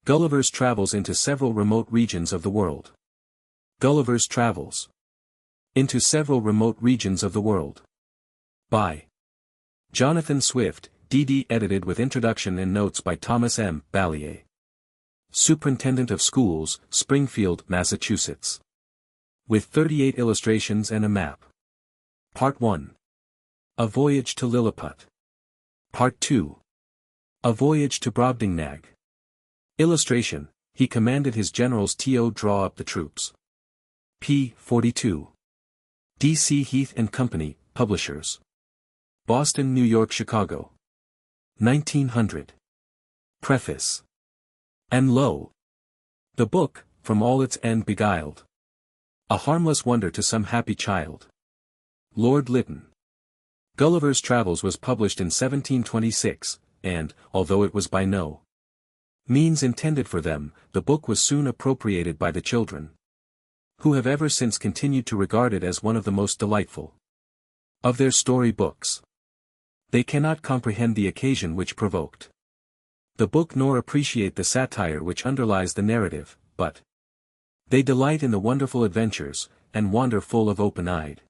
Gulliver's travels into several remote regions of the world. Gulliver's travels into several remote regions of the world. By Jonathan Swift, D.D. edited with introduction and notes by Thomas M. Balliet, Superintendent of Schools, Springfield, Massachusetts. With 38 illustrations and a map. Part 1. A Voyage to Lilliput. Part 2. A Voyage to Brobdingnag. Illustration, he commanded his generals to draw up the troops. p. 42. D.C. Heath and Company, Publishers. Boston, New York, Chicago. 1900. Preface. And lo! The book, from all its end beguiled. A harmless wonder to some happy child. Lord Lytton. Gulliver's Travels was published in 1726, and, although it was by no means intended for them, the book was soon appropriated by the children, who have ever since continued to regard it as one of the most delightful of their story books. They cannot comprehend the occasion which provoked the book nor appreciate the satire which underlies the narrative, but they delight in the wonderful adventures, and wander full of open-eyed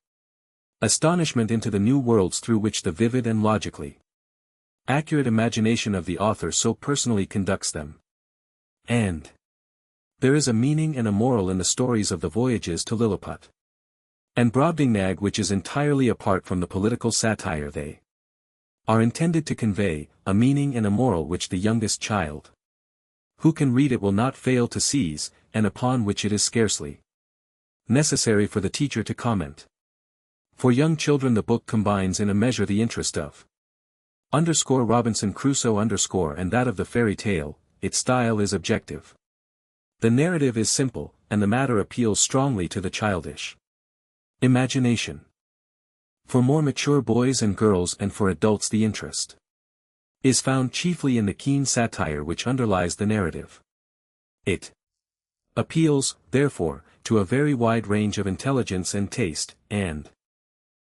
astonishment into the new worlds through which the vivid and logically accurate imagination of the author so personally conducts them. And there is a meaning and a moral in the stories of the voyages to Lilliput and Brobdingnag which is entirely apart from the political satire they are intended to convey, a meaning and a moral which the youngest child who can read it will not fail to seize, and upon which it is scarcely necessary for the teacher to comment. For young children the book combines in a measure the interest of Robinson Crusoe and that of the fairy tale. Its style is objective. The narrative is simple, and the matter appeals strongly to the childish imagination. For more mature boys and girls and for adults the interest is found chiefly in the keen satire which underlies the narrative. It appeals, therefore, to a very wide range of intelligence and taste, and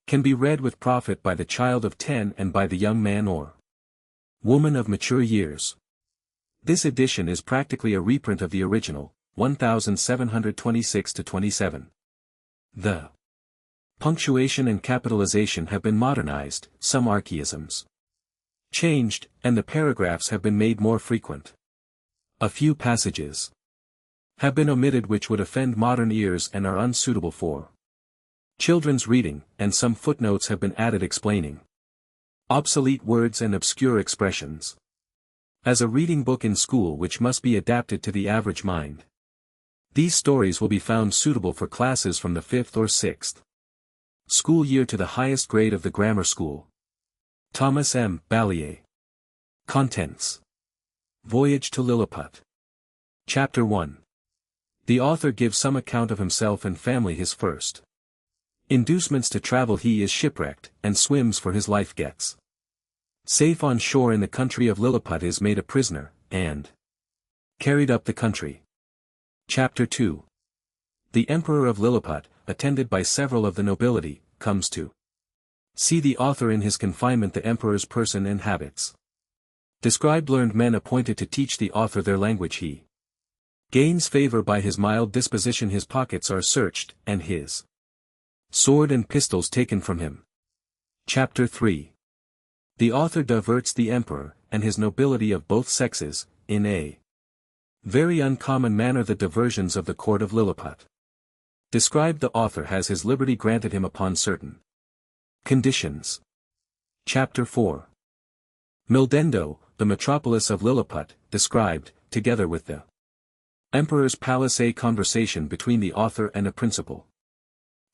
can be read with profit by the child of 10 and by the young man or woman of mature years. This edition is practically a reprint of the original, 1726-27. The punctuation and capitalization have been modernized, some archaisms changed, and the paragraphs have been made more frequent. A few passages have been omitted which would offend modern ears and are unsuitable for children's reading, and some footnotes have been added explaining obsolete words and obscure expressions. As a reading book in school which must be adapted to the average mind, these stories will be found suitable for classes from the 5th or 6th school year to the highest grade of the grammar school. Thomas M. Balliet. Contents. Voyage to Lilliput. Chapter 1. The author gives some account of himself and family. His first inducements to travel. He is shipwrecked, and swims for his life. Gets safe on shore in the country of Lilliput. Is made a prisoner, and carried up the country. Chapter 2. The Emperor of Lilliput, attended by several of the nobility, comes to see the author in his confinement. The emperor's person and habits. Described learned men appointed to teach the author their language. He gains favor by his mild disposition. His pockets are searched, and his sword and pistols taken from him. Chapter 3. The author diverts the emperor, and his nobility of both sexes, in a very uncommon manner. The diversions of the court of Lilliput. Described. The author has his liberty granted him upon certain conditions. Chapter 4. Mildendo, the metropolis of Lilliput, described, together with the emperor's palace. A conversation between the author and a principal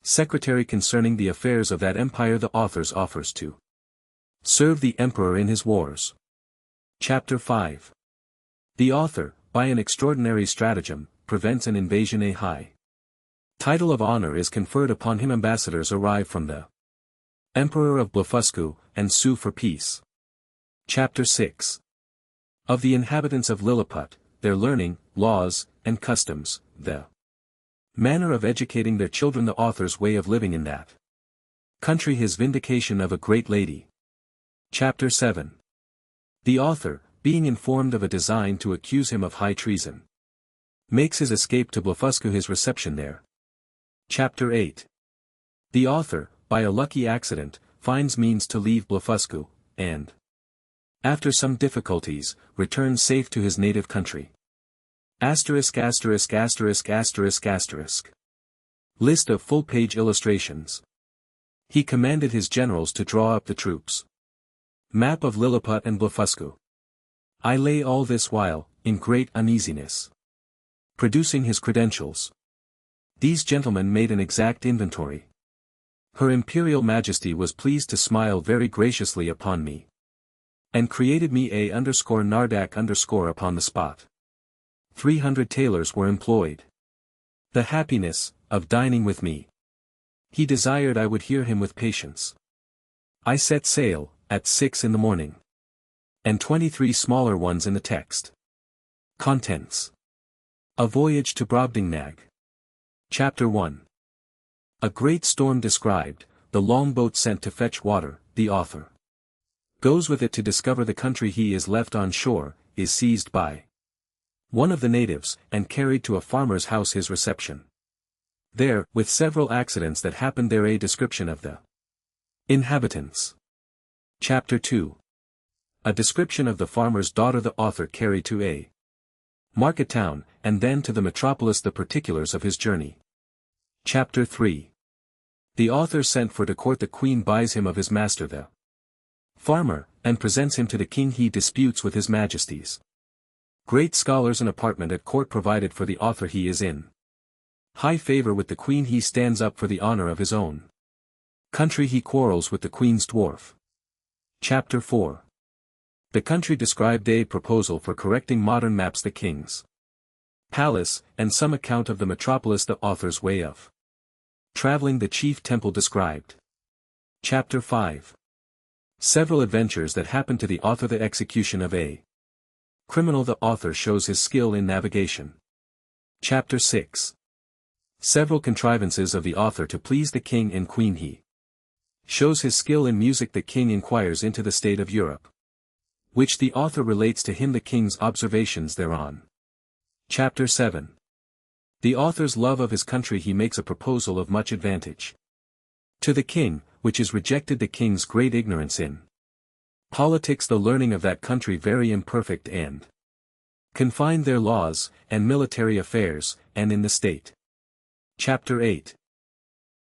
secretary concerning the affairs of that empire. The author offers to serve the emperor in his wars. Chapter 5. The author, by an extraordinary stratagem, prevents an invasion. A high title of honor is conferred upon him. Ambassadors arrive from the Emperor of Blefuscu, and sue for peace. Chapter 6. Of the inhabitants of Lilliput, their learning, laws, and customs, the manner of educating their children. The author's way of living in that country. His vindication of a great lady. Chapter 7. The author, being informed of a design to accuse him of high treason, makes his escape to Blefuscu, his reception there. Chapter 8. The author, by a lucky accident, finds means to leave Blefuscu, and, after some difficulties, returns safe to his native country. Asterisk asterisk asterisk asterisk asterisk. List of full-page illustrations. He commanded his generals to draw up the troops. Map of Lilliput and Blefuscu. I lay all this while, in great uneasiness, producing his credentials. These gentlemen made an exact inventory. Her Imperial Majesty was pleased to smile very graciously upon me, and created me a_Nardak_ upon the spot. 300 tailors were employed. The happiness of dining with me. He desired I would hear him with patience. I set sail, at 6 in the morning. And 23 smaller ones in the text. Contents. A voyage to Brobdingnag. Chapter 1. A great storm described, the longboat sent to fetch water, the author goes with it to discover the country. He is left on shore, is seized by one of the natives, and carried to a farmer's house. His reception there, with several accidents that happened there. A description of the inhabitants. Chapter 2. A description of the farmer's daughter. The author carried to a market town, and then to the metropolis. The particulars of his journey. Chapter 3. The author sent for to court. The queen buys him of his master the farmer, and presents him to the king. He disputes with his majesties. Great scholars. An apartment at court provided for the author. He is in high favor with the queen. He stands up for the honor of his own country. He quarrels with the queen's dwarf. Chapter 4. The country described. A proposal for correcting modern maps. The king's palace, and some account of the metropolis. The author's way of traveling. The chief temple described. Chapter 5. Several adventures that happened to the author. The execution of a criminal. The author shows his skill in navigation. Chapter 6. Several contrivances of the author to please the king and queen. He shows his skill in music. The king inquires into the state of Europe, which the author relates to him. The king's observations thereon. Chapter 7. The author's love of his country. He makes a proposal of much advantage to the king, which is rejected. The king's great ignorance in politics. The learning of that country very imperfect, and confined their laws, and military affairs, and in the state. Chapter 8.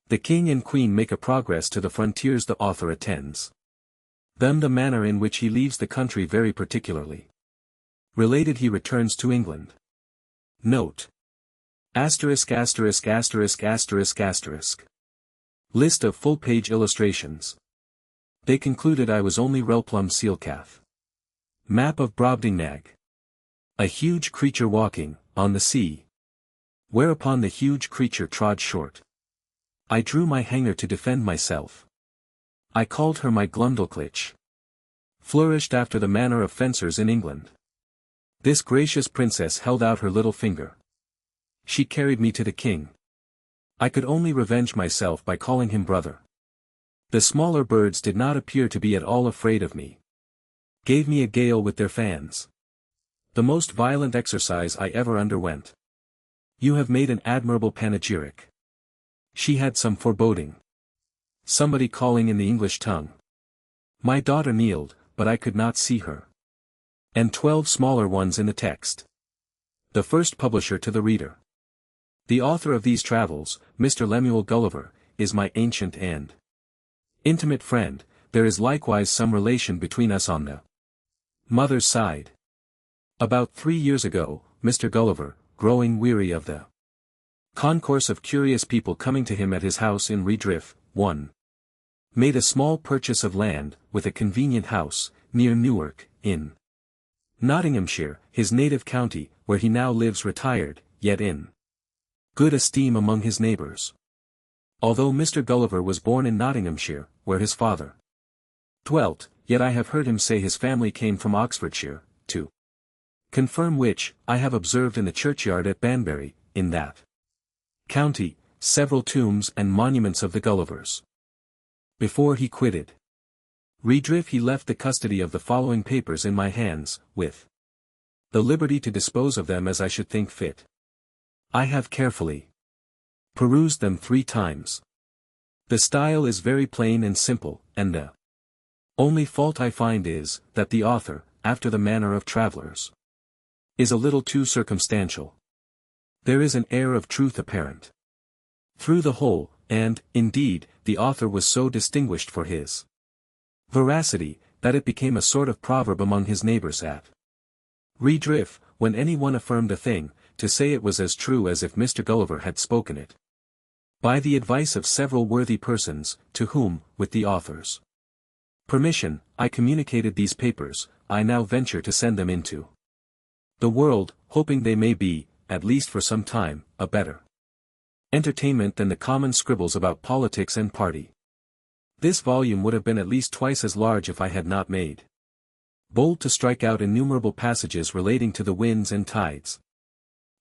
The king and queen make a progress to the frontiers. The author attends them. The manner in which he leaves the country very particularly related. He returns to England. Note. Asterisk asterisk asterisk asterisk asterisk. List of full-page illustrations. They concluded I was only Relplum Sealcath. Map of Brobdingnag. A huge creature walking, on the sea. Whereupon the huge creature trod short. I drew my hanger to defend myself. I called her my Glundleclich. Flourished after the manner of fencers in England. This gracious princess held out her little finger. She carried me to the king. I could only revenge myself by calling him brother. The smaller birds did not appear to be at all afraid of me. Gave me a gale with their fans. The most violent exercise I ever underwent. You have made an admirable panegyric. She had some foreboding. Somebody calling in the English tongue. My daughter kneeled, but I could not see her. And 12 smaller ones in the text. The first publisher to the reader. The author of these travels, Mr. Lemuel Gulliver, is my ancient and intimate friend. There is likewise some relation between us on the mother's side. About 3 years ago, Mr. Gulliver, growing weary of the concourse of curious people coming to him at his house in Redriff, 1. Made a small purchase of land, with a convenient house, near Newark, in Nottinghamshire, his native county, where he now lives retired, yet in good esteem among his neighbours. Although Mr. Gulliver was born in Nottinghamshire, where his father dwelt, yet I have heard him say his family came from Oxfordshire, to confirm which, I have observed in the churchyard at Banbury, in that county, several tombs and monuments of the Gullivers. Before he quitted Redriff he left the custody of the following papers in my hands, with the liberty to dispose of them as I should think fit. I have carefully perused them 3 times. The style is very plain and simple, and the only fault I find is, that the author, after the manner of travelers, is a little too circumstantial. There is an air of truth apparent through the whole, and, indeed, the author was so distinguished for his veracity, that it became a sort of proverb among his neighbors at Redriff, when any one affirmed a thing, to say it was as true as if Mr. Gulliver had spoken it. By the advice of several worthy persons, to whom, with the author's permission, I communicated these papers, I now venture to send them into the world, hoping they may be, at least for some time, a better entertainment than the common scribbles about politics and party. This volume would have been at least twice as large if I had not made bold to strike out innumerable passages relating to the winds and tides,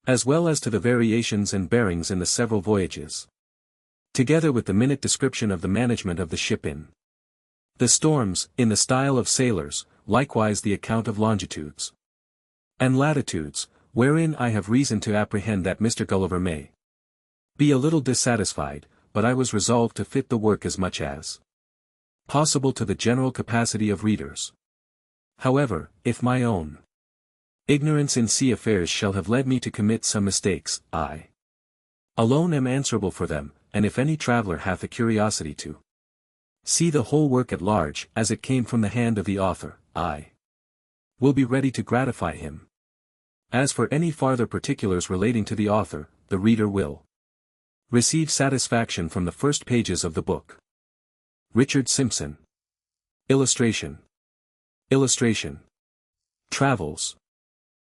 as well as to the variations and bearings in the several voyages, together with the minute description of the management of the ship in the storms, in the style of sailors, likewise the account of longitudes and latitudes, wherein I have reason to apprehend that Mr. Gulliver may be a little dissatisfied, but I was resolved to fit the work as much as possible to the general capacity of readers. However, if my own ignorance in sea affairs shall have led me to commit some mistakes, I alone am answerable for them, and if any traveller hath a curiosity to see the whole work at large as it came from the hand of the author, I will be ready to gratify him. As for any farther particulars relating to the author, the reader will receive satisfaction from the first pages of the book. Richard Simpson. Illustration. Travels.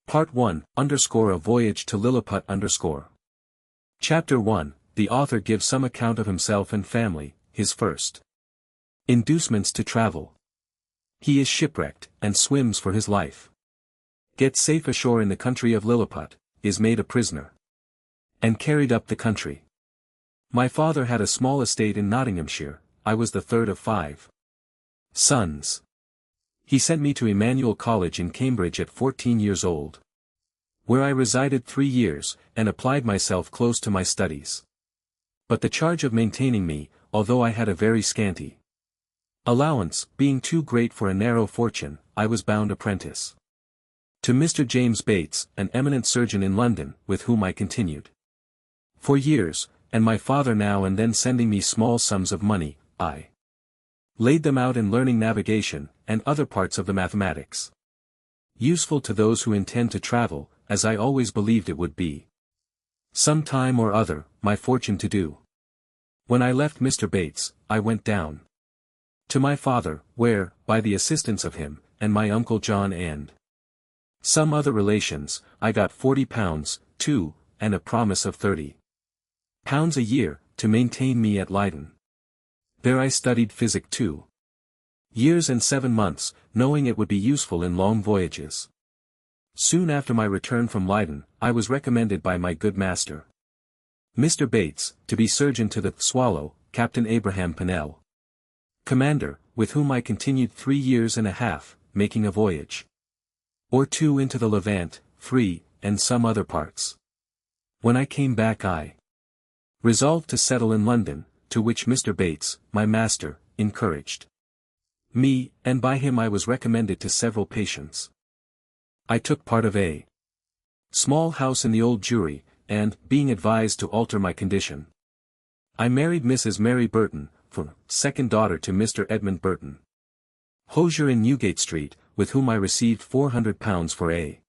Part 1, _A Voyage to Lilliput _. Chapter 1, the author gives some account of himself and family, his first inducements to travel. He is shipwrecked, and swims for his life. Gets safe ashore in the country of Lilliput, is made a prisoner, and carried up the country. My father had a small estate in Nottinghamshire, I was the 3rd of 5 sons. He sent me to Emmanuel College in Cambridge at 14 years old, where I resided 3 years, and applied myself close to my studies. But the charge of maintaining me, although I had a very scanty allowance, being too great for a narrow fortune, I was bound apprentice to Mr. James Bates, an eminent surgeon in London, with whom I continued for years, and my father now and then sending me small sums of money, I laid them out in learning navigation, and other parts of the mathematics, useful to those who intend to travel, as I always believed it would be some time or other, my fortune to do. When I left Mr. Bates, I went down to my father, where, by the assistance of him, and my Uncle John and some other relations, I got £40, too, and a promise of £30 a year, to maintain me at Leyden. There I studied physic 2 years and 7 months, knowing it would be useful in long voyages. Soon after my return from Leyden, I was recommended by my good master, Mr. Bates, to be surgeon to the Swallow, Captain Abraham Pennell, commander, with whom I continued 3 years and a half, making a voyage or 2 into the Levant, Free, and some other parts. When I came back I resolved to settle in London, to which Mr. Bates, my master, encouraged me, and by him I was recommended to several patients. I took part of a small house in the Old Jewry, and, being advised to alter my condition, I married Mrs. Mary Burton, second daughter to Mr. Edmund Burton, hosier in Newgate Street, with whom I received £400 for a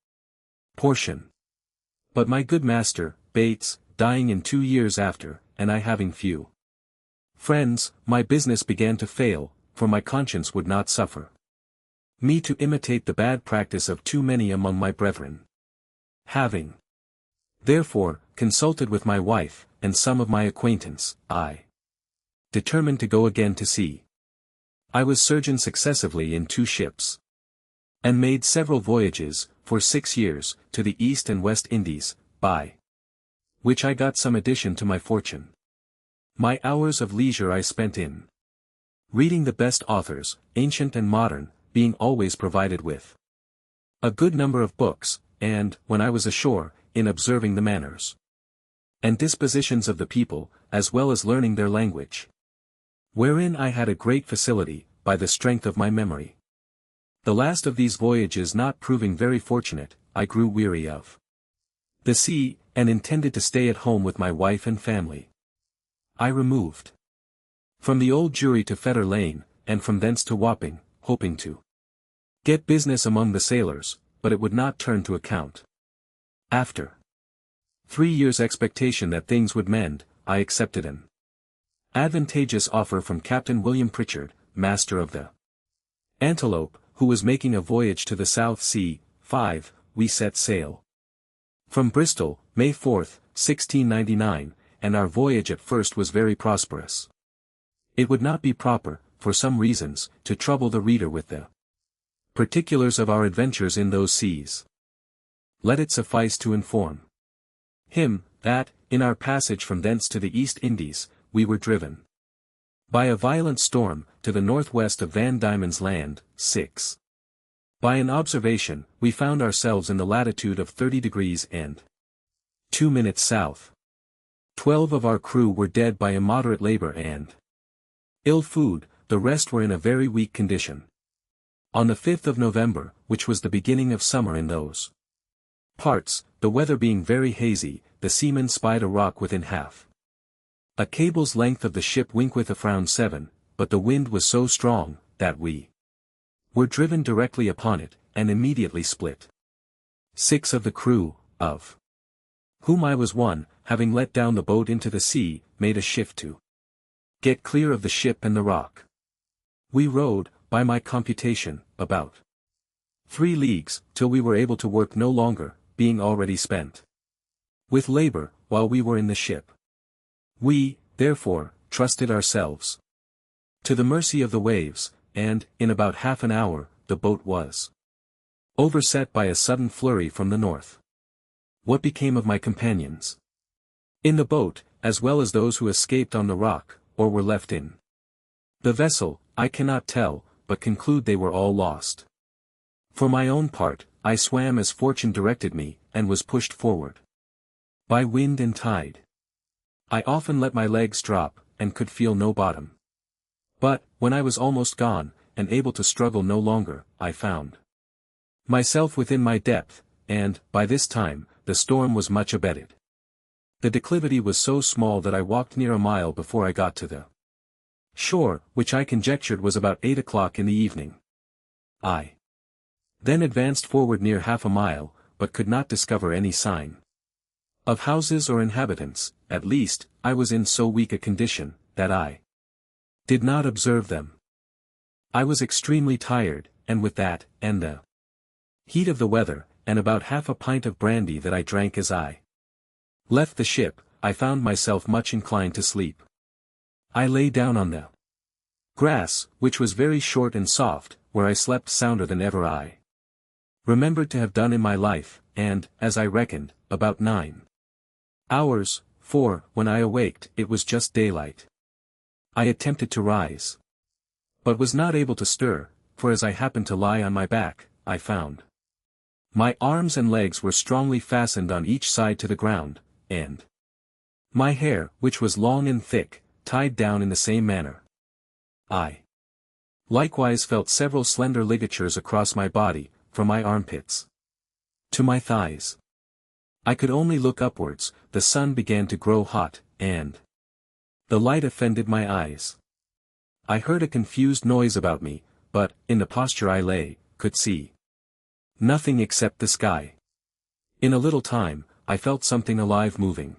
portion. But my good master, Bates, dying in 2 years after, and I having few friends, my business began to fail, for my conscience would not suffer me to imitate the bad practice of too many among my brethren. Having, therefore, consulted with my wife, and some of my acquaintance, I determined to go again to sea. I was surgeon successively in 2 ships, and made several voyages, for 6 years, to the East and West Indies, by which I got some addition to my fortune. My hours of leisure I spent in Reading the best authors, ancient and modern, being always provided with a good number of books, and, when I was ashore, in observing the manners and dispositions of the people, as well as learning their language, wherein I had a great facility, by the strength of my memory. The last of these voyages not proving very fortunate, I grew weary of the sea, and intended to stay at home with my wife and family. I removed from the Old Jewry to Fetter Lane, and from thence to Wapping, hoping to get business among the sailors, but it would not turn to account. After 3 years' expectation that things would mend, I accepted an advantageous offer from Captain William Pritchard, master of the Antelope, who was making a voyage to the South Sea. 5. We set sail from Bristol, May 4, 1699, and our voyage at first was very prosperous. It would not be proper, for some reasons, to trouble the reader with the particulars of our adventures in those seas. Let it suffice to inform him, that, in our passage from thence to the East Indies, we were driven by a violent storm, to the northwest of Van Diemen's Land. 6. By an observation, we found ourselves in the latitude of 30 degrees and 2 minutes south. 12 of our crew were dead by immoderate labor and ill food, the rest were in a very weak condition. On the 5th of November, which was the beginning of summer in those parts, the weather being very hazy, the seamen spied a rock within half a cable's length of the ship Winkworth around 7, but the wind was so strong, that we were driven directly upon it, and immediately split. 6 of the crew, of whom I was one, having let down the boat into the sea, made a shift to get clear of the ship and the rock. We rowed, by my computation, about 3 leagues, till we were able to work no longer, being already spent with labor, while we were in the ship. We, therefore, trusted ourselves to the mercy of the waves, and, in about half an hour, the boat was overset by a sudden flurry from the north. What became of my companions in the boat, as well as those who escaped on the rock, or were left in the vessel, I cannot tell, but conclude they were all lost. For my own part, I swam as fortune directed me, and was pushed forward by wind and tide. I often let my legs drop, and could feel no bottom. But, when I was almost gone, and able to struggle no longer, I found myself within my depth, and, by this time, the storm was much abated. The declivity was so small that I walked near a mile before I got to the shore, which I conjectured was about 8 o'clock in the evening. I then advanced forward near half a mile, but could not discover any sign of houses or inhabitants. At least, I was in so weak a condition, that I did not observe them. I was extremely tired, and with that, and the heat of the weather, and about half a pint of brandy that I drank as I left the ship, I found myself much inclined to sleep. I lay down on the grass, which was very short and soft, where I slept sounder than ever I remembered to have done in my life, and, as I reckoned, about 9 hours, for, when I awaked, it was just daylight. I attempted to rise, but was not able to stir, for as I happened to lie on my back, I found my arms and legs were strongly fastened on each side to the ground, and my hair, which was long and thick, tied down in the same manner. I likewise felt several slender ligatures across my body, from my armpits to my thighs. I could only look upwards, the sun began to grow hot, and the light offended my eyes. I heard a confused noise about me, but, in the posture I lay, could see nothing except the sky. In a little time, I felt something alive moving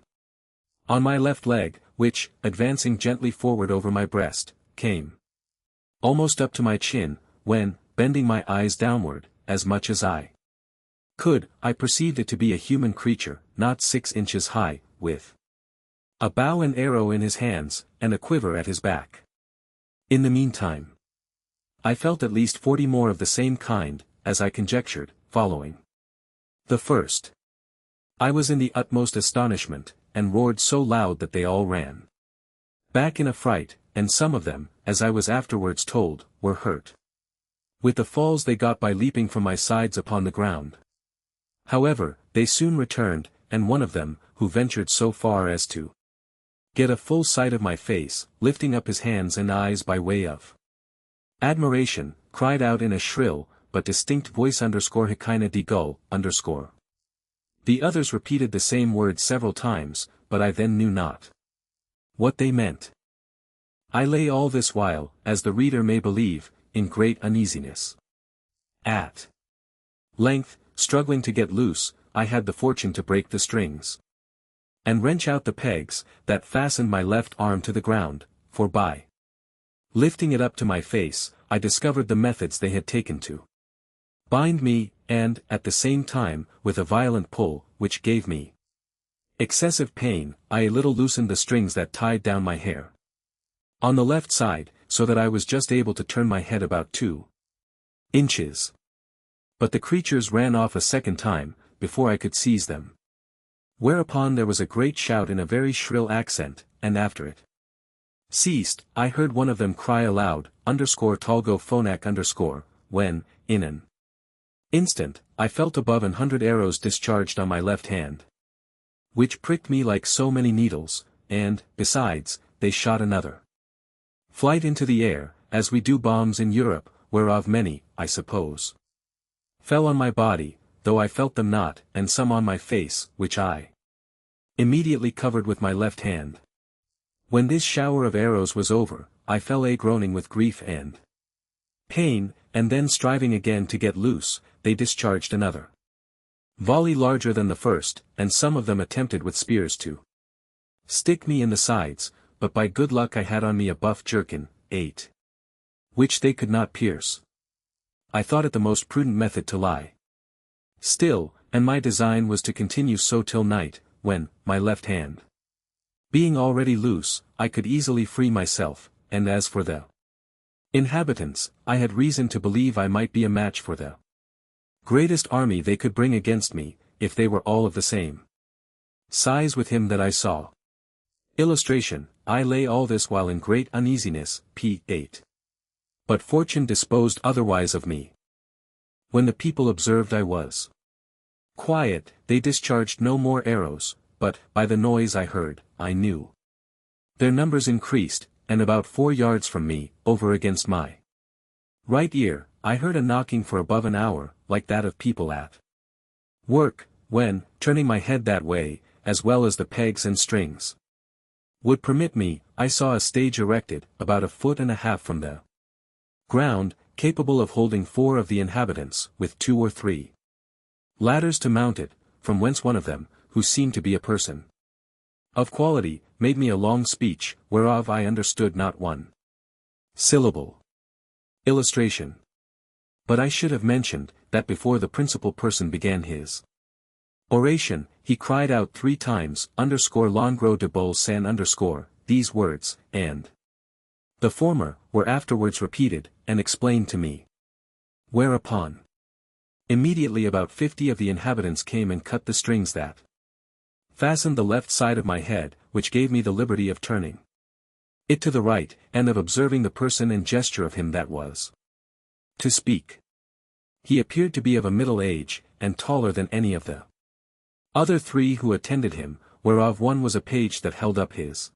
on my left leg, which, advancing gently forward over my breast, came almost up to my chin, when, bending my eyes downward, as much as I could, I perceived it to be a human creature, not 6 inches high, with a bow and arrow in his hands, and a quiver at his back. In the meantime, I felt at least 40 more of the same kind, as I conjectured, following the first. I was in the utmost astonishment, and roared so loud that they all ran back in affright, and some of them, as I was afterwards told, were hurt. With the falls they got by leaping from my sides upon the ground. However, they soon returned, and one of them, who ventured so far as to get a full sight of my face, lifting up his hands and eyes by way of admiration, cried out in a shrill, but distinct voice Hekina di Gull, The others repeated the same words several times, but I then knew not what they meant. I lay all this while, as the reader may believe, in great uneasiness. At length, struggling to get loose, I had the fortune to break the strings and wrench out the pegs that fastened my left arm to the ground, for by lifting it up to my face, I discovered the methods they had taken to bind me, and, at the same time, with a violent pull, which gave me excessive pain, I a little loosened the strings that tied down my hair on the left side, so that I was just able to turn my head about 2 inches. But the creatures ran off a second time, before I could seize them. Whereupon there was a great shout in a very shrill accent, and after it ceased, I heard one of them cry aloud, _Talgo Phonak_, when, in an instant, I felt above 100 arrows discharged on my left hand, which pricked me like so many needles, and, besides, they shot another flight into the air, as we do bombs in Europe, whereof many, I suppose, fell on my body, though I felt them not, and some on my face, which I immediately covered with my left hand. When this shower of arrows was over, I fell a groaning with grief and pain, and then striving again to get loose, they discharged another volley larger than the first, and some of them attempted with spears to stick me in the sides, but by good luck I had on me a buff jerkin, which they could not pierce. I thought it the most prudent method to lie still, and my design was to continue so till night, when, my left hand being already loose, I could easily free myself, and as for the inhabitants, I had reason to believe I might be a match for the greatest army they could bring against me, if they were all of the same size with him that I saw. Illustration, I lay all this while in great uneasiness, p. 8. But fortune disposed otherwise of me. When the people observed I was quiet, they discharged no more arrows, but, by the noise I heard, I knew their numbers increased, and about 4 yards from me, over against my right ear, I heard a knocking for above an hour, like that of people at work, when, turning my head that way, as well as the pegs and strings would permit me, I saw a stage erected, about 1.5 feet from the ground, capable of holding 4 of the inhabitants, with 2 or 3 ladders to mount it, from whence one of them, who seemed to be a person of quality, made me a long speech, whereof I understood not one syllable. Illustration. But I should have mentioned, that before the principal person began his oration, he cried out 3 times, _Longro de Bull San _ these words, and the former, were afterwards repeated, and explained to me. Whereupon, immediately about 50 of the inhabitants came and cut the strings that fastened the left side of my head, which gave me the liberty of turning it to the right, and of observing the person and gesture of him that was to speak. He appeared to be of a middle age, and taller than any of the other 3 who attended him, whereof one was a page that held up his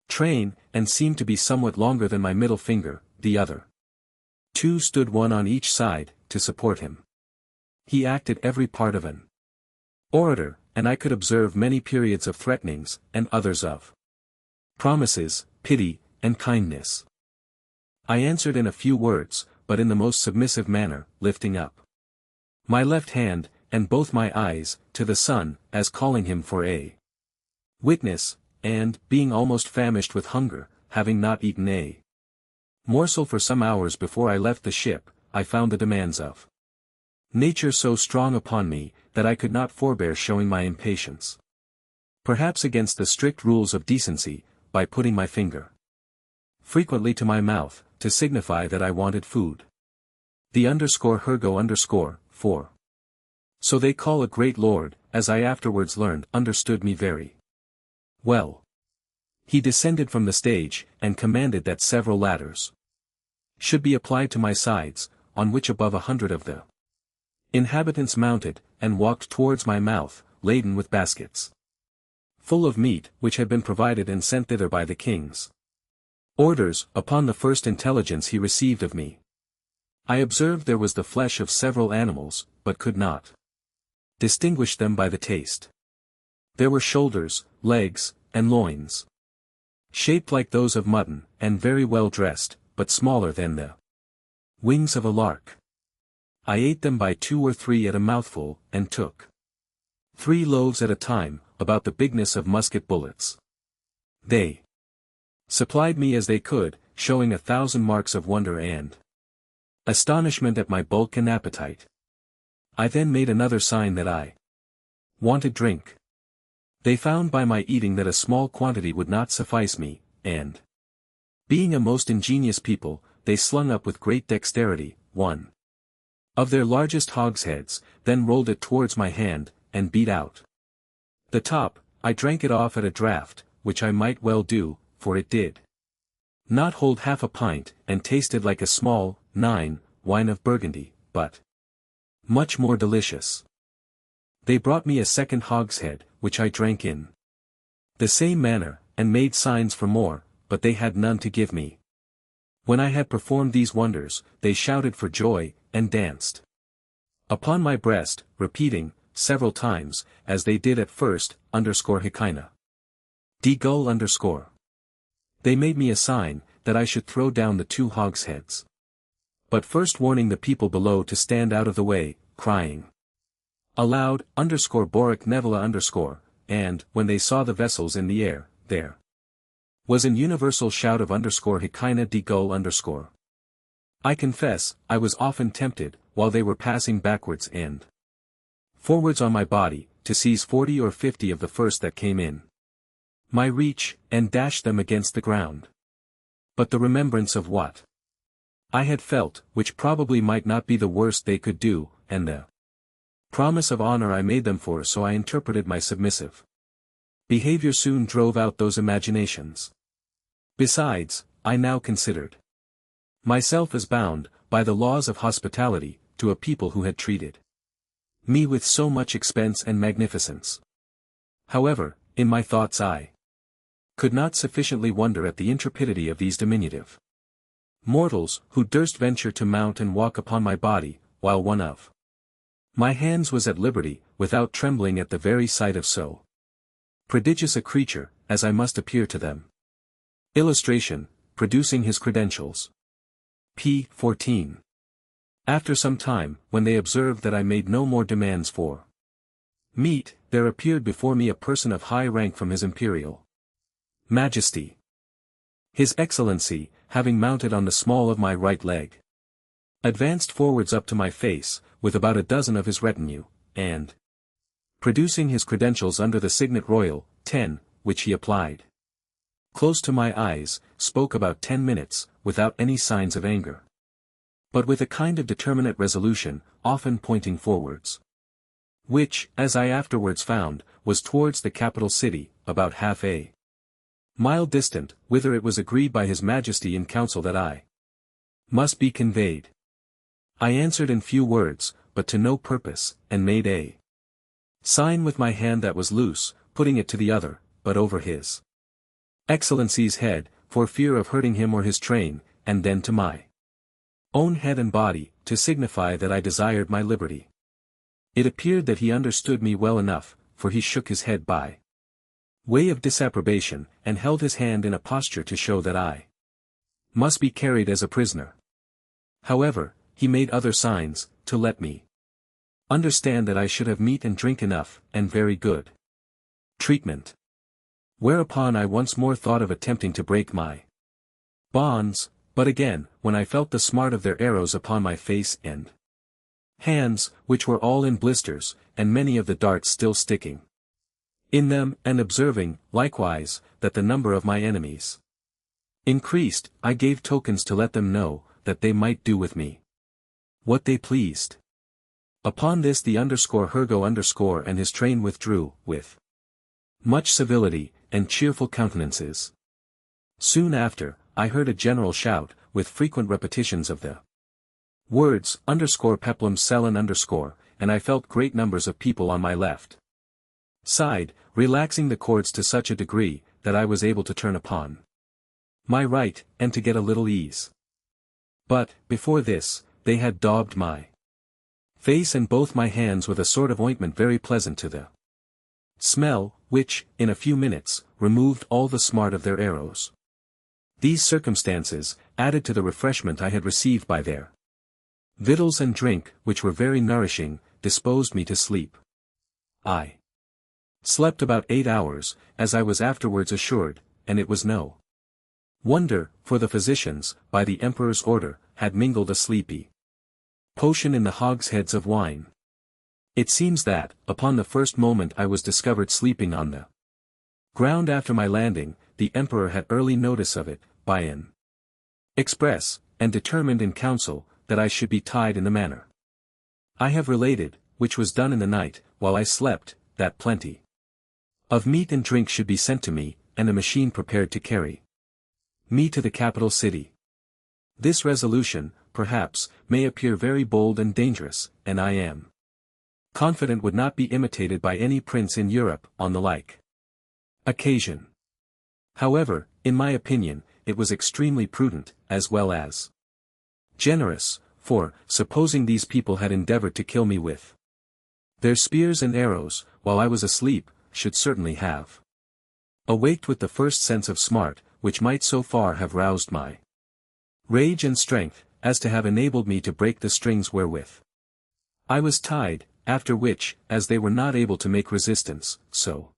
train, and seemed to be somewhat longer than my middle finger, the other 2 stood one on each side, to support him. He acted every part of an orator, and I could observe many periods of threatenings, and others of promises, pity, and kindness. I answered in a few words, but in the most submissive manner, lifting up my left hand, and both my eyes, to the sun, as calling him for a witness, and, being almost famished with hunger, having not eaten a morsel for some hours before I left the ship, I found the demands of nature so strong upon me, that I could not forbear showing my impatience. Perhaps against the strict rules of decency, by putting my finger frequently to my mouth, to signify that I wanted food. The _Hergo_ 4. So they call a great lord, as I afterwards learned, understood me very well. He descended from the stage, and commanded that several ladders should be applied to my sides, on which above 100 of the inhabitants mounted, and walked towards my mouth, laden with baskets full of meat, which had been provided and sent thither by the king's orders, upon the first intelligence he received of me. I observed there was the flesh of several animals, but could not distinguish them by the taste. There were shoulders, legs, and loins, shaped like those of mutton, and very well dressed, but smaller than the wings of a lark. I ate them by 2 or 3 at a mouthful, and took 3 loaves at a time, about the bigness of musket bullets. They supplied me as they could, showing 1,000 marks of wonder and astonishment at my bulk and appetite. I then made another sign that I wanted drink. They found by my eating that a small quantity would not suffice me, and, being a most ingenious people, they slung up with great dexterity one of their largest hogsheads, then rolled it towards my hand, and beat out the top. I drank it off at a draught, which I might well do, for it did not hold half a pint, and tasted like a small, wine of Burgundy, but much more delicious. They brought me a second hogshead, which I drank in the same manner, and made signs for more, but they had none to give me. When I had performed these wonders, they shouted for joy, and danced upon my breast, repeating, several times, as they did at first, _Hekina. D Gull_. They made me a sign, that I should throw down the 2 hogsheads. But first warning the people below to stand out of the way, crying aloud, _Boric Nevela_, and, when they saw the vessels in the air, there was an universal shout of _Hekina D Gull_. I confess, I was often tempted, while they were passing backwards and forwards on my body, to seize 40 or 50 of the first that came in my reach, and dash them against the ground. But the remembrance of what I had felt, which probably might not be the worst they could do, and the promise of honor I made them for, so I interpreted my submissive behavior soon drove out those imaginations. Besides, I now considered myself as bound, by the laws of hospitality, to a people who had treated me with so much expense and magnificence. However, in my thoughts I could not sufficiently wonder at the intrepidity of these diminutive mortals, who durst venture to mount and walk upon my body, while one of my hands was at liberty, without trembling at the very sight of so prodigious a creature, as I must appear to them. Illustration, producing his credentials. p. 14. After some time, when they observed that I made no more demands for meat, there appeared before me a person of high rank from his imperial majesty. His Excellency, having mounted on the small of my right leg, advanced forwards up to my face, with about a dozen of his retinue, and, producing his credentials under the signet royal, 10, which he applied close to my eyes, spoke about 10 minutes, without any signs of anger, but with a kind of determinate resolution, often pointing forwards, which, as I afterwards found, was towards the capital city, about half a mile distant, whither it was agreed by his Majesty in council that I must be conveyed. I answered in few words, but to no purpose, and made a sign with my hand that was loose, putting it to the other, but over his Excellency's head, for fear of hurting him or his train, and then to my own head and body, to signify that I desired my liberty. It appeared that he understood me well enough, for he shook his head by way of disapprobation, and held his hand in a posture to show that I must be carried as a prisoner. However, he made other signs, to let me understand that I should have meat and drink enough, and very good treatment. Whereupon I once more thought of attempting to break my bonds, but again, when I felt the smart of their arrows upon my face and hands, which were all in blisters, and many of the darts still sticking in them, and observing, likewise, that the number of my enemies increased, I gave tokens to let them know, that they might do with me what they pleased. Upon this the _Hergo_ and his train withdrew, with much civility, and cheerful countenances. Soon after, I heard a general shout, with frequent repetitions of the words, _peplum selon _, and I felt great numbers of people on my left side, relaxing the cords to such a degree, that I was able to turn upon my right, and to get a little ease. But, before this, they had daubed my face and both my hands with a sort of ointment very pleasant to the smell, which, in a few minutes, removed all the smart of their arrows. These circumstances, added to the refreshment I had received by their victuals and drink, which were very nourishing, disposed me to sleep. I slept about 8 hours, as I was afterwards assured, and it was no wonder, for the physicians, by the emperor's order, had mingled a sleepy potion in the hogsheads of wine. It seems that, upon the first moment I was discovered sleeping on the ground after my landing, the emperor had early notice of it, by an express, and determined in council, that I should be tied in the manner I have related, which was done in the night, while I slept, that plenty of meat and drink should be sent to me, and a machine prepared to carry me to the capital city. This resolution, perhaps, may appear very bold and dangerous, and I am confident would not be imitated by any prince in Europe, on the like occasion. However, in my opinion, it was extremely prudent, as well as generous, for, supposing these people had endeavored to kill me with their spears and arrows, while I was asleep, should certainly have awaked with the first sense of smart, which might so far have roused my rage and strength, as to have enabled me to break the strings wherewith I was tied, after which, as they were not able to make resistance, so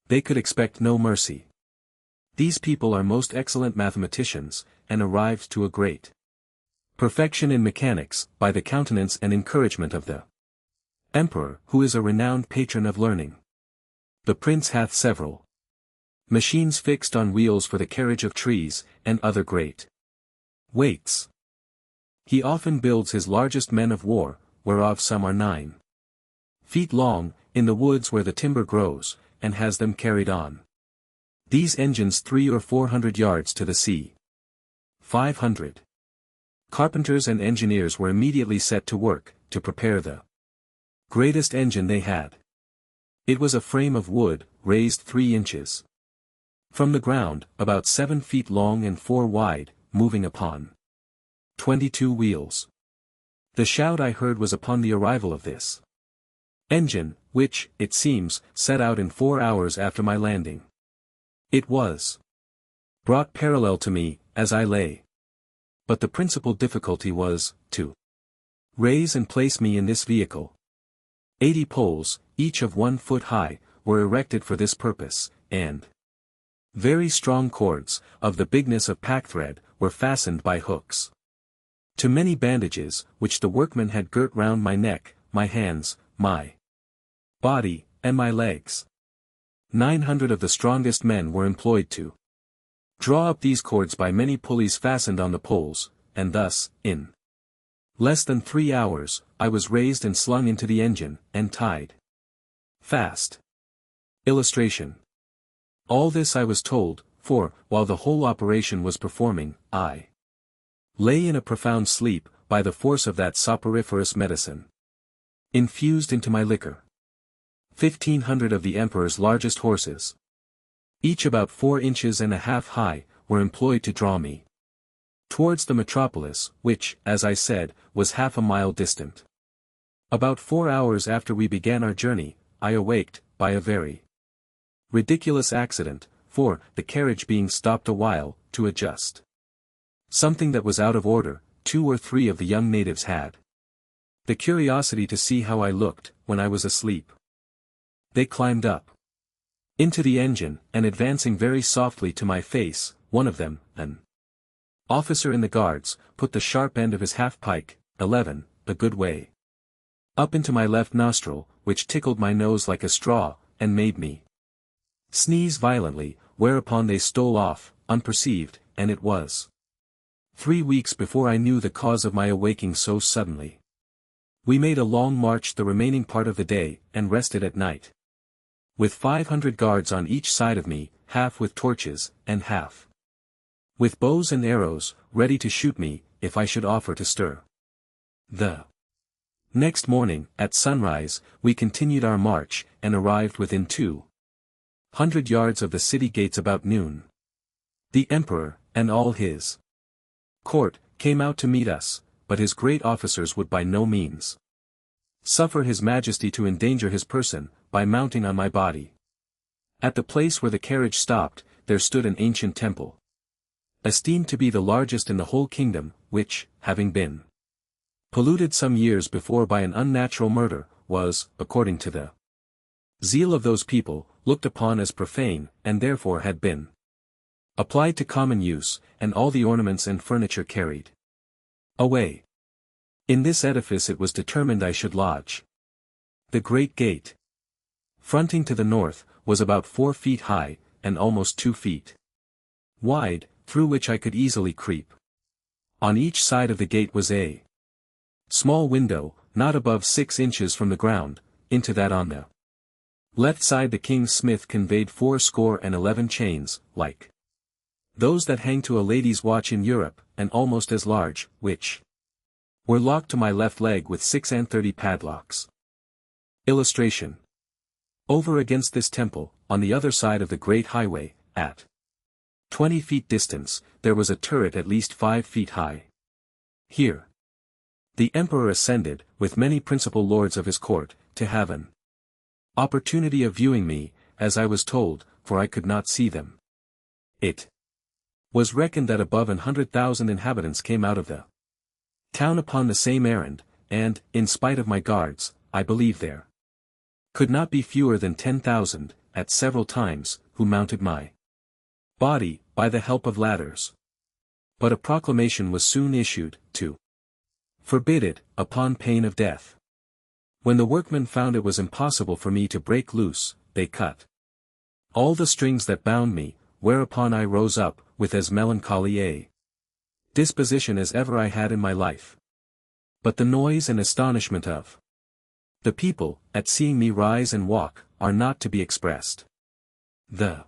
they could expect no mercy. These people are most excellent mathematicians, and arrived to a great perfection in mechanics, by the countenance and encouragement of the emperor, who is a renowned patron of learning. The prince hath several machines fixed on wheels for the carriage of trees, and other great weights. He often builds his largest men of war, whereof some are 9 feet long, in the woods where the timber grows, and has them carried on these engines 300 or 400 yards to the sea. 500 carpenters and engineers were immediately set to work, to prepare the greatest engine they had. It was a frame of wood, raised 3 inches from the ground, about 7 feet long and 4 wide, moving upon 22 wheels. The shout I heard was upon the arrival of this engine, which, it seems, set out in 4 hours after my landing. It was brought parallel to me, as I lay. But the principal difficulty was, to raise and place me in this vehicle. 80 poles, each of 1 foot high, were erected for this purpose, and very strong cords, of the bigness of packthread, were fastened by hooks to many bandages, which the workmen had girt round my neck, my hands, my body, and my legs. 900 of the strongest men were employed to draw up these cords by many pulleys fastened on the poles, and thus, in less than 3 hours, I was raised and slung into the engine, and tied fast. Illustration. All this I was told, for, while the whole operation was performing, I lay in a profound sleep, by the force of that soporiferous medicine infused into my liquor. 1,500 of the emperor's largest horses, each about 4 inches and a half high, were employed to draw me towards the metropolis, which, as I said, was half a mile distant. About 4 hours after we began our journey, I awaked, by a very ridiculous accident, for, the carriage being stopped a while, to adjust something that was out of order, 2 or 3 of the young natives had the curiosity to see how I looked, when I was asleep. They climbed up into the engine, and advancing very softly to my face, one of them, an officer in the guards, put the sharp end of his half-pike, 11, a good way up into my left nostril, which tickled my nose like a straw, and made me sneeze violently, whereupon they stole off, unperceived, and it was 3 weeks before I knew the cause of my awaking so suddenly. We made a long march the remaining part of the day, and rested at night, with 500 guards on each side of me, half with torches, and half with bows and arrows, ready to shoot me, if I should offer to stir. The next morning, at sunrise, we continued our march, and arrived within 200 yards of the city gates about noon. The emperor, and all his court, came out to meet us, but his great officers would by no means suffer his majesty to endanger his person, by mounting on my body. At the place where the carriage stopped, there stood an ancient temple, esteemed to be the largest in the whole kingdom, which, having been polluted some years before by an unnatural murder, was, according to the zeal of those people, looked upon as profane, and therefore had been applied to common use, and all the ornaments and furniture carried away. In this edifice it was determined I should lodge. The great gate, fronting to the north, was about 4 feet high, and almost 2 feet wide, through which I could easily creep. On each side of the gate was a small window, not above 6 inches from the ground. Into that on the left side the king's smith conveyed 411 chains, like those that hang to a lady's watch in Europe, and almost as large, which were locked to my left leg with 36 padlocks. Illustration. Over against this temple, on the other side of the great highway, at 20 feet distance, there was a turret at least 5 feet high. Here the emperor ascended, with many principal lords of his court, to have an opportunity of viewing me, as I was told, for I could not see them. It was reckoned that above 100,000 inhabitants came out of the town upon the same errand, and, in spite of my guards, I believe there could not be fewer than 10,000, at several times, who mounted my body, by the help of ladders. But a proclamation was soon issued, to forbid it, upon pain of death. When the workmen found it was impossible for me to break loose, they cut all the strings that bound me, whereupon I rose up, with as melancholy a disposition as ever I had in my life. But the noise and astonishment of the people, at seeing me rise and walk, are not to be expressed. The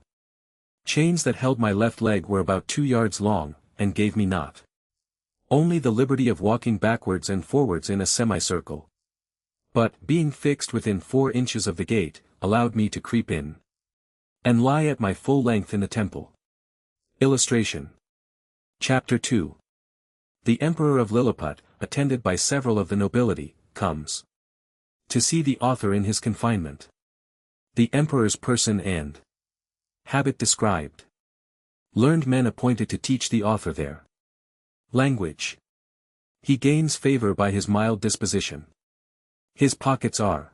chains that held my left leg were about 2 yards long, and gave me not only the liberty of walking backwards and forwards in a semicircle, but, being fixed within 4 inches of the gate, allowed me to creep in and lie at my full length in the temple. Illustration. Chapter 2. The Emperor of Lilliput, attended by several of the nobility, comes to see the author in his confinement. The Emperor's person and habit described. Learned men appointed to teach the author their language. He gains favor by his mild disposition. His pockets are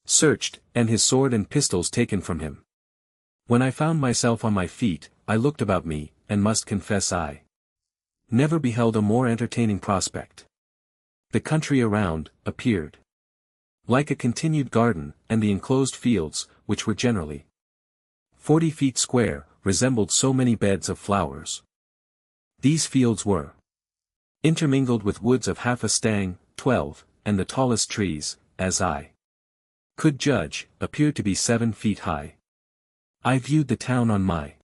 searched, and his sword and pistols taken from him. When I found myself on my feet, I looked about me, and must confess I never beheld a more entertaining prospect. The country around, appeared like a continued garden, and the enclosed fields, which were generally 40 feet square, resembled so many beds of flowers. These fields were intermingled with woods of half a stang, 12, and the tallest trees, as I could judge, appeared to be 7 feet high. I viewed the town on my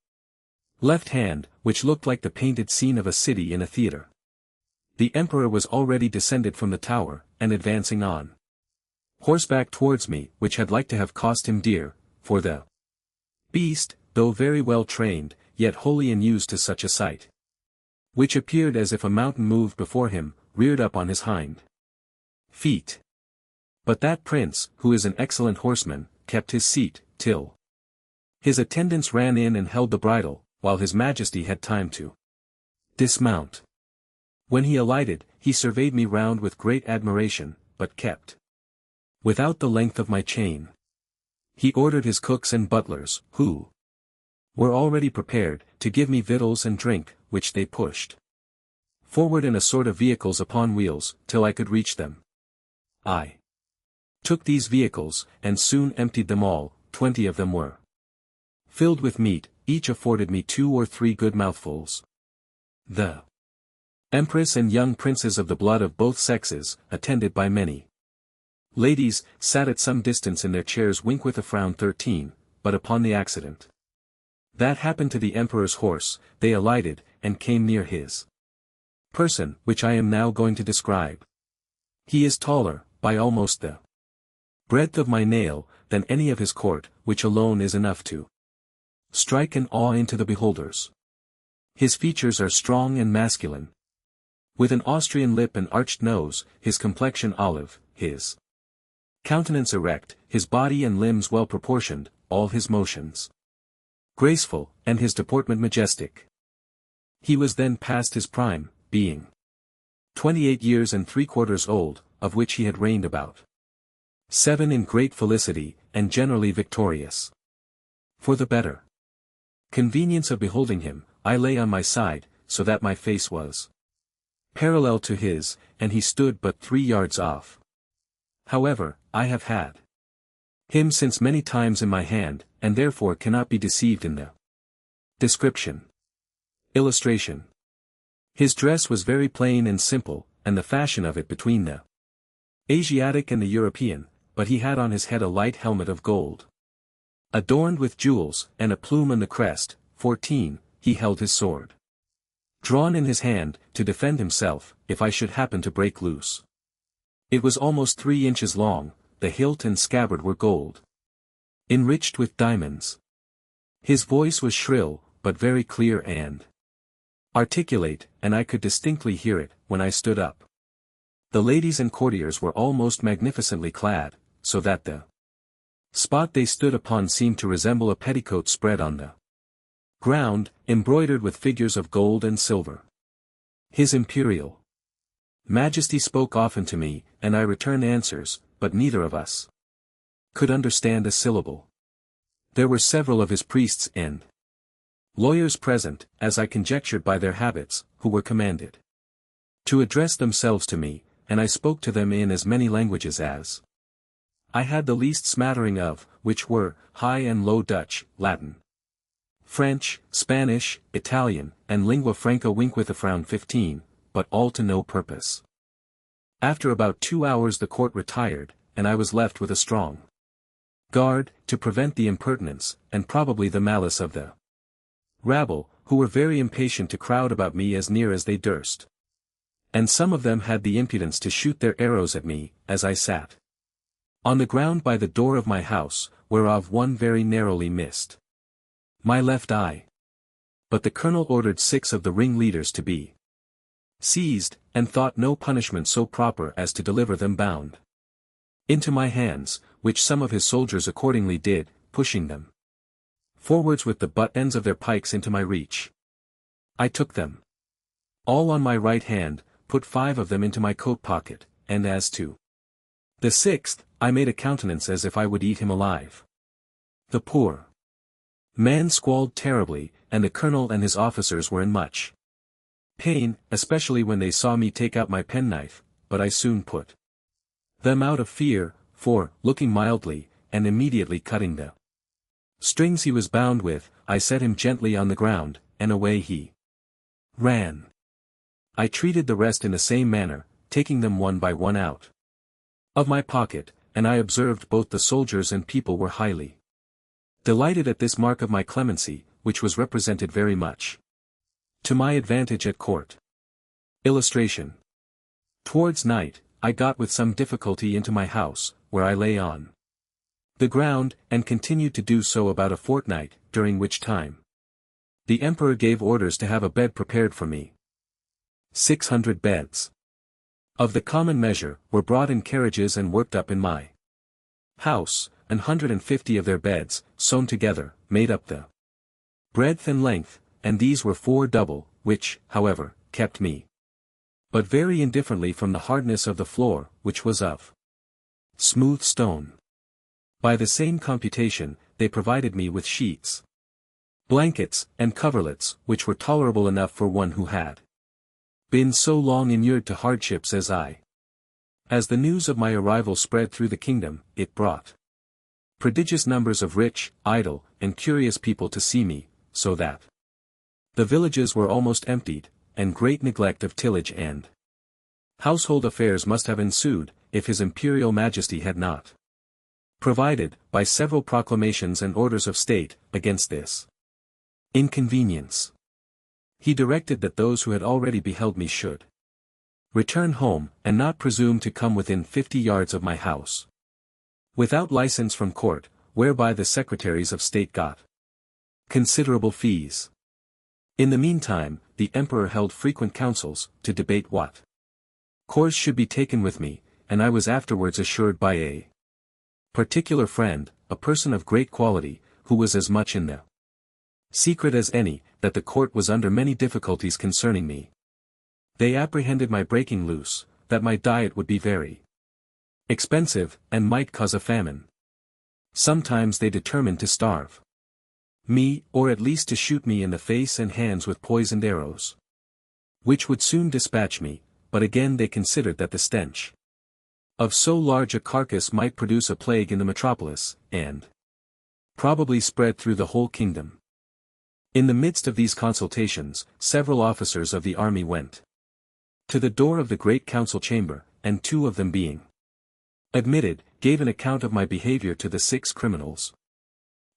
left hand, which looked like the painted scene of a city in a theater. The emperor was already descended from the tower, and advancing on horseback towards me, which had like to have cost him dear, for the beast, though very well trained, yet wholly unused to such a sight, which appeared as if a mountain moved before him, reared up on his hind feet. But that prince, who is an excellent horseman, kept his seat, till his attendants ran in and held the bridle, while his majesty had time to dismount. When he alighted, he surveyed me round with great admiration, but kept without the length of my chain. He ordered his cooks and butlers, who were already prepared, to give me victuals and drink, which they pushed forward in a sort of vehicles upon wheels, till I could reach them. I took these vehicles, and soon emptied them all. 20 of them were filled with meat, each afforded me 2 or 3 good mouthfuls. The empress and young princes of the blood of both sexes, attended by many ladies, sat at some distance in their chairs. Wink with a frown. 13, but upon the accident that happened to the emperor's horse, they alighted, and came near his person, which I am now going to describe. He is taller, by almost the breadth of my nail, than any of his court, which alone is enough to strike an awe into the beholders. His features are strong and masculine. With an Austrian lip and arched nose, his complexion olive, his countenance erect, his body and limbs well proportioned, all his motions graceful, and his deportment majestic. He was then past his prime, being 28 years and 3/4 old, of which he had reigned about 7 in great felicity, and generally victorious. For the better convenience of beholding him, I lay on my side, so that my face was parallel to his, and he stood but 3 yards off. However, I have had him since many times in my hand, and therefore cannot be deceived in the description. Illustration. His dress was very plain and simple, and the fashion of it between the Asiatic and the European, but he had on his head a light helmet of gold, adorned with jewels, and a plume on the crest. 14. He held his sword drawn in his hand, to defend himself, if I should happen to break loose. It was almost 3 inches long, the hilt and scabbard were gold, enriched with diamonds. His voice was shrill, but very clear and articulate, and I could distinctly hear it, when I stood up. The ladies and courtiers were all most magnificently clad, so that the spot they stood upon seemed to resemble a petticoat spread on the ground, embroidered with figures of gold and silver. His imperial Majesty spoke often to me, and I returned answers, but neither of us could understand a syllable. There were several of his priests and lawyers present, as I conjectured by their habits, who were commanded to address themselves to me, and I spoke to them in as many languages as I had the least smattering of, which were High and Low Dutch, Latin, French, Spanish, Italian, and lingua franca wink with a frown. 15, but all to no purpose. After about 2 hours the court retired, and I was left with a strong guard, to prevent the impertinence, and probably the malice of the rabble, who were very impatient to crowd about me as near as they durst. And some of them had the impudence to shoot their arrows at me, as I sat on the ground by the door of my house, whereof one very narrowly missed my left eye. But the colonel ordered 6 of the ringleaders to be seized, and thought no punishment so proper as to deliver them bound into my hands, which some of his soldiers accordingly did, pushing them forwards with the butt ends of their pikes into my reach. I took them all on my right hand, put 5 of them into my coat pocket, and as to the 6th, I made a countenance as if I would eat him alive. The poor man squalled terribly, and the colonel and his officers were in much pain, especially when they saw me take out my penknife, but I soon put them out of fear, for, looking mildly, and immediately cutting the strings he was bound with, I set him gently on the ground, and away he ran. I treated the rest in the same manner, taking them one by one out of my pocket, and I observed both the soldiers and people were highly delighted at this mark of my clemency, which was represented very much to my advantage at court. Illustration. Towards night, I got with some difficulty into my house, where I lay on the ground, and continued to do so about a fortnight, during which time the emperor gave orders to have a bed prepared for me. 600 beds of the common measure were brought in carriages and worked up in my house, and 150 of their beds, sewn together, made up the breadth and length, and these were 4 double, which, however, kept me but very indifferently from the hardness of the floor, which was of smooth stone. By the same computation, they provided me with sheets, blankets, and coverlets, which were tolerable enough for one who had been so long inured to hardships as I. As the news of my arrival spread through the kingdom, it brought prodigious numbers of rich, idle, and curious people to see me, so that the villages were almost emptied, and great neglect of tillage and household affairs must have ensued, if his imperial majesty had not provided, by several proclamations and orders of state, against this inconvenience. He directed that those who had already beheld me should return home, and not presume to come within 50 yards of my house, without license from court, whereby the secretaries of state got considerable fees. In the meantime, the emperor held frequent councils, to debate what course should be taken with me, and I was afterwards assured by a particular friend, a person of great quality, who was as much in the secret as any, that the court was under many difficulties concerning me. They apprehended my breaking loose, that my diet would be very expensive, and might cause a famine. Sometimes they determined to starve me, or at least to shoot me in the face and hands with poisoned arrows, which would soon dispatch me, but again they considered that the stench of so large a carcass might produce a plague in the metropolis, and probably spread through the whole kingdom. In the midst of these consultations, several officers of the army went to the door of the great council chamber, and 2 of them being admitted, gave an account of my behavior to the 6 criminals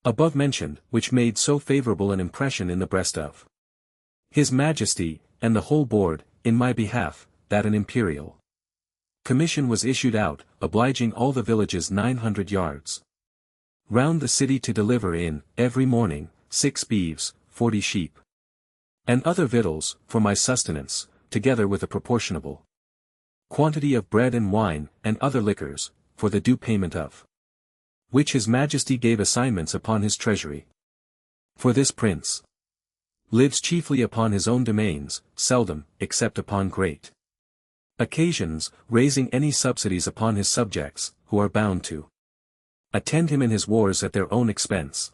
above mentioned, which made so favorable an impression in the breast of His Majesty, and the whole board, in my behalf, that an imperial commission was issued out, obliging all the villages 900 yards round the city to deliver in, every morning, 6 beeves, 40 sheep, and other victuals, for my sustenance, together with a proportionable quantity of bread and wine, and other liquors, for the due payment of which His Majesty gave assignments upon his treasury. For this prince lives chiefly upon his own domains, seldom, except upon great occasions, raising any subsidies upon his subjects, who are bound to attend him in his wars at their own expense.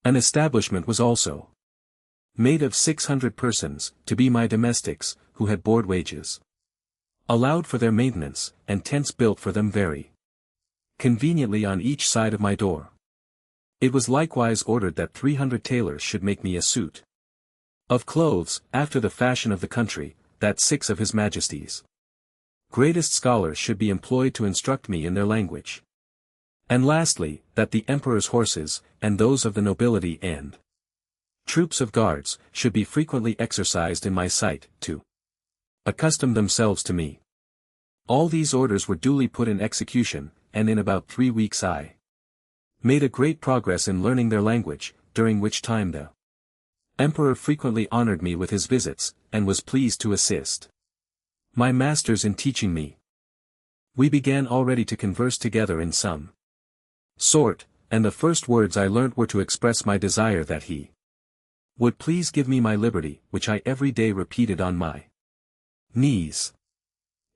An establishment was also made of 600 persons, to be my domestics, who had board wages allowed for their maintenance, and tents built for them very conveniently on each side of my door. It was likewise ordered that 300 tailors should make me a suit of clothes, after the fashion of the country, that 6 of His Majesty's greatest scholars should be employed to instruct me in their language. And lastly, that the emperor's horses, and those of the nobility and troops of guards, should be frequently exercised in my sight, to accustom themselves to me. All these orders were duly put in execution, and in about 3 weeks I made a great progress in learning their language, during which time the emperor frequently honored me with his visits, and was pleased to assist my masters in teaching me. We began already to converse together in some sort, and the first words I learnt were to express my desire that he would please give me my liberty, which I every day repeated on my knees.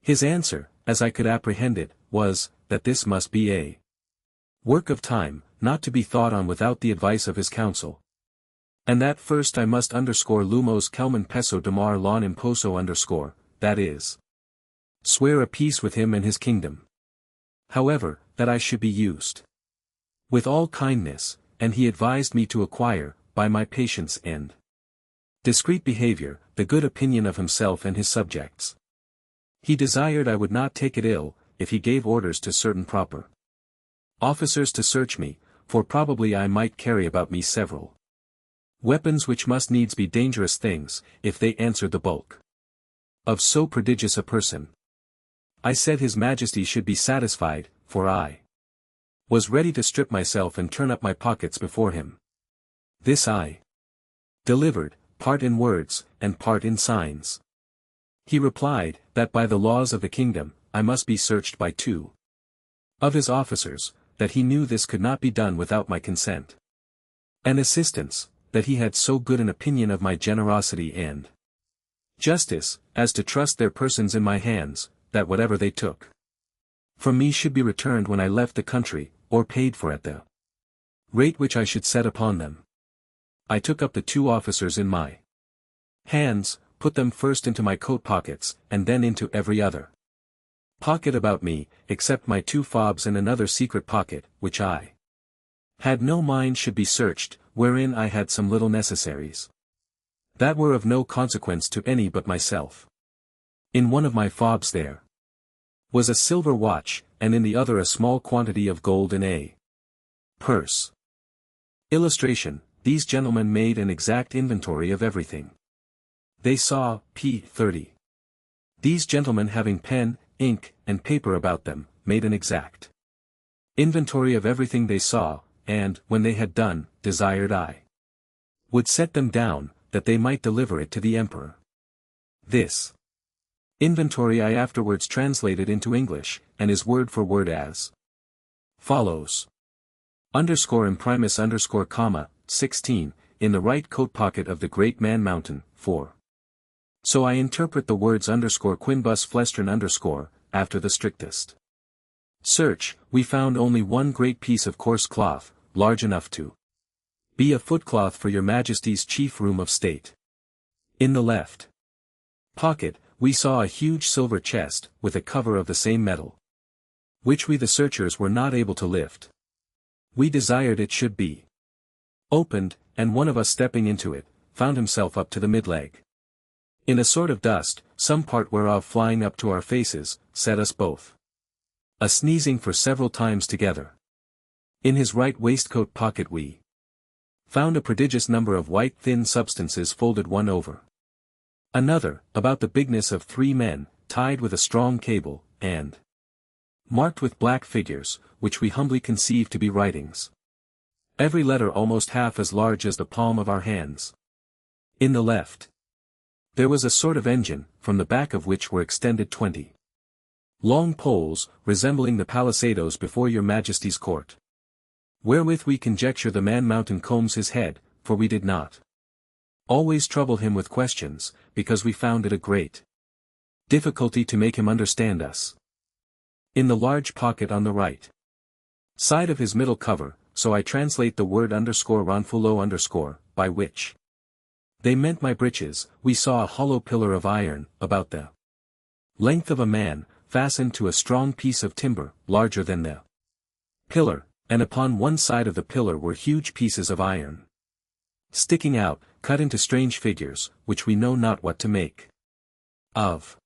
His answer, as I could apprehend it, was, that this must be a work of time, not to be thought on without the advice of his council. And that first I must underscore lumos kelman peso damar lon imposo underscore, that is, swear a peace with him and his kingdom. However, that I should be used with all kindness, and he advised me to acquire, by my patience and discreet behavior, the good opinion of himself and his subjects. He desired I would not take it ill, if he gave orders to certain proper officers to search me, for probably I might carry about me several weapons which must needs be dangerous things, if they answered the bulk of so prodigious a person. I said His Majesty should be satisfied, for I was ready to strip myself and turn up my pockets before him. This I delivered, part in words, and part in signs. He replied, that by the laws of the kingdom, I must be searched by 2 of his officers, that he knew this could not be done without my consent and assistance, that he had so good an opinion of my generosity and justice, as to trust their persons in my hands, that whatever they took from me should be returned when I left the country, or paid for at the rate which I should set upon them. I took up the 2 officers in my hands, put them first into my coat pockets, and then into every other pocket about me, except my 2 fobs and another secret pocket, which I had no mind should be searched, wherein I had some little necessaries that were of no consequence to any but myself. In one of my fobs there was a silver watch, and in the other a small quantity of gold in a purse. Illustration: these gentlemen made an exact inventory of everything They saw, p. 30. These gentlemen having pen, ink, and paper about them, made an exact inventory of everything they saw, and, when they had done, desired I would set them down, that they might deliver it to the emperor. This inventory I afterwards translated into English, and is word for word as follows. Imprimis _, 16, in the right coat pocket of the great man mountain, 4. So I interpret the words _quinbus flestrin after the strictest search. We found only one great piece of coarse cloth, large enough to be a footcloth for your majesty's chief room of state. In the left pocket, we saw a huge silver chest, with a cover of the same metal, which we the searchers were not able to lift. We desired it should be opened, and one of us stepping into it, found himself up to the mid-leg in a sort of dust, some part whereof flying up to our faces, set us both a-sneezing for several times together. In his right waistcoat pocket we found a prodigious number of white thin substances folded one over another, about the bigness of 3 men, tied with a strong cable, and marked with black figures, which we humbly conceive to be writings. Every letter almost half as large as the palm of our hands. In the left there was a sort of engine, from the back of which were extended 20 long poles, resembling the palisadoes before your majesty's court. Wherewith we conjecture the man mountain combs his head, for we did not always trouble him with questions, because we found it a great difficulty to make him understand us. In the large pocket on the right side of his middle cover, so I translate the word _ranfulo_, by which they meant my breeches, we saw a hollow pillar of iron, about the length of a man, fastened to a strong piece of timber, larger than the pillar, and upon one side of the pillar were huge pieces of iron sticking out, cut into strange figures, which we know not what to make of.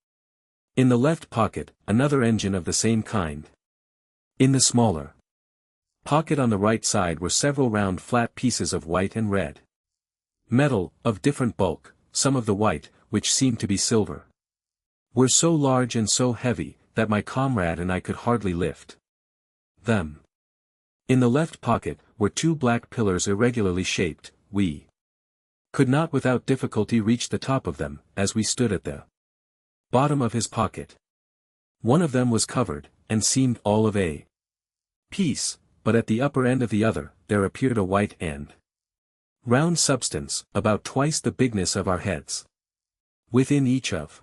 In the left pocket, another engine of the same kind. In the smaller pocket on the right side were several round flat pieces of white and red metal, of different bulk. Some of the white, which seemed to be silver, were so large and so heavy, that my comrade and I could hardly lift them. In the left pocket, were 2 black pillars irregularly shaped. We could not without difficulty reach the top of them, as we stood at the bottom of his pocket. One of them was covered, and seemed all of a piece, but at the upper end of the other, there appeared a white and round substance, about twice the bigness of our heads. Within each of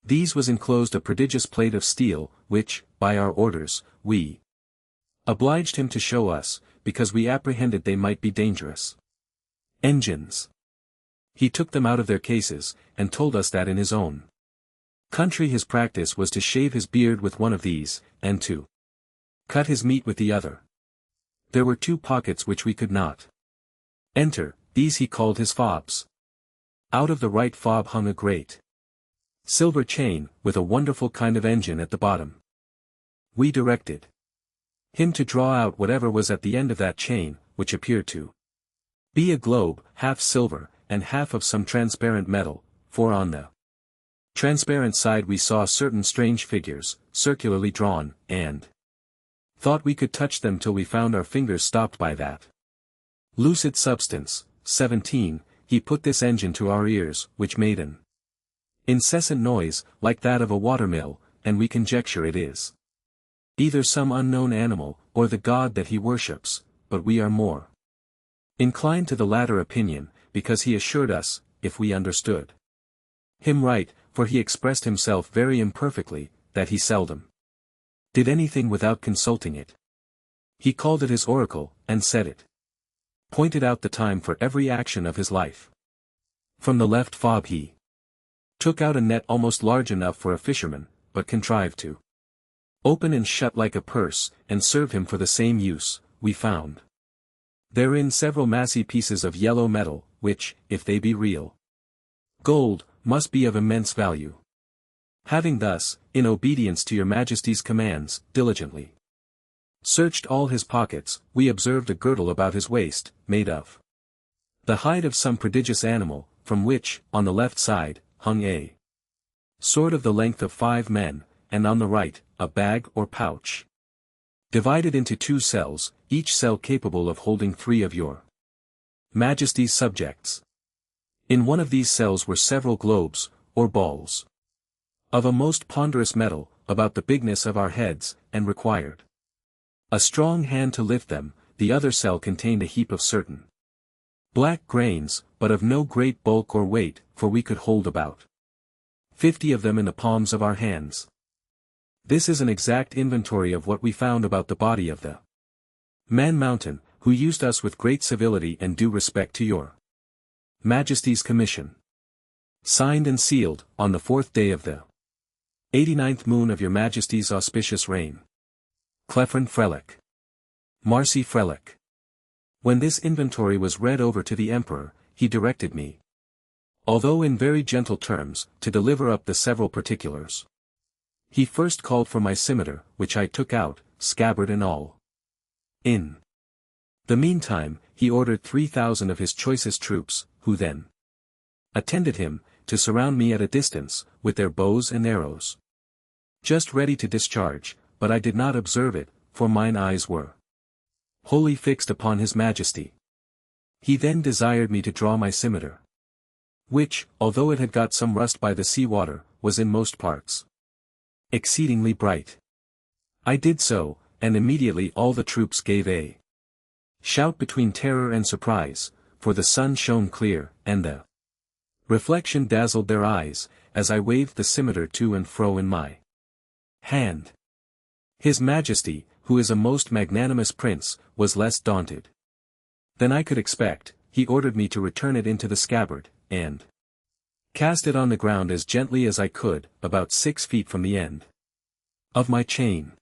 these was enclosed a prodigious plate of steel, which, by our orders, we obliged him to show us, because we apprehended they might be dangerous engines. He took them out of their cases, and told us that in his own country his practice was to shave his beard with one of these, and to cut his meat with the other. There were 2 pockets which we could not enter, these he called his fobs. Out of the right fob hung a great silver chain, with a wonderful kind of engine at the bottom. We directed him to draw out whatever was at the end of that chain, which appeared to be a globe, half silver, and half of some transparent metal, for on the transparent side we saw certain strange figures, circularly drawn, and thought we could touch them till we found our fingers stopped by that lucid substance. 17, he put this engine to our ears, which made an incessant noise, like that of a watermill, and we conjecture it is either some unknown animal, or the god that he worships, but we are more inclined to the latter opinion, because he assured us, if we understood him right, for he expressed himself very imperfectly, that he seldom did anything without consulting it. He called it his oracle, and said it pointed out the time for every action of his life. From the left fob he took out a net almost large enough for a fisherman, but contrived to open and shut like a purse, and serve him for the same use. We found therein several massy pieces of yellow metal, which, if they be real gold, must be of immense value. Having thus, in obedience to your majesty's commands, diligently searched all his pockets, we observed a girdle about his waist, made of the hide of some prodigious animal, from which, on the left side, hung a sword of the length of 5 men, and on the right, a bag or pouch. Divided into 2 cells, each cell capable of holding 3 of your Majesty's subjects. In one of these cells were several globes, or balls, of a most ponderous metal, about the bigness of our heads, and required a strong hand to lift them. The other cell contained a heap of certain black grains, but of no great bulk or weight, for we could hold about 50 of them in the palms of our hands. This is an exact inventory of what we found about the body of the Man Mountain, who used us with great civility and due respect to your Majesty's commission. Signed and sealed, on the 4th day of the 89th moon of your Majesty's auspicious reign. Clefren Frelick. Marcy Frelick. When this inventory was read over to the Emperor, he directed me, although in very gentle terms, to deliver up the several particulars. He first called for my scimitar, which I took out, scabbard and all. In the meantime, he ordered 3,000 of his choicest troops, who then attended him, to surround me at a distance, with their bows and arrows, just ready to discharge, but I did not observe it, for mine eyes were wholly fixed upon his Majesty. He then desired me to draw my scimitar, which, although it had got some rust by the sea water, was in most parts exceedingly bright. I did so, and immediately all the troops gave a shout between terror and surprise, for the sun shone clear, and the reflection dazzled their eyes, as I waved the scimitar to and fro in my hand. His Majesty, who is a most magnanimous prince, was less daunted than I could expect. He ordered me to return it into the scabbard, and cast it on the ground as gently as I could, about 6 feet from the end of my chain.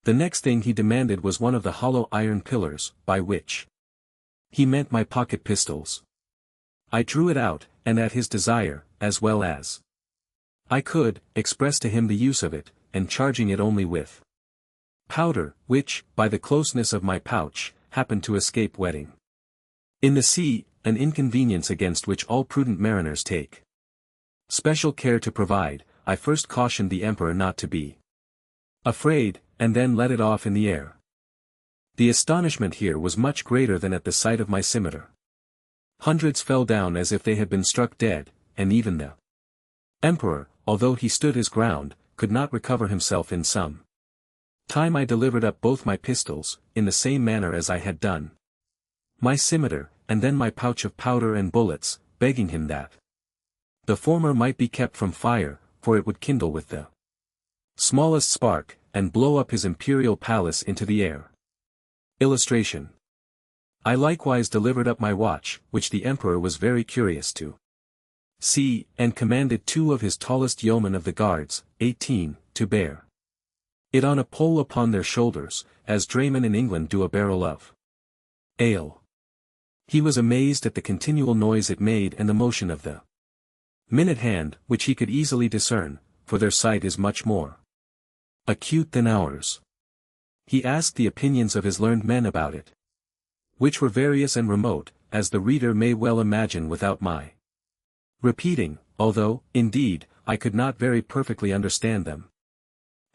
The next thing he demanded was one of the hollow iron pillars, by which he meant my pocket pistols. I drew it out, and at his desire, as well as I could, expressed to him the use of it, and charging it only with powder, which, by the closeness of my pouch, happened to escape wetting in the sea, an inconvenience against which all prudent mariners take special care to provide. I first cautioned the Emperor not to be afraid, and then let it off in the air. The astonishment here was much greater than at the sight of my scimitar. Hundreds fell down as if they had been struck dead, and even the Emperor, although he stood his ground, could not recover himself in some time. I delivered up both my pistols, in the same manner as I had done my scimitar, and then my pouch of powder and bullets, begging him that the former might be kept from fire, for it would kindle with the smallest spark, and blow up his imperial palace into the air. Illustration. I likewise delivered up my watch, which the Emperor was very curious to see, and commanded 2 of his tallest yeomen of the guards, 18, to bear it on a pole upon their shoulders, as draymen in England do a barrel of ale. He was amazed at the continual noise it made and the motion of the minute hand, which he could easily discern, for their sight is much more acute than ours. He asked the opinions of his learned men about it, which were various and remote, as the reader may well imagine without my repeating, although, indeed, I could not very perfectly understand them.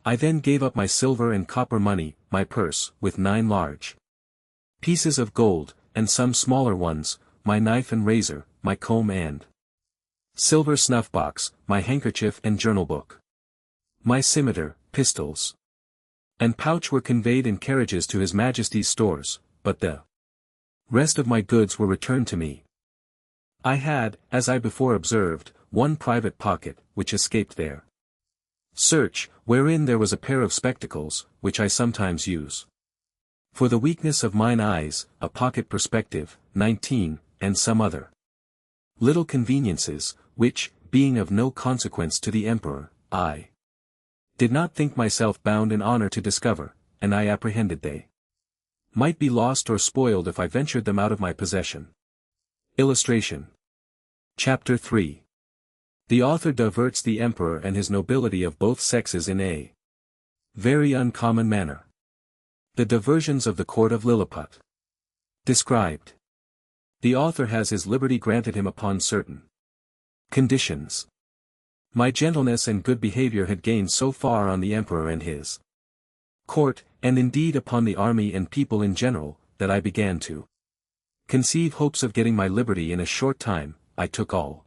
I then gave up my silver and copper money, my purse, with 9 large pieces of gold, and some smaller ones, my knife and razor, my comb and silver snuff-box, my handkerchief and journal-book, my scimitar, pistols, and pouch were conveyed in carriages to His Majesty's stores, but the rest of my goods were returned to me. I had, as I before observed, one private pocket, which escaped their search, wherein there was a pair of spectacles, which I sometimes use for the weakness of mine eyes, a pocket perspective, 19, and some other little conveniences, which, being of no consequence to the Emperor, I did not think myself bound in honor to discover, and I apprehended they might be lost or spoiled if I ventured them out of my possession. Illustration. Chapter 3. The author diverts the Emperor and his nobility of both sexes in a very uncommon manner. The diversions of the court of Lilliput. Described. The author has his liberty granted him upon certain conditions. My gentleness and good behavior had gained so far on the emperor and his court, and indeed upon the army and people in general, that I began to conceive hopes of getting my liberty in a short time. I took all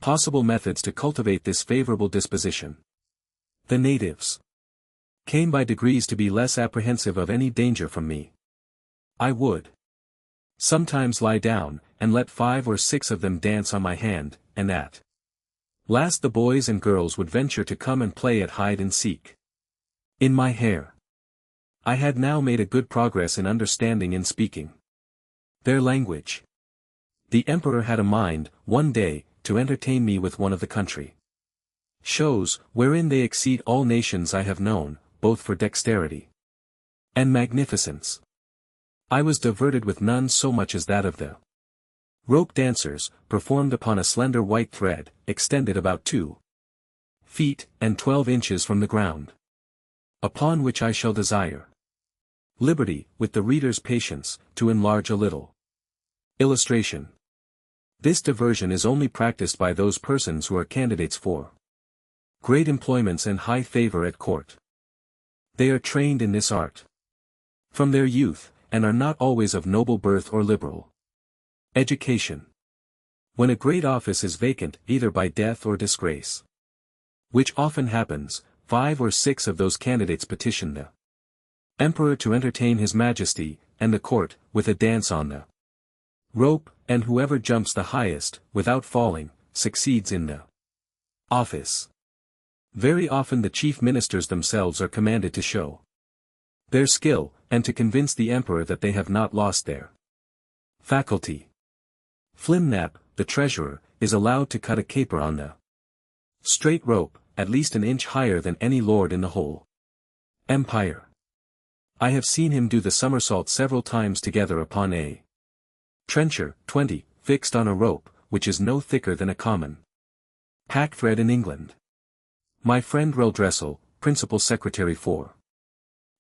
possible methods to cultivate this favorable disposition. The natives came by degrees to be less apprehensive of any danger from me. I would sometimes lie down, and let 5 or 6 of them dance on my hand, and at last the boys and girls would venture to come and play at hide and seek in my hair. I had now made a good progress in understanding and speaking their language. The emperor had a mind, one day, to entertain me with one of the country shows, wherein they exceed all nations I have known, both for dexterity and magnificence. I was diverted with none so much as that of the rope dancers, performed upon a slender white thread, extended about 2 feet and 12 inches from the ground, upon which I shall desire liberty, with the reader's patience, to enlarge a little. Illustration. This diversion is only practiced by those persons who are candidates for great employments and high favor at court. They are trained in this art from their youth, and are not always of noble birth or liberal education. When a great office is vacant either by death or disgrace, which often happens, 5 or 6 of those candidates petition the emperor to entertain his majesty, and the court, with a dance on the rope, and whoever jumps the highest, without falling, succeeds in the office. Very often the chief ministers themselves are commanded to show their skill, and to convince the emperor that they have not lost their faculty. Flimnap, the treasurer, is allowed to cut a caper on the straight rope, at least an inch higher than any lord in the whole empire. I have seen him do the somersault several times together upon a trencher, 20, fixed on a rope, which is no thicker than a common packthread in England. My friend Reldressel, principal secretary for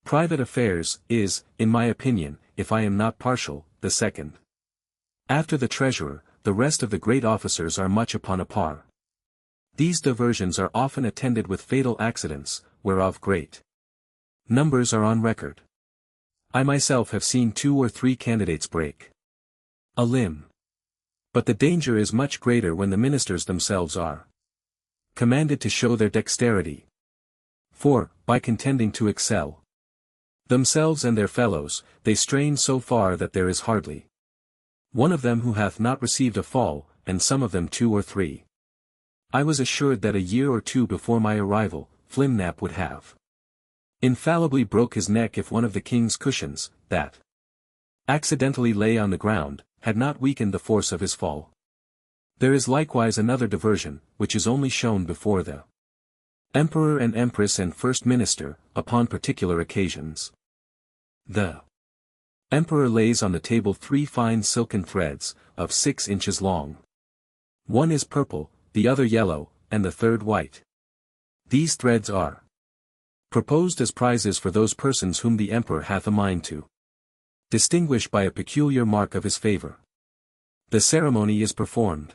private affairs, is, in my opinion, if I am not partial, the second. After the treasurer, the rest of the great officers are much upon a par. These diversions are often attended with fatal accidents, whereof great numbers are on record. I myself have seen 2 or 3 candidates break a limb. But the danger is much greater when the ministers themselves are commanded to show their dexterity. For, by contending to excel themselves and their fellows, they strain so far that there is hardly one of them who hath not received a fall, and some of them 2 or 3. I was assured that a year or 2 before my arrival, Flimnap would have infallibly broke his neck if one of the king's cushions, that accidentally lay on the ground, had not weakened the force of his fall. There is likewise another diversion, which is only shown before the emperor and empress and first minister, upon particular occasions. The emperor lays on the table 3 fine silken threads, of 6 inches long. One is purple, the other yellow, and the third white. These threads are proposed as prizes for those persons whom the emperor hath a mind to distinguish by a peculiar mark of his favor. The ceremony is performed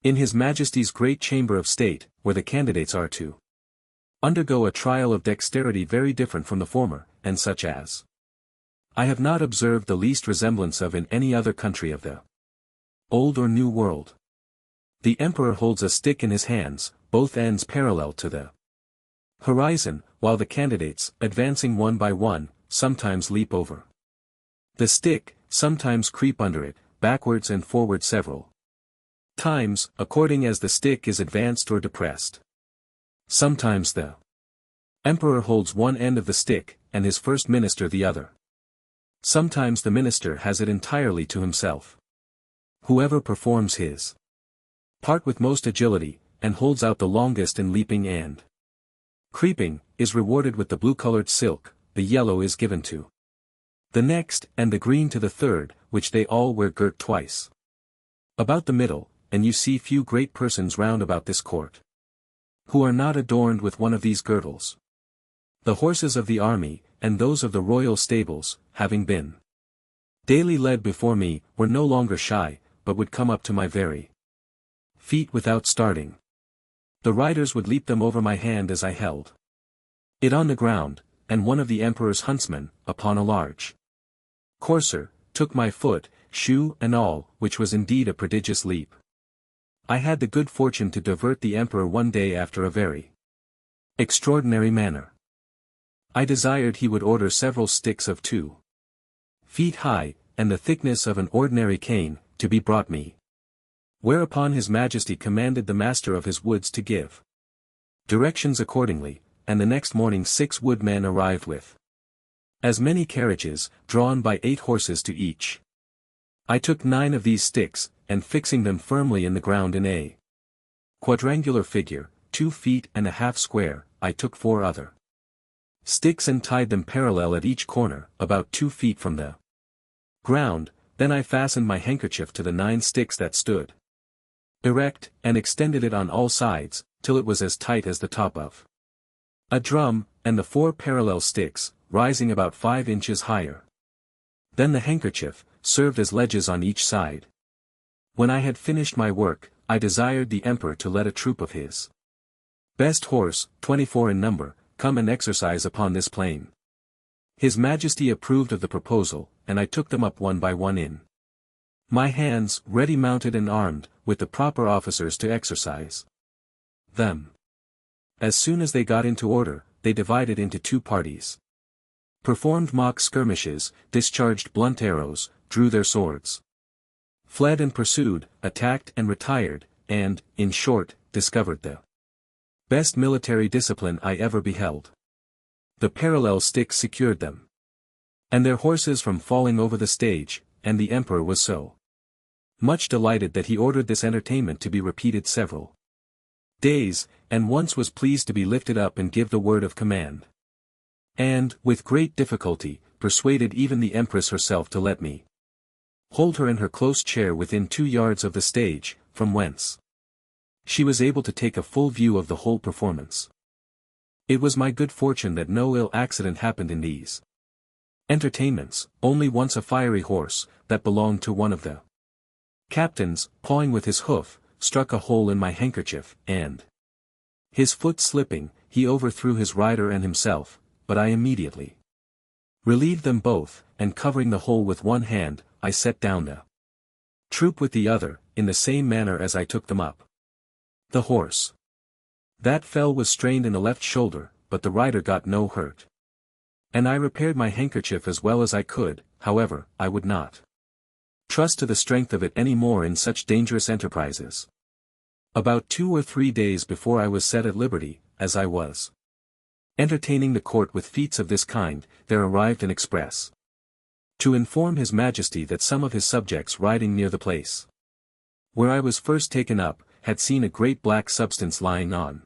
in His Majesty's great chamber of state, where the candidates are to undergo a trial of dexterity very different from the former, and such as I have not observed the least resemblance of in any other country of the Old or New World. The emperor holds a stick in his hands, both ends parallel to the horizon, while the candidates, advancing one by one, sometimes leap over the stick, sometimes creep under it, backwards and forward several times, according as the stick is advanced or depressed. Sometimes the emperor holds one end of the stick, and his first minister the other. Sometimes the minister has it entirely to himself. Whoever performs his part with most agility, and holds out the longest in leaping and creeping, is rewarded with the blue-colored silk, the yellow is given to the next, and the green to the third, which they all wear girt twice about the middle, and you see few great persons round about this court who are not adorned with one of these girdles. The horses of the army, and those of the royal stables, having been daily led before me, were no longer shy, but would come up to my very feet without starting. The riders would leap them over my hand as I held it on the ground, and one of the emperor's huntsmen, upon a large courser, took my foot, shoe and all, which was indeed a prodigious leap. I had the good fortune to divert the emperor one day after a very extraordinary manner. I desired he would order several sticks of 2 feet high, and the thickness of an ordinary cane, to be brought me. Whereupon his majesty commanded the master of his woods to give directions accordingly, and the next morning 6 woodmen arrived with as many carriages, drawn by 8 horses to each. I took 9 of these sticks, and fixing them firmly in the ground in a quadrangular figure, 2 feet and a half square, I took 4 other sticks and tied them parallel at each corner, about 2 feet from the ground. Then I fastened my handkerchief to the 9 sticks that stood erect, and extended it on all sides, till it was as tight as the top of a drum, and the 4 parallel sticks, rising about 5 inches higher than the handkerchief, served as ledges on each side. When I had finished my work, I desired the emperor to let a troop of his best horse, 24 in number, come and exercise upon this plain. His majesty approved of the proposal, and I took them up one by one in my hands, ready mounted and armed, with the proper officers to exercise them. As soon as they got into order, they divided into 2 parties, performed mock skirmishes, discharged blunt arrows, drew their swords, fled and pursued, attacked and retired, and, in short, discovered the best military discipline I ever beheld. The parallel sticks secured them and their horses from falling over the stage, and the emperor was so much delighted that he ordered this entertainment to be repeated several days, and once was pleased to be lifted up and give the word of command. And, with great difficulty, persuaded even the empress herself to let me hold her in her close chair within 2 yards of the stage, from whence she was able to take a full view of the whole performance. It was my good fortune that no ill accident happened in these entertainments, only once a fiery horse, that belonged to one of the captains, pawing with his hoof, struck a hole in my handkerchief, and, his foot slipping, he overthrew his rider and himself, but I immediately relieved them both, and covering the hole with one hand, I set down the troop with the other, in the same manner as I took them up. The horse that fell was strained in the left shoulder, but the rider got no hurt. And I repaired my handkerchief as well as I could. However, I would not trust to the strength of it any more in such dangerous enterprises. About 2 or 3 days before I was set at liberty, as I was entertaining the court with feats of this kind, there arrived an express to inform his majesty that some of his subjects riding near the place where I was first taken up, had seen a great black substance lying on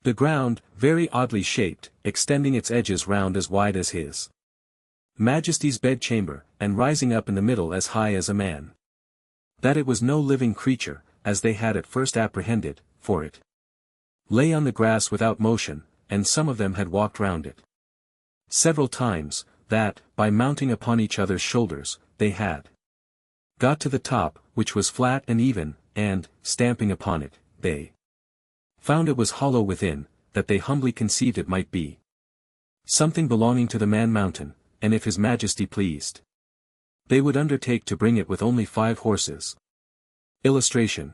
the ground, very oddly shaped, extending its edges round as wide as his majesty's bedchamber, and rising up in the middle as high as a man. That it was no living creature, as they had at first apprehended, for it lay on the grass without motion, and some of them had walked round it several times, that, by mounting upon each other's shoulders, they had got to the top, which was flat and even, and, stamping upon it, they found it was hollow within, that they humbly conceived it might be something belonging to the man-mountain, and if his majesty pleased, they would undertake to bring it with only 5 horses. Illustration.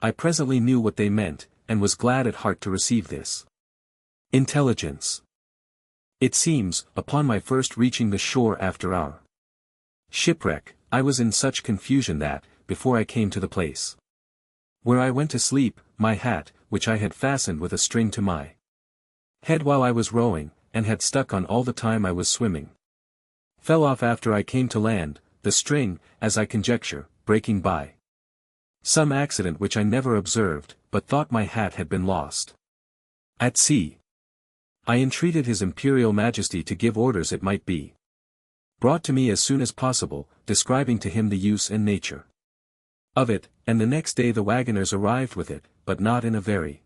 I presently knew what they meant, and was glad at heart to receive this intelligence. It seems, upon my first reaching the shore after our shipwreck, I was in such confusion that, before I came to the place where I went to sleep, my hat, which I had fastened with a string to my head while I was rowing, and had stuck on all the time I was swimming, fell off after I came to land, the string, as I conjecture, breaking by some accident which I never observed, but thought my hat had been lost at sea. I entreated his imperial majesty to give orders it might be brought to me as soon as possible, describing to him the use and nature of it, and the next day the wagoners arrived with it, but not in a very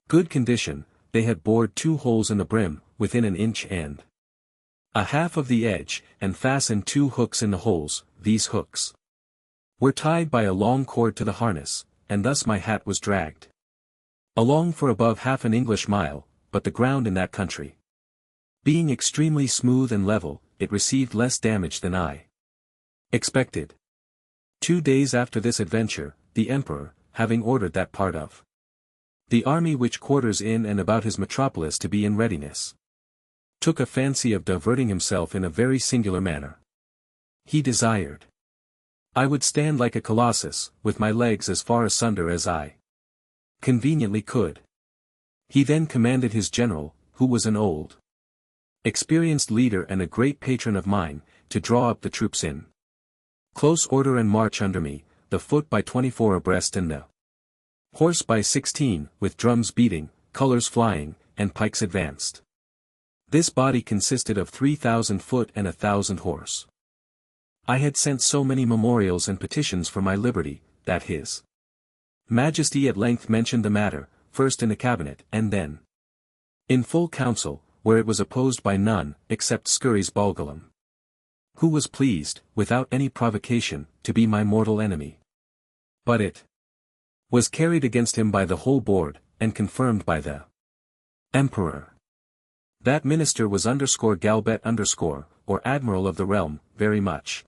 good condition. They had bored 2 holes in the brim, within an inch and a half of the edge, and fasten 2 hooks in the holes. These hooks were tied by a long cord to the harness, and thus my hat was dragged along for above half an English mile, but the ground in that country being extremely smooth and level, it received less damage than I expected. 2 days after this adventure, the emperor, having ordered that part of the army which quarters in and about his metropolis to be in readiness, took a fancy of diverting himself in a very singular manner. He desired I would stand like a colossus, with my legs as far asunder as I conveniently could. He then commanded his general, who was an old, experienced leader and a great patron of mine, to draw up the troops in close order and march under me, the foot by 24 abreast and the horse by 16, with drums beating, colors flying, and pikes advanced. This body consisted of 3,000 foot and 1,000 horse. I had sent so many memorials and petitions for my liberty, that his Majesty at length mentioned the matter, first in the cabinet and then in full council, where it was opposed by none, except Sesli Kitap, who was pleased, without any provocation, to be my mortal enemy. But it was carried against him by the whole board, and confirmed by the emperor. That minister was _Galbet_, or admiral of the realm, very much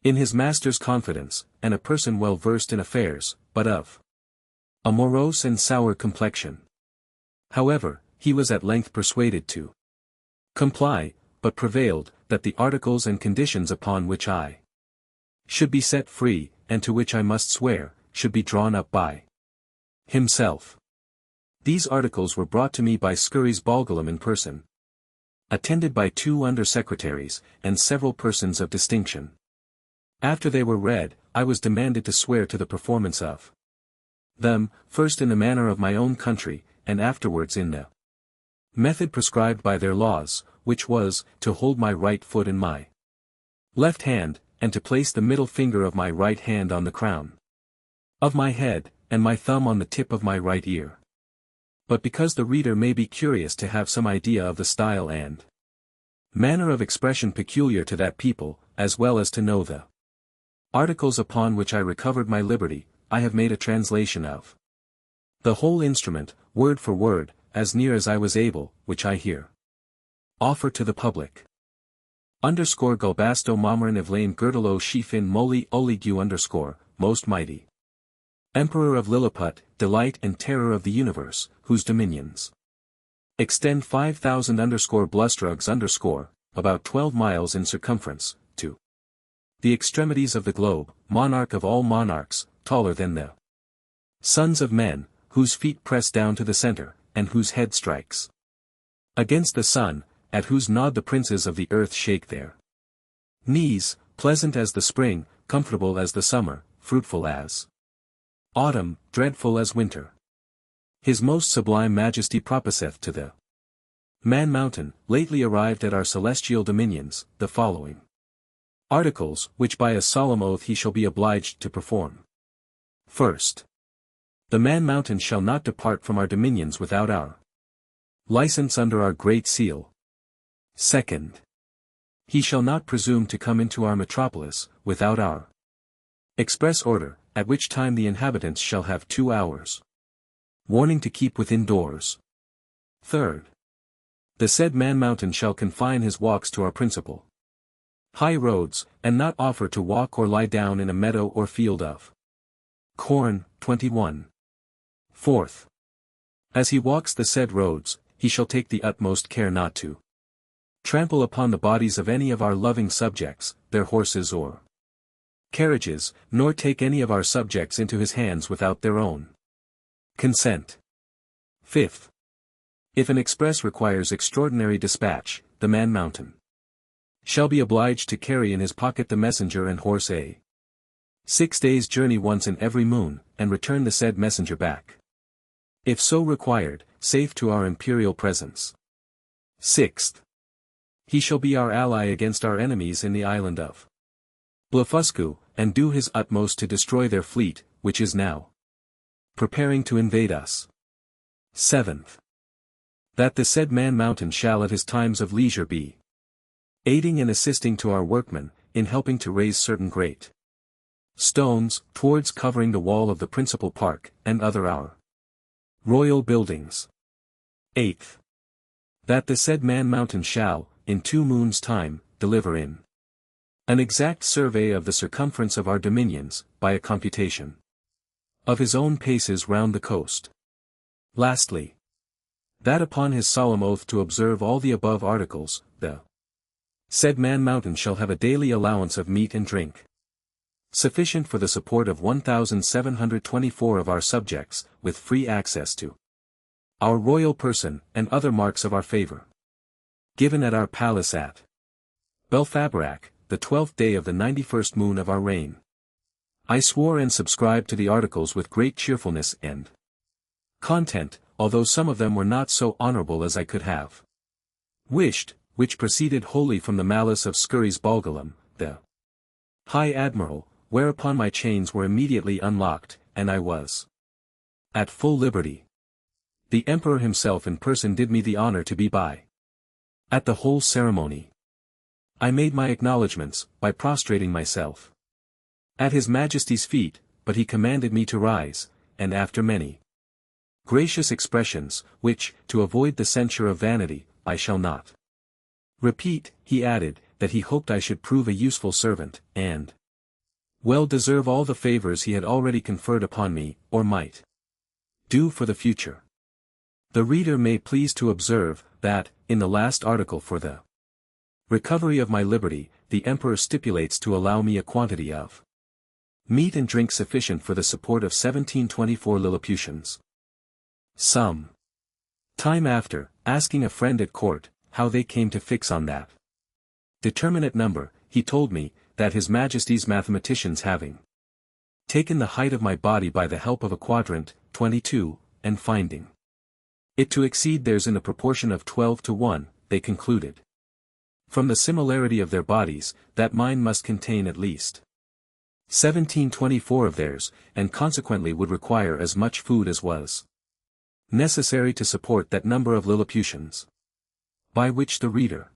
in his master's confidence, and a person well versed in affairs, but of a morose and sour complexion. However, he was at length persuaded to comply, but prevailed, that the articles and conditions upon which I should be set free, and to which I must swear, should be drawn up by himself. These articles were brought to me by Sesli Kitap in person, attended by 2 under-secretaries, and several persons of distinction. After they were read, I was demanded to swear to the performance of them, first in the manner of my own country, and afterwards in the method prescribed by their laws, which was, to hold my right foot in my left hand, and to place the middle finger of my right hand on the crown of my head, and my thumb on the tip of my right ear. But because the reader may be curious to have some idea of the style and manner of expression peculiar to that people, as well as to know the articles upon which I recovered my liberty, I have made a translation of the whole instrument, word for word, as near as I was able, which I here offer to the public. Gulbasto Momran Evlane Girdalo Shifin Moli Oligu Most Mighty Emperor of Lilliput, delight and terror of the universe, whose dominions extend 5,000 blustrugs about 12 miles in circumference, to the extremities of the globe, monarch of all monarchs, taller than the sons of men, whose feet press down to the center, and whose head strikes against the sun, at whose nod the princes of the earth shake their knees, pleasant as the spring, comfortable as the summer, fruitful as autumn, dreadful as winter. His most sublime majesty proposeth to the Man Mountain, lately arrived at our celestial dominions, the following articles, which by a solemn oath he shall be obliged to perform. First, the Man Mountain shall not depart from our dominions without our license under our great seal. Second, he shall not presume to come into our metropolis, without our express order, at which time the inhabitants shall have 2 hours warning to keep within doors. Third, the said Man Mountain shall confine his walks to our principal high roads, and not offer to walk or lie down in a meadow or field of corn. 21. Fourth, as he walks the said roads, he shall take the utmost care not to trample upon the bodies of any of our loving subjects, their horses or carriages, nor take any of our subjects into his hands without their own consent. Fifth, if an express requires extraordinary dispatch, the Man Mountain shall be obliged to carry in his pocket the messenger and horse a 6 days' journey once in every moon, and return the said messenger back, if so required, safe to our imperial presence. Sixth, he shall be our ally against our enemies in the island of Blefuscu, and do his utmost to destroy their fleet, which is now preparing to invade us. Seventh, that the said Man Mountain shall at his times of leisure be aiding and assisting to our workmen, in helping to raise certain great stones, towards covering the wall of the principal park, and other our royal buildings. 8th. That the said man mountain shall, in 2 moons' time, deliver in an exact survey of the circumference of our dominions, by a computation of his own paces round the coast. Lastly, that upon his solemn oath to observe all the above articles, the said man mountain shall have a daily allowance of meat and drink, sufficient for the support of 1,724 of our subjects, with free access to our royal person, and other marks of our favor. Given at our palace at Belfabarak, the 12th day of the 91st moon of our reign. I swore and subscribed to the articles with great cheerfulness and content, although some of them were not so honorable as I could have wished, which proceeded wholly from the malice of Scuris Balgalam, the High Admiral, whereupon my chains were immediately unlocked, and I was at full liberty. The Emperor himself in person did me the honor to be by at the whole ceremony. I made my acknowledgments, by prostrating myself at His Majesty's feet, but he commanded me to rise, and after many gracious expressions, which, to avoid the censure of vanity, I shall not repeat, he added, that he hoped I should prove a useful servant, and well deserve all the favors he had already conferred upon me, or might do for the future. The reader may please to observe, that, in the last article for the recovery of my liberty, the Emperor stipulates to allow me a quantity of meat and drink sufficient for the support of 1724 Lilliputians. Some time after, asking a friend at court, how they came to fix on that determinate number, he told me, that His Majesty's mathematicians having taken the height of my body by the help of a quadrant, 22, and finding it to exceed theirs in the proportion of 12 to 1, they concluded, from the similarity of their bodies, that mine must contain at least 1724 of theirs, and consequently would require as much food as was necessary to support that number of Lilliputians. By which the reader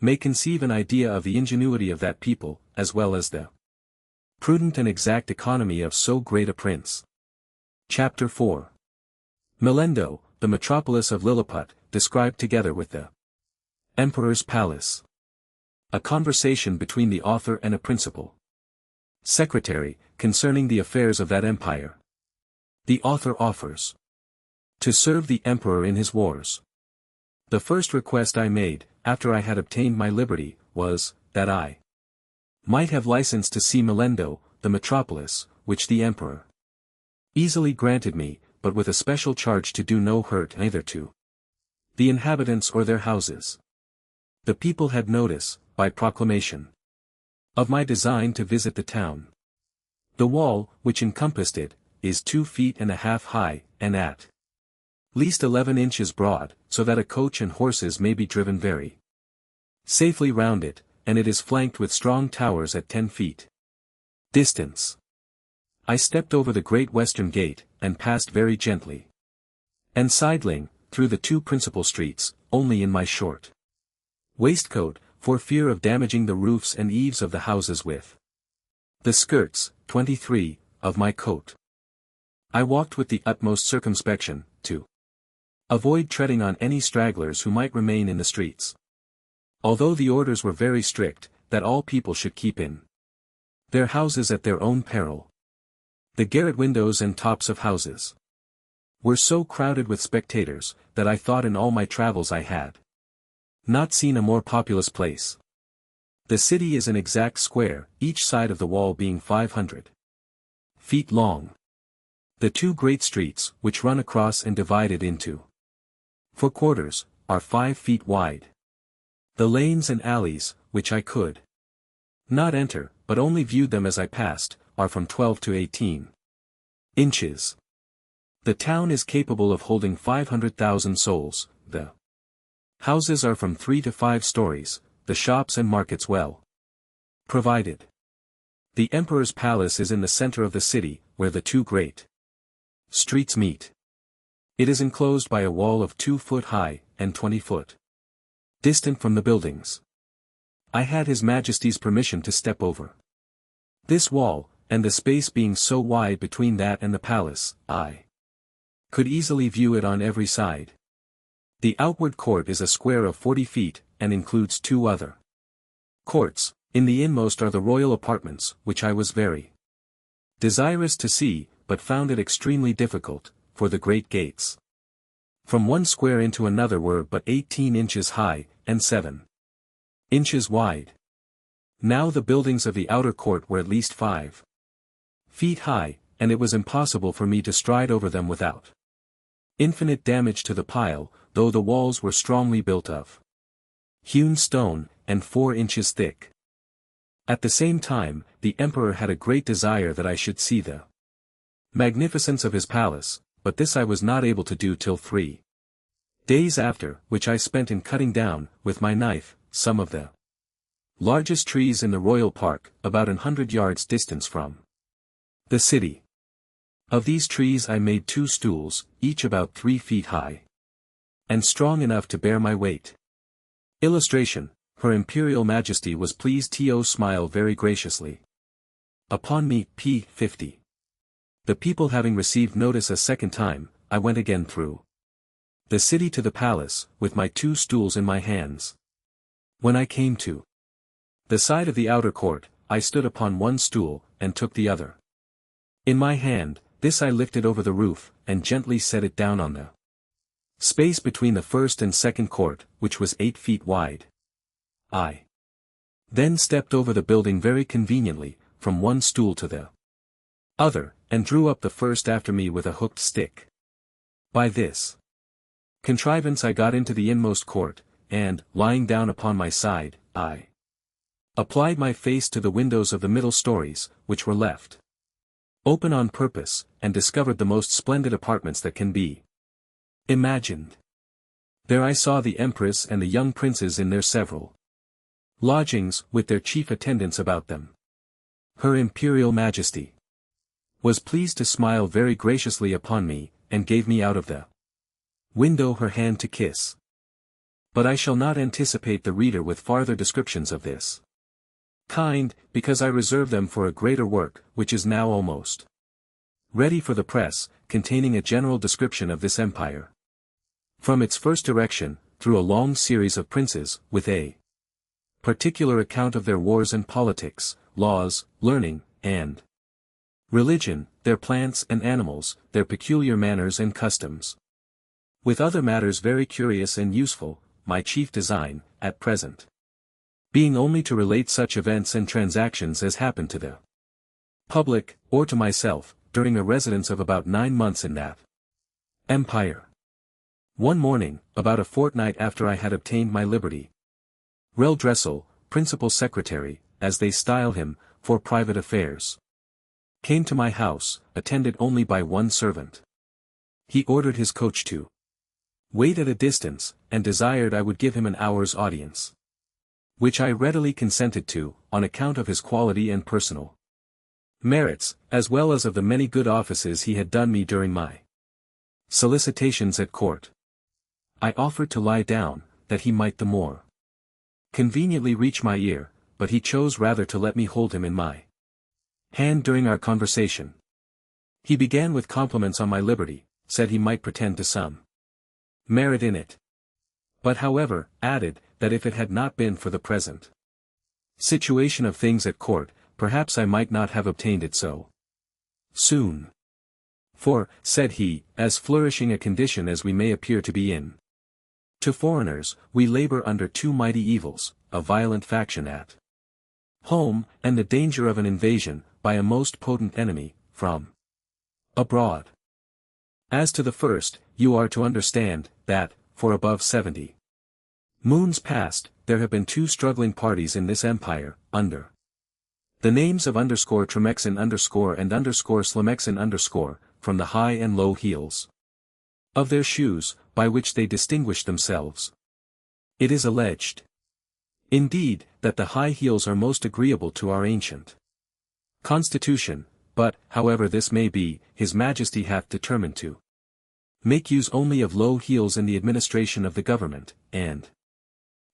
may conceive an idea of the ingenuity of that people, as well as the prudent and exact economy of so great a prince. Chapter 4. Melendo, the metropolis of Lilliput, described together with the Emperor's palace. A conversation between the author and a principal secretary, concerning the affairs of that empire. The author offers to serve the Emperor in his wars. The first request I made, after I had obtained my liberty, was, that I might have license to see Melendo, the metropolis, which the Emperor easily granted me, but with a special charge to do no hurt either to the inhabitants or their houses. The people had notice, by proclamation, of my design to visit the town. The wall, which encompassed it, is 2.5 feet high, and at least 11 inches broad, so that a coach and horses may be driven very safely round it, and it is flanked with strong towers at 10 feet distance. I stepped over the great western gate, and passed very gently and sidling, through the 2 principal streets, only in my short waistcoat, for fear of damaging the roofs and eaves of the houses with the skirts, 23, of my coat. I walked with the utmost circumspection, to avoid treading on any stragglers who might remain in the streets. Although the orders were very strict, that all people should keep in their houses at their own peril. The garret windows and tops of houses were so crowded with spectators, that I thought in all my travels I had not seen a more populous place. The city is an exact square, each side of the wall being 500 feet long. The 2 great streets, which run across and divide it into 4 quarters, are 5 feet wide. The lanes and alleys, which I could not enter, but only viewed them as I passed, are from 12 to 18 inches. The town is capable of holding 500,000 souls, the houses are from 3 to 5 stories, the shops and markets well provided. The Emperor's palace is in the center of the city, where the 2 great streets meet. It is enclosed by a wall of 2 foot high, and 20 foot distant from the buildings. I had His Majesty's permission to step over this wall, and the space being so wide between that and the palace, I could easily view it on every side. The outward court is a square of 40 feet, and includes 2 other courts. In the inmost are the royal apartments, which I was very desirous to see, but found it extremely difficult, for the great gates from one square into another were but 18 inches high, and 7 inches wide. Now the buildings of the outer court were at least 5 feet high, and it was impossible for me to stride over them without infinite damage to the pile, though the walls were strongly built of hewn stone, and 4 inches thick. At the same time, the emperor had a great desire that I should see the magnificence of his palace, but this I was not able to do till 3 days after, which I spent in cutting down, with my knife, some of the largest trees in the royal park, about 100 yards distance from the city. Of these trees I made 2 stools, each about 3 feet high, and strong enough to bear my weight. Illustration: Her Imperial Majesty was pleased to smile very graciously upon me. p. 50. The people having received notice a second time, I went again through the city to the palace, with my 2 stools in my hands. When I came to the side of the outer court, I stood upon one stool, and took the other in my hand. This I lifted over the roof, and gently set it down on the space between the first and second court, which was 8 feet wide. I then stepped over the building very conveniently, from one stool to the other, and drew up the first after me with a hooked stick. By this contrivance I got into the inmost court, and, lying down upon my side, I applied my face to the windows of the middle stories, which were left open on purpose, and discovered the most splendid apartments that can be imagined. There I saw the empress and the young princes in their several lodgings, with their chief attendants about them. Her Imperial Majesty was pleased to smile very graciously upon me, and gave me out of the window her hand to kiss. But I shall not anticipate the reader with farther descriptions of this kind, because I reserve them for a greater work, which is now almost ready for the press, containing a general description of this empire, from its first erection, through a long series of princes, with a particular account of their wars and politics, laws, learning, and religion, their plants and animals, their peculiar manners and customs, with other matters very curious and useful, my chief design, at present, being only to relate such events and transactions as happen to the public, or to myself, during a residence of about 9 months in that empire. One morning, about a fortnight after I had obtained my liberty, Reldressel, principal secretary, as they style him, for private affairs, came to my house, attended only by one servant. He ordered his coach to wait at a distance, and desired I would give him an hour's audience, which I readily consented to, on account of his quality and personal merits, as well as of the many good offices he had done me during my solicitations at court. I offered to lie down, that he might the more conveniently reach my ear, but he chose rather to let me hold him in my hand during our conversation. He began with compliments on my liberty, said he might pretend to some merit in it, but however, added, that if it had not been for the present situation of things at court, perhaps I might not have obtained it so soon. For, said he, as flourishing a condition as we may appear to be in, to foreigners, we labor under 2 mighty evils, a violent faction at home, and the danger of an invasion, by a most potent enemy, from abroad. As to the first, you are to understand, that, for above 70 moons past, there have been 2 struggling parties in this empire, under the names of _Tremexin and _Slemexin from the high and low heels of their shoes, by which they distinguish themselves. It is alleged, indeed, that the high heels are most agreeable to our ancient constitution, but, however this may be, His Majesty hath determined to make use only of low heels in the administration of the government, and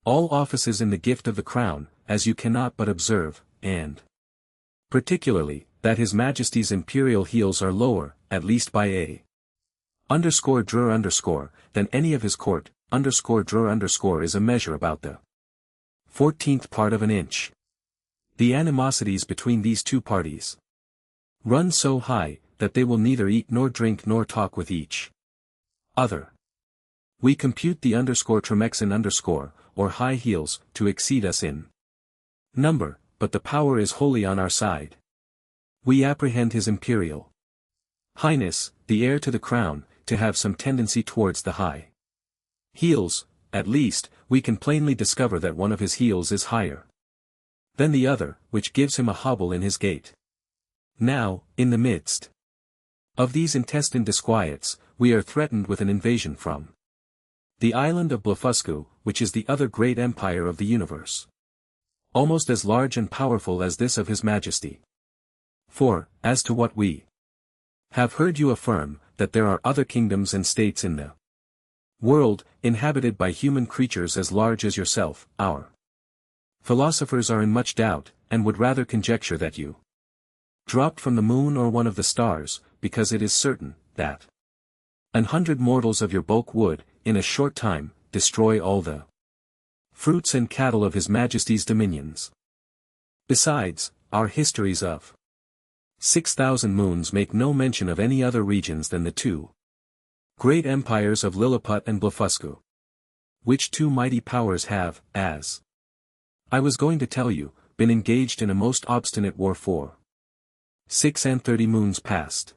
all offices in the gift of the crown, as you cannot but observe, and particularly, that His Majesty's imperial heels are lower, at least by a underscore dr underscore, than any of his court, underscore dr underscore is a measure about the 14th part of an inch. The animosities between these two parties run so high, that they will neither eat nor drink nor talk with each other. We compute the underscore tremexin underscore, or high heels, to exceed us in number, but the power is wholly on our side. We apprehend His Imperial Highness, the heir to the crown, to have some tendency towards the high heels. At least, we can plainly discover that one of his heels is higher than the other, which gives him a hobble in his gait. Now, in the midst of these intestine disquiets, we are threatened with an invasion from the island of Blefuscu, which is the other great empire of the universe, almost as large and powerful as this of His Majesty. For, as to what we have heard you affirm, that there are other kingdoms and states in the world, inhabited by human creatures as large as yourself, our philosophers are in much doubt, and would rather conjecture that you dropped from the moon or one of the stars, because it is certain, that 100 mortals of your bulk would, in a short time, destroy all the fruits and cattle of His Majesty's dominions. Besides, our histories of 6,000 moons make no mention of any other regions than the two great empires of Lilliput and Blefuscu, which two mighty powers have, as I was going to tell you, been engaged in a most obstinate war for 36 moons past.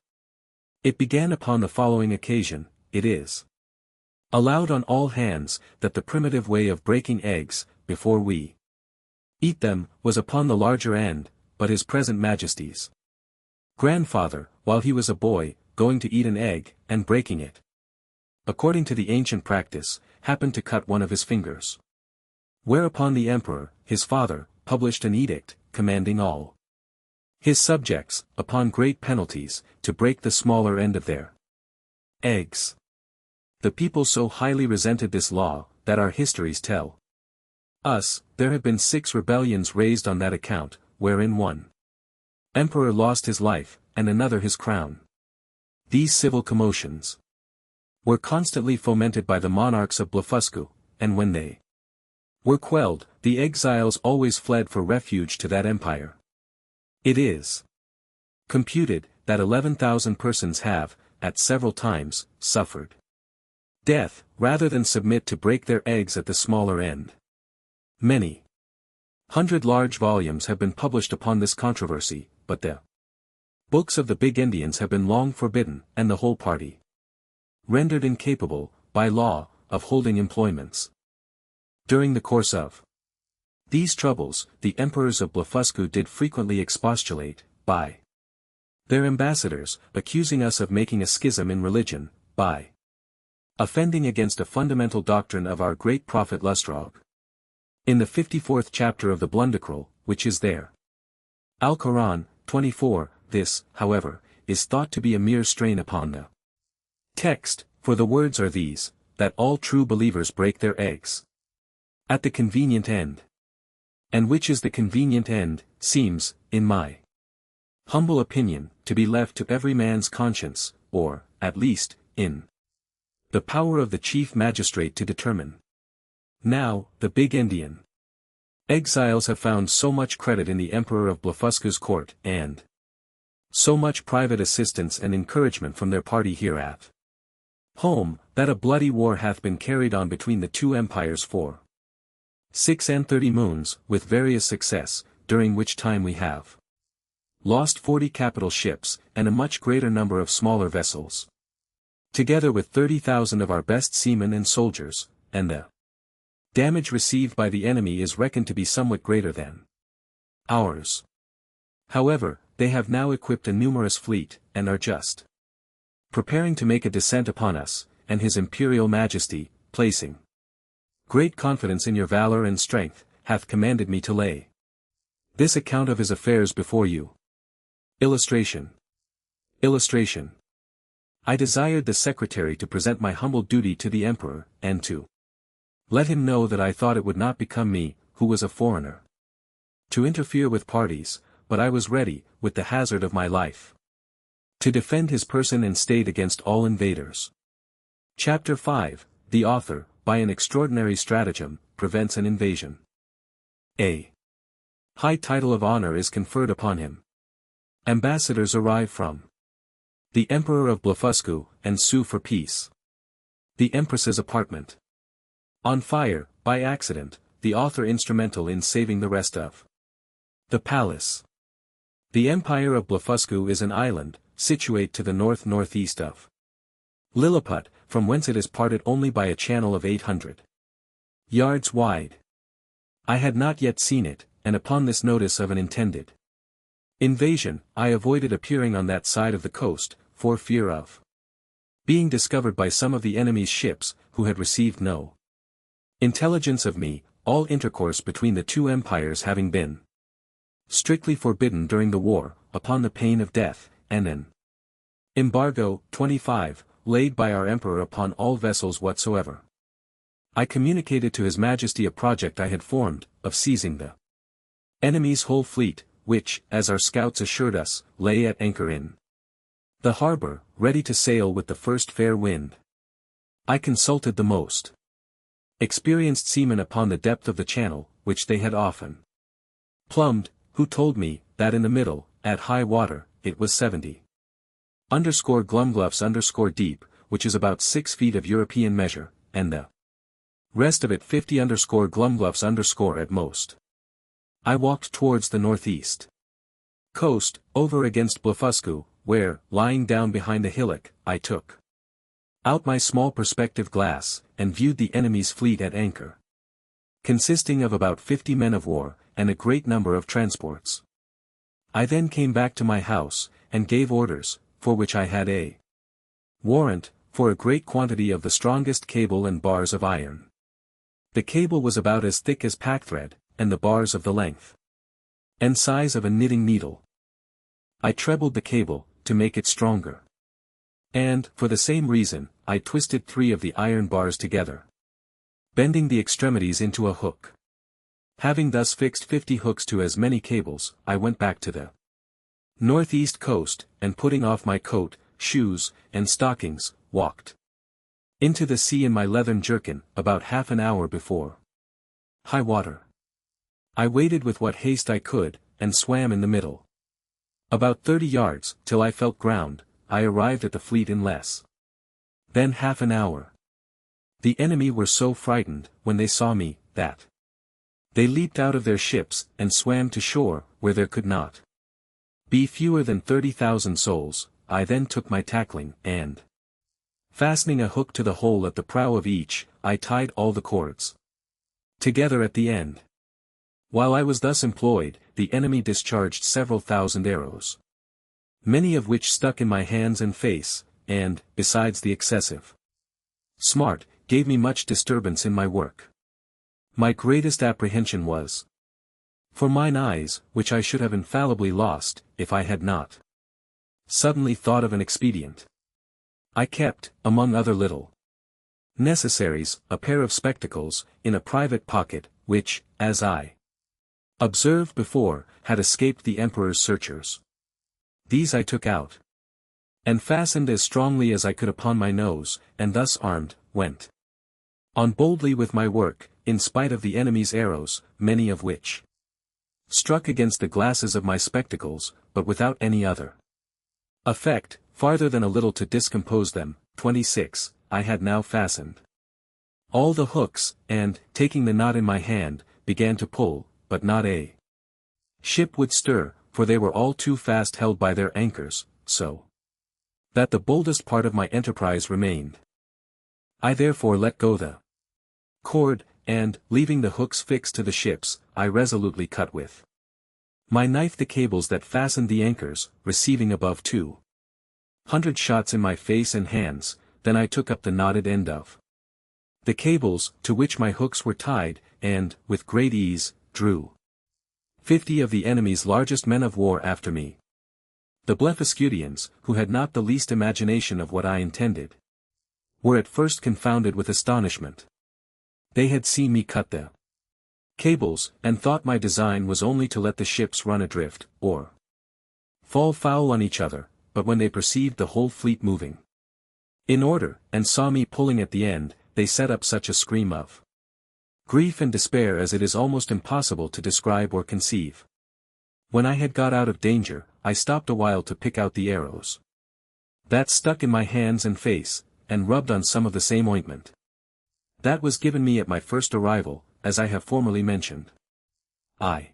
It began upon the following occasion. It is allowed on all hands, that the primitive way of breaking eggs, before we eat them, was upon the larger end, but His present Majesty's grandfather, while he was a boy, going to eat an egg, and breaking it, according to the ancient practice, happened to cut one of his fingers. Whereupon the emperor, his father, published an edict, commanding all his subjects, upon great penalties, to break the smaller end of their eggs. The people so highly resented this law, that our histories tell us, there have been 6 rebellions raised on that account, wherein one emperor lost his life, and another his crown. These civil commotions were constantly fomented by the monarchs of Blefuscu, and when they were quelled, the exiles always fled for refuge to that empire. It is computed, that 11,000 persons have, at several times, suffered death, rather than submit to break their eggs at the smaller end. Many 100 large volumes have been published upon this controversy, but the books of the big Indians have been long forbidden, and the whole party rendered incapable, by law, of holding employments. During the course of these troubles, the emperors of Blefuscu did frequently expostulate, by their ambassadors, accusing us of making a schism in religion, by offending against a fundamental doctrine of our great prophet Lustrog. In the 54th chapter of the Blundecral, which is there, Al-Quran, 24, this, however, is thought to be a mere strain upon the text, for the words are these, that all true believers break their eggs at the convenient end. And which is the convenient end, seems, in my humble opinion, to be left to every man's conscience, or, at least, in the power of the chief magistrate to determine. Now, the big Indian exiles have found so much credit in the Emperor of Blefuscu's court, and so much private assistance and encouragement from their party here at home, that a bloody war hath been carried on between the two empires for 36 moons, with various success, during which time we have lost 40 capital ships, and a much greater number of smaller vessels, together with 30,000 of our best seamen and soldiers, and the damage received by the enemy is reckoned to be somewhat greater than ours. However, they have now equipped a numerous fleet, and are just preparing to make a descent upon us, and His Imperial Majesty, placing great confidence in your valor and strength, hath commanded me to lay this account of his affairs before you. Illustration. Illustration. I desired the secretary to present my humble duty to the emperor, and to let him know that I thought it would not become me, who was a foreigner, to interfere with parties, but I was ready, with the hazard of my life, to defend his person and state against all invaders. Chapter 5, The author, by an extraordinary stratagem, prevents an invasion. A high title of honor is conferred upon him. Ambassadors arrive from the Emperor of Blefuscu, and sue for peace. The Empress's apartment on fire, by accident, the author instrumental in saving the rest of the palace. The Empire of Blefuscu is an island, situate to the north-northeast of Lilliput, from whence it is parted only by a channel of 800 yards wide. I had not yet seen it, and upon this notice of an intended invasion, I avoided appearing on that side of the coast, for fear of being discovered by some of the enemy's ships, who had received no intelligence of me, all intercourse between the two empires having been strictly forbidden during the war, upon the pain of death, and an embargo, 25, laid by our emperor upon all vessels whatsoever. I communicated to his majesty a project I had formed, of seizing the enemy's whole fleet, which, as our scouts assured us, lay at anchor in the harbor, ready to sail with the first fair wind. I consulted the most experienced seamen upon the depth of the channel, which they had often plumbed, who told me, that in the middle, at high water, it was 70 glumgluffs deep, which is about 6 feet of European measure, and the rest of it 50 glumgluffs at most. I walked towards the northeast coast, over against Blefuscu, where, lying down behind a hillock, I took out my small perspective glass, and viewed the enemy's fleet at anchor, consisting of about 50 men of war, and a great number of transports. I then came back to my house, and gave orders, for which I had a warrant, for a great quantity of the strongest cable and bars of iron. The cable was about as thick as packthread, and the bars of the length and size of a knitting needle. I trebled the cable, to make it stronger. And, for the same reason, I twisted 3 of the iron bars together, bending the extremities into a hook. Having thus fixed 50 hooks to as many cables, I went back to the northeast coast, and putting off my coat, shoes, and stockings, walked into the sea in my leathern jerkin, about half an hour before high water. I waded with what haste I could, and swam in the middle, about 30 yards, till I felt ground. I arrived at the fleet in less than half an hour. The enemy were so frightened, when they saw me, that they leaped out of their ships, and swam to shore, where there could not be fewer than 30,000 souls. I then took my tackling, and fastening a hook to the hole at the prow of each, I tied all the cords together at the end. While I was thus employed, the enemy discharged several thousand arrows, many of which stuck in my hands and face, and, besides the excessive smart, gave me much disturbance in my work. My greatest apprehension was for mine eyes, which I should have infallibly lost, if I had not suddenly thought of an expedient. I kept, among other little necessaries, a pair of spectacles, in a private pocket, which, as I observed before, had escaped the emperor's searchers. These I took out, and fastened as strongly as I could upon my nose, and thus armed, went on boldly with my work, in spite of the enemy's arrows, many of which struck against the glasses of my spectacles, but without any other effect, farther than a little to discompose them. 26, I had now fastened all the hooks, and, taking the knot in my hand, began to pull, but not a ship would stir, for they were all too fast held by their anchors, so that the boldest part of my enterprise remained. I therefore let go the cord, and, leaving the hooks fixed to the ships, I resolutely cut with my knife the cables that fastened the anchors, receiving above 200 shots in my face and hands. Then I took up the knotted end of the cables, to which my hooks were tied, and, with great ease, drew 50 of the enemy's largest men of war after me. The Blefuscudians, who had not the least imagination of what I intended, were at first confounded with astonishment. They had seen me cut the cables, and thought my design was only to let the ships run adrift, or fall foul on each other, but when they perceived the whole fleet moving in order, and saw me pulling at the end, they set up such a scream of grief and despair as it is almost impossible to describe or conceive. When I had got out of danger, I stopped a while to pick out the arrows that stuck in my hands and face, and rubbed on some of the same ointment that was given me at my first arrival, as I have formerly mentioned. I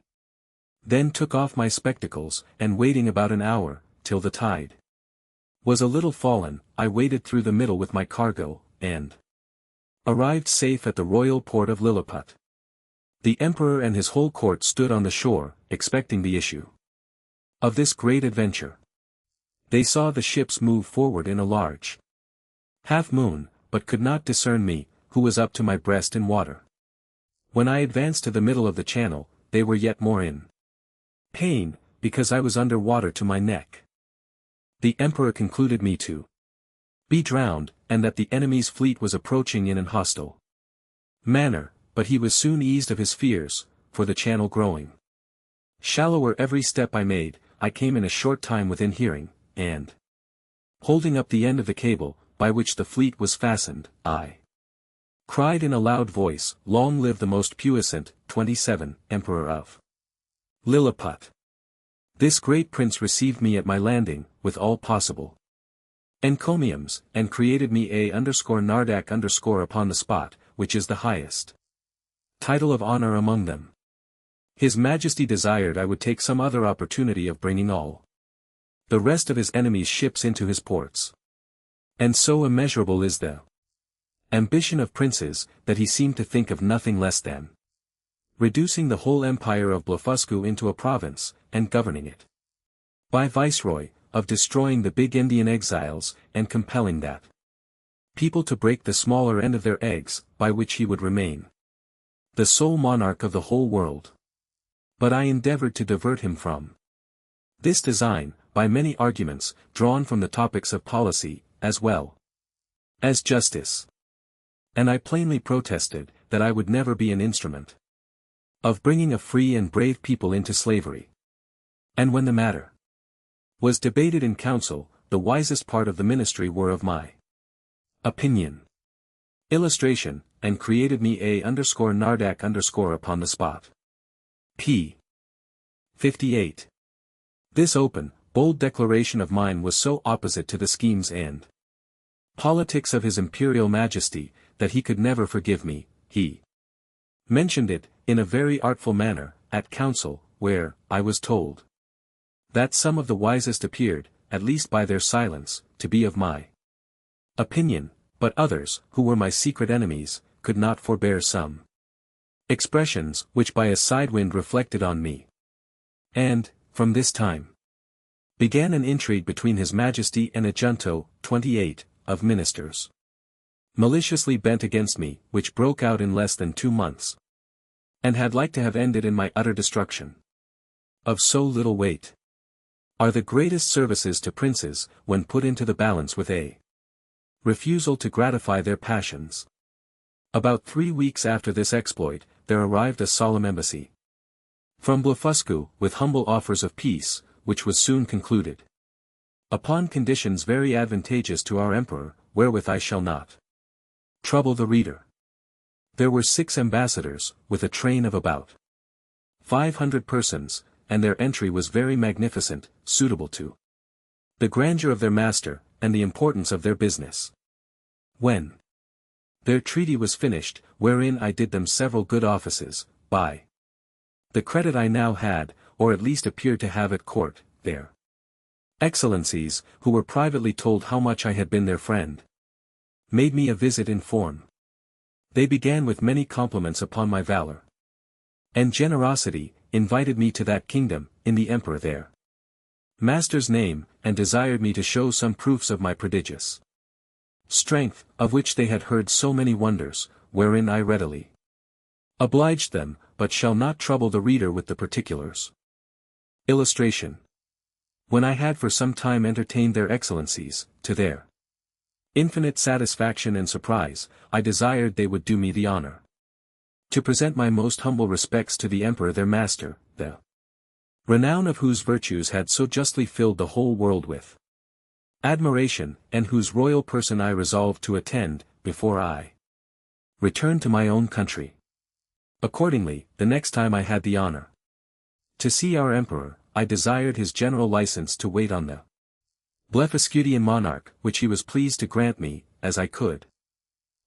then took off my spectacles, and waiting about an hour, till the tide was a little fallen, I waded through the middle with my cargo, and arrived safe at the royal port of Lilliput. The emperor and his whole court stood on the shore, expecting the issue of this great adventure. They saw the ships move forward in a large half-moon, but could not discern me, who was up to my breast in water. When I advanced to the middle of the channel, they were yet more in pain, because I was under water to my neck. The emperor concluded me to be drowned, and that the enemy's fleet was approaching in an hostile manner, but he was soon eased of his fears, for the channel growing shallower every step I made, I came in a short time within hearing, and holding up the end of the cable, by which the fleet was fastened, I cried in a loud voice, "Long live the most puissant, 27, Emperor of Lilliput." This great prince received me at my landing, with all possible encomiums, and created me a_Nardak_ upon the spot, which is the highest title of honor among them. His Majesty desired I would take some other opportunity of bringing all the rest of his enemies' ships into his ports. And so immeasurable is the ambition of princes, that he seemed to think of nothing less than reducing the whole empire of Blefuscu into a province, and governing it by viceroy, of destroying the big Indian exiles, and compelling that people to break the smaller end of their eggs, by which he would remain the sole monarch of the whole world. But I endeavored to divert him from this design, by many arguments, drawn from the topics of policy, as well as justice. And I plainly protested, that I would never be an instrument of bringing a free and brave people into slavery. And when the matter was debated in council, the wisest part of the ministry were of my opinion. Illustration, and created me a_Nardak_ upon the spot. p. 58. This open, bold declaration of mine was so opposite to the schemes and politics of his imperial majesty, that he could never forgive me. He mentioned it, in a very artful manner, at council, where, I was told, that some of the wisest appeared, at least by their silence, to be of my opinion, but others, who were my secret enemies, could not forbear some expressions, which by a side-wind reflected on me. And, from this time, began an intrigue between his majesty and a junto, 28, of ministers, maliciously bent against me, which broke out in less than 2 months, and had like to have ended in my utter destruction. Of so little weight are the greatest services to princes, when put into the balance with a refusal to gratify their passions. About 3 weeks after this exploit, there arrived a solemn embassy from Blefuscu, with humble offers of peace, which was soon concluded upon conditions very advantageous to our emperor, wherewith I shall not trouble the reader. There were 6 ambassadors, with a train of about 500 persons, and their entry was very magnificent, suitable to the grandeur of their master, and the importance of their business. When their treaty was finished, wherein I did them several good offices, by the credit I now had, or at least appeared to have at court, their excellencies, who were privately told how much I had been their friend, made me a visit in form. They began with many compliments upon my valor and generosity, invited me to that kingdom, in the emperor their master's name, and desired me to show some proofs of my prodigious strength, of which they had heard so many wonders, wherein I readily obliged them, but shall not trouble the reader with the particulars. Illustration. When I had for some time entertained their excellencies, to their infinite satisfaction and surprise, I desired they would do me the honor To present my most humble respects to the emperor their master, the renown of whose virtues had so justly filled the whole world with admiration, and whose royal person I resolved to attend, before I returned to my own country. Accordingly, the next time I had the honor to see our emperor, I desired his general license to wait on the Blefuscudian monarch, which he was pleased to grant me, as I could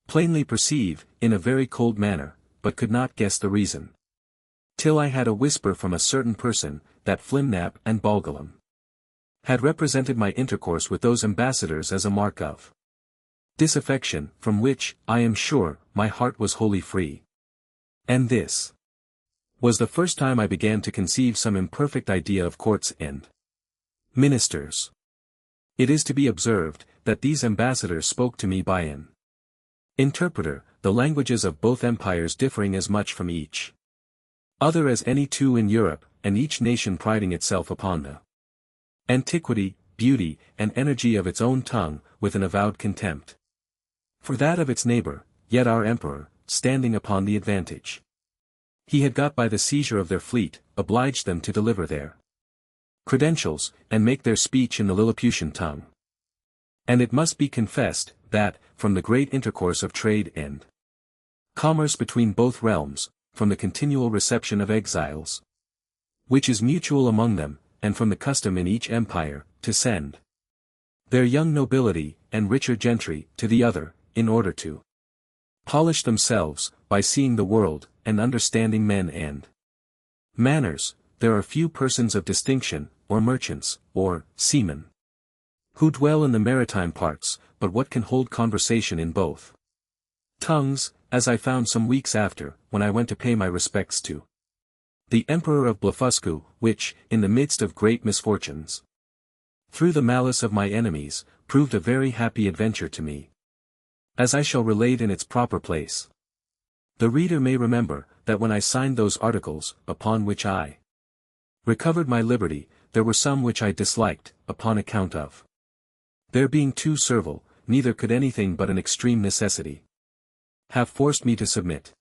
plainly perceive, in a very cold manner, but could not guess the reason. Till I had a whisper from a certain person, that Flimnap and Bolgolam had represented my intercourse with those ambassadors as a mark of disaffection, from which, I am sure, my heart was wholly free. And this was the first time I began to conceive some imperfect idea of courts and ministers. It is to be observed, that these ambassadors spoke to me by an interpreter, the languages of both empires differing as much from each other as any two in Europe, and each nation priding itself upon the antiquity, beauty, and energy of its own tongue, with an avowed contempt for that of its neighbor, yet our emperor, standing upon the advantage he had got by the seizure of their fleet, obliged them to deliver their credentials, and make their speech in the Lilliputian tongue. And it must be confessed, that, from the great intercourse of trade and commerce between both realms, from the continual reception of exiles, which is mutual among them, and from the custom in each empire, to send their young nobility, and richer gentry, to the other, in order to polish themselves, by seeing the world, and understanding men and manners, there are few persons of distinction, or merchants, or seamen, who dwell in the maritime parts, but what can hold conversation in both tongues, as I found some weeks after, when I went to pay my respects to the Emperor of Blefuscu, which, in the midst of great misfortunes, through the malice of my enemies, proved a very happy adventure to me, as I shall relate in its proper place. The reader may remember, that when I signed those articles, upon which I recovered my liberty, there were some which I disliked, upon account of their being too servile, neither could anything but an extreme necessity have forced me to submit.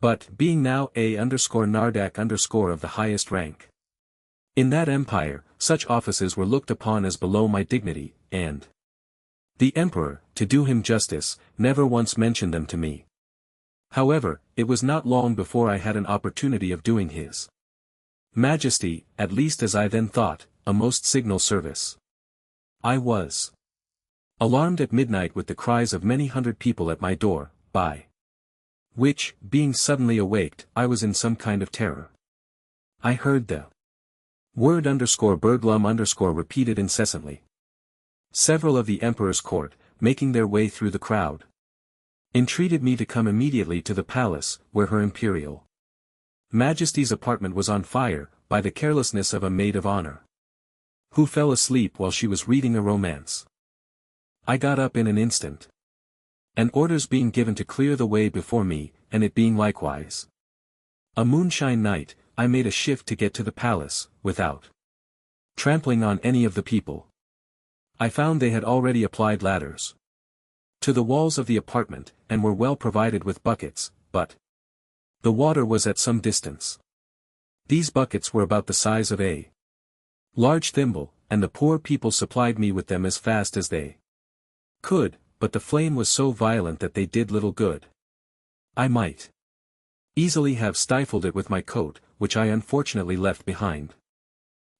But, being now a_Nardak_ of the highest rank in that empire, such offices were looked upon as below my dignity, and the emperor, to do him justice, never once mentioned them to me. However, it was not long before I had an opportunity of doing his Majesty, at least as I then thought, a most signal service. I was alarmed at midnight with the cries of many hundred people at my door, by which, being suddenly awaked, I was in some kind of terror. I heard the word_Berglum_ repeated incessantly. Several of the emperor's court, making their way through the crowd, entreated me to come immediately to the palace, where her imperial Majesty's apartment was on fire, by the carelessness of a maid of honor, who fell asleep while she was reading a romance. I got up in an instant, and orders being given to clear the way before me, and it being likewise a moonshine night, I made a shift to get to the palace, without trampling on any of the people. I found they had already applied ladders to the walls of the apartment, and were well provided with buckets, but the water was at some distance. These buckets were about the size of a large thimble, and the poor people supplied me with them as fast as they could, but the flame was so violent that they did little good. I might easily have stifled it with my coat, which I unfortunately left behind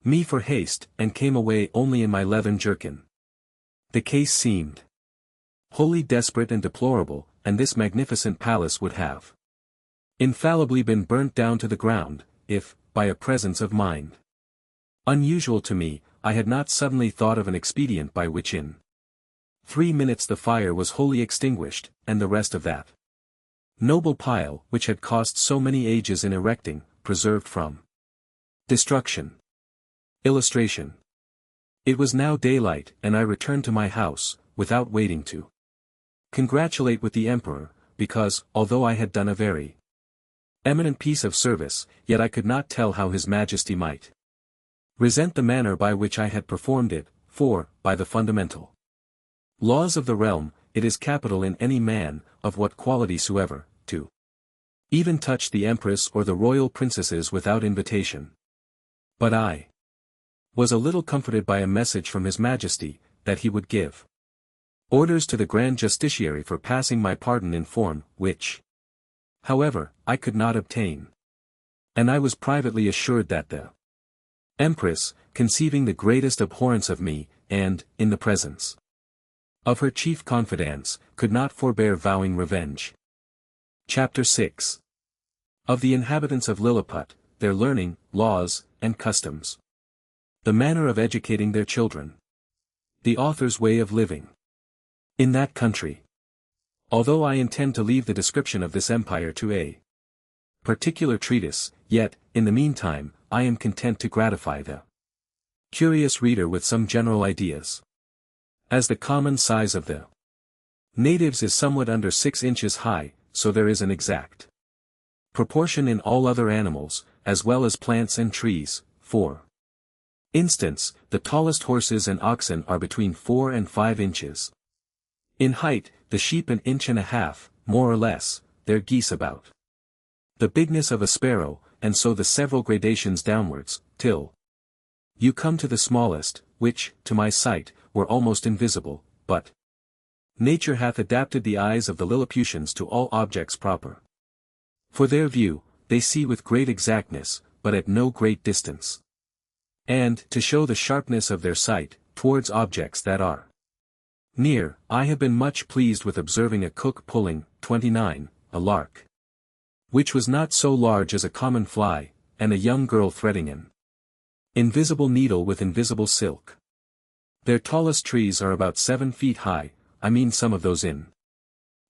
me for haste, and came away only in my leathern jerkin. The case seemed wholly desperate and deplorable, and this magnificent palace would have infallibly been burnt down to the ground, if, by a presence of mind unusual to me, I had not suddenly thought of an expedient by which in 3 minutes the fire was wholly extinguished, and the rest of that noble pile, which had cost so many ages in erecting, preserved from destruction. Illustration. It was now daylight, and I returned to my house, without waiting to congratulate with the emperor, because, although I had done a very eminent piece of service, yet I could not tell how his majesty might resent the manner by which I had performed it, for, by the fundamental laws of the realm, it is capital in any man, of what quality soever, to even touch the empress or the royal princesses without invitation. But I was a little comforted by a message from His Majesty, that he would give orders to the Grand Justiciary for passing my pardon in form, which, however, I could not obtain. And I was privately assured that the Empress, conceiving the greatest abhorrence of me, and, in the presence of her chief confidants, could not forbear vowing revenge. Chapter 6. Of the inhabitants of Lilliput, their learning, laws, and customs. The manner of educating their children. The author's way of living in that country. Although I intend to leave the description of this empire to a particular treatise, yet, in the meantime, I am content to gratify the curious reader with some general ideas. As the common size of the natives is somewhat under 6 inches high, so there is an exact proportion in all other animals, as well as plants and trees. For instance, the tallest horses and oxen are between 4 and 5 inches in height, the sheep 1.5 inches, more or less, their geese about the bigness of a sparrow, and so the several gradations downwards, till you come to the smallest, which, to my sight, were almost invisible, but nature hath adapted the eyes of the Lilliputians to all objects proper. For their view, they see with great exactness, but at no great distance. And, to show the sharpness of their sight, towards objects that are near, I have been much pleased with observing a cook pulling, 29, a lark, which was not so large as a common fly, and a young girl threading an invisible needle with invisible silk. Their tallest trees are about 7 feet high, I mean some of those in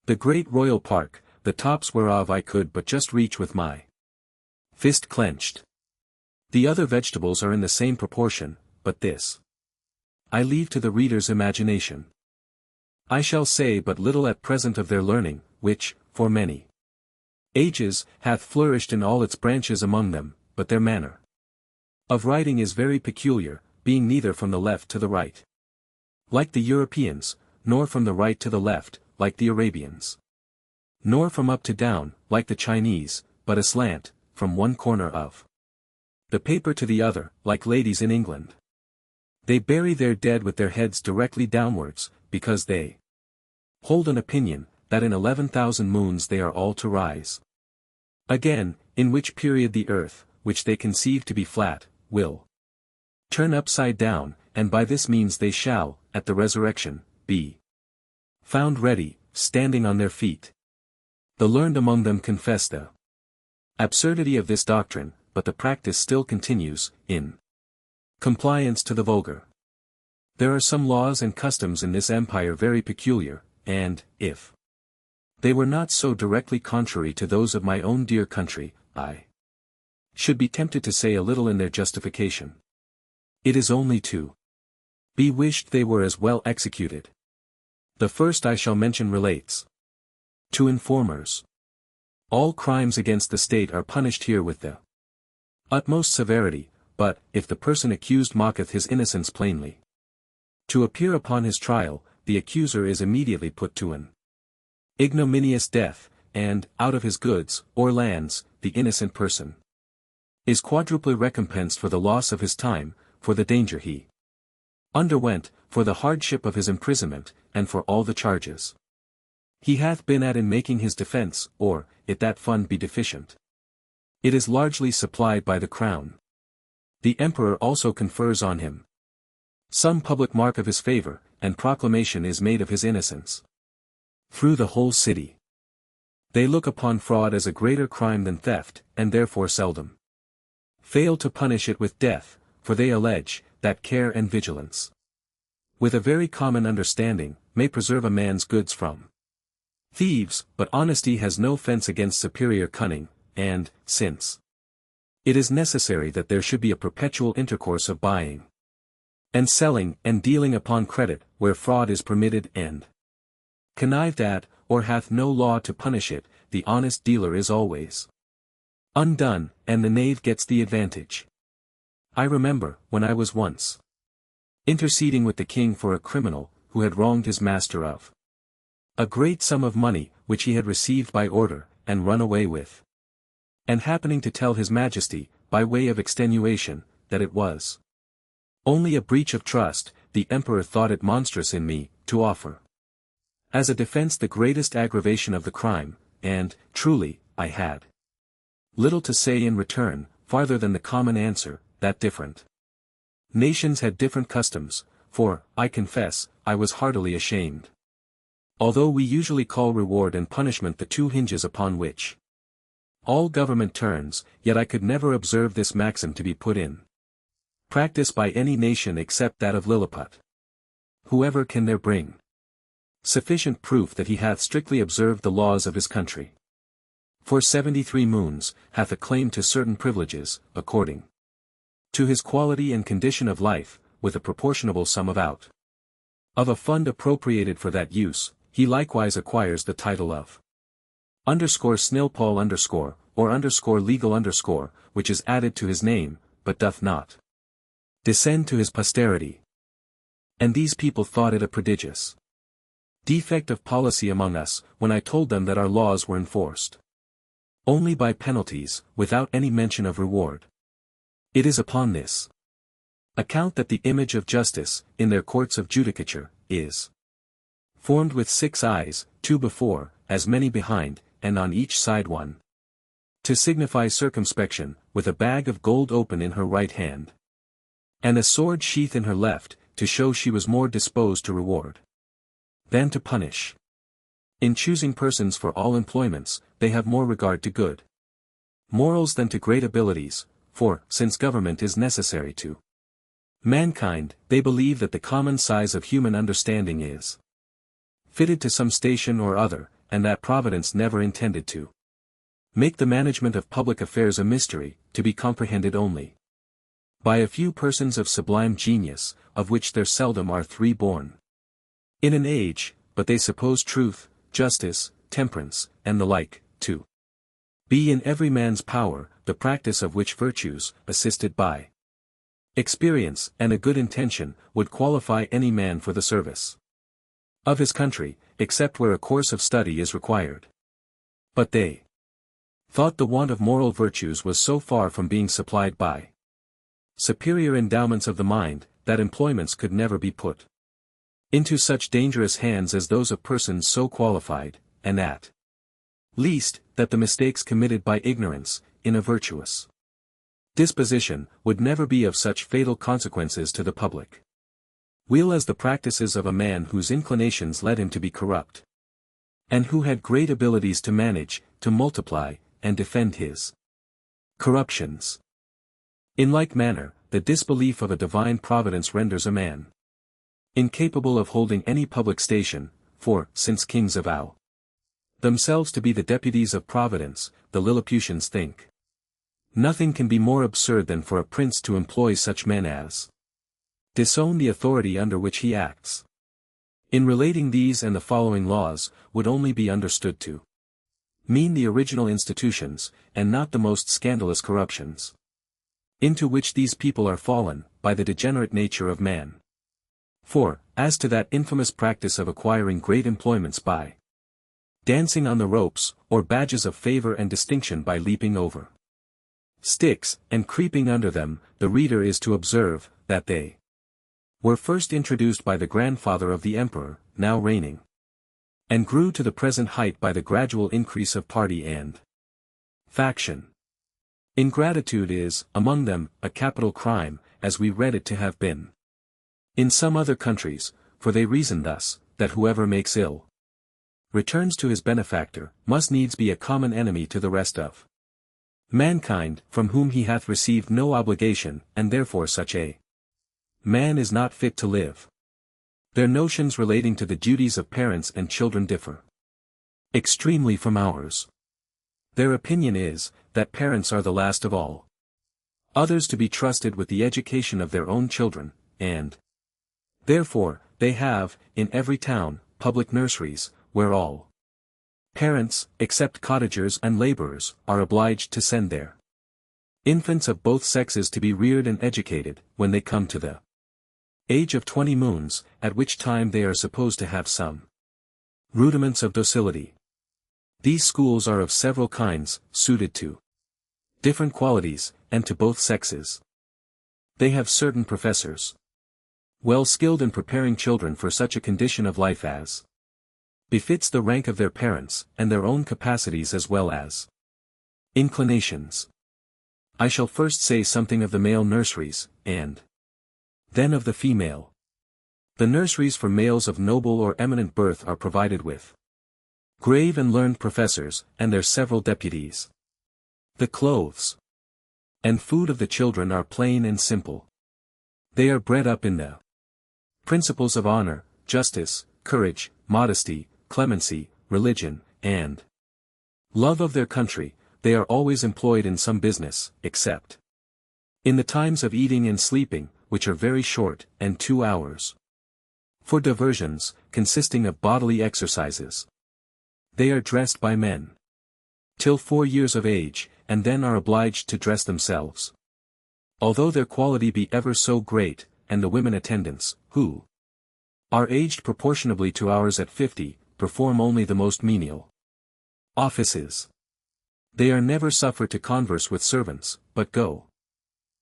the great royal park, the tops whereof I could but just reach with my fist clenched. The other vegetables are in the same proportion, but this I leave to the reader's imagination. I shall say but little at present of their learning, which, for many ages, hath flourished in all its branches among them, but their manner of writing is very peculiar, being neither from the left to the right, like the Europeans, nor from the right to the left, like the Arabians, nor from up to down, like the Chinese, but aslant, from one corner of the paper to the other, like ladies in England. They bury their dead with their heads directly downwards, because they hold an opinion, that in 11,000 moons they are all to rise again, in which period the earth, which they conceive to be flat, will turn upside down, and by this means they shall, at the resurrection, be found ready, standing on their feet. The learned among them confess the absurdity of this doctrine, but the practice still continues, in compliance to the vulgar. There are some laws and customs in this empire very peculiar, and, if they were not so directly contrary to those of my own dear country, I should be tempted to say a little in their justification. It is only to be wished they were as well executed. The first I shall mention relates to informers. All crimes against the state are punished here with the utmost severity, but, if the person accused mocketh his innocence plainly to appear upon his trial, the accuser is immediately put to an ignominious death, and, out of his goods, or lands, the innocent person is quadruply recompensed for the loss of his time, for the danger he underwent, for the hardship of his imprisonment, and for all the charges he hath been at in making his defense, or, if that fund be deficient, it is largely supplied by the crown. The emperor also confers on him some public mark of his favor, and proclamation is made of his innocence through the whole city. They look upon fraud as a greater crime than theft, and therefore seldom fail to punish it with death, for they allege, that care and vigilance, with a very common understanding, may preserve a man's goods from thieves, but honesty has no fence against superior cunning, and, since it is necessary that there should be a perpetual intercourse of buying and selling and dealing upon credit, where fraud is permitted and connived at, or hath no law to punish it, the honest dealer is always undone, and the knave gets the advantage. I remember, when I was once interceding with the king for a criminal, who had wronged his master of a great sum of money, which he had received by order, and run away with And happening to tell his majesty, by way of extenuation, that it was only a breach of trust, the emperor thought it monstrous in me, to offer as a defense the greatest aggravation of the crime, and, truly, I had little to say in return, farther than the common answer, that different nations had different customs, for, I confess, I was heartily ashamed. Although we usually call reward and punishment the two hinges upon which all government turns, yet I could never observe this maxim to be put in practice by any nation except that of Lilliput. Whoever can there bring sufficient proof that he hath strictly observed the laws of his country for 73 moons, hath a claim to certain privileges, according to his quality and condition of life, with a proportionable sum of a fund appropriated for that use, he likewise acquires the title of _snilpaul_ or _legal_, which is added to his name, but doth not descend to his posterity. And these people thought it a prodigious defect of policy among us, when I told them that our laws were enforced only by penalties, without any mention of reward. It is upon this account that the image of justice, in their courts of judicature, is formed with 6 eyes, 2 before, as many behind, and on each side one, to signify circumspection, with a bag of gold open in her right hand, and a sword sheath in her left, to show she was more disposed to reward than to punish. In choosing persons for all employments, they have more regard to good morals than to great abilities, for, since government is necessary to mankind, they believe that the common size of human understanding is fitted to some station or other, and that Providence never intended to make the management of public affairs a mystery, to be comprehended only by a few persons of sublime genius, of which there seldom are 3 born in an age, but they suppose truth, justice, temperance, and the like, to be in every man's power, the practice of which virtues, assisted by experience and a good intention, would qualify any man for the service of his country, except where a course of study is required. But they thought the want of moral virtues was so far from being supplied by superior endowments of the mind, that employments could never be put into such dangerous hands as those of persons so qualified, and at least, that the mistakes committed by ignorance, in a virtuous disposition, would never be of such fatal consequences to the public weal as the practices of a man whose inclinations led him to be corrupt, and who had great abilities to manage, to multiply, and defend his corruptions. In like manner, the disbelief of a divine providence renders a man incapable of holding any public station, for, since kings avow themselves to be the deputies of Providence, the Lilliputians think nothing can be more absurd than for a prince to employ such men as disown the authority under which he acts. In relating these and the following laws, would only be understood to mean the original institutions, and not the most scandalous corruptions into which these people are fallen, by the degenerate nature of man. For, as to that infamous practice of acquiring great employments by dancing on the ropes, or badges of favor and distinction by leaping over sticks, and creeping under them, the reader is to observe, that they were first introduced by the grandfather of the emperor, now reigning, and grew to the present height by the gradual increase of party and faction. Ingratitude is, among them, a capital crime, as we read it to have been in some other countries, for they reason thus, that whoever makes ill returns to his benefactor, must needs be a common enemy to the rest of mankind, from whom he hath received no obligation, and therefore such a man is not fit to live. Their notions relating to the duties of parents and children differ extremely from ours. Their opinion is, that parents are the last of all others to be trusted with the education of their own children, and therefore, they have, in every town, public nurseries, where all parents, except cottagers and laborers, are obliged to send their infants of both sexes to be reared and educated, when they come to the age of 20 moons, at which time they are supposed to have some rudiments of docility. These schools are of several kinds, suited to different qualities, and to both sexes. They have certain professors, well skilled in preparing children for such a condition of life as befits the rank of their parents, and their own capacities as well as inclinations. I shall first say something of the male nurseries, and then of the female. The nurseries for males of noble or eminent birth are provided with grave and learned professors, and their several deputies. The clothes and food of the children are plain and simple. They are bred up in the principles of honor, justice, courage, modesty, clemency, religion, and love of their country. They are always employed in some business, except in the times of eating and sleeping, which are very short, and 2 hours. For diversions, consisting of bodily exercises. They are dressed by men till 4 years of age, and then are obliged to dress themselves. Although their quality be ever so great, and the women attendants, who are aged proportionably to ours at 50, perform only the most menial offices. They are never suffered to converse with servants, but go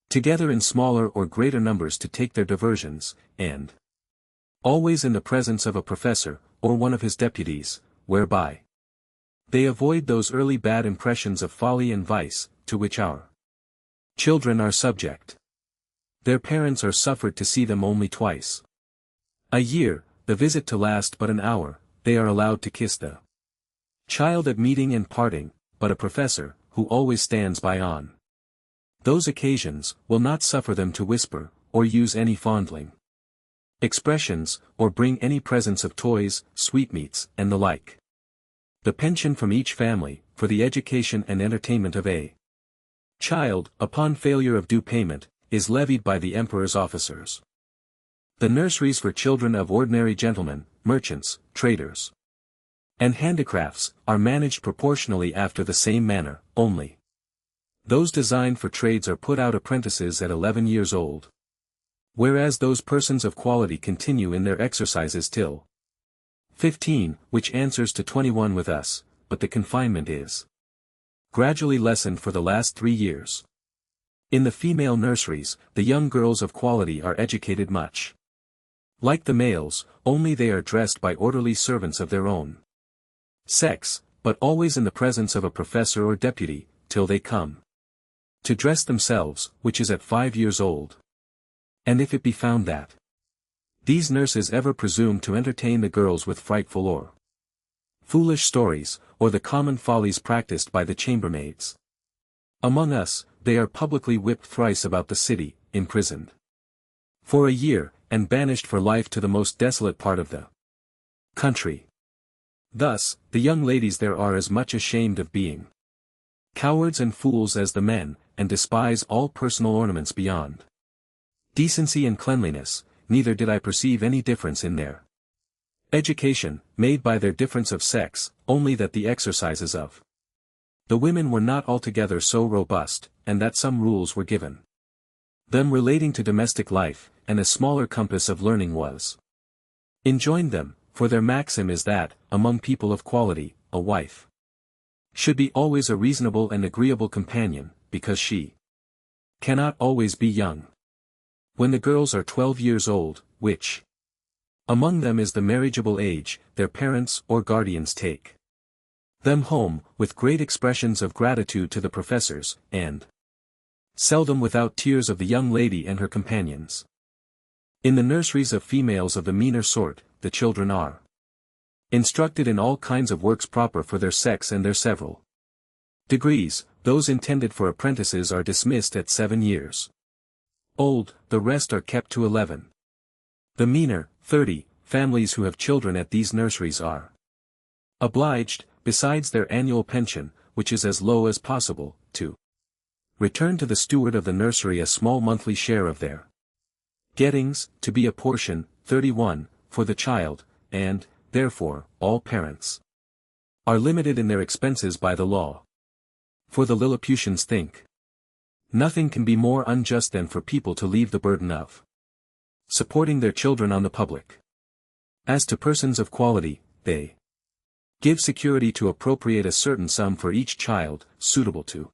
together in smaller or greater numbers to take their diversions, and always in the presence of a professor, or one of his deputies, whereby they avoid those early bad impressions of folly and vice, to which our children are subject. Their parents are suffered to see them only twice a year, the visit to last but an hour. They are allowed to kiss the child at meeting and parting, but a professor, who always stands by on those occasions, will not suffer them to whisper, or use any fondling expressions, or bring any presents of toys, sweetmeats, and the like. The pension from each family, for the education and entertainment of a child, upon failure of due payment, is levied by the emperor's officers. The nurseries for children of ordinary gentlemen, merchants, traders, and handicrafts, are managed proportionally after the same manner, only those designed for trades are put out apprentices at 11 years old. Whereas those persons of quality continue in their exercises till 15, which answers to 21 with us, but the confinement is gradually lessened for the last 3 years. In the female nurseries, the young girls of quality are educated much like the males, only they are dressed by orderly servants of their own sex, but always in the presence of a professor or deputy, till they come to dress themselves, which is at 5 years old. And if it be found that these nurses ever presume to entertain the girls with frightful or foolish stories, or the common follies practiced by the chambermaids among us, they are publicly whipped thrice about the city, imprisoned for a year, and banished for life to the most desolate part of the country. Thus, the young ladies there are as much ashamed of being cowards and fools as the men, and despise all personal ornaments beyond decency and cleanliness. Neither did I perceive any difference in their education, made by their difference of sex, only that the exercises of the women were not altogether so robust, and that some rules were given them relating to domestic life, and a smaller compass of learning was enjoined them, for their maxim is that, among people of quality, a wife should be always a reasonable and agreeable companion, because she cannot always be young. When the girls are 12 years old, which among them is the marriageable age, their parents or guardians take them home, with great expressions of gratitude to the professors, and seldom without tears of the young lady and her companions. In the nurseries of females of the meaner sort, the children are instructed in all kinds of works proper for their sex and their several degrees. Those intended for apprentices are dismissed at 7 years old, the rest are kept to 11. The meaner, 30, families who have children at these nurseries are obliged, besides their annual pension, which is as low as possible, to return to the steward of the nursery a small monthly share of their gettings, to be a portion, 31, for the child, and, therefore, all parents are limited in their expenses by the law. For the Lilliputians think nothing can be more unjust than for people to leave the burden of supporting their children on the public. As to persons of quality, they give security to appropriate a certain sum for each child, suitable to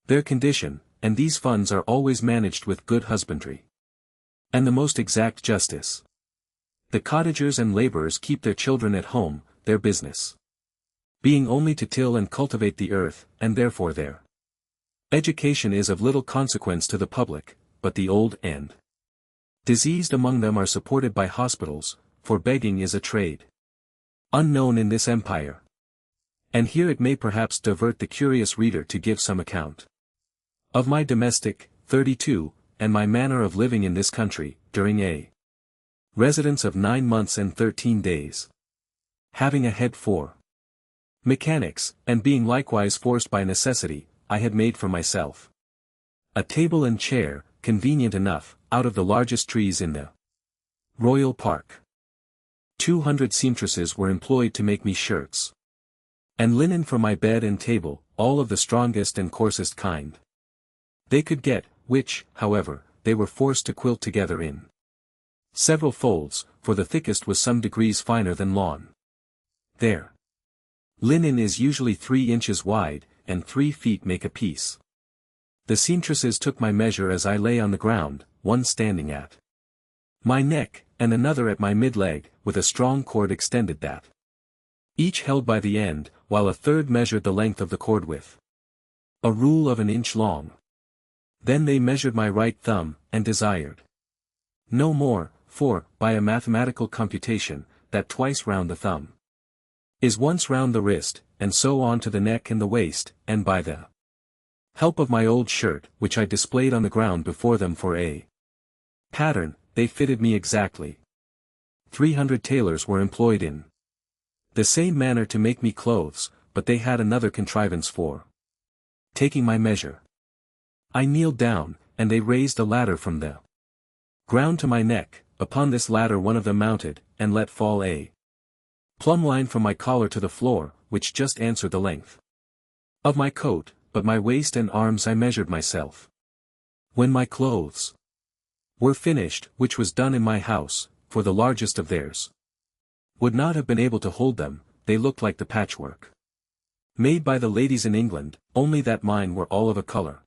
their condition, and these funds are always managed with good husbandry and the most exact justice. The cottagers and laborers keep their children at home, their business being only to till and cultivate the earth, and therefore their education is of little consequence to the public, but the old and diseased among them are supported by hospitals, for begging is a trade unknown in this empire. And here it may perhaps divert the curious reader to give some account of my domestic, 32, and my manner of living in this country, during a residence of 9 months and 13 days. Having a head for mechanics, and being likewise forced by necessity, I had made for myself a table and chair, convenient enough, out of the largest trees in the Royal Park. 200 seamstresses were employed to make me shirts and linen for my bed and table, all of the strongest and coarsest kind they could get, which, however, they were forced to quilt together in several folds, for the thickest was some degrees finer than lawn. Their linen is usually 3 inches wide, and 3 feet make a piece. The seamstresses took my measure as I lay on the ground, one standing at my neck, and another at my mid-leg, with a strong cord extended that each held by the end, while a third measured the length of the cord with a rule of 1 inch long. Then they measured my right thumb, and desired no more, for, by a mathematical computation, that twice round the thumb is once round the wrist, and so on to the neck and the waist, and by the help of my old shirt, which I displayed on the ground before them for a pattern, they fitted me exactly. 300 tailors were employed in the same manner to make me clothes, but they had another contrivance for taking my measure. I kneeled down, and they raised a ladder from the ground to my neck. Upon this ladder one of them mounted, and let fall a plumb line from my collar to the floor, which just answered the length of my coat, but my waist and arms I measured myself. When my clothes were finished, which was done in my house, for the largest of theirs would not have been able to hold them, they looked like the patchwork made by the ladies in England, only that mine were all of a color.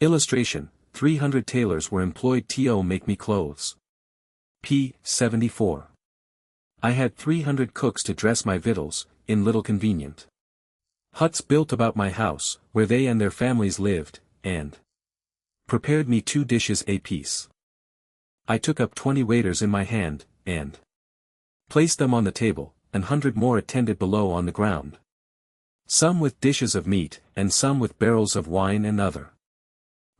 Illustration: 300 tailors were employed to make me clothes. p. 74. I had 300 cooks to dress my victuals, in little convenient huts built about my house, where they and their families lived, and prepared me 2 dishes apiece. I took up 20 waiters in my hand, and placed them on the table, and 100 more attended below on the ground. Some with dishes of meat, and some with barrels of wine and other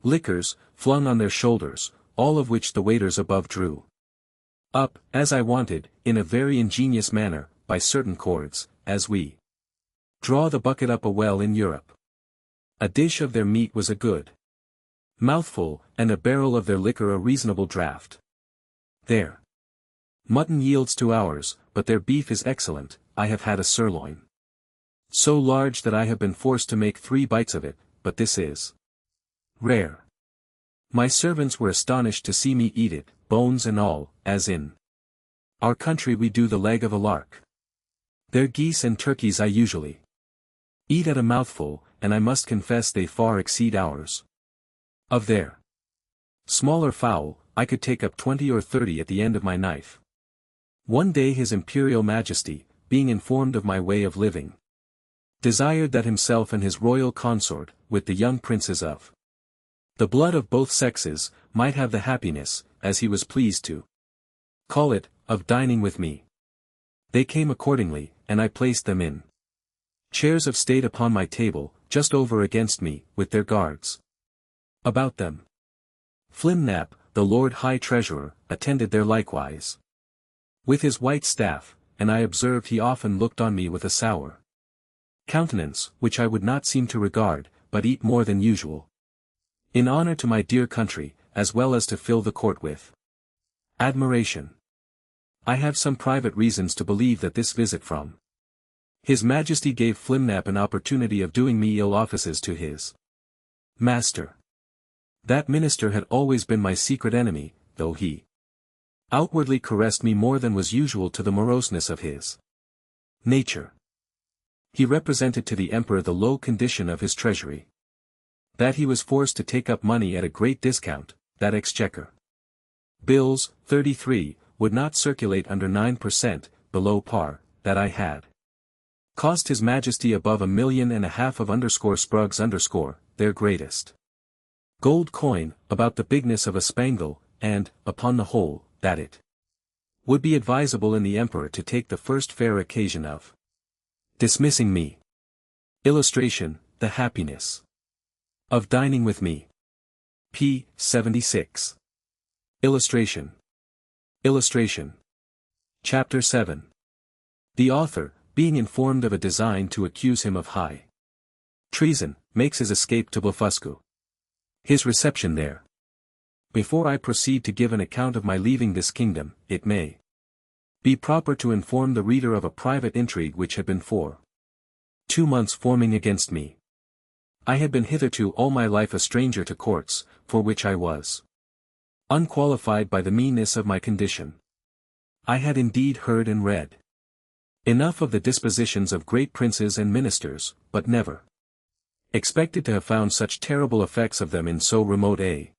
liquors, flung on their shoulders, all of which the waiters above drew up, as I wanted, in a very ingenious manner, by certain cords, as we draw the bucket up a well in Europe. A dish of their meat was a good mouthful, and a barrel of their liquor a reasonable draught. Their mutton yields 2 hours, but their beef is excellent. I have had a sirloin so large that I have been forced to make 3 bites of it, but this is rare. My servants were astonished to see me eat it, bones and all, as in our country we do the leg of a lark. Their geese and turkeys I usually eat at a mouthful, and I must confess they far exceed ours. Of their smaller fowl, I could take up 20 or 30 at the end of my knife. One day His Imperial Majesty, being informed of my way of living, desired that himself and his royal consort, with the young princes of the blood of both sexes, might have the happiness, as he was pleased to call it, of dining with me. They came accordingly, and I placed them in chairs of state upon my table, just over against me, with their guards about them. Flimnap, the Lord High Treasurer, attended there likewise with his white staff, and I observed he often looked on me with a sour countenance, which I would not seem to regard, but eat more than usual, in honor to my dear country, as well as to fill the court with admiration. I have some private reasons to believe that this visit from His Majesty gave Flimnap an opportunity of doing me ill offices to his master. That minister had always been my secret enemy, though he outwardly caressed me more than was usual to the moroseness of his nature. He represented to the emperor the low condition of his treasury. That he was forced to take up money at a great discount, that exchequer bills, 33, would not circulate under 9%, below par, that I had cost His Majesty above 1.5 million of _Sprugs their greatest gold coin, about the bigness of a spangle, and, upon the whole, that it would be advisable in the Emperor to take the first fair occasion of dismissing me. Illustration, the happiness of dining with me. p. 76. Illustration. Illustration. Chapter 7. The author, being informed of a design to accuse him of high treason, makes his escape to Blefuscu. His reception there. Before I proceed to give an account of my leaving this kingdom, it may be proper to inform the reader of a private intrigue which had been for 2 months forming against me. I had been hitherto all my life a stranger to courts, for which I was unqualified by the meanness of my condition. I had indeed heard and read enough of the dispositions of great princes and ministers, but never expected to have found such terrible effects of them in so remote a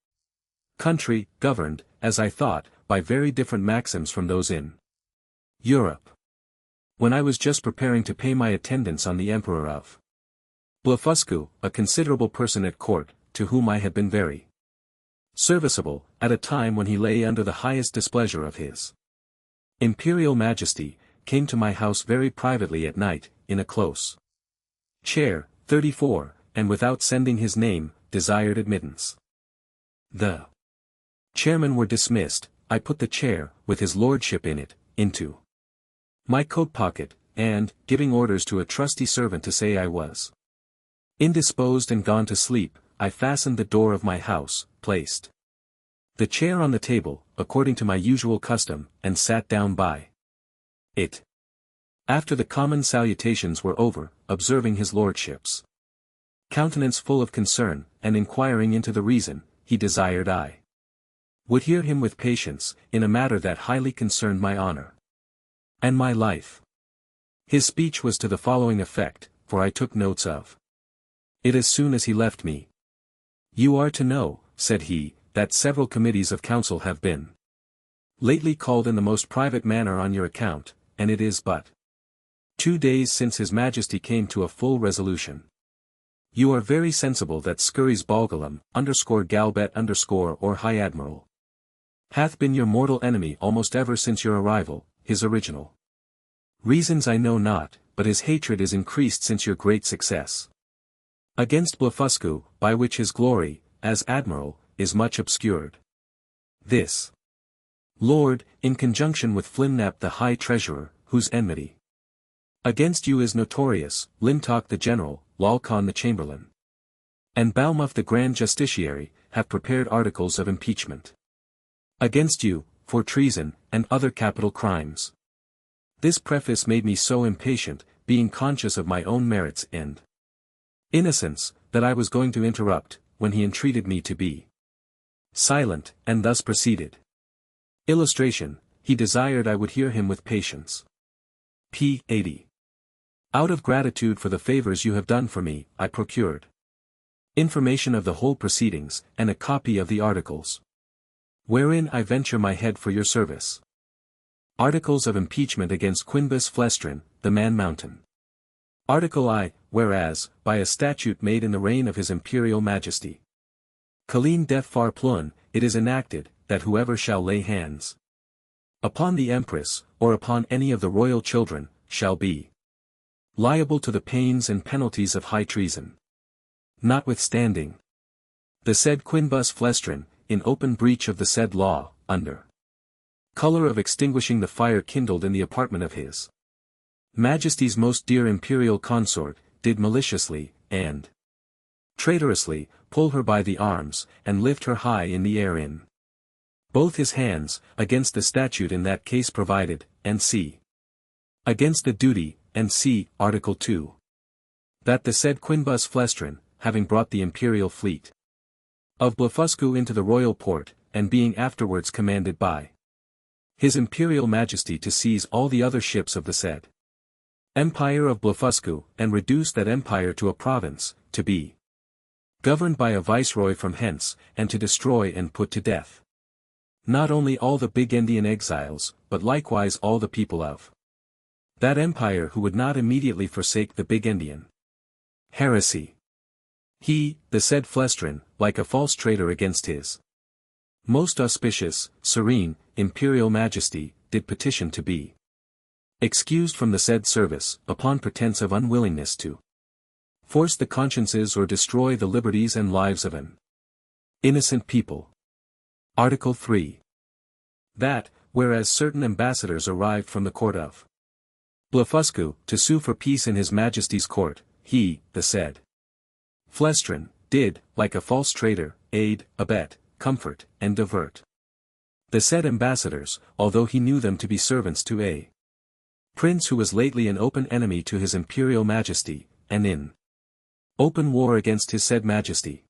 country, governed, as I thought, by very different maxims from those in Europe. When I was just preparing to pay my attendance on the Emperor of Blefuscu, a considerable person at court, to whom I had been very serviceable, at a time when he lay under the highest displeasure of his Imperial Majesty, came to my house very privately at night, in a close chair, 34, and without sending his name, desired admittance. The chairmen were dismissed. I put the chair, with his lordship in it, into my coat pocket, and, giving orders to a trusty servant to say I was indisposed and gone to sleep, I fastened the door of my house, placed the chair on the table, according to my usual custom, and sat down by it. After the common salutations were over, observing his lordship's countenance full of concern, and inquiring into the reason, he desired I would hear him with patience, in a matter that highly concerned my honor and my life. His speech was to the following effect, for I took notes of it as soon as he left me. You are to know, said he, that several committees of council have been lately called in the most private manner on your account, and it is but 2 days since His Majesty came to a full resolution. You are very sensible that Scurry's Balgalam, _Galbet or High Admiral, hath been your mortal enemy almost ever since your arrival. His original reasons I know not, but his hatred is increased since your great success against Blefuscu, by which his glory, as admiral, is much obscured. This lord, in conjunction with Flimnap the High Treasurer, whose enmity against you is notorious, Lintock the General, Lalcon the Chamberlain, and Balmuff the Grand Justiciary, have prepared articles of impeachment against you, for treason, and other capital crimes. This preface made me so impatient, being conscious of my own merits and innocence, that I was going to interrupt, when he entreated me to be silent, and thus proceeded. Illustration, he desired I would hear him with patience. p. 80. Out of gratitude for the favors you have done for me, I procured information of the whole proceedings, and a copy of the articles, wherein I venture my head for your service. Articles of impeachment against Quinbus Flestrin, the Man Mountain. Article I, whereas, by a statute made in the reign of His Imperial Majesty Colleen Def Far Plun, it is enacted, that whoever shall lay hands upon the Empress, or upon any of the royal children, shall be liable to the pains and penalties of high treason. Notwithstanding the said Quinbus Flestrin, in open breach of the said law, under color of extinguishing the fire kindled in the apartment of His Majesty's most dear imperial consort, did maliciously, and traitorously, pull her by the arms, and lift her high in the air in both his hands, against the statute in that case provided, and c. against the duty, and c. Article 2. That the said Quinbus Flestrin, having brought the imperial fleet of Blefuscu into the royal port, and being afterwards commanded by His Imperial Majesty to seize all the other ships of the said Empire of Blefuscu, and reduce that empire to a province, to be governed by a viceroy from hence, and to destroy and put to death not only all the big Indian exiles, but likewise all the people of that empire who would not immediately forsake the big Indian heresy. He, the said Flestrin, like a false traitor against his most auspicious, serene, imperial majesty, did petition to be excused from the said service, upon pretense of unwillingness to force the consciences or destroy the liberties and lives of an innocent people. Article 3. That, whereas certain ambassadors arrived from the court of Blefuscu, to sue for peace in his majesty's court, he, the said Flestrin, did, like a false traitor, aid, abet, comfort, and divert the said ambassadors, although he knew them to be servants to a prince who was lately an open enemy to his imperial majesty, and in open war against his said majesty.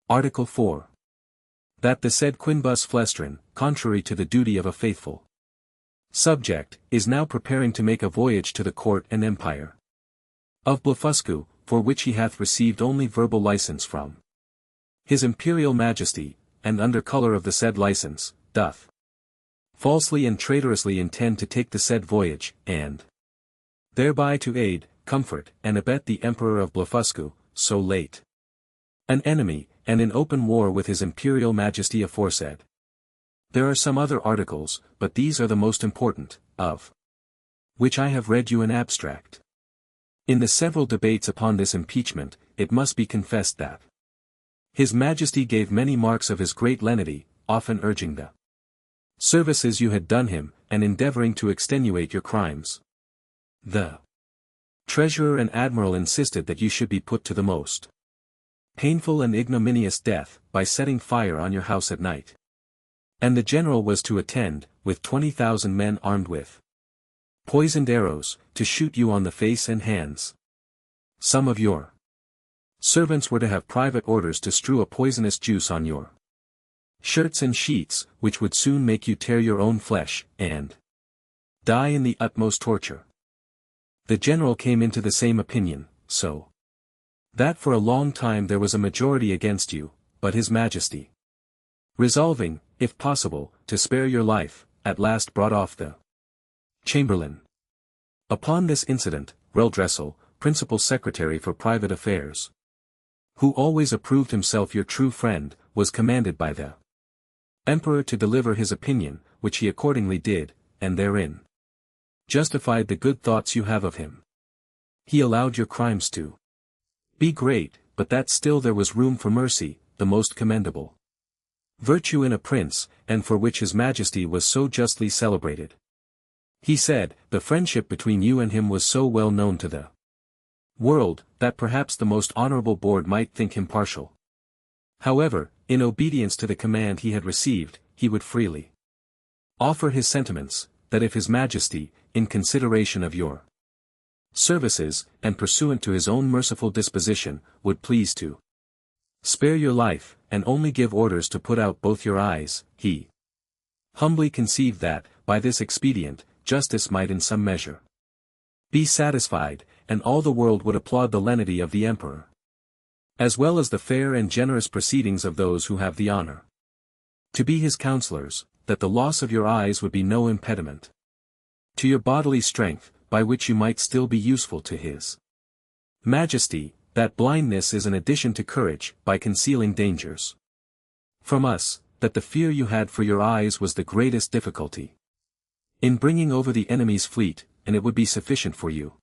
Article 4. That the said Quinbus Flestrin, contrary to the duty of a faithful subject, is now preparing to make a voyage to the court and empire of Blefuscu, for which he hath received only verbal license from his imperial majesty, and under colour of the said license, doth falsely and traitorously intend to take the said voyage, and thereby to aid, comfort, and abet the emperor of Blefuscu, so late an enemy, and in open war with his imperial majesty aforesaid. There are some other articles, but these are the most important, of which I have read you an abstract. In the several debates upon this impeachment, it must be confessed that His Majesty gave many marks of his great lenity, often urging the services you had done him, and endeavouring to extenuate your crimes. The treasurer and admiral insisted that you should be put to the most painful and ignominious death, by setting fire on your house at night. And the general was to attend, with 20,000 men armed with poisoned arrows, to shoot you on the face and hands. Some of your servants were to have private orders to strew a poisonous juice on your shirts and sheets, which would soon make you tear your own flesh, and die in the utmost torture. The general came into the same opinion, so that for a long time there was a majority against you, but his Majesty, resolving, if possible, to spare your life, at last brought off the Chamberlain. Upon this incident, Reldressel, principal secretary for private affairs, who always approved himself your true friend, was commanded by the Emperor to deliver his opinion, which he accordingly did, and therein justified the good thoughts you have of him. He allowed your crimes to be great, but that still there was room for mercy, the most commendable virtue in a prince, and for which his Majesty was so justly celebrated. He said, the friendship between you and him was so well known to the world, that perhaps the most honourable board might think him partial. However, in obedience to the command he had received, he would freely offer his sentiments, that if his Majesty, in consideration of your services, and pursuant to his own merciful disposition, would please to spare your life, and only give orders to put out both your eyes, he humbly conceived that, by this expedient, justice might in some measure be satisfied, and all the world would applaud the lenity of the Emperor, as well as the fair and generous proceedings of those who have the honour to be his counsellors, that the loss of your eyes would be no impediment to your bodily strength, by which you might still be useful to his Majesty, that blindness is an addition to courage, by concealing dangers from us, that the fear you had for your eyes was the greatest difficulty in bringing over the enemy's fleet, and it would be sufficient for you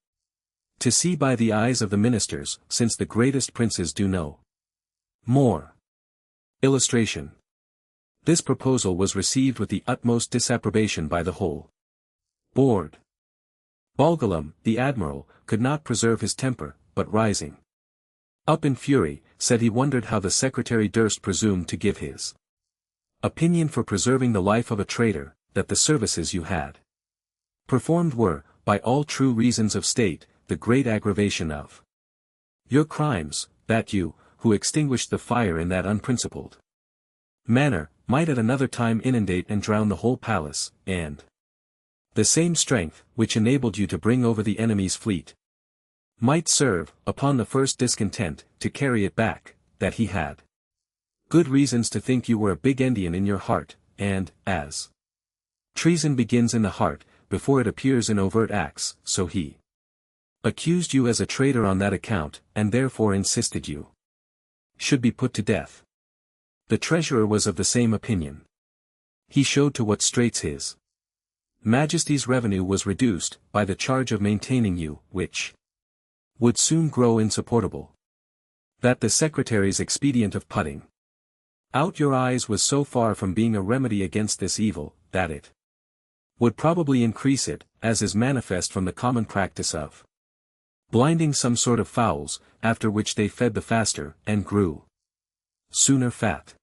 to see by the eyes of the ministers, since the greatest princes do no more. Illustration. This proposal was received with the utmost disapprobation by the whole board. Bolgolam, the admiral, could not preserve his temper, but rising up in fury, said he wondered how the secretary durst presume to give his opinion for preserving the life of a traitor, that the services you had performed were, by all true reasons of state, the great aggravation of your crimes, that you, who extinguished the fire in that unprincipled manner, might at another time inundate and drown the whole palace, and the same strength, which enabled you to bring over the enemy's fleet, might serve, upon the first discontent, to carry it back, that he had good reasons to think you were a big Indian in your heart, and, as treason begins in the heart, before it appears in overt acts, so he accused you as a traitor on that account, and therefore insisted you should be put to death. The treasurer was of the same opinion. He showed to what straits his Majesty's revenue was reduced, by the charge of maintaining you, which would soon grow insupportable. That the secretary's expedient of putting out your eyes was so far from being a remedy against this evil, that it would probably increase it, as is manifest from the common practice of blinding some sort of fowls, after which they fed the faster, and grew sooner fat.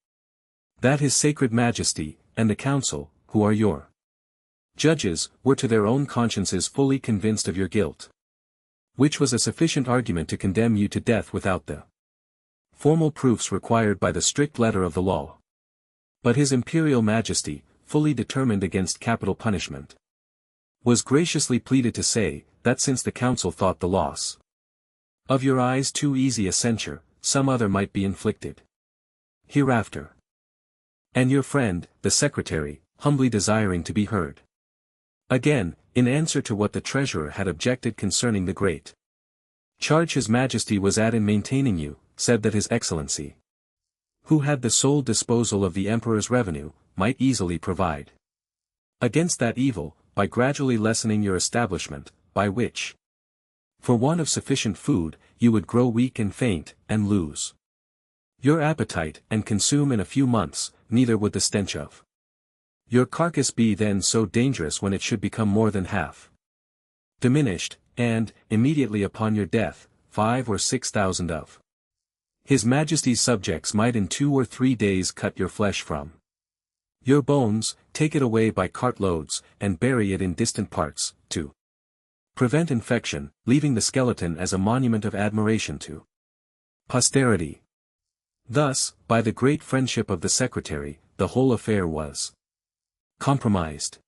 That his sacred Majesty, and the council, who are your judges, were to their own consciences fully convinced of your guilt. Which was a sufficient argument to condemn you to death without the formal proofs required by the strict letter of the law. But his Imperial Majesty, fully determined against capital punishment, was graciously pleaded to say, that since the council thought the loss of your eyes too easy a censure, some other might be inflicted hereafter. And your friend, the secretary, humbly desiring to be heard again, in answer to what the treasurer had objected concerning the great charge his Majesty was at in maintaining you, said that His Excellency, who had the sole disposal of the Emperor's revenue, might easily provide against that evil, by gradually lessening your establishment, by which, for want of sufficient food, you would grow weak and faint, and lose your appetite, and consume in a few months, neither would the stench of your carcass be then so dangerous when it should become more than half diminished, and, immediately upon your death, 5,000 or 6,000 of His Majesty's subjects might in 2 or 3 days cut your flesh from your bones, take it away by cartloads, and bury it in distant parts, to prevent infection, leaving the skeleton as a monument of admiration to posterity. Thus, by the great friendship of the secretary, the whole affair was compromised.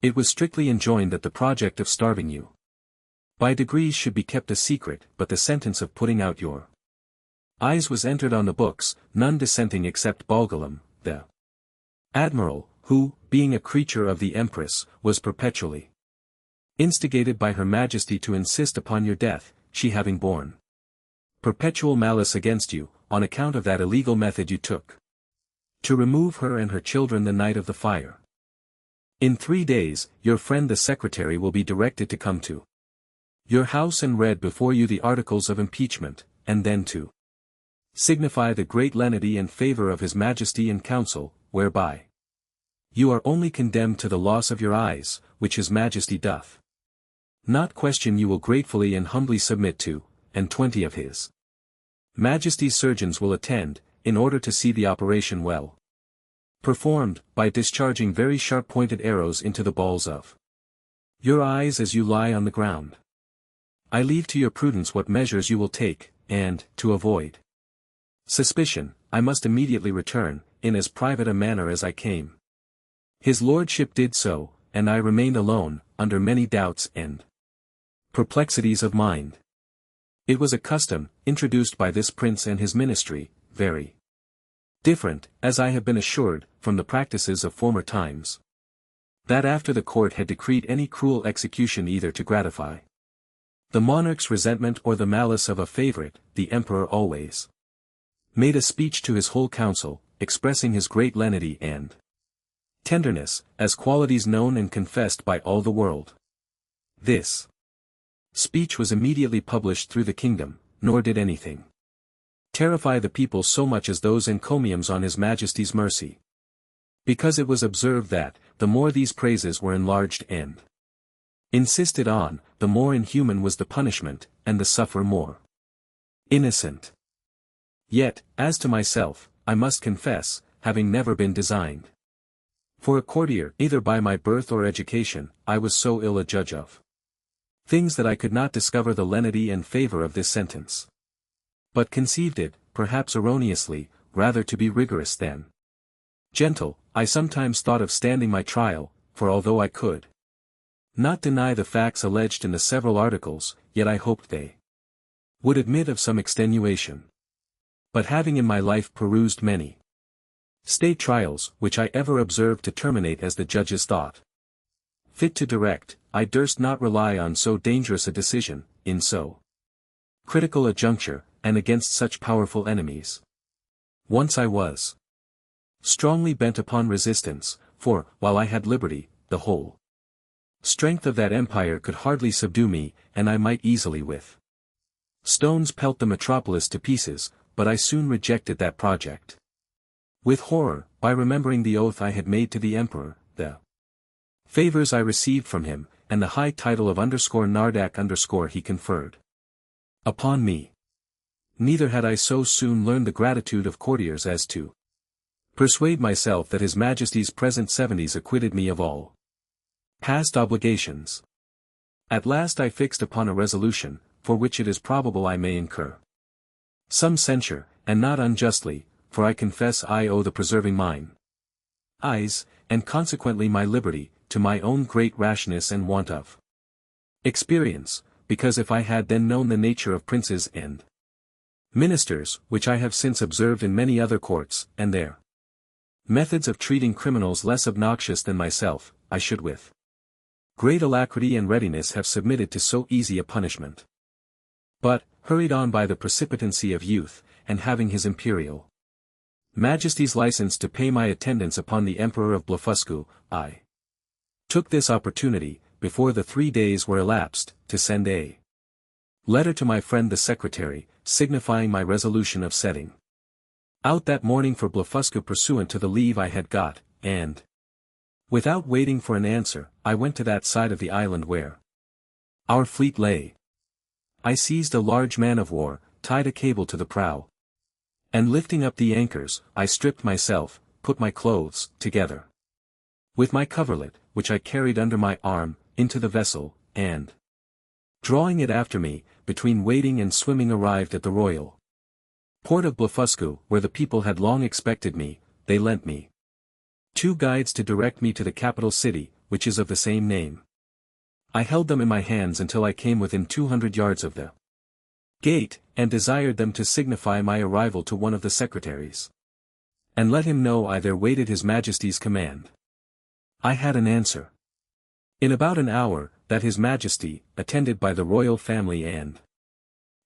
It was strictly enjoined that the project of starving you by degrees should be kept a secret, but the sentence of putting out your eyes was entered on the books, none dissenting except Bolgolam, the admiral, who, being a creature of the Empress, was perpetually instigated by Her Majesty to insist upon your death, she having borne perpetual malice against you, on account of that illegal method you took to remove her and her children the night of the fire. In 3 days, your friend the secretary will be directed to come to your house and read before you the articles of impeachment, and then to signify the great lenity and favor of His Majesty and council, whereby you are only condemned to the loss of your eyes, which His Majesty doth not question you will gratefully and humbly submit to, and 20 of His Majesty's surgeons will attend, in order to see the operation well performed, by discharging very sharp-pointed arrows into the balls of your eyes as you lie on the ground. I leave to your prudence what measures you will take, and, to avoid suspicion, I must immediately return, in as private a manner as I came. His lordship did so, and I remained alone, under many doubts and perplexities of mind. It was a custom, introduced by this prince and his ministry, very different, as I have been assured, from the practices of former times, that after the court had decreed any cruel execution either to gratify the monarch's resentment or the malice of a favorite, the emperor always made a speech to his whole council, expressing his great lenity and tenderness, as qualities known and confessed by all the world. This speech was immediately published through the kingdom, nor did anything terrify the people so much as those encomiums on His Majesty's mercy. Because it was observed that, the more these praises were enlarged and insisted on, the more inhuman was the punishment, and the sufferer more innocent. Yet, as to myself, I must confess, having never been designed for a courtier, either by my birth or education, I was so ill a judge of things that I could not discover the lenity and favor of this sentence, but conceived it, perhaps erroneously, rather to be rigorous than gentle. I sometimes thought of standing my trial, for although I could not deny the facts alleged in the several articles, yet I hoped they would admit of some extenuation. but having in my life perused many state trials which I ever observed to terminate as the judges thought fit to direct, I durst not rely on so dangerous a decision, in so critical a juncture, and against such powerful enemies. Once I was strongly bent upon resistance, for, while I had liberty, the whole strength of that empire could hardly subdue me, and I might easily with stones pelt the metropolis to pieces, but I soon rejected that project with horror, by remembering the oath I had made to the emperor, the favors I received from him, and the high title of Nardak he conferred upon me. Neither had I so soon learned the gratitude of courtiers as to persuade myself that His Majesty's present 70s acquitted me of all past obligations. At last I fixed upon a resolution, for which it is probable I may incur some censure, and not unjustly, for I confess I owe the preserving mine eyes, and consequently my liberty, to my own great rashness and want of experience, because if I had then known the nature of princes and ministers, which I have since observed in many other courts, and their methods of treating criminals less obnoxious than myself, I should with great alacrity and readiness have submitted to so easy a punishment. But, hurried on by the precipitancy of youth, and having His Imperial Majesty's license to pay my attendance upon the Emperor of Blefuscu, I took this opportunity, before the 3 days were elapsed, to send a letter to my friend the Secretary, signifying my resolution of setting out that morning for Blefuscu pursuant to the leave I had got, and without waiting for an answer, I went to that side of the island where our fleet lay. I seized a large man-of-war, tied a cable to the prow, and lifting up the anchors, I stripped myself, put my clothes together with my coverlet, which I carried under my arm, into the vessel, and drawing it after me, between wading and swimming arrived at the royal port of Blefuscu, where the people had long expected me. They lent me 2 guides to direct me to the capital city, which is of the same name. I held them in my hands until I came within 200 yards of the gate, and desired them to signify my arrival to one of the secretaries, and let him know I there waited His Majesty's command. I had an answer in about an hour, that His Majesty, attended by the royal family and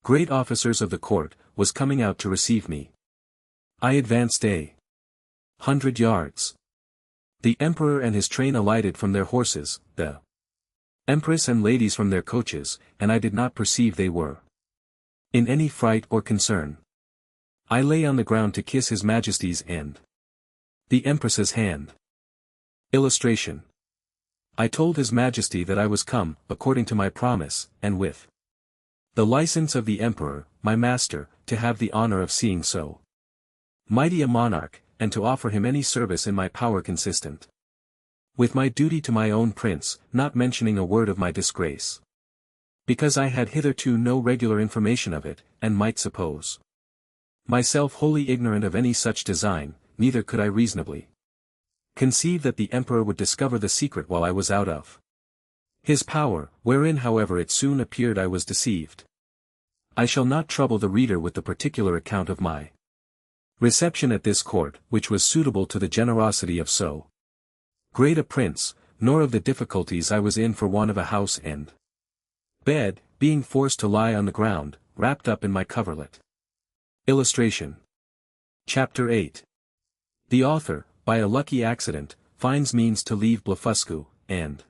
great officers of the court, was coming out to receive me. I advanced 100 yards. The Emperor and his train alighted from their horses, the Empress and ladies from their coaches, and I did not perceive they were in any fright or concern. I lay on the ground to kiss His Majesty's and the Empress's hand. Illustration. I told His Majesty that I was come, according to my promise, and with the license of the Emperor, my master, to have the honor of seeing so mighty a monarch, and to offer him any service in my power consistent with my duty to my own prince, not mentioning a word of my disgrace, because I had hitherto no regular information of it, and might suppose myself wholly ignorant of any such design, neither could I reasonably conceive that the Emperor would discover the secret while I was out of his power, wherein however it soon appeared I was deceived. I shall not trouble the reader with the particular account of my reception at this court, which was suitable to the generosity of so great a prince, nor of the difficulties I was in for want of a house and bed, being forced to lie on the ground, wrapped up in my coverlet. Illustration. Chapter 8. The author, by a lucky accident, finds means to leave Blefuscu, and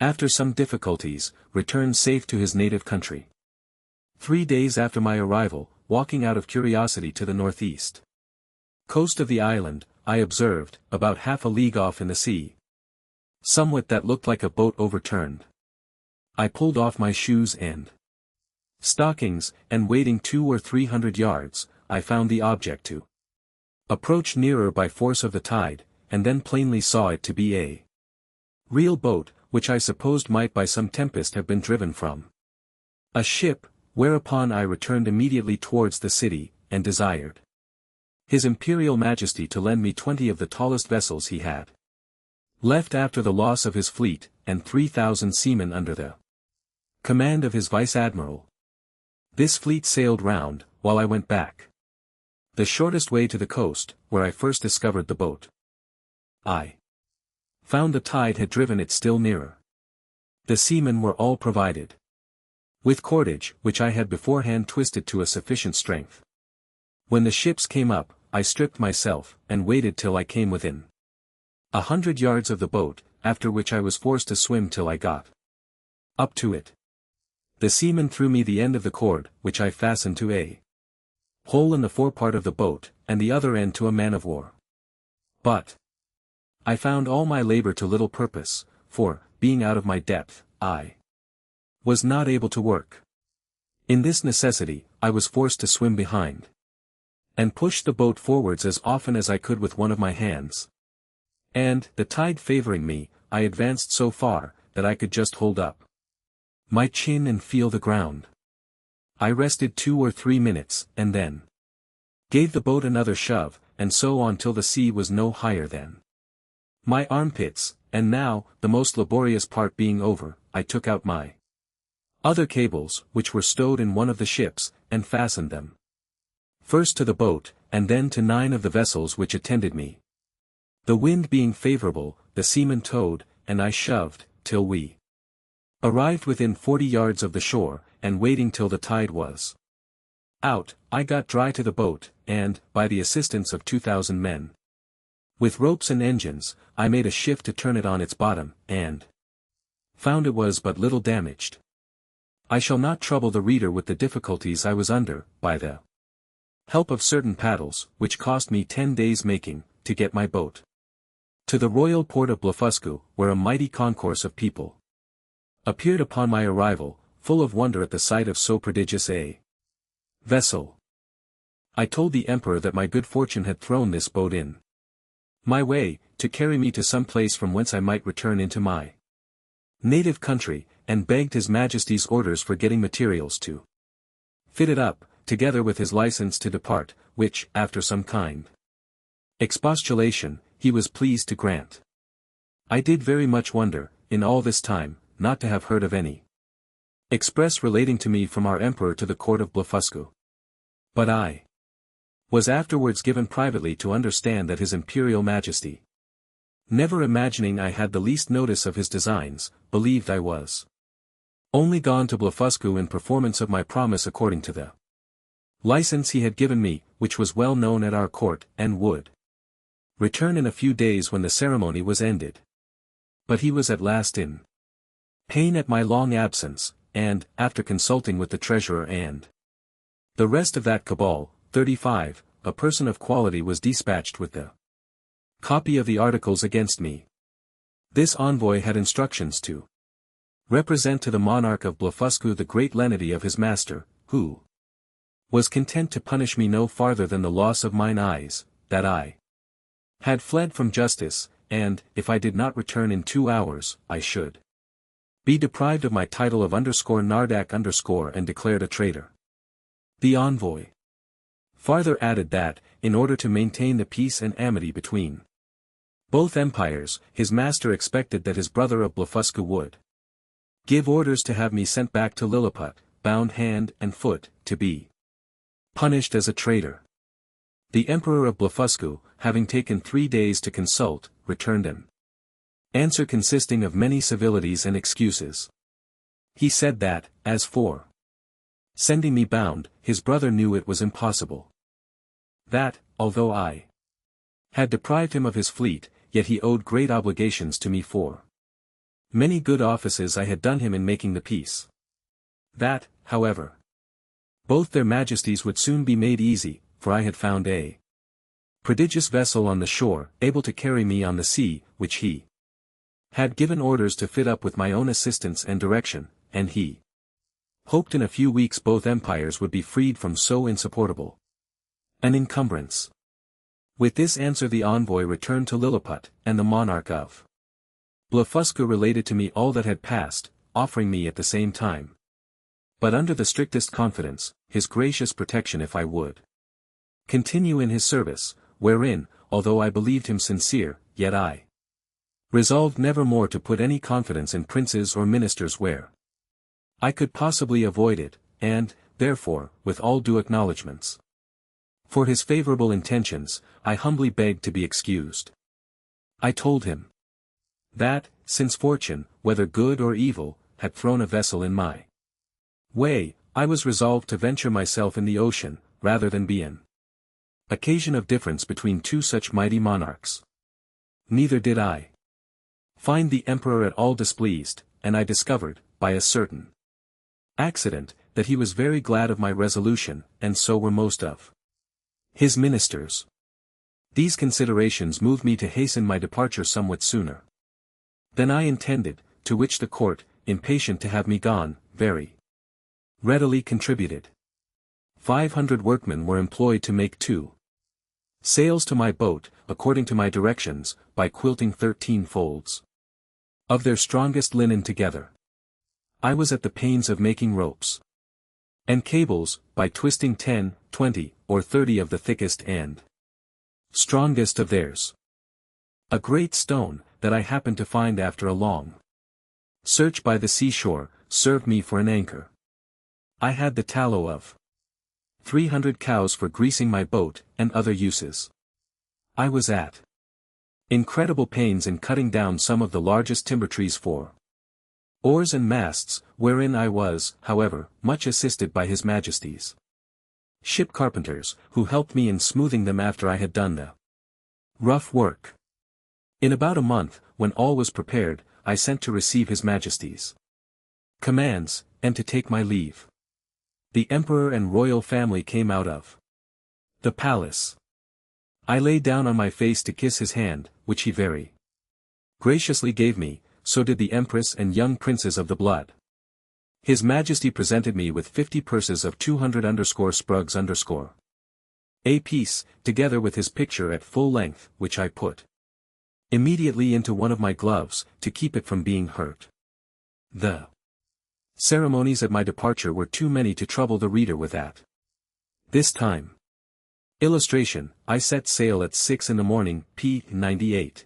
after some difficulties, returns safe to his native country. 3 days after my arrival, walking out of curiosity to the northeast coast of the island, I observed, about half a league off in the sea, somewhat that looked like a boat overturned. I pulled off my shoes and stockings, and wading 200 or 300 yards, I found the object to approach nearer by force of the tide, and then plainly saw it to be a real boat, which I supposed might by some tempest have been driven from a ship, whereupon I returned immediately towards the city, and desired His Imperial Majesty to lend me 20 of the tallest vessels he had left after the loss of his fleet, and 3,000 seamen under the command of his Vice-Admiral. This fleet sailed round, while I went back The shortest way to the coast, where I first discovered the boat. I found the tide had driven it still nearer. The seamen were all provided with cordage, which I had beforehand twisted to a sufficient strength. When the ships came up, I stripped myself, and waited till I came within 100 yards of the boat, after which I was forced to swim till I got up to it. The seaman threw me the end of the cord, which I fastened to a hole in the forepart of the boat, and the other end to a man-of-war. But I found all my labor to little purpose, for, being out of my depth, I was not able to work. In this necessity, I was forced to swim behind, and push the boat forwards as often as I could with one of my hands. And, the tide favoring me, I advanced so far, that I could just hold up my chin and feel the ground. I rested 2 or 3 minutes, and then gave the boat another shove, and so on till the sea was no higher than my armpits, and now, the most laborious part being over, I took out my other cables, which were stowed in one of the ships, and fastened them first to the boat, and then to 9 of the vessels which attended me. The wind being favorable, the seamen towed, and I shoved, till we arrived within 40 yards of the shore, and waiting till the tide was out, I got dry to the boat, and, by the assistance of 2,000 men, with ropes and engines, I made a shift to turn it on its bottom, and found it was but little damaged. I shall not trouble the reader with the difficulties I was under, by the help of certain paddles, which cost me 10 days making, to get my boat to the royal port of Blefuscu, where a mighty concourse of people appeared upon my arrival, full of wonder at the sight of so prodigious a vessel. I told the emperor that my good fortune had thrown this boat in my way, to carry me to some place from whence I might return into my native country, and begged his majesty's orders for getting materials to fit it up, together with his license to depart, which, after some kind expostulation, he was pleased to grant. I did very much wonder, in all this time, not to have heard of any express relating to me from our emperor to the court of Blefuscu. But I was afterwards given privately to understand that his imperial majesty, never imagining I had the least notice of his designs, believed I was only gone to Blefuscu in performance of my promise according to the license he had given me, which was well known at our court, and would return in a few days when the ceremony was ended. But he was at last in pain at my long absence, and, after consulting with the treasurer and the rest of that cabal, 35, a person of quality was dispatched with the copy of the articles against me. This envoy had instructions to represent to the monarch of Blefuscu the great lenity of his master, who was content to punish me no farther than the loss of mine eyes, that I had fled from justice, and, if I did not return in 2 hours, I should be deprived of my title of _Nardak_ and declared a traitor. The envoy farther added that, in order to maintain the peace and amity between both empires, his master expected that his brother of Blefuscu would give orders to have me sent back to Lilliput, bound hand and foot, to be punished as a traitor. The emperor of Blefuscu, having taken 3 days to consult, returned an answer consisting of many civilities and excuses. He said that, as for sending me bound, his brother knew it was impossible. That, although I had deprived him of his fleet, yet he owed great obligations to me for many good offices I had done him in making the peace. That, however, both their majesties would soon be made easy, for I had found a prodigious vessel on the shore, able to carry me on the sea, which he had given orders to fit up with my own assistance and direction, and he hoped in a few weeks both empires would be freed from so insupportable an encumbrance. With this answer the envoy returned to Lilliput, and the monarch of Blefuscu related to me all that had passed, offering me at the same time, but under the strictest confidence, his gracious protection if I would continue in his service, wherein, although I believed him sincere, yet I resolved never more to put any confidence in princes or ministers where I could possibly avoid it, and, therefore, with all due acknowledgments, For his favorable intentions, I humbly begged to be excused. I told him that, since fortune, whether good or evil, had thrown a vessel in my way, I was resolved to venture myself in the ocean, rather than be an occasion of difference between two such mighty monarchs. Neither did I find the emperor at all displeased, and I discovered, by a certain accident, that he was very glad of my resolution, and so were most of his ministers. These considerations moved me to hasten my departure somewhat sooner than I intended, to which the court, impatient to have me gone, very readily contributed. 500 workmen were employed to make 2 sails to my boat, according to my directions, by quilting 13 folds of their strongest linen together. I was at the pains of making ropes and cables, by twisting 10, 20, or 30 of the thickest and strongest of theirs. A great stone, that I happened to find after a long search by the seashore, served me for an anchor. I had the tallow of 300 cows for greasing my boat, and other uses. I was at incredible pains in cutting down some of the largest timber trees for oars and masts, wherein I was, however, much assisted by His Majesty's ship carpenters, who helped me in smoothing them after I had done the rough work. In about a month, when all was prepared, I sent to receive His Majesty's commands, and to take my leave. The emperor and royal family came out of the palace. I lay down on my face to kiss his hand, which he very graciously gave me, so did the empress and young princes of the blood. His Majesty presented me with 50 purses of 200 sprugs a piece, together with his picture at full length, which I put immediately into one of my gloves, to keep it from being hurt. The ceremonies at my departure were too many to trouble the reader with at this time. Illustration: I set sail at 6 in the morning, p. 98.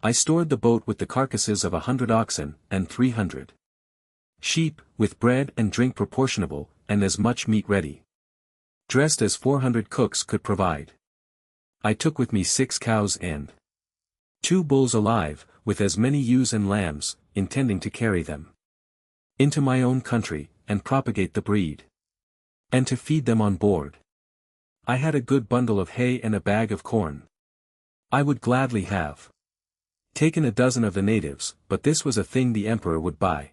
I stored the boat with the carcasses of 100 oxen, and 300 sheep, with bread and drink proportionable, and as much meat ready dressed as 400 cooks could provide. I took with me 6 cows and 2 bulls alive, with as many ewes and lambs, intending to carry them into my own country, and propagate the breed, and to feed them on board. I had a good bundle of hay and a bag of corn. I would gladly have taken a dozen of the natives, but this was a thing the emperor would by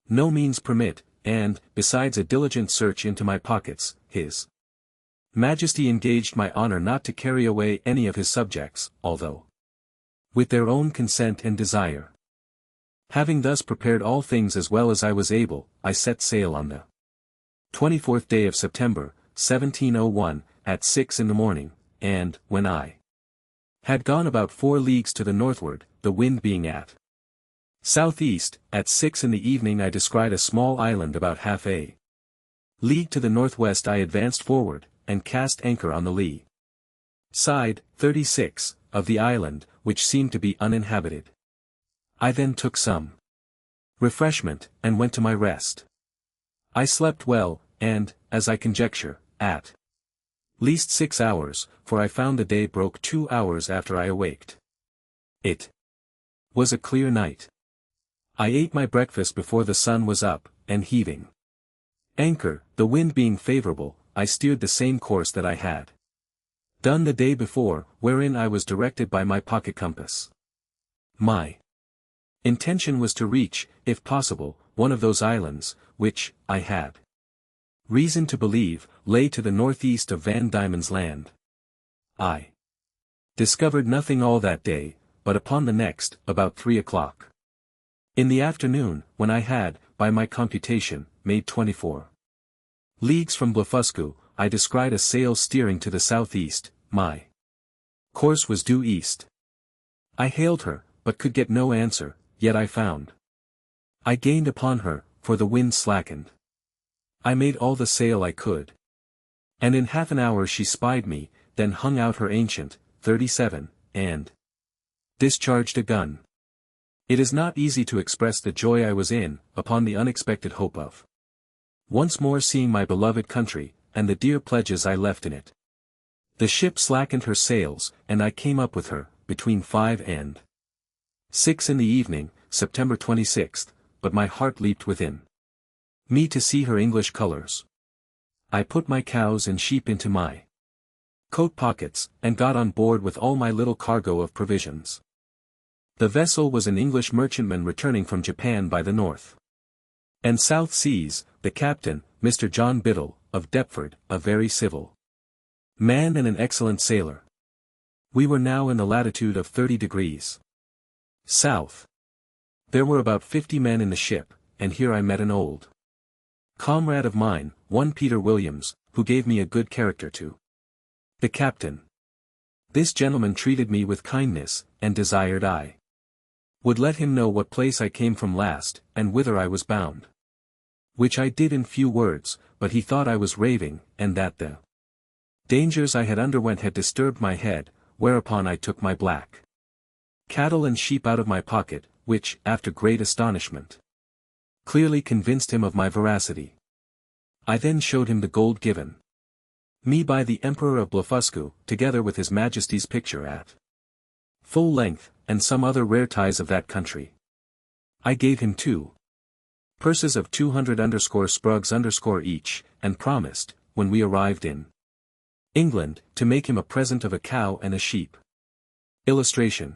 no means permit, and, besides a diligent search into my pockets, His Majesty engaged my honor not to carry away any of his subjects, although with their own consent and desire. Having thus prepared all things as well as I was able, I set sail on the 24th day of September, 1701, at 6 in the morning, and, when I had gone about 4 leagues to the northward, the wind being at southeast, at 6 in the evening I descried a small island about half a league to the northwest. I advanced forward, and cast anchor on the lee side, 36, of the island, which seemed to be uninhabited. I then took some refreshment, and went to my rest. I slept well, and, as I conjecture, at least 6 hours, for I found the day broke 2 hours after I awaked. It was a clear night. I ate my breakfast before the sun was up, and heaving anchor, the wind being favorable, I steered the same course that I had done the day before, wherein I was directed by my pocket compass. My intention was to reach, if possible, one of those islands, which, I had reason to believe, lay to the northeast of Van Diemen's Land. I discovered nothing all that day, but upon the next, about 3 o'clock in the afternoon, when I had, by my computation, made 24 leagues from Blefuscu, I descried a sail steering to the southeast. My course was due east. I hailed her, but could get no answer, yet I found I gained upon her, for the wind slackened. I made all the sail I could, and in half an hour she spied me, then hung out her ancient 37, and discharged a gun. It is not easy to express the joy I was in, upon the unexpected hope of once more seeing my beloved country, and the dear pledges I left in it. The ship slackened her sails, and I came up with her, between 5 and 6 in the evening, September 26th, but my heart leaped within me to see her English colors. I put my cows and sheep into my coat pockets, and got on board with all my little cargo of provisions. The vessel was an English merchantman returning from Japan by the North and South Seas, the captain, Mr. John Biddle, of Deptford, a very civil man and an excellent sailor. We were now in the latitude of 30 degrees south. There were about 50 men in the ship, and here I met an old comrade of mine, one Peter Williams, who gave me a good character to the captain. This gentleman treated me with kindness, and desired I would let him know what place I came from last, and whither I was bound. Which I did in few words, but he thought I was raving, and that the dangers I had underwent had disturbed my head, whereupon I took my black cattle and sheep out of my pocket, which, after great astonishment, clearly convinced him of my veracity. I then showed him the gold given me by the Emperor of Blefuscu, together with His Majesty's picture at full length, and some other rare ties of that country. I gave him 2 purses of 200 sprugs each, and promised, when we arrived in England, to make him a present of a cow and a sheep. Illustration.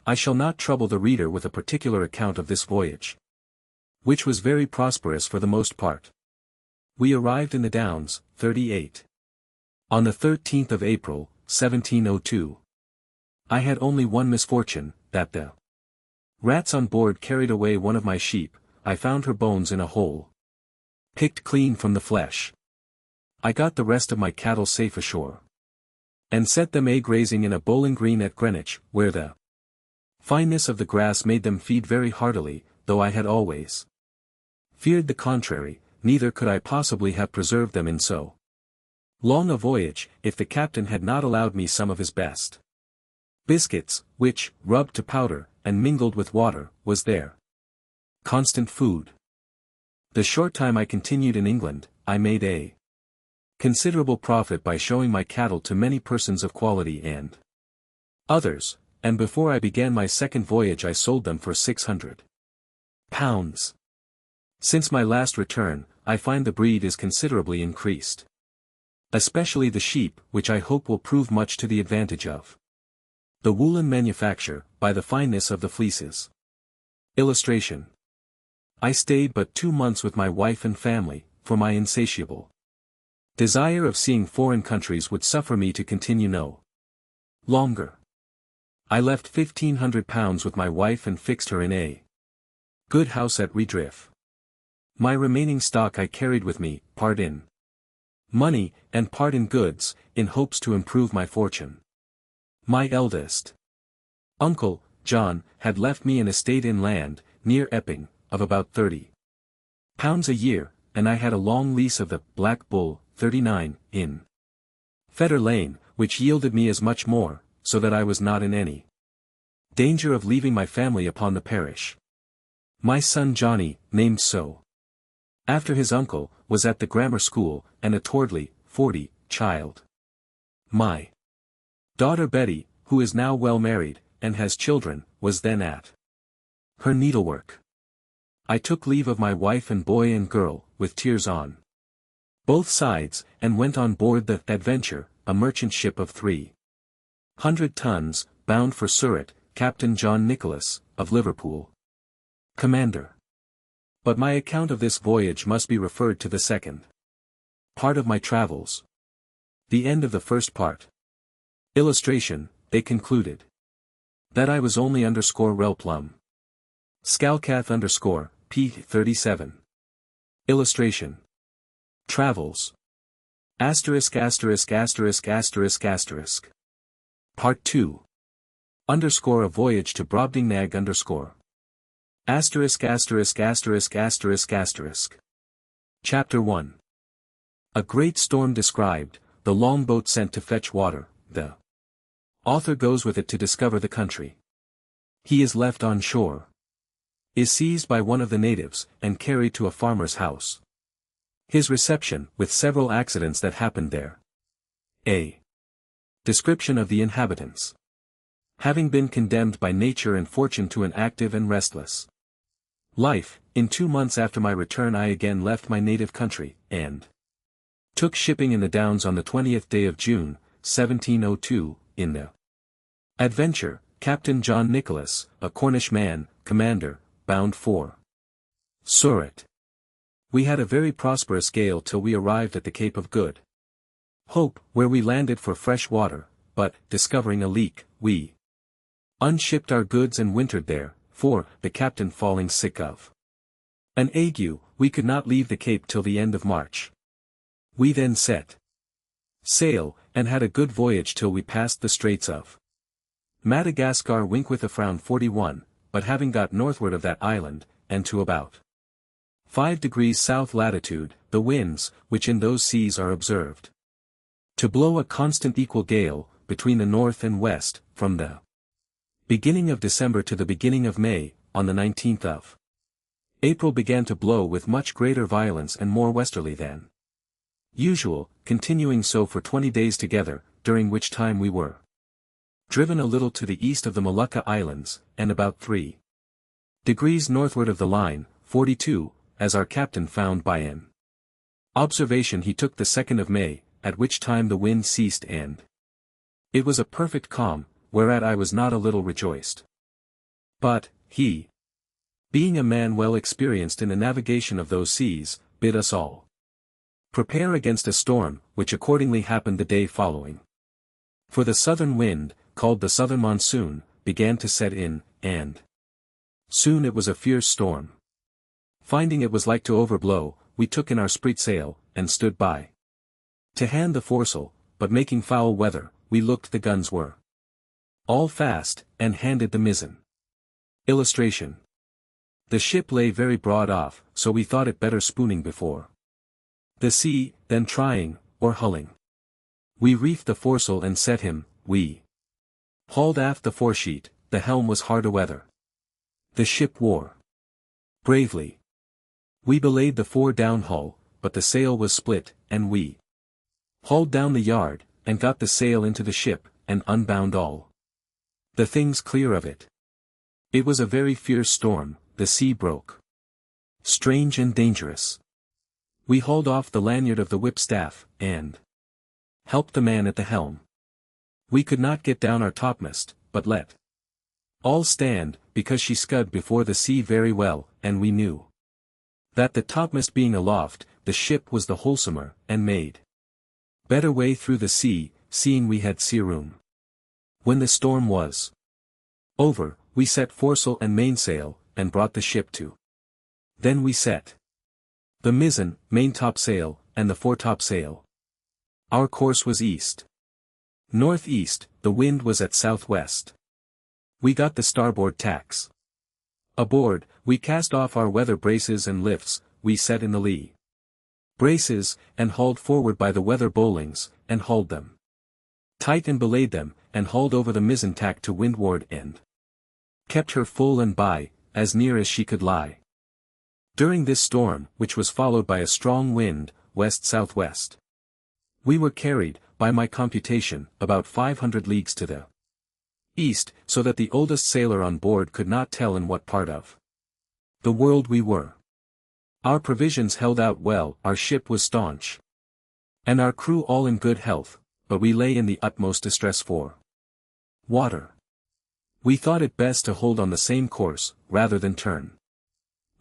I shall not trouble the reader with a particular account of this voyage, which was very prosperous for the most part. We arrived in the Downs, 38. On the 13th of April, 1702. I had only one misfortune, that the rats on board carried away one of my sheep. I found her bones in a hole, picked clean from the flesh. I got the rest of my cattle safe ashore, and set them grazing in a bowling green at Greenwich, where the fineness of the grass made them feed very heartily, though I had always feared the contrary. Neither could I possibly have preserved them in so long a voyage, if the captain had not allowed me some of his best biscuits, which, rubbed to powder, and mingled with water, was their constant food. The short time I continued in England, I made a considerable profit by showing my cattle to many persons of quality and others, and before I began my second voyage I sold them for £600. Since my last return, I find the breed is considerably increased. Especially the sheep, which I hope will prove much to the advantage of the woolen manufacture, by the fineness of the fleeces. Illustration. I stayed but 2 months with my wife and family, for my insatiable desire of seeing foreign countries would suffer me to continue no longer. I left £1,500 with my wife and fixed her in a good house at Redriff. My remaining stock I carried with me, part in money, and part in goods, in hopes to improve my fortune. My eldest uncle, John, had left me an estate in land, near Epping, of about £30 a year, and I had a long lease of the Black Bull, 39, in Fetter Lane, which yielded me as much more, so that I was not in any danger of leaving my family upon the parish. My son Johnny, named so after his uncle, was at the grammar school, and a towardly, 40, child. My daughter Betty, who is now well married, and has children, was then at her needlework. I took leave of my wife and boy and girl, with tears on both sides, and went on board the Adventure, a merchant ship of 300 tons, bound for Surat, Captain John Nicholas, of Liverpool, commander. But my account of this voyage must be referred to the second part of my travels. The end of the first part. Illustration, they concluded that I was only _rel plum. Scalcath p. 37. Illustration. Travels. Asterisk. Part 2. A voyage to Brobdingnag **********. Chapter 1. A great storm described, the longboat sent to fetch water, the author goes with it to discover the country. He is left on shore. Is seized by one of the natives, and carried to a farmer's house. His reception, with several accidents that happened there. A. Description of the inhabitants. Having been condemned by nature and fortune to an active and restless life, in 2 months after my return I again left my native country, and took shipping in the Downs on the 20th day of June, 1702, in the Adventure, Captain John Nicholas, a Cornish man, commander, bound for Surat. We had a very prosperous gale till we arrived at the Cape of Good Hope, where we landed for fresh water, but, discovering a leak, we unshipped our goods and wintered there, for, the captain falling sick of an ague, we could not leave the Cape till the end of March. We then set sail, and had a good voyage till we passed the Straits of Madagascar with a frown 41, but having got northward of that island, and to about 5 degrees south latitude, the winds, which in those seas are observed to blow a constant equal gale, between the north and west, from the beginning of December to the beginning of May, on the 19th of April began to blow with much greater violence and more westerly than usual, continuing so for 20 days together, during which time we were driven a little to the east of the Molucca Islands, and about 3 degrees northward of the line, 42, as our captain found by an observation he took the 2nd of May, at which time the wind ceased and it was a perfect calm, whereat I was not a little rejoiced. But, he, being a man well experienced in the navigation of those seas, bid us all prepare against a storm, which accordingly happened the day following. For the southern wind, called the southern monsoon, began to set in, and soon it was a fierce storm. Finding it was like to overblow, we took in our spritsail, and stood by to hand the foresail, but making foul weather, we looked the guns were all fast, and handed the mizzen. Illustration. The ship lay very broad off, so we thought it better spooning before the sea, than trying, or hulling. We reefed the foresail and set him, we hauled aft the foresheet, the helm was hard a-weather. The ship wore bravely. We belayed the fore down hull, but the sail was split, and we hauled down the yard, and got the sail into the ship, and unbound all the things clear of it. It was a very fierce storm, the sea broke strange and dangerous. We hauled off the lanyard of the whipstaff, and helped the man at the helm. We could not get down our topmast, but let all stand, because she scud before the sea very well, and we knew that the topmast being aloft, the ship was the wholesomer, and made better way through the sea, seeing we had sea room. When the storm was over, we set foresail and mainsail, and brought the ship to. Then we set the mizzen, maintopsail, and the foretopsail. Our course was east. Northeast, the wind was at southwest. We got the starboard tacks aboard, we cast off our weather braces and lifts, we set in the lee braces, and hauled forward by the weather bowlings, and hauled them tight and belayed them, and hauled over the mizzen tack to windward and kept her full and by, as near as she could lie. During this storm, which was followed by a strong wind, west-southwest, we were carried, by my computation, about 500 leagues to the east, so that the oldest sailor on board could not tell in what part of the world we were. Our provisions held out well, our ship was staunch, and our crew all in good health, but we lay in the utmost distress for water. We thought it best to hold on the same course, rather than turn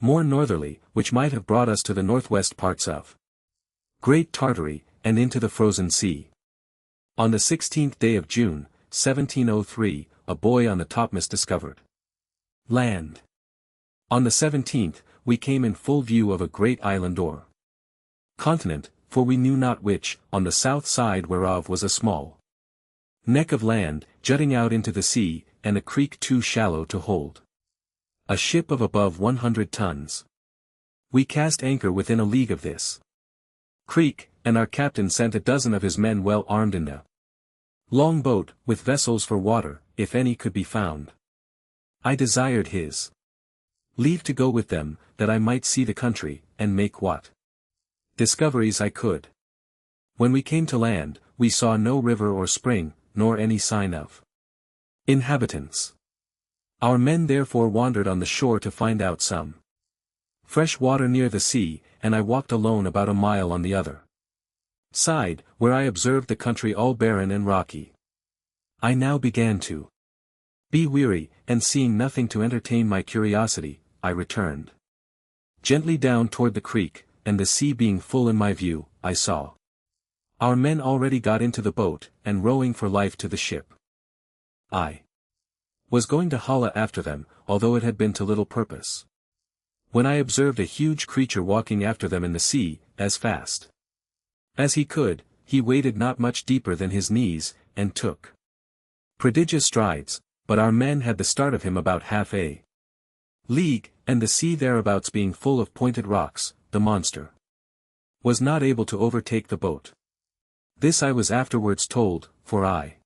more northerly, which might have brought us to the northwest parts of Great Tartary, and into the frozen sea. On the 16th day of June, 1703, a buoy on the topmast discovered land. On the 17th, we came in full view of a great island or continent, for we knew not which, on the south side whereof was a small neck of land, jutting out into the sea, and a creek too shallow to hold a ship of above 100 tons. We cast anchor within a league of this creek, and our captain sent a dozen of his men well armed in a long boat, with vessels for water, if any could be found. I desired his leave to go with them, that I might see the country, and make what discoveries I could. When we came to land, we saw no river or spring, nor any sign of inhabitants. Our men therefore wandered on the shore to find out some fresh water near the sea, and I walked alone about a mile on the other side, where I observed the country all barren and rocky. I now began to be weary, and seeing nothing to entertain my curiosity, I returned gently down toward the creek, and the sea being full in my view, I saw our men already got into the boat, and rowing for life to the ship. I was going to holla after them, although it had been to little purpose, when I observed a huge creature walking after them in the sea, as fast as he could. He waded not much deeper than his knees, and took prodigious strides, but our men had the start of him about half a league, and the sea thereabouts being full of pointed rocks, the monster was not able to overtake the boat. This I was afterwards told, for I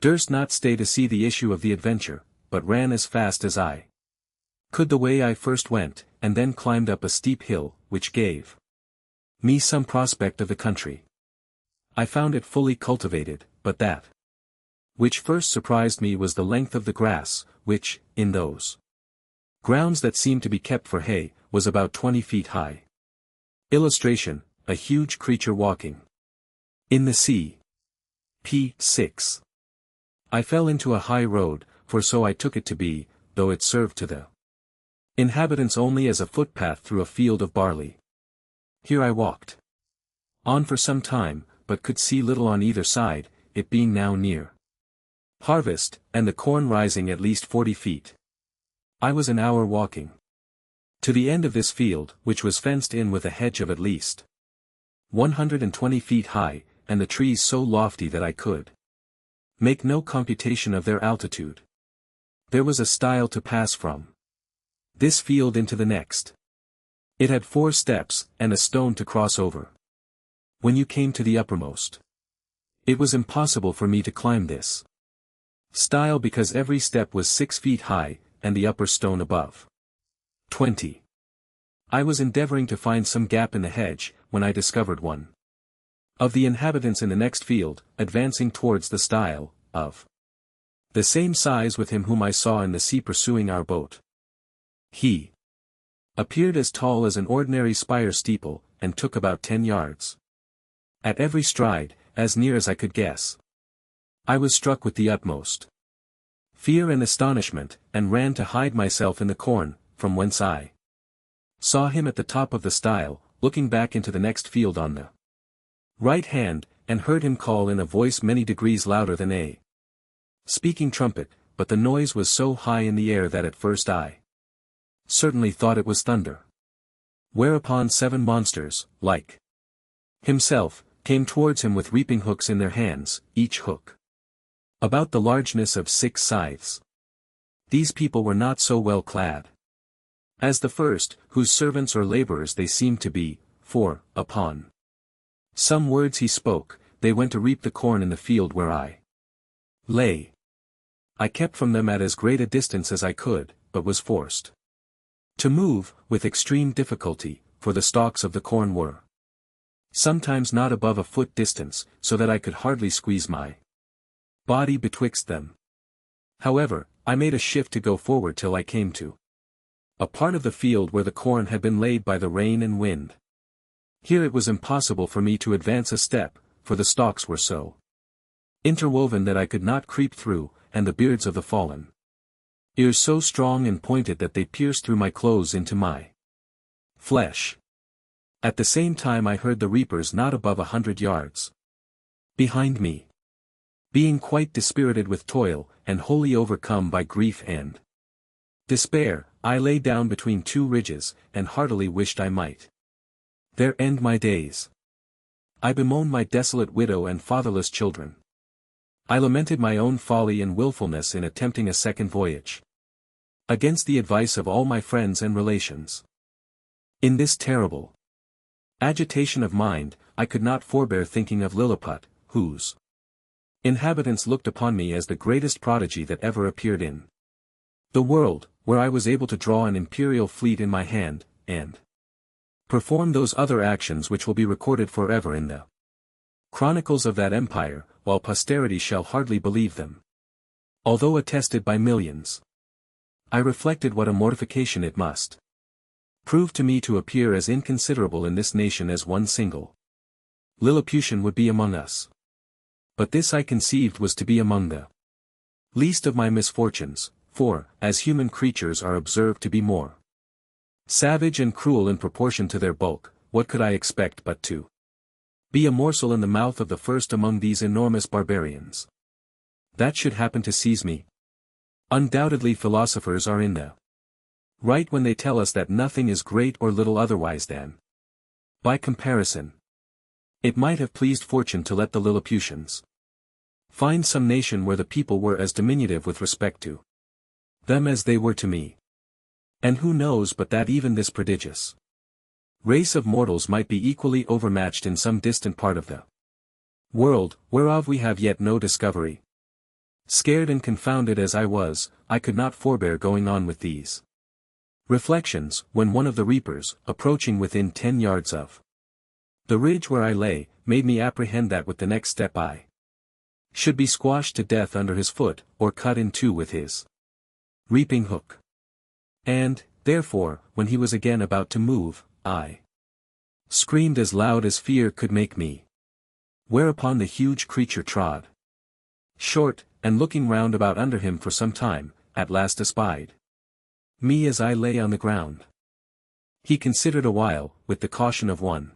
durst not stay to see the issue of the adventure, but ran as fast as I could the way I first went, and then climbed up a steep hill, which gave me some prospect of the country. I found it fully cultivated, but that which first surprised me was the length of the grass, which, in those grounds that seemed to be kept for hay, was about 20 feet high. Illustration: a huge creature walking in the sea. p. 6. I fell into a high road, for so I took it to be, though it served to the inhabitants only as a footpath through a field of barley. Here I walked on for some time, but could see little on either side, it being now near harvest, and the corn rising at least 40 feet. I was an hour walking to the end of this field, which was fenced in with a hedge of at least 120 feet high, and the trees so lofty that I could make no computation of their altitude. There was a stile to pass from this field into the next. It had 4 steps, and a stone to cross over. When you came to the uppermost, it was impossible for me to climb this stile because every step was 6 feet high, and the upper stone above 20. I was endeavoring to find some gap in the hedge, when I discovered one of the inhabitants in the next field, advancing towards the stile, of the same size with him whom I saw in the sea pursuing our boat. He appeared as tall as an ordinary spire steeple, and took about 10 yards at every stride, as near as I could guess. I was struck with the utmost fear and astonishment, and ran to hide myself in the corn, from whence I saw him at the top of the stile, looking back into the next field on the right hand, and heard him call in a voice many degrees louder than a speaking trumpet, but the noise was so high in the air that at first I certainly thought it was thunder. Whereupon 7 monsters, like himself, came towards him with reaping hooks in their hands, each hook about the largeness of 6 scythes. These people were not so well clad as the first, whose servants or laborers they seemed to be, for, upon some words he spoke, they went to reap the corn in the field where I lay. I kept from them at as great a distance as I could, but was forced to move, with extreme difficulty, for the stalks of the corn were sometimes not above a foot distance, so that I could hardly squeeze my body betwixt them. However, I made a shift to go forward till I came to a part of the field where the corn had been laid by the rain and wind. Here it was impossible for me to advance a step, for the stalks were so interwoven that I could not creep through, and the beards of the fallen ears so strong and pointed that they pierced through my clothes into my flesh. At the same time I heard the reapers not above 100 yards behind me. Being quite dispirited with toil, and wholly overcome by grief and despair, I lay down between 2 ridges, and heartily wished I might there end my days. I bemoaned my desolate widow and fatherless children. I lamented my own folly and wilfulness in attempting a second voyage against the advice of all my friends and relations. In this terrible agitation of mind, I could not forbear thinking of Lilliput, whose inhabitants looked upon me as the greatest prodigy that ever appeared in the world, where I was able to draw an imperial fleet in my hand, and perform those other actions which will be recorded forever in the Chronicles of that empire, while posterity shall hardly believe them. Although attested by millions. I reflected what a mortification it must prove to me to appear as inconsiderable in this nation as one single Lilliputian would be among us. But this I conceived was to be among the least of my misfortunes, for, as human creatures are observed to be more savage and cruel in proportion to their bulk, what could I expect but to be a morsel in the mouth of the first among these enormous barbarians? That should happen to seize me. Undoubtedly philosophers are in the right when they tell us that nothing is great or little otherwise than by comparison. It might have pleased fortune to let the Lilliputians find some nation where the people were as diminutive with respect to them as they were to me. And who knows but that even this prodigious race of mortals might be equally overmatched in some distant part of the world, whereof we have yet no discovery. Scared and confounded as I was, I could not forbear going on with these reflections, when one of the reapers, approaching within 10 yards of the ridge where I lay, made me apprehend that with the next step I should be squashed to death under his foot, or cut in two with his reaping hook. And, therefore, when he was again about to move, I screamed as loud as fear could make me. Whereupon the huge creature trod short, and looking round about under him for some time, at last espied me as I lay on the ground. He considered a while, with the caution of one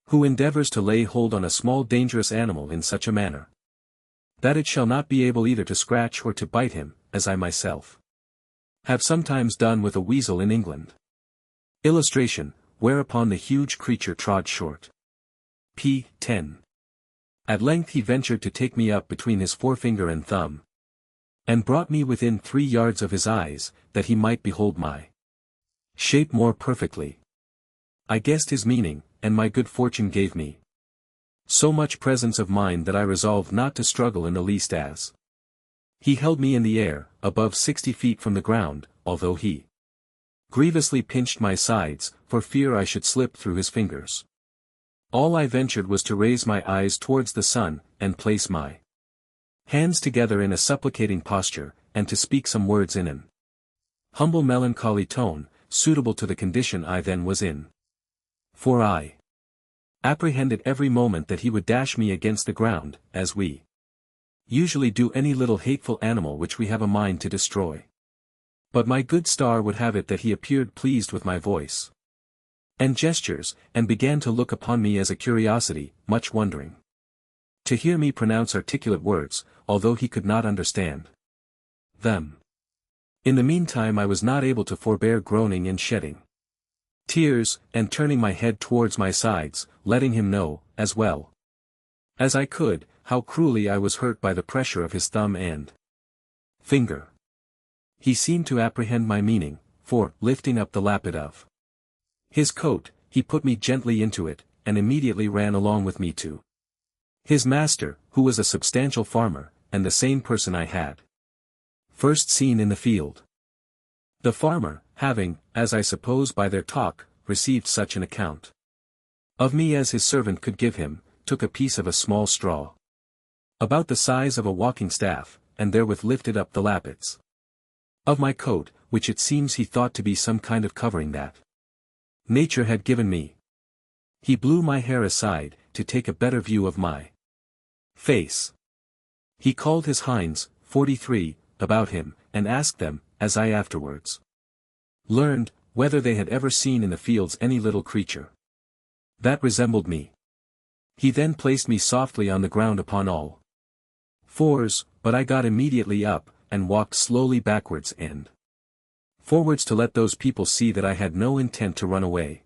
who endeavors to lay hold on a small dangerous animal in such a manner that it shall not be able either to scratch or to bite him, as I myself have sometimes done with a weasel in England. Illustration, whereupon the huge creature trod short. p. 10. At length he ventured to take me up between his forefinger and thumb, and brought me within 3 yards of his eyes, that he might behold my shape more perfectly. I guessed his meaning, and my good fortune gave me so much presence of mind that I resolved not to struggle in the least as he held me in the air, above 60 feet from the ground, although he grievously pinched my sides, for fear I should slip through his fingers. All I ventured was to raise my eyes towards the sun, and place my hands together in a supplicating posture, and to speak some words in an humble melancholy tone, suitable to the condition I then was in. For I apprehended every moment that he would dash me against the ground, as we usually do any little hateful animal which we have a mind to destroy. But my good star would have it that he appeared pleased with my voice and gestures, and began to look upon me as a curiosity, much wondering to hear me pronounce articulate words, although he could not understand them. In the meantime I was not able to forbear groaning and shedding tears, and turning my head towards my sides, letting him know, as well as I could, how cruelly I was hurt by the pressure of his thumb and finger. He seemed to apprehend my meaning, for, lifting up the lappet of his coat, he put me gently into it, and immediately ran along with me to his master, who was a substantial farmer, and the same person I had first seen in the field. The farmer, having, as I suppose by their talk, received such an account of me as his servant could give him, took a piece of a small straw about the size of a walking staff, and therewith lifted up the lappets of my coat, which it seems he thought to be some kind of covering that nature had given me. He blew my hair aside, to take a better view of my face. He called his hinds, 43, about him, and asked them, as I afterwards learned, whether they had ever seen in the fields any little creature that resembled me. He then placed me softly on the ground upon all fours, but I got immediately up, and walked slowly backwards and forwards to let those people see that I had no intent to run away.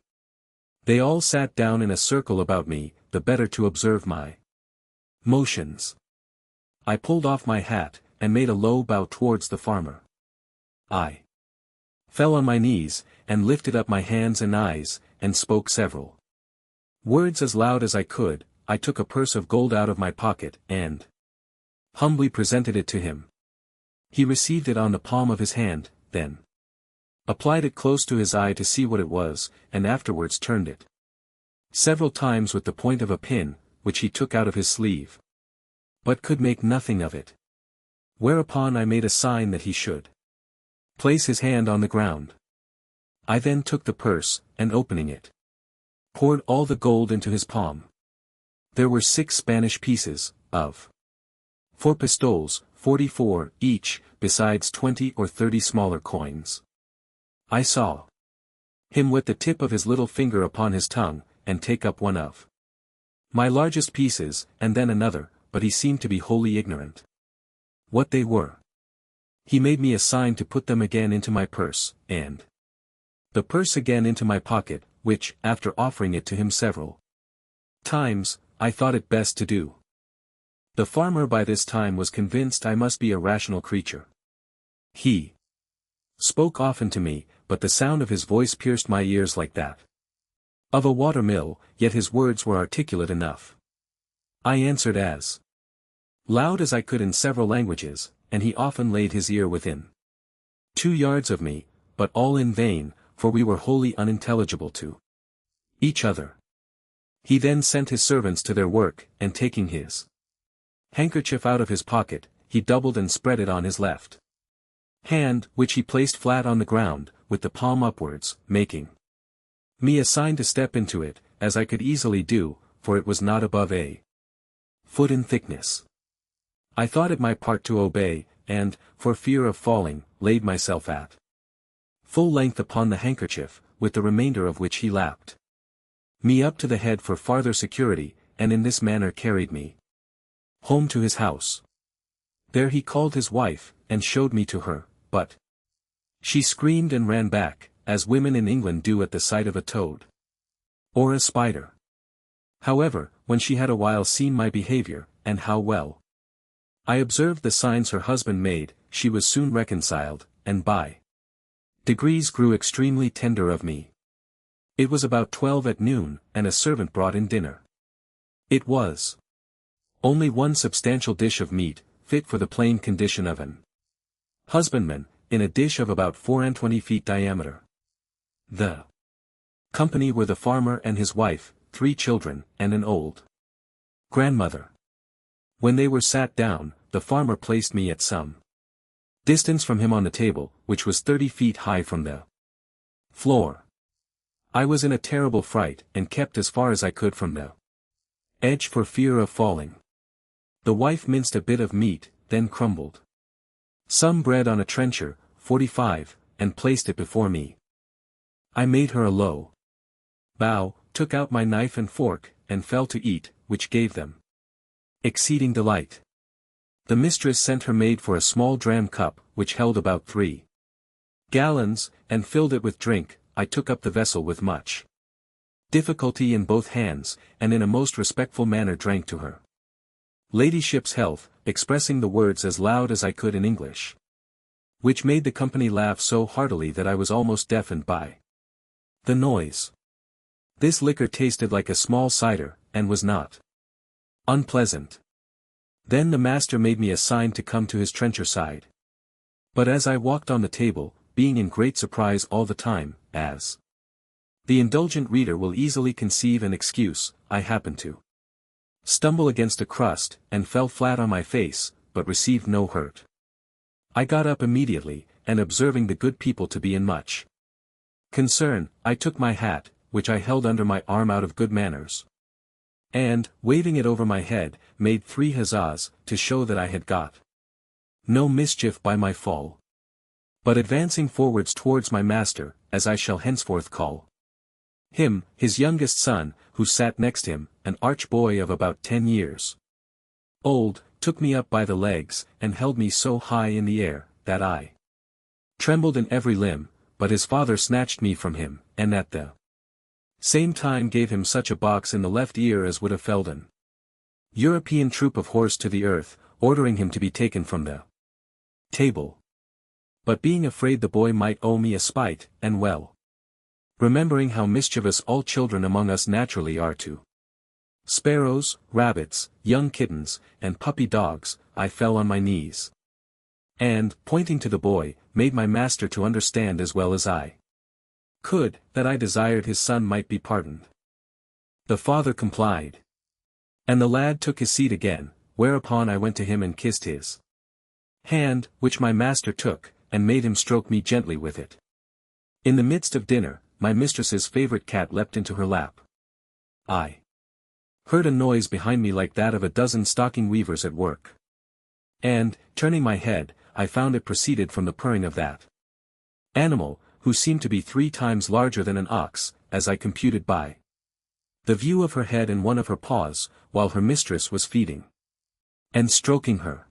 They all sat down in a circle about me, the better to observe my motions. I pulled off my hat, and made a low bow towards the farmer. I fell on my knees, and lifted up my hands and eyes, and spoke several words as loud as I could. I took a purse of gold out of my pocket, and humbly presented it to him. He received it on the palm of his hand, then applied it close to his eye to see what it was, and afterwards turned it several times with the point of a pin, which he took out of his sleeve. But could make nothing of it. Whereupon I made a sign that he should place his hand on the ground. I then took the purse, and opening it, poured all the gold into his palm. There were 6 Spanish pieces, of 4 pistoles, 44 each, besides 20 or 30 smaller coins. I saw him wet the tip of his little finger upon his tongue, and take up one of my largest pieces, and then another, but he seemed to be wholly ignorant what they were. He made me a sign to put them again into my purse, and the purse again into my pocket, which, after offering it to him several times, I thought it best to do. The farmer by this time was convinced I must be a rational creature. He spoke often to me, but the sound of his voice pierced my ears like that of a water-mill, yet his words were articulate enough. I answered as loud as I could in several languages, and he often laid his ear within 2 yards of me, but all in vain, for we were wholly unintelligible to each other. He then sent his servants to their work, and taking his handkerchief out of his pocket, he doubled and spread it on his left hand, which he placed flat on the ground, with the palm upwards, making me a sign to step into it, as I could easily do, for it was not above a foot in thickness. I thought it my part to obey, and, for fear of falling, laid myself at full length upon the handkerchief, with the remainder of which he lapped me up to the head for farther security, and in this manner carried me home to his house. There he called his wife, and showed me to her, but she screamed and ran back, as women in England do at the sight of a toad or a spider. However, when she had a while seen my behavior, and how well I observed the signs her husband made, she was soon reconciled, and by degrees grew extremely tender of me. It was about 12 at noon, and a servant brought in dinner. It was only one substantial dish of meat, fit for the plain condition of an husbandman, in a dish of about 24 feet diameter. The company were the farmer and his wife, 3 children, and an old grandmother. When they were sat down, the farmer placed me at some distance from him on the table, which was 30 feet high from the floor. I was in a terrible fright, and kept as far as I could from the edge for fear of falling. The wife minced a bit of meat, then crumbled some bread on a trencher, 45, and placed it before me. I made her a low bow, took out my knife and fork, and fell to eat, which gave them exceeding delight. The mistress sent her maid for a small dram cup, which held about 3 gallons, and filled it with drink. I took up the vessel with much difficulty in both hands, and in a most respectful manner drank to her ladyship's health, expressing the words as loud as I could in English, which made the company laugh so heartily that I was almost deafened by the noise. This liquor tasted like a small cider, and was not unpleasant. Then the master made me a sign to come to his trencher side. But as I walked on the table, being in great surprise all the time, as the indulgent reader will easily conceive and excuse, I happened to stumble against a crust, and fell flat on my face, but received no hurt. I got up immediately, and observing the good people to be in much concern, I took my hat, which I held under my arm out of good manners, and, waving it over my head, made 3 huzzas, to show that I had got no mischief by my fall. But advancing forwards towards my master, as I shall henceforth call him, his youngest son, who sat next him, an arch boy of about 10 years old, took me up by the legs, and held me so high in the air, that I trembled in every limb, but his father snatched me from him, and at the same time gave him such a box in the left ear as would have felled an European troop of horse to the earth, ordering him to be taken from the table. But being afraid the boy might owe me a spite, and well remembering how mischievous all children among us naturally are to sparrows, rabbits, young kittens, and puppy dogs, I fell on my knees, and, pointing to the boy, made my master to understand as well as I could, that I desired his son might be pardoned. The father complied, And the lad took his seat again, whereupon I went to him and kissed his hand, which my master took, and made him stroke me gently with it. In the midst of dinner, my mistress's favorite cat leapt into her lap. I heard a noise behind me like that of a dozen stocking weavers at work. And, turning my head, I found it proceeded from the purring of that animal, who seemed to be 3 times larger than an ox, as I computed by the view of her head and one of her paws, while her mistress was feeding and stroking her.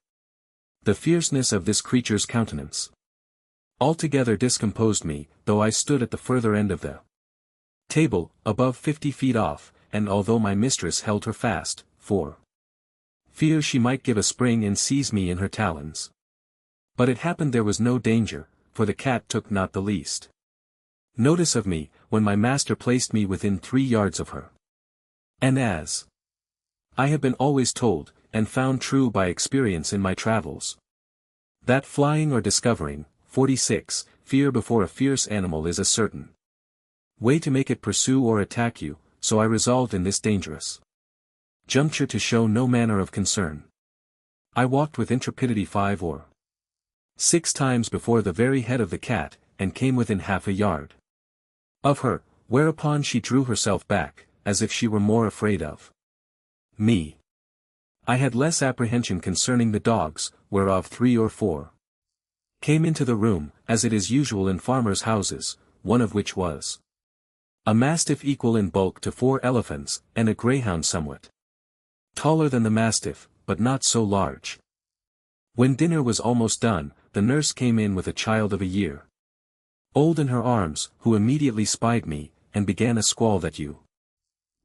The fierceness of this creature's countenance altogether discomposed me, though I stood at the further end of the table, above 50 feet off, and although my mistress held her fast, for fear she might give a spring and seize me in her talons. But it happened there was no danger, for the cat took not the least notice of me, when my master placed me within 3 yards of her. And as I have been always told, and found true by experience in my travels, that flying or discovering, 46, fear before a fierce animal is a certain way to make it pursue or attack you, so I resolved in this dangerous juncture to show no manner of concern. I walked with intrepidity 5 or 6 times before the very head of the cat, and came within half a yard of her, whereupon she drew herself back, as if she were more afraid of me. I had less apprehension concerning the dogs, whereof 3 or 4 came into the room, as it is usual in farmers' houses, one of which was a mastiff equal in bulk to 4 elephants, and a greyhound somewhat taller than the mastiff, but not so large. When dinner was almost done, the nurse came in with a child of a year old in her arms, who immediately spied me, and began a squall that you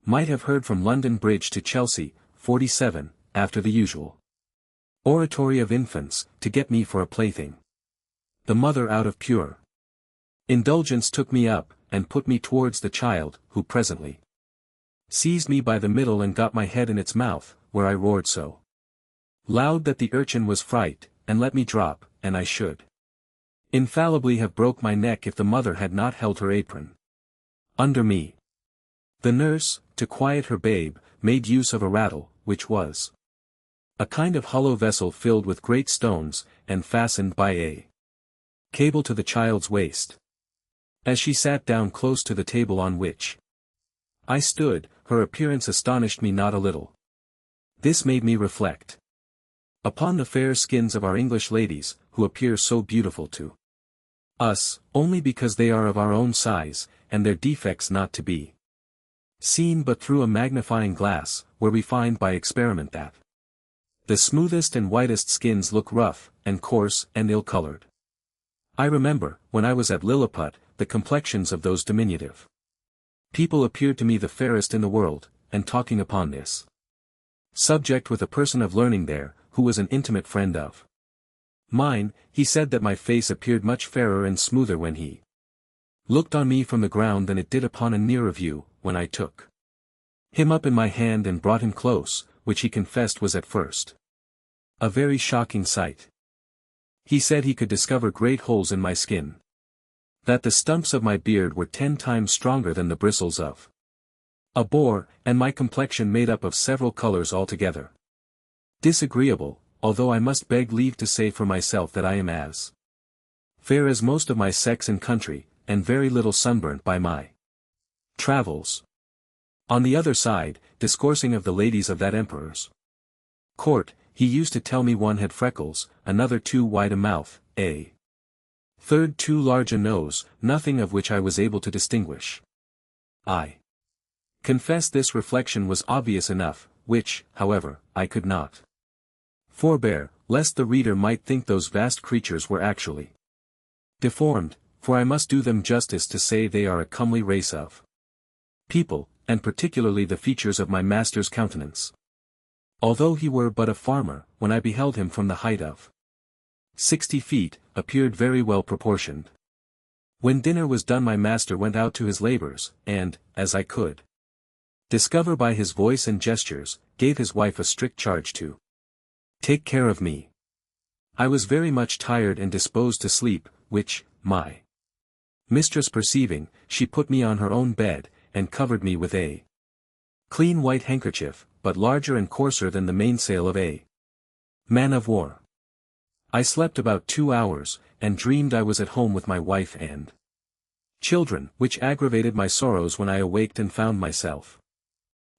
might have heard from London Bridge to Chelsea, 47, after the usual oratory of infants, to get me for a plaything. The mother out of pure indulgence took me up, and put me towards the child, who presently seized me by the middle and got my head in its mouth, where I roared so loud that the urchin was frightened, and let me drop, and I should infallibly have broke my neck if the mother had not held her apron under me. The nurse, to quiet her babe, made use of a rattle, which was a kind of hollow vessel filled with great stones, and fastened by a cable to the child's waist. As she sat down close to the table on which I stood, her appearance astonished me not a little. This made me reflect upon the fair skins of our English ladies, who appear so beautiful to us, only because they are of our own size, and their defects not to be seen but through a magnifying glass, where we find by experiment that the smoothest and whitest skins look rough, and coarse, and ill-colored. I remember, when I was at Lilliput, the complexions of those diminutive people appeared to me the fairest in the world, and talking upon this subject with a person of learning there, who was an intimate friend of mine, he said that my face appeared much fairer and smoother when he looked on me from the ground than it did upon a nearer view, when I took him up in my hand and brought him close, which he confessed was at first a very shocking sight. He said he could discover great holes in my skin, that the stumps of my beard were 10 times stronger than the bristles of a boar, and my complexion made up of several colors altogether disagreeable, although I must beg leave to say for myself that I am as fair as most of my sex and country, and very little sunburnt by my travels. On the other side, discoursing of the ladies of that emperor's court, he used to tell me one had freckles, another too wide a mouth, a third too large a nose, nothing of which I was able to distinguish. I confess this reflection was obvious enough, which, however, I could not forbear, lest the reader might think those vast creatures were actually deformed, for I must do them justice to say they are a comely race of people, and particularly the features of my master's countenance. Although he were but a farmer, when I beheld him from the height of 60 feet, appeared very well proportioned. When dinner was done my master went out to his labors, and, as I could discover by his voice and gestures, gave his wife a strict charge to take care of me. I was very much tired and disposed to sleep, which, my mistress perceiving, she put me on her own bed, and covered me with a clean white handkerchief, but larger and coarser than the mainsail of a man of war. I slept about 2 hours, and dreamed I was at home with my wife and children, which aggravated my sorrows when I awaked and found myself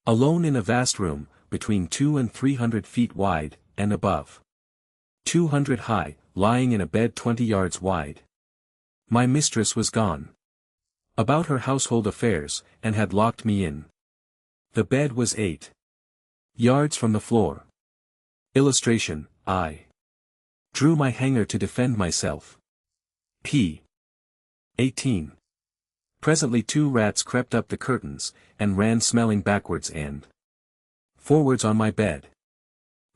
alone in a vast room, between 200 and 300 feet wide, and above 200 high, lying in a bed 20 yards wide. My mistress was gone about her household affairs, and had locked me in. The bed was 8 yards from the floor. Illustration: I drew my hanger to defend myself. p. 18. Presently 2 rats crept up the curtains, and ran smelling backwards and forwards on my bed.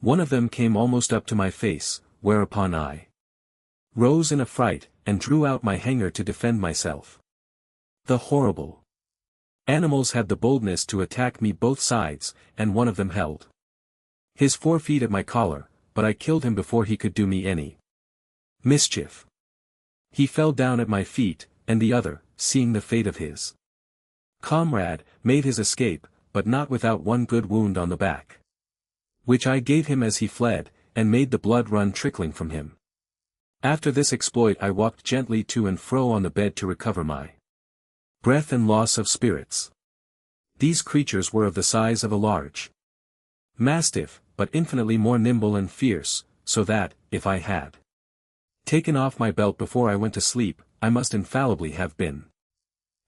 One of them came almost up to my face, whereupon I rose in a fright, and drew out my hanger to defend myself. The horrible animals had the boldness to attack me both sides, and one of them held his 4 feet at my collar, but I killed him before he could do me any mischief. He fell down at my feet, and the other, seeing the fate of his comrade, made his escape, but not without one good wound on the back, which I gave him as he fled, and made the blood run trickling from him. After this exploit I walked gently to and fro on the bed to recover my breath and loss of spirits. These creatures were of the size of a large mastiff, but infinitely more nimble and fierce, so that, if I had taken off my belt before I went to sleep, I must infallibly have been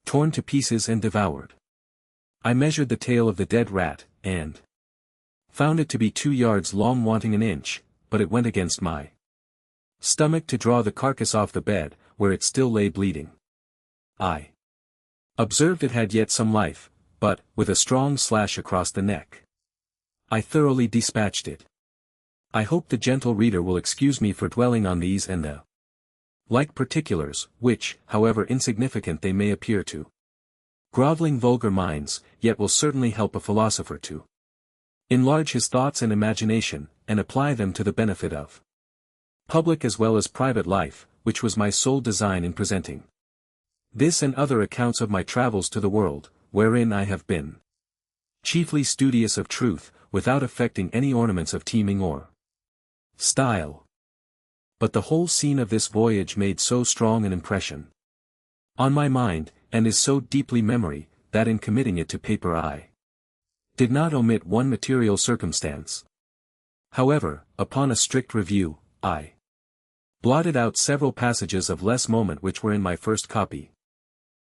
torn to pieces and devoured. I measured the tail of the dead rat, and found it to be 2 yards long, wanting an inch, but it went against my stomach to draw the carcass off the bed, where it still lay bleeding. I observed it had yet some life, but, with a strong slash across the neck, I thoroughly dispatched it. I hope the gentle reader will excuse me for dwelling on these and the like particulars, which, however insignificant they may appear to groveling vulgar minds, yet will certainly help a philosopher to enlarge his thoughts and imagination, and apply them to the benefit of public as well as private life, which was my sole design in presenting this and other accounts of my travels to the world, wherein I have been chiefly studious of truth, without affecting any ornaments of teaming or style. But the whole scene of this voyage made so strong an impression on my mind, and is so deeply memory, that in committing it to paper I did not omit one material circumstance. However, upon a strict review, I blotted out several passages of less moment which were in my first copy,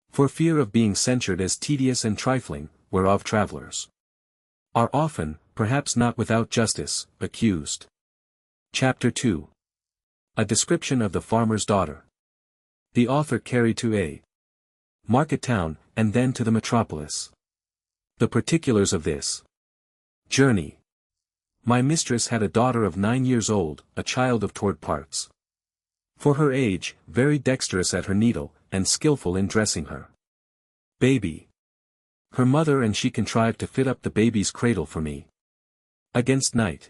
for fear of being censured as tedious and trifling, whereof travelers are often, perhaps not without justice, accused. Chapter 2. A description of the farmer's daughter. The author carried to a market town, and then to the metropolis. The particulars of this journey. My mistress had a daughter of 9 years old, a child of toward parts, for her age, very dexterous at her needle, and skillful in dressing her baby. Her mother and she contrived to fit up the baby's cradle for me against night.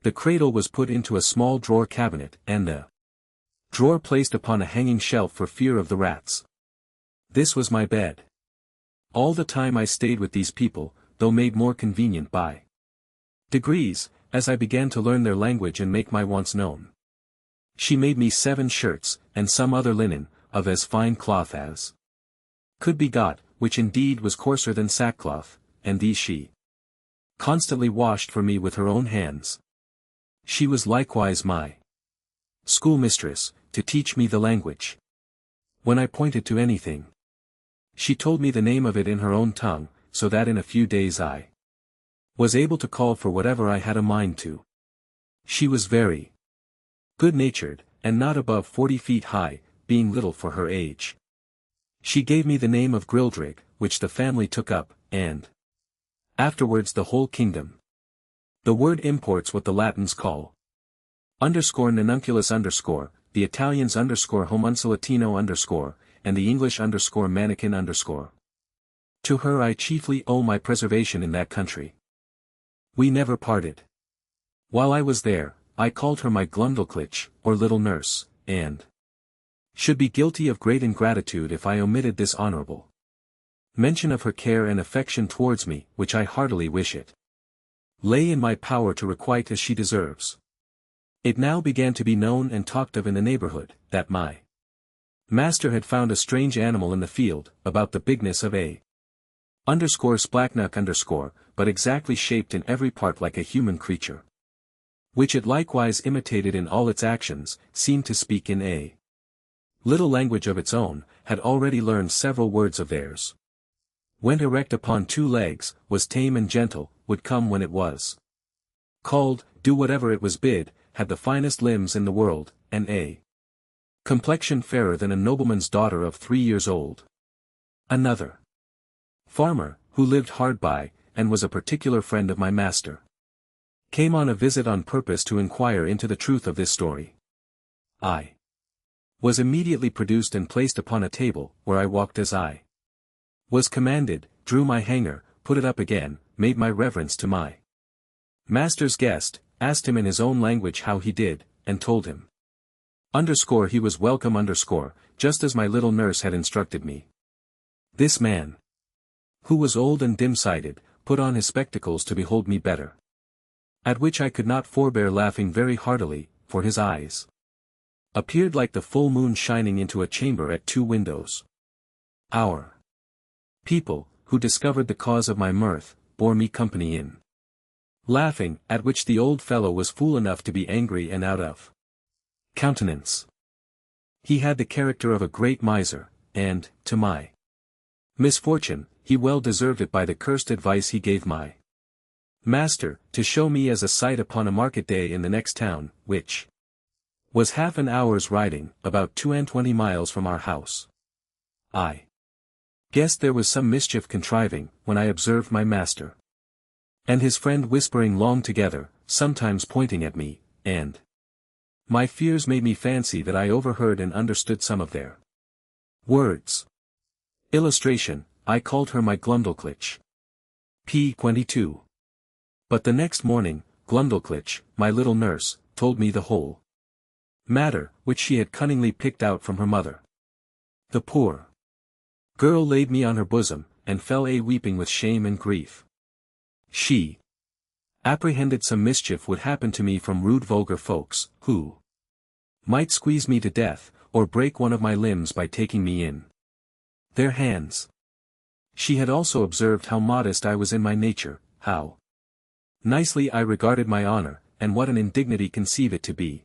The cradle was put into a small drawer cabinet, and the drawer placed upon a hanging shelf for fear of the rats. This was my bed. All the time I stayed with these people, though made more convenient by degrees, as I began to learn their language and make my wants known. She made me 7 shirts, and some other linen, of as fine cloth as could be got, which indeed was coarser than sackcloth, and these she constantly washed for me with her own hands. She was likewise my schoolmistress, to teach me the language. When I pointed to anything, she told me the name of it in her own tongue, so that in a few days I was able to call for whatever I had a mind to. She was very good-natured, and not above 40 feet high, being little for her age. She gave me the name of Grildrig, which the family took up, and afterwards the whole kingdom. The word imports what the Latins call _nanunculus_, the Italians _homunculatino_, and the English _mannequin_. To her I chiefly owe my preservation in that country. We never parted. While I was there, I called her my Glundalklitch, or little nurse, and should be guilty of great ingratitude if I omitted this honorable mention of her care and affection towards me, which I heartily wish it lay in my power to requite as she deserves. It now began to be known and talked of in the neighborhood, that my master had found a strange animal in the field, about the bigness of a _splacknuck_, but exactly shaped in every part like a human creature. Which it likewise imitated in all its actions, seemed to speak in a little language of its own, had already learned several words of theirs. Went erect upon two legs, was tame and gentle, would come when it was called, do whatever it was bid, had the finest limbs in the world, and a complexion fairer than a nobleman's daughter of 3 years old. Another farmer, who lived hard by, and was a particular friend of my master, came on a visit on purpose to inquire into the truth of this story. I was immediately produced and placed upon a table, where I walked as I was commanded, drew my hanger, put it up again, made my reverence to my master's guest, asked him in his own language how he did, and told him he was welcome, just as my little nurse had instructed me. This man, who was old and dim-sighted, put on his spectacles to behold me better. At which I could not forbear laughing very heartily, for his eyes appeared like the full moon shining into a chamber at 2 windows. Our people, who discovered the cause of my mirth, bore me company in laughing, at which the old fellow was fool enough to be angry and out of countenance. He had the character of a great miser, and, to my misfortune, he well deserved it by the cursed advice he gave my master, to show me as a sight upon a market day in the next town, which was half an hour's riding, about 22 miles from our house. I guessed there was some mischief contriving, when I observed my master and his friend whispering long together, sometimes pointing at me, and my fears made me fancy that I overheard and understood some of their words. Illustration, I called her my Glundleclitch. p. 22. But the next morning, Glundleclitch, my little nurse, told me the whole matter, which she had cunningly picked out from her mother. The poor girl laid me on her bosom, and fell a-weeping with shame and grief. She apprehended some mischief would happen to me from rude vulgar folks, who might squeeze me to death, or break one of my limbs by taking me in their hands. She had also observed how modest I was in my nature, how nicely I regarded my honor, and what an indignity conceive it to be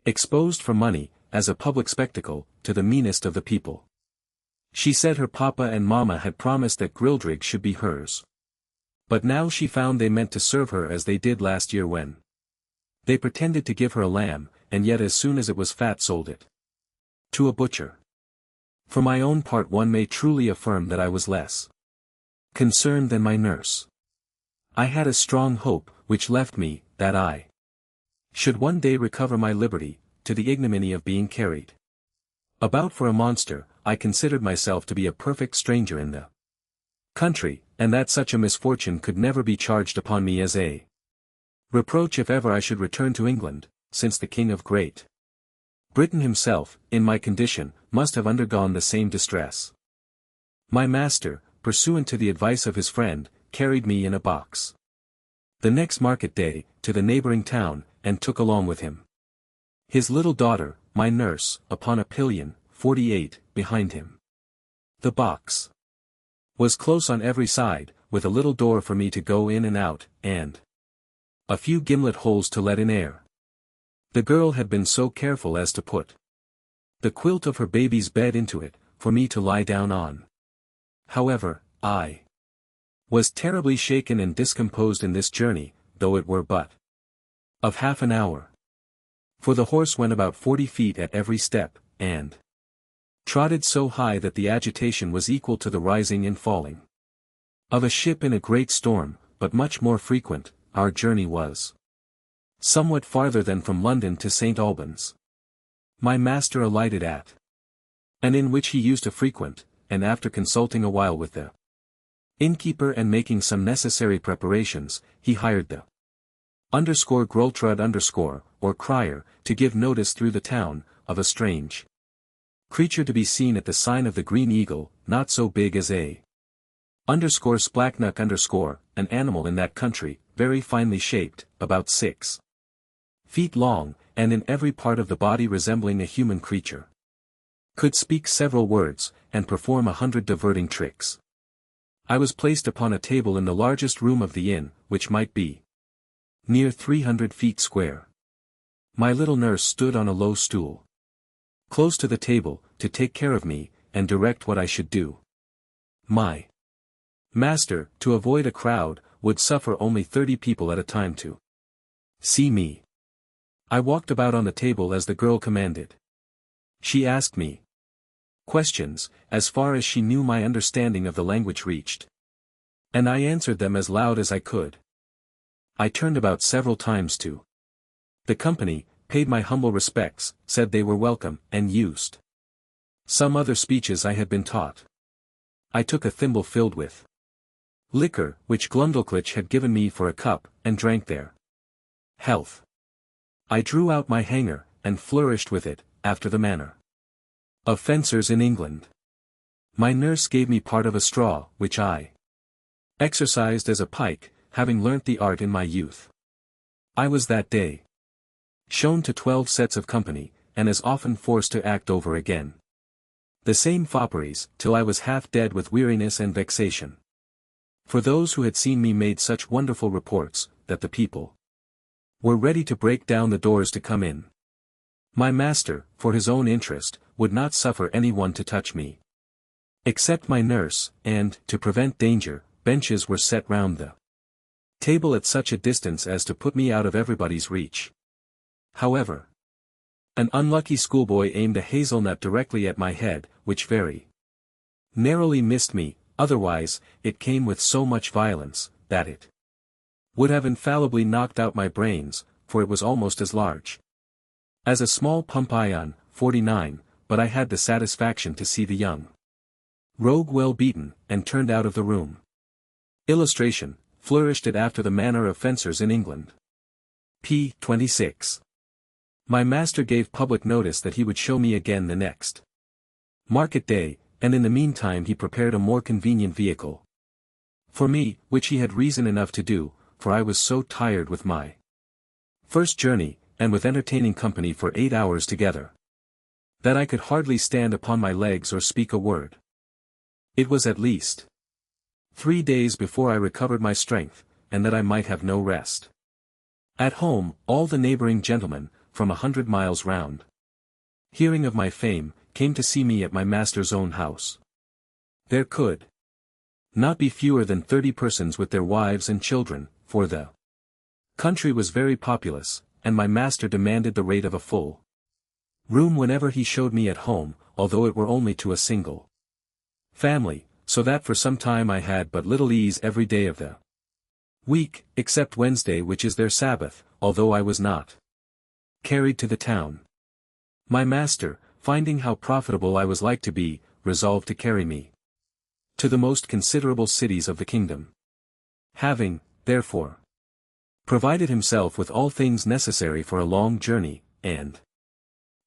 exposed for money, as a public spectacle, to the meanest of the people. She said her papa and mamma had promised that Grildrig should be hers. But now she found they meant to serve her as they did last year when they pretended to give her a lamb, and yet as soon as it was fat sold it to a butcher. For my own part one may truly affirm that I was less concerned than my nurse. I had a strong hope, which left me, that I should one day recover my liberty, to the ignominy of being carried about for a monster. I considered myself to be a perfect stranger in the country, and that such a misfortune could never be charged upon me as a reproach if ever I should return to England, since the King of Great Britain himself, in my condition, must have undergone the same distress. My master, pursuant to the advice of his friend, carried me in a box the next market day, to the neighboring town, and took along with him his little daughter, my nurse, upon a pillion, 48, behind him. The box was close on every side, with a little door for me to go in and out, and a few gimlet holes to let in air. The girl had been so careful as to put the quilt of her baby's bed into it, for me to lie down on. However, I was terribly shaken and discomposed in this journey, though it were but of half an hour. For the horse went about 40 feet at every step, and trotted so high that the agitation was equal to the rising and falling of a ship in a great storm, but much more frequent. Our journey was somewhat farther than from London to St. Albans. My master alighted at an inn which he used to frequent, and after consulting a while with the innkeeper and making some necessary preparations, he hired the _Grultrud_ or crier, to give notice through the town, of a strange creature to be seen at the sign of the Green Eagle, not so big as a _Splacknuck_, an animal in that country, very finely shaped, about 6 feet long, and in every part of the body resembling a human creature. Could speak several words, and perform 100 diverting tricks. I was placed upon a table in the largest room of the inn, which might be near 300 feet square. My little nurse stood on a low stool close to the table, to take care of me, and direct what I should do. My master, to avoid a crowd, would suffer only 30 people at a time to see me. I walked about on the table as the girl commanded. She asked me questions, as far as she knew my understanding of the language reached. And I answered them as loud as I could. I turned about several times to the company, paid my humble respects, said they were welcome, and used some other speeches I had been taught. I took a thimble filled with liquor, which Glumdalclitch had given me for a cup, and drank their health. I drew out my hanger, and flourished with it, after the manner of fencers in England. My nurse gave me part of a straw, which I exercised as a pike, having learnt the art in my youth. I was that day shown to 12 sets of company, and as often forced to act over again the same fopperies, till I was half dead with weariness and vexation. For those who had seen me made such wonderful reports, that the people were ready to break down the doors to come in. My master, for his own interest, would not suffer anyone to touch me except my nurse, and, to prevent danger, benches were set round the table at such a distance as to put me out of everybody's reach. However, an unlucky schoolboy aimed a hazelnut directly at my head, which very narrowly missed me, otherwise, it came with so much violence, that it would have infallibly knocked out my brains, for it was almost as large as a small pump ion, 49, but I had the satisfaction to see the young rogue well beaten, and turned out of the room. Illustration, flourished it after the manner of fencers in England. p. 26. My master gave public notice that he would show me again the next market day, and in the meantime he prepared a more convenient vehicle for me, which he had reason enough to do, for I was so tired with my first journey, and with entertaining company for 8 hours together, that I could hardly stand upon my legs or speak a word. It was at least 3 days before I recovered my strength, and that I might have no rest. At home, all the neighboring gentlemen, from 100 miles round, hearing of my fame, came to see me at my master's own house. There could not be fewer than 30 persons with their wives and children, for the country was very populous, and my master demanded the rate of a full room whenever he showed me at home, although it were only to a single family, so that for some time I had but little ease every day of the week, except Wednesday, which is their Sabbath, although I was not carried to the town. My master, finding how profitable I was like to be, resolved to carry me to the most considerable cities of the kingdom. Having, therefore, provided himself with all things necessary for a long journey, and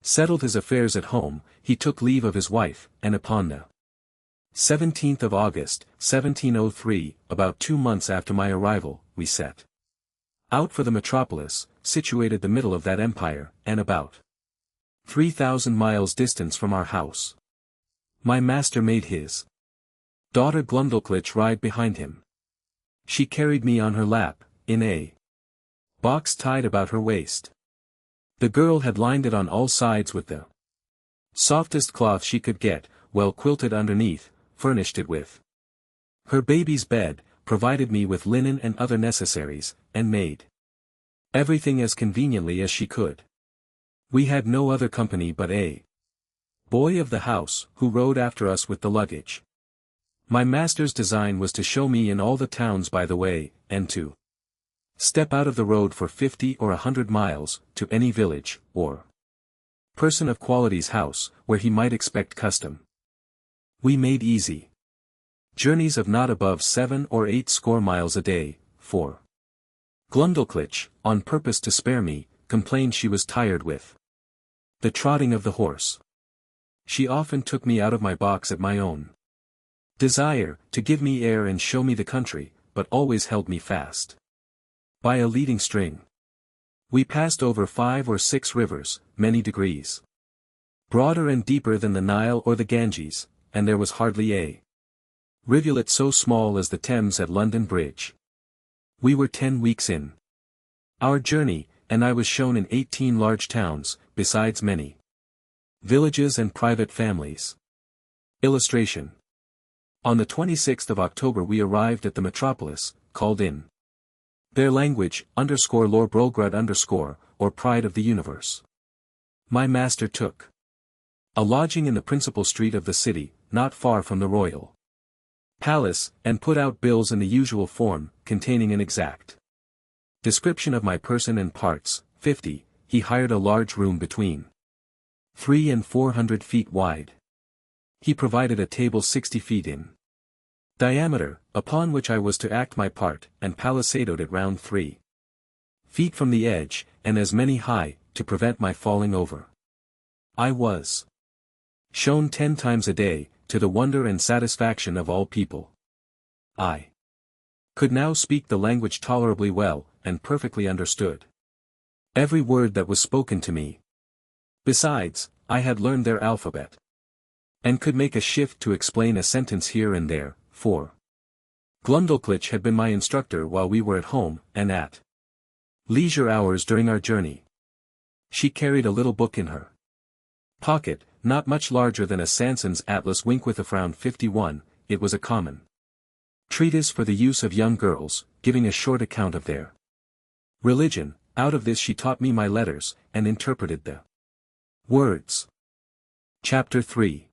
settled his affairs at home, he took leave of his wife, and upon the 17th of August, 1703, about 2 months after my arrival, we set out for the metropolis, situated the middle of that empire, and about 3,000 miles distance from our house. My master made his daughter Glumdalclitch ride behind him. She carried me on her lap, in a box tied about her waist. The girl had lined it on all sides with the softest cloth she could get, well quilted underneath, furnished it with her baby's bed, provided me with linen and other necessaries, and made everything as conveniently as she could. We had no other company but a boy of the house, who rode after us with the luggage. My master's design was to show me in all the towns by the way, and to step out of the road for 50 or 100 miles, to any village, or person of quality's house, where he might expect custom. We made easy journeys of not above 7 or 8 score miles a day, for Glumdalclitch, on purpose to spare me, complained she was tired with the trotting of the horse. She often took me out of my box at my own desire, to give me air and show me the country, but always held me fast. by a leading string. We passed over 5 or 6 rivers, many degrees broader and deeper than the Nile or the Ganges, and there was hardly a rivulet so small as the Thames at London Bridge. We were 10 weeks in our journey, and I was shown in 18 large towns, besides many villages and private families. Illustration. On the 26th of October we arrived at the metropolis, called in their language, Lorbrograd_, or Pride of the Universe. My master took a lodging in the principal street of the city, not far from the royal palace, and put out bills in the usual form, containing an exact description of my person and parts. 50. He hired a large room between 300 and 400 feet wide. He provided a table 60 feet in diameter, upon which I was to act my part, and palisadoed it round 3 feet from the edge, and as many high, to prevent my falling over. I was shown 10 times a day, to the wonder and satisfaction of all people. I could now speak the language tolerably well, and perfectly understood every word that was spoken to me. Besides, I had learned their alphabet, and could make a shift to explain a sentence here and there, for Glundulklich had been my instructor while we were at home, and at leisure hours during our journey. She carried a little book in her pocket, not much larger than a Sanson's Atlas Winkwithafrown 51, it was a common treatise for the use of young girls, giving a short account of their religion. Out of this she taught me my letters, and interpreted the words. Chapter 3.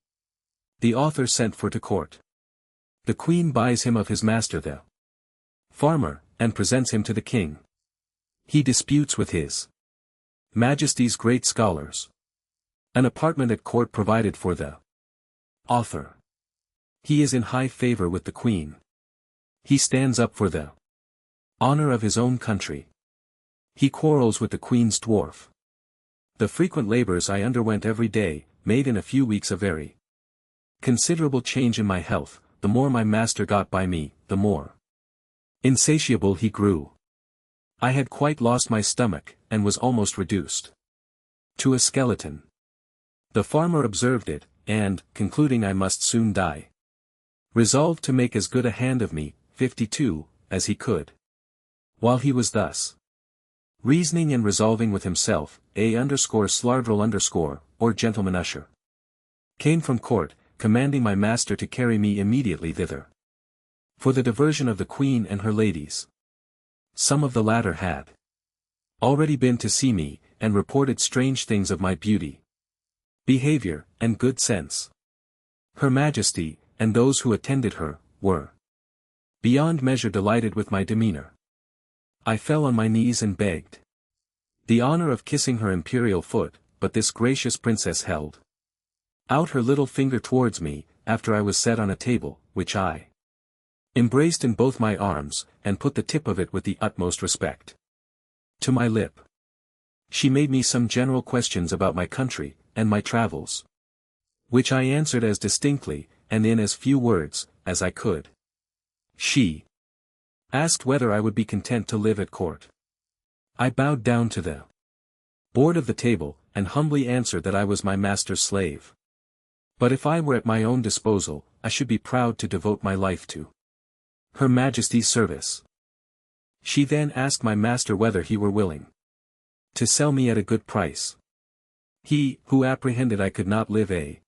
The author sent for to court. The queen buys him of his master the farmer, and presents him to the king. He disputes with his Majesty's great scholars. An apartment at court provided for the author. He is in high favor with the queen. He stands up for the honor of his own country. He quarrels with the queen's dwarf. The frequent labors I underwent every day, made in a few weeks a very considerable change in my health. The more my master got by me, the more insatiable he grew. I had quite lost my stomach, and was almost reduced to a skeleton. The farmer observed it, and, concluding I must soon die, resolved to make as good a hand of me, 52, as he could. While he was thus reasoning and resolving with himself, _Slardrel_, or gentleman usher, came from court, commanding my master to carry me immediately thither, for the diversion of the queen and her ladies. Some of the latter had already been to see me, and reported strange things of my beauty, behavior, and good sense. Her Majesty, and those who attended her, were beyond measure delighted with my demeanor. I fell on my knees and begged the honor of kissing her imperial foot, but this gracious princess held out her little finger towards me, after I was set on a table, which I embraced in both my arms, and put the tip of it with the utmost respect to my lip. She made me some general questions about my country, and my travels, which I answered as distinctly, and in as few words, as I could. She asked whether I would be content to live at court. I bowed down to the board of the table, and humbly answered that I was my master's slave. But if I were at my own disposal, I should be proud to devote my life to Her Majesty's service. She then asked my master whether he were willing to sell me at a good price. He, who apprehended I could not live a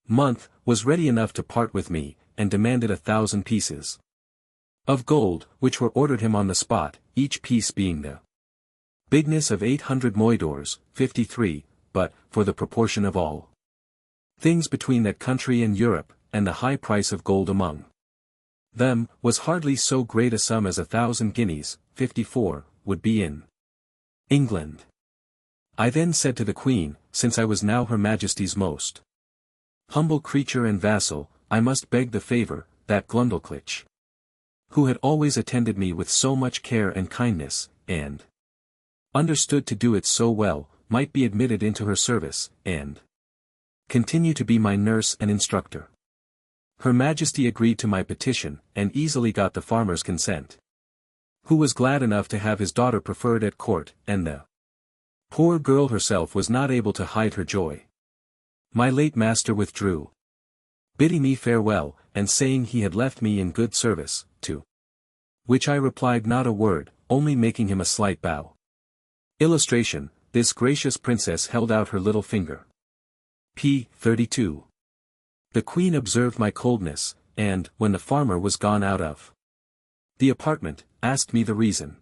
month, was ready enough to part with me, and demanded 1,000 pieces of gold, which were ordered him on the spot, each piece being the bigness of 800 moidores, 53, but, for the proportion of all things between that country and Europe, and the high price of gold among them, was hardly so great a sum as 1,000 guineas, 54, would be in England. I then said to the Queen, since I was now Her Majesty's most humble creature and vassal, I must beg the favour, that Glundulklich, who had always attended me with so much care and kindness, and understood to do it so well, might be admitted into her service, and continue to be my nurse and instructor. Her Majesty agreed to my petition, and easily got the farmer's consent. who was glad enough to have his daughter preferred at court, and the poor girl herself was not able to hide her joy. My late master withdrew, bidding me farewell, and saying he had left me in good service, to which I replied not a word, only making him a slight bow. Illustration: this gracious princess held out her little finger. p. 32. The queen observed my coldness, and, when the farmer was gone out of the apartment, asked me the reason.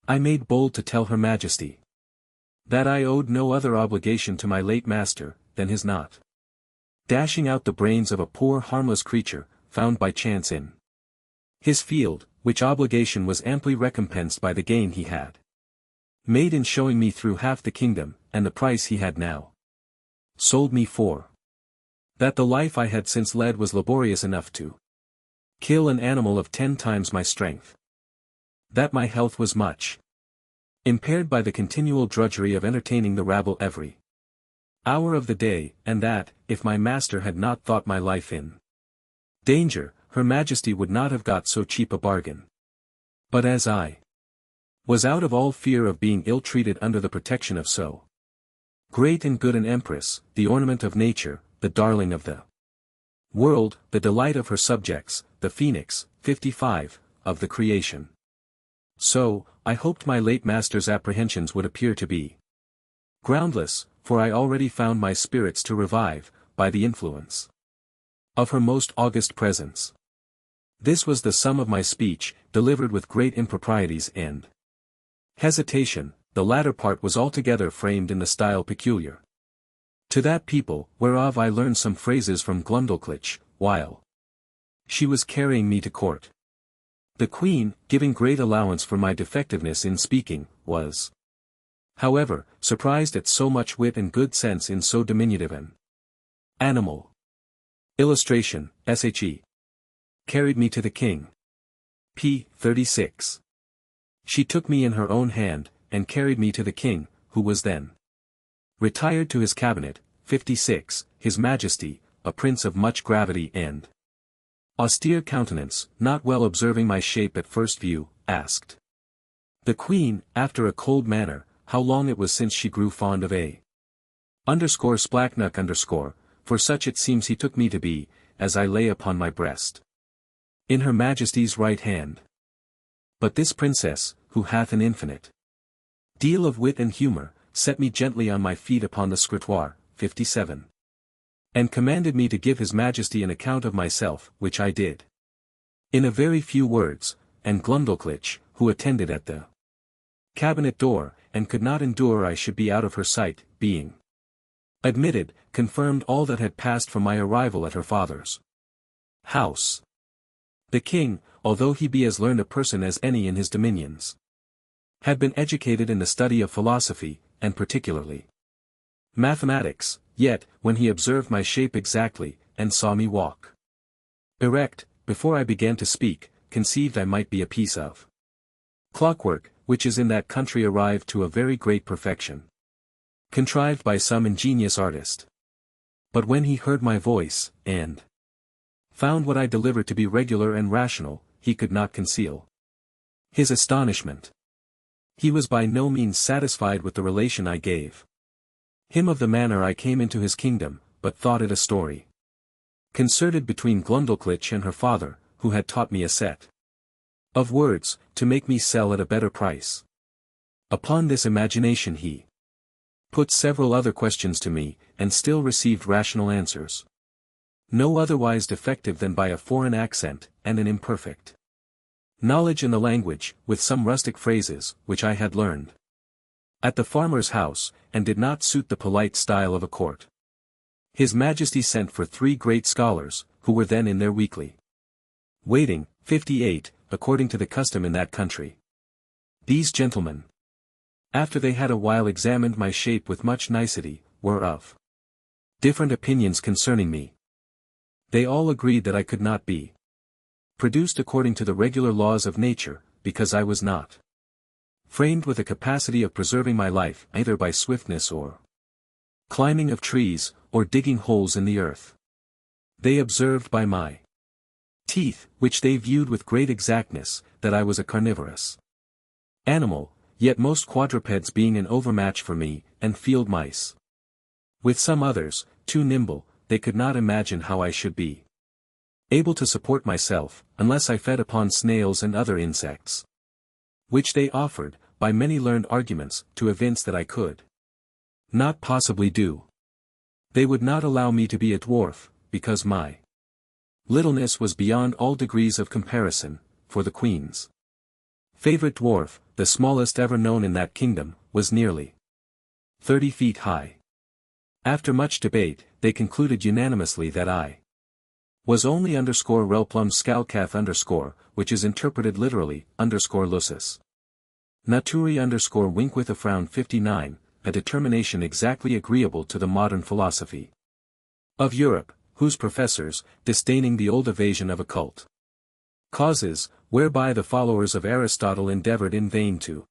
I made bold to tell her majesty that I owed no other obligation to my late master, than his not dashing out the brains of a poor harmless creature, found by chance in his field, which obligation was amply recompensed by the gain he had made in showing me through half the kingdom, and the price he had now sold me for. That the life I had since led was laborious enough to kill an animal of 10 times my strength. That my health was much impaired by the continual drudgery of entertaining the rabble every hour of the day, and that, if my master had not thought my life in danger, her majesty would not have got so cheap a bargain. But as I was out of all fear of being ill-treated under the protection of so great and good an empress, the ornament of nature, the darling of the world, the delight of her subjects, the phoenix, 55, of the creation. So, I hoped my late master's apprehensions would appear to be groundless, for I already found my spirits to revive, by the influence of her most august presence. This was the sum of my speech, delivered with great improprieties and hesitation. The latter part was altogether framed in the style peculiar to that people, whereof I learned some phrases from Glumdalclitch, while she was carrying me to court. The queen, giving great allowance for my defectiveness in speaking, was, however, surprised at so much wit and good sense in so diminutive an animal. Illustration: She carried me to the king. p. 36. She took me in her own hand, and carried me to the king, who was then retired to his cabinet. 56. His Majesty, a prince of much gravity and austere countenance, not well observing my shape at first view, asked the queen, after a cold manner, how long it was since she grew fond of a _splacknuck_, for such it seems he took me to be, as I lay upon my breast in her majesty's right hand. But this princess, who hath an infinite deal of wit and humour, set me gently on my feet upon the scrutoire. 57. And commanded me to give his majesty an account of myself, which I did in a very few words, and Glumdalclitch, who attended at the cabinet door, and could not endure I should be out of her sight, being admitted, confirmed all that had passed from my arrival at her father's house. The king, although he be as learned a person as any in his dominions, had been educated in the study of philosophy, and particularly mathematics, yet, when he observed my shape exactly, and saw me walk erect, before I began to speak, conceived I might be a piece of clockwork, which is in that country arrived to a very great perfection, contrived by some ingenious artist. But when he heard my voice, and found what I delivered to be regular and rational, he could not conceal his astonishment. He was by no means satisfied with the relation I gave him of the manner I came into his kingdom, but thought it a story concerted between Glumdalclitch and her father, who had taught me a set of words, to make me sell at a better price. Upon this imagination he put several other questions to me, and still received rational answers, no otherwise defective than by a foreign accent, and an imperfect knowledge in the language, with some rustic phrases, which I had learned at the farmer's house, and did not suit the polite style of a court. His Majesty sent for 3 great scholars, who were then in their weekly waiting. 58, according to the custom in that country. These gentlemen, after they had a while examined my shape with much nicety, were of different opinions concerning me. They all agreed that I could not be produced according to the regular laws of nature, because I was not framed with a capacity of preserving my life either by swiftness or climbing of trees, or digging holes in the earth. They observed by my teeth, which they viewed with great exactness, that I was a carnivorous animal, yet most quadrupeds being an overmatch for me, and field mice. With some others, too nimble, they could not imagine how I should be able to support myself, unless I fed upon snails and other insects, which they offered, by many learned arguments, to evince that I could not possibly do. They would not allow me to be a dwarf, because my littleness was beyond all degrees of comparison, for the queen's favorite dwarf, the smallest ever known in that kingdom, was nearly 30 feet high. After much debate, they concluded unanimously that I was only _relplum scalcath which is interpreted literally, _lusus naturi _wink with a frown 59, a determination exactly agreeable to the modern philosophy of Europe, whose professors, disdaining the old evasion of occult causes, whereby the followers of Aristotle endeavored in vain to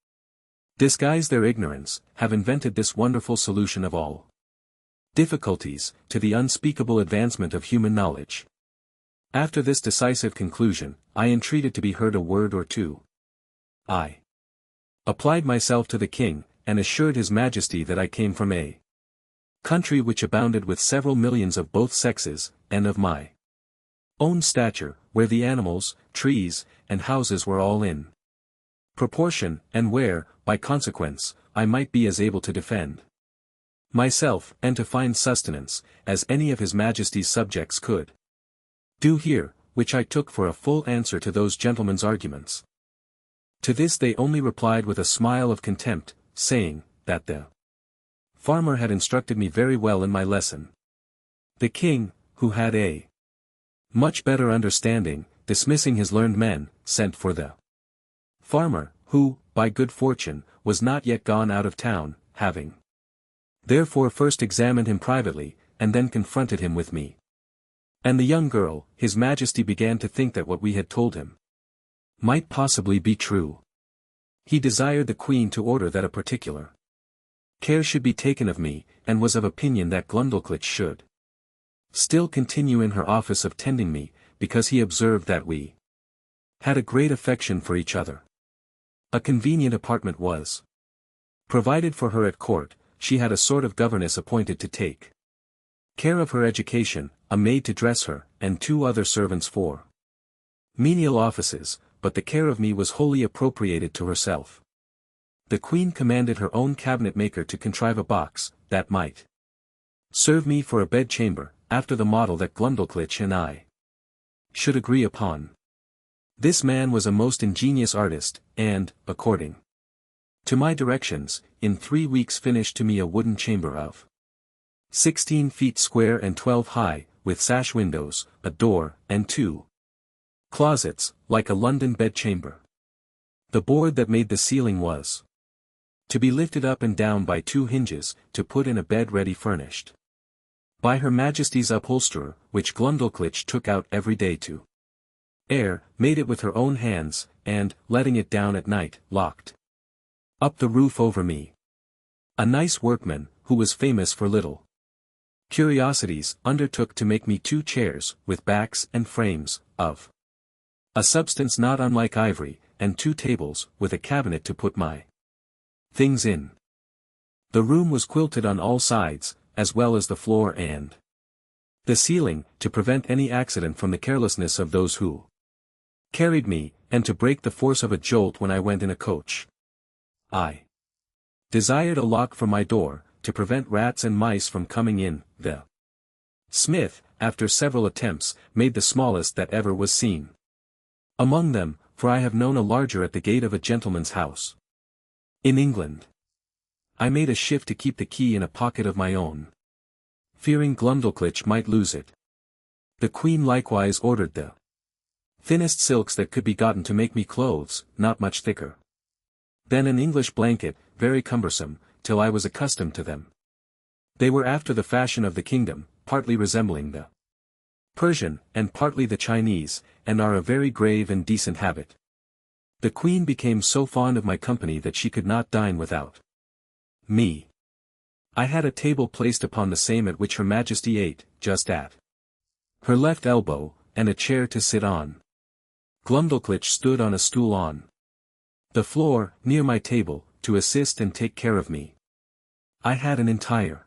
disguise their ignorance, have invented this wonderful solution of all difficulties, to the unspeakable advancement of human knowledge. After this decisive conclusion, I entreated to be heard a word or two. I applied myself to the king, and assured his majesty that I came from a country which abounded with several millions of both sexes, and of my own stature, where the animals, trees, and houses were all in proportion, and where, by consequence, I might be as able to defend myself, and to find sustenance, as any of his majesty's subjects could do here, which I took for a full answer to those gentlemen's arguments. To this they only replied with a smile of contempt, saying, that the farmer had instructed me very well in my lesson. The king, who had a much better understanding, dismissing his learned men, sent for the farmer, who, by good fortune, was not yet gone out of town, having therefore first examined him privately, and then confronted him with me and the young girl. His majesty began to think that what we had told him might possibly be true. He desired the queen to order that a particular care should be taken of me, and was of opinion that Glundulclitch should still continue in her office of tending me, because he observed that we had a great affection for each other. A convenient apartment was provided for her at court. She had a sort of governess appointed to take care of her education, a maid to dress her, and 2 other servants for menial offices, but the care of me was wholly appropriated to herself. The queen commanded her own cabinet maker to contrive a box, that might serve me for a bedchamber, after the model that Glundulclitch and I should agree upon. This man was a most ingenious artist, and, according to my directions, in 3 weeks finished to me a wooden chamber of 16 feet square and 12 high, with sash windows, a door, and 2 closets, like a London bedchamber. The board that made the ceiling was to be lifted up and down by 2 hinges, to put in a bed ready furnished by Her Majesty's upholsterer, which Glundulclitch took out every day to air, made it with her own hands, and, letting it down at night, locked up the roof over me. A nice workman, who was famous for little curiosities, undertook to make me 2 chairs, with backs and frames, of a substance not unlike ivory, and 2 tables, with a cabinet to put my things in. The room was quilted on all sides, as well as the floor and the ceiling, to prevent any accident from the carelessness of those who carried me, and to break the force of a jolt when I went in a coach. I desired a lock for my door, to prevent rats and mice from coming in. The smith, after several attempts, made the smallest that ever was seen among them, for I have known a larger at the gate of a gentleman's house in England. I made a shift to keep the key in a pocket of my own, fearing Glundulclitch might lose it. The queen likewise ordered the thinnest silks that could be gotten to make me clothes, not much thicker than an English blanket, very cumbersome, till I was accustomed to them. They were after the fashion of the kingdom, partly resembling the Persian, and partly the Chinese, and are a very grave and decent habit. The queen became so fond of my company that she could not dine without me. I had a table placed upon the same at which Her Majesty ate, just at her left elbow, and a chair to sit on. Glumdalclitch stood on a stool on the floor, near my table, to assist and take care of me. I had an entire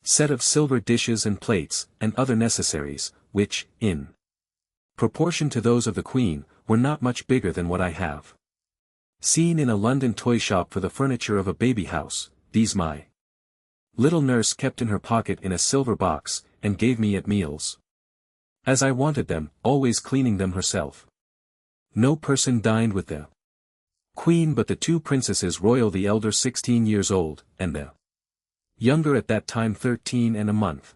set of silver dishes and plates, and other necessaries, which, in proportion to those of the Queen, were not much bigger than what I have seen in a London toy shop for the furniture of a baby house. These my little nurse kept in her pocket in a silver box, and gave me at meals, as I wanted them, always cleaning them herself. No person dined with the Queen but the two princesses royal, the elder 16 years old, and the younger at that time 13 and a month.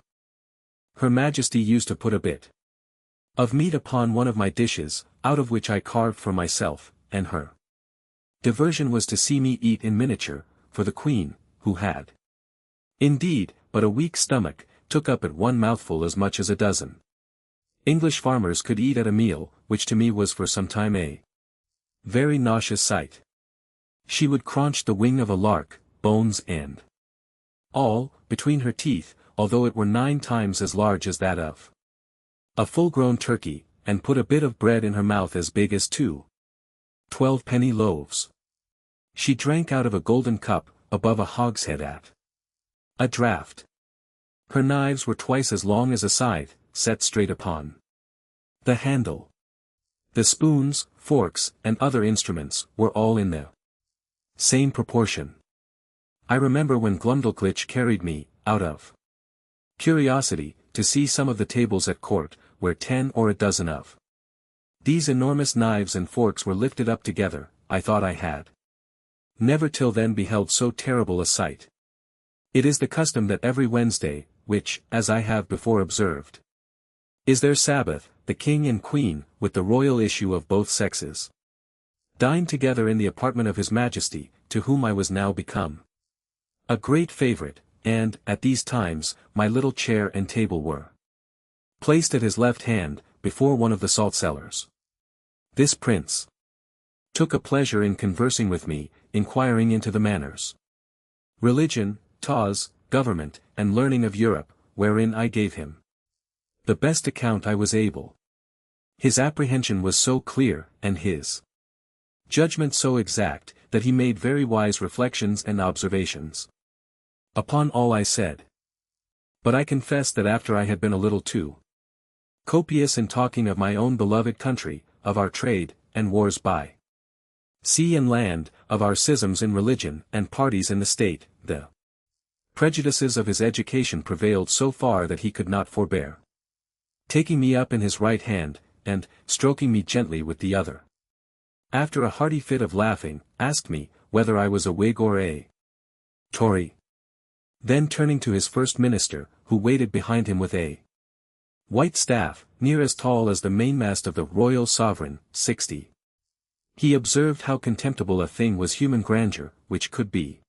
Her Majesty used to put a bit of meat upon one of my dishes, out of which I carved for myself, and her diversion was to see me eat in miniature, for the Queen, who had indeed but a weak stomach, took up at one mouthful as much as a dozen English farmers could eat at a meal, which to me was for some time a very nauseous sight. She would crunch the wing of a lark, bones and all, between her teeth, although it were 9 times as large as that of a full-grown turkey, and put a bit of bread in her mouth as big as 2 12-penny loaves. She drank out of a golden cup, above a hogshead at a draught. Her knives were twice as long as a scythe, set straight upon the handle. The spoons, forks, and other instruments, were all in the same proportion. I remember when Glumdalclitch carried me, out of curiosity, to see some of the tables at court, where 10 or a dozen of these enormous knives and forks were lifted up together. I thought I had never till then beheld so terrible a sight. It is the custom that every Wednesday, which, as I have before observed, is their Sabbath, the King and Queen, with the royal issue of both sexes, dined together in the apartment of His Majesty, to whom I was now become a great favourite, and, at these times, my little chair and table were placed at his left hand, before one of the salt-cellars. This prince took a pleasure in conversing with me, inquiring into the manners, religion, laws, government, and learning of Europe, wherein I gave him the best account I was able. His apprehension was so clear, and his judgment so exact, that he made very wise reflections and observations upon all I said. But I confess that after I had been a little too copious in talking of my own beloved country, of our trade, and wars by sea and land, of our schisms in religion and parties in the state, the prejudices of his education prevailed so far that he could not forbear taking me up in his right hand, and, stroking me gently with the other, after a hearty fit of laughing, asked me, whether I was a Whig or a Tory. Then turning to his first minister, who waited behind him with a white staff, near as tall as the mainmast of the royal sovereign, 60. He observed how contemptible a thing was human grandeur, which could be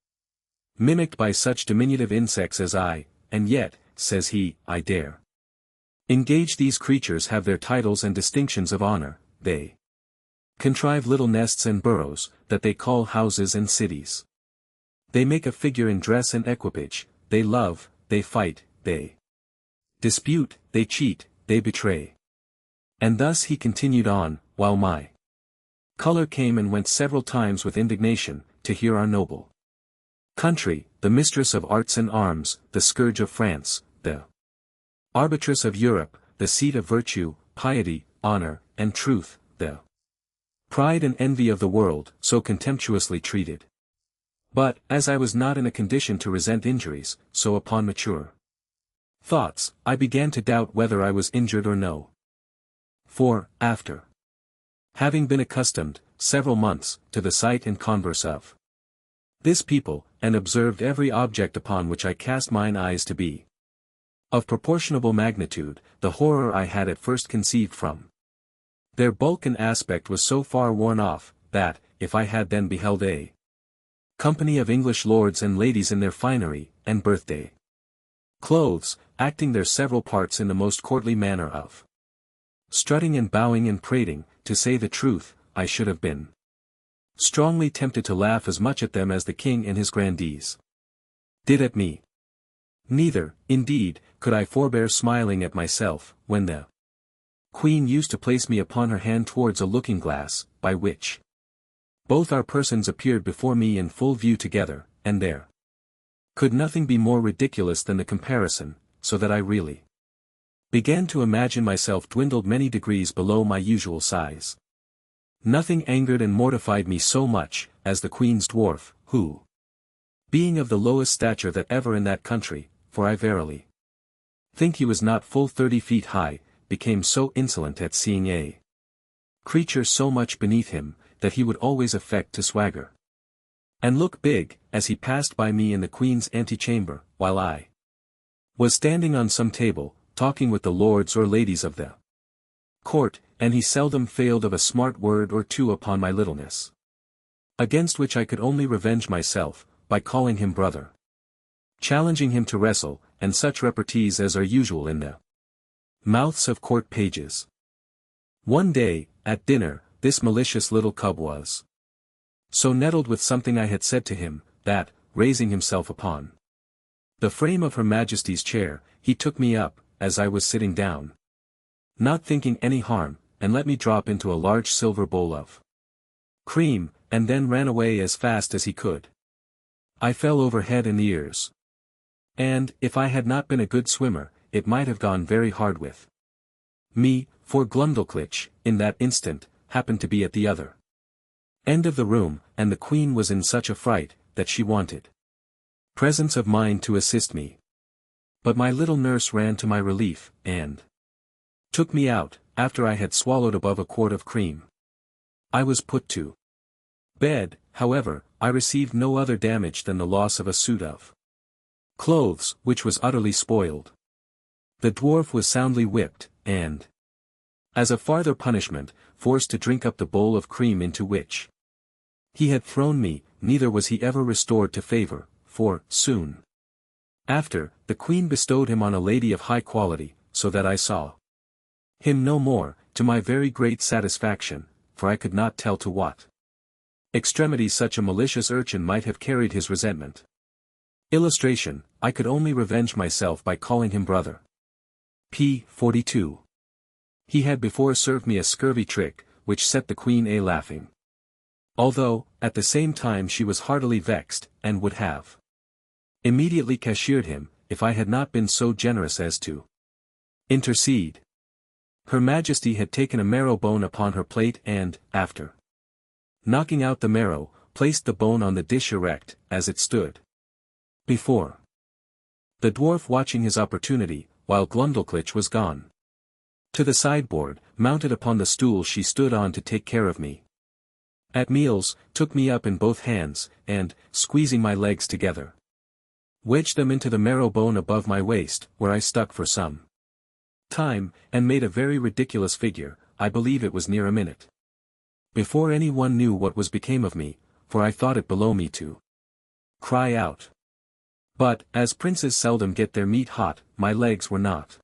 mimicked by such diminutive insects as I, and yet, says he, I dare engage these creatures have their titles and distinctions of honor, they contrive little nests and burrows, that they call houses and cities. They make a figure in dress and equipage, they love, they fight, they dispute, they cheat, they betray. And thus he continued on, while my color came and went several times with indignation, to hear our noble country, the mistress of arts and arms, the scourge of France, the arbitress of Europe, the seat of virtue, piety, honor, and truth, the pride and envy of the world, so contemptuously treated. But, as I was not in a condition to resent injuries, so upon mature thoughts, I began to doubt whether I was injured or no. For, after having been accustomed, several months, to the sight and converse of this people, and observed every object upon which I cast mine eyes to be of proportionable magnitude, the horror I had at first conceived from their bulk and aspect was so far worn off, that, if I had then beheld a company of English lords and ladies in their finery, and birthday clothes, acting their several parts in the most courtly manner of strutting and bowing and prating, to say the truth, I should have been strongly tempted to laugh as much at them as the king and his grandees did at me. Neither, indeed, could I forbear smiling at myself, when the Queen used to place me upon her hand towards a looking-glass, by which both our persons appeared before me in full view together, and there could nothing be more ridiculous than the comparison, so that I really began to imagine myself dwindled many degrees below my usual size. Nothing angered and mortified me so much, as the Queen's dwarf, who, being of the lowest stature that ever in that country, for I verily think he was not full 30 feet high, became so insolent at seeing a creature so much beneath him, that he would always affect to swagger and look big, as he passed by me in the Queen's antechamber, while I was standing on some table, talking with the lords or ladies of the court, and he seldom failed of a smart word or two upon my littleness, against which I could only revenge myself, by calling him brother, challenging him to wrestle, and such repartees as are usual in the mouths of court pages. One day, at dinner, this malicious little cub was so nettled with something I had said to him, that, raising himself upon the frame of Her Majesty's chair, he took me up, as I was sitting down, not thinking any harm, and let me drop into a large silver bowl of cream, and then ran away as fast as he could. I fell over head and ears. And, if I had not been a good swimmer, it might have gone very hard with me, for Glumdalclitch, in that instant, happened to be at the other end of the room, and the Queen was in such a fright, that she wanted presence of mind to assist me. But my little nurse ran to my relief, and took me out, after I had swallowed above a quart of cream. I was put to bed, however. I received no other damage than the loss of a suit of clothes, which was utterly spoiled. The dwarf was soundly whipped, and, as a farther punishment, forced to drink up the bowl of cream into which he had thrown me. Neither was he ever restored to favor, for, soon after, the Queen bestowed him on a lady of high quality, so that I saw him no more, to my very great satisfaction, for I could not tell to what extremity such a malicious urchin might have carried his resentment. Illustration: I could only revenge myself by calling him brother. p. 42. He had before served me a scurvy trick, which set the Queen a-laughing. Although, at the same time she was heartily vexed, and would have immediately cashiered him, if I had not been so generous as to intercede. Her Majesty had taken a marrow bone upon her plate and, after knocking out the marrow, placed the bone on the dish erect, as it stood before the dwarf, watching his opportunity, while Glumdalclitch was gone to the sideboard, mounted upon the stool she stood on to take care of me. At meals, took me up in both hands, and, squeezing my legs together, wedged them into the marrow bone above my waist, where I stuck for some time, and made a very ridiculous figure. I believe it was near a minute before any one knew what was became of me, for I thought it below me to cry out. But, as princes seldom get their meat hot, my legs were not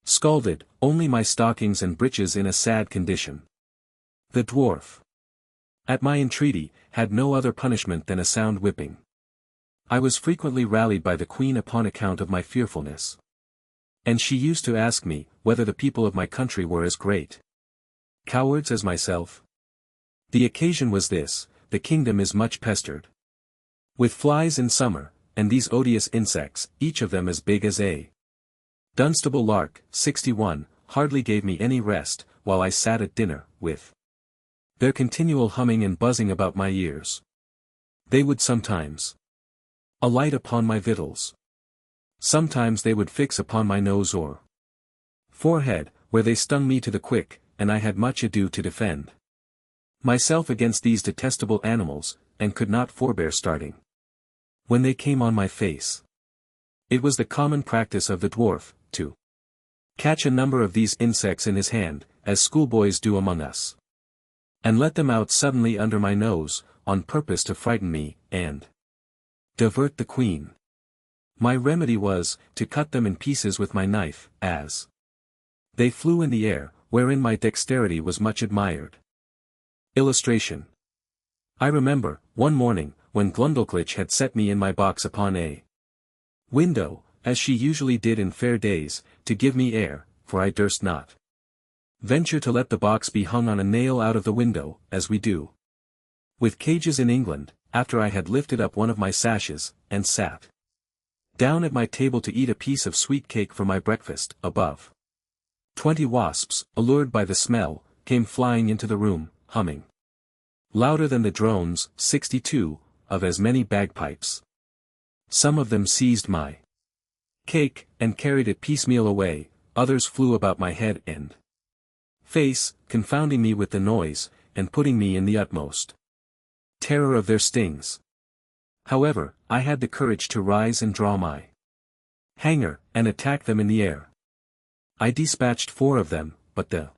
scalded, only my stockings and breeches in a sad condition. The dwarf, at my entreaty, had no other punishment than a sound whipping. I was frequently rallied by the Queen upon account of my fearfulness, and she used to ask me, whether the people of my country were as great cowards as myself. The occasion was this: the kingdom is much pestered with flies in summer, and these odious insects, each of them as big as a Dunstable lark, 61, hardly gave me any rest, while I sat at dinner, with their continual humming and buzzing about my ears. They would sometimes alight upon my victuals. Sometimes they would fix upon my nose or forehead, where they stung me to the quick, and I had much ado to defend myself against these detestable animals, and could not forbear starting when they came on my face. It was the common practice of the dwarf, to catch a number of these insects in his hand, as schoolboys do among us, and let them out suddenly under my nose, on purpose to frighten me, and divert the Queen. My remedy was, to cut them in pieces with my knife, as they flew in the air, wherein my dexterity was much admired. Illustration: I remember, one morning, when Glumdalclitch had set me in my box upon a window, as she usually did in fair days, to give me air, for I durst not venture to let the box be hung on a nail out of the window, as we do with cages in England, after I had lifted up one of my sashes, and sat down at my table to eat a piece of sweet cake for my breakfast, above. 20 wasps, allured by the smell, came flying into the room, humming louder than the drones, 62, of as many bagpipes. Some of them seized my cake, and carried it piecemeal away, others flew about my head and face, confounding me with the noise, and putting me in the utmost terror of their stings. However, I had the courage to rise and draw my hanger, and attack them in the air. I dispatched 4 of them, but the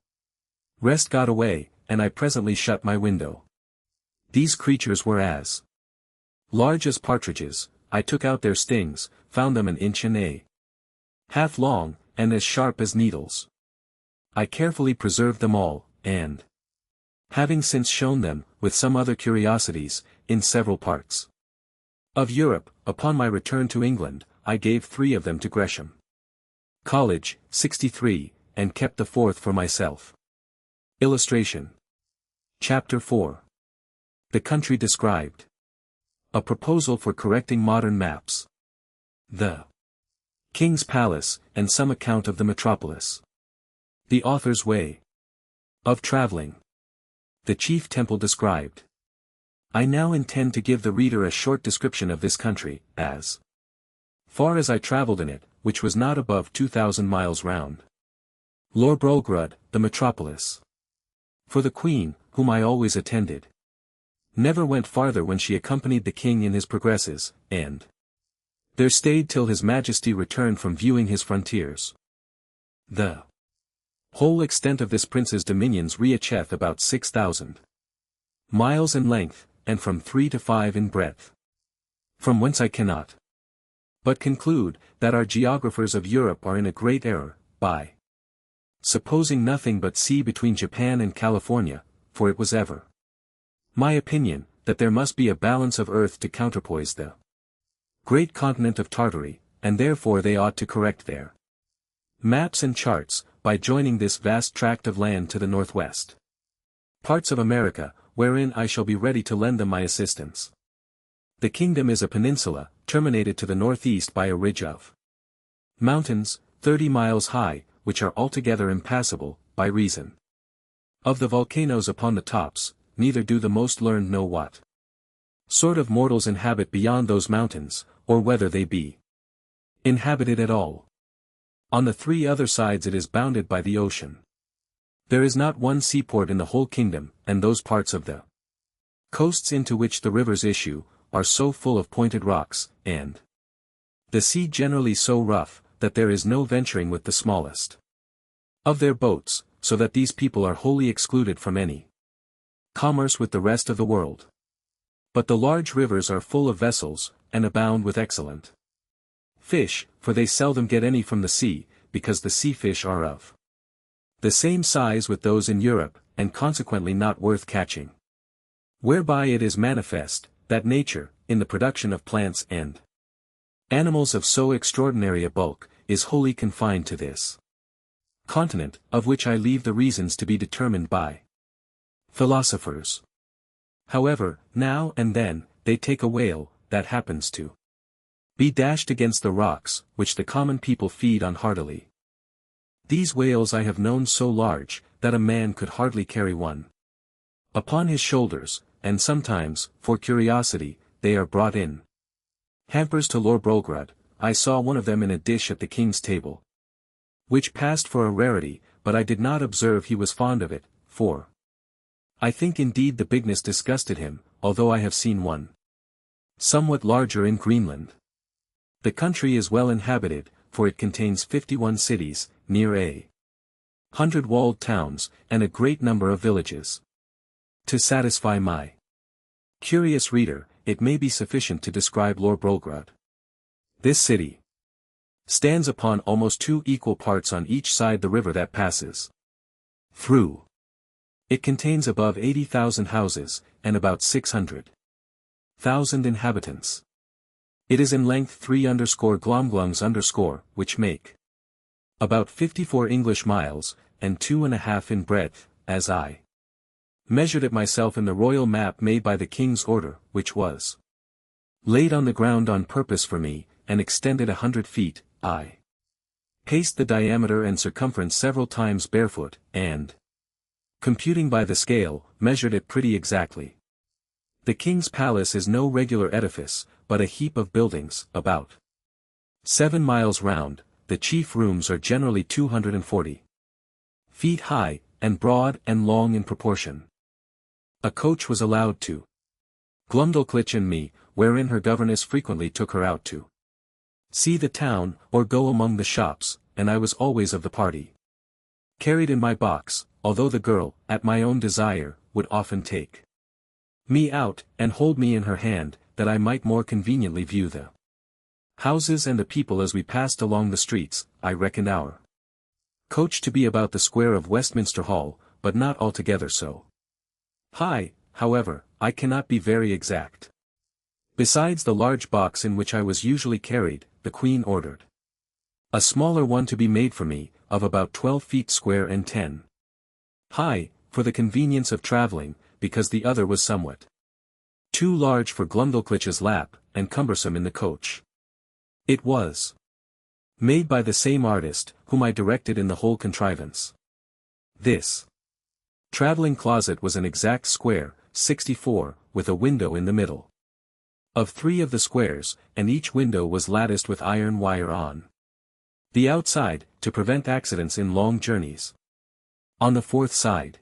rest got away, and I presently shut my window. These creatures were as large as partridges. I took out their stings, found them 1 inch and a half long, and as sharp as needles. I carefully preserved them all, and having since shown them, with some other curiosities, in several parts of Europe, upon my return to England, I gave 3 of them to Gresham College, 63, and kept the 4th for myself. Illustration. Chapter 4. The country described. A proposal for correcting modern maps. The King's Palace, and some account of the metropolis. The author's way of traveling. The chief temple described. I now intend to give the reader a short description of this country, as far as I travelled in it, which was not above 2,000 miles round. Lorbrogrud, the metropolis. For the Queen, whom I always attended, never went farther when she accompanied the King in his progresses, and there stayed till his Majesty returned from viewing his frontiers. The whole extent of this prince's dominions reacheth about 6,000 miles in length, and from 3 to 5 in breadth. From whence I cannot but conclude, that our geographers of Europe are in a great error, by supposing nothing but sea between Japan and California, for it was ever my opinion, that there must be a balance of earth to counterpoise the great continent of Tartary, and therefore they ought to correct their maps and charts, by joining this vast tract of land to the northwest parts of America, wherein I shall be ready to lend them my assistance. The kingdom is a peninsula, terminated to the northeast by a ridge of mountains, 30 miles high, which are altogether impassable, by reason of the volcanoes upon the tops. Neither do the most learned know what sort of mortals inhabit beyond those mountains, or whether they be inhabited at all. On the 3 other sides it is bounded by the ocean. There is not one seaport in the whole kingdom, and those parts of the coasts into which the rivers issue, are so full of pointed rocks, and the sea generally so rough, that there is no venturing with the smallest of their boats, so that these people are wholly excluded from any commerce with the rest of the world. But the large rivers are full of vessels, and abound with excellent fish, for they seldom get any from the sea, because the sea fish are of the same size with those in Europe, and consequently not worth catching. Whereby it is manifest, that nature, in the production of plants and animals of so extraordinary a bulk, is wholly confined to this continent, of which I leave the reasons to be determined by philosophers. However, now and then, they take a whale, that happens to be dashed against the rocks, which the common people feed on heartily. These whales I have known so large, that a man could hardly carry one upon his shoulders, and sometimes, for curiosity, they are brought in hampers to Lorbrogrud. I saw one of them in a dish at the king's table, which passed for a rarity, but I did not observe he was fond of it, for I think indeed the bigness disgusted him, although I have seen one somewhat larger in Greenland. The country is well inhabited, for it contains 51 cities, near 100 walled towns, and a great number of villages. To satisfy my curious reader, it may be sufficient to describe Lorbrogrud. This city stands upon almost 2 equal parts on each side the river that passes through. It contains above 80,000 houses, and about 600,000 inhabitants. It is in length 3 glomglungs, which make about 54 English miles, and 2.5 in breadth, as I measured it myself in the royal map made by the king's order, which was laid on the ground on purpose for me, and extended 100 feet. I paced the diameter and circumference several times barefoot, and, computing by the scale, measured it pretty exactly. The king's palace is no regular edifice, but a heap of buildings, about 7 miles round. The chief rooms are generally 240 feet high, and broad and long in proportion. A coach was allowed to Glumdalclitch and me, wherein her governess frequently took her out to see the town, or go among the shops, and I was always of the party. Carried in my box, although the girl, at my own desire, would often take me out, and hold me in her hand, that I might more conveniently view the houses and the people as we passed along the streets. I reckoned our coach to be about the square of Westminster Hall, but not altogether so high. However, I cannot be very exact. Besides the large box in which I was usually carried, the Queen ordered a smaller one to be made for me, of about 12 feet square and 10 high, for the convenience of travelling, because the other was somewhat too large for Glumdalclitch's lap, and cumbersome in the coach. It was made by the same artist, whom I directed in the whole contrivance. This travelling closet was an exact square, 64, with a window in the middle of 3 of the squares, and each window was latticed with iron wire on the outside, to prevent accidents in long journeys. On the 4th side,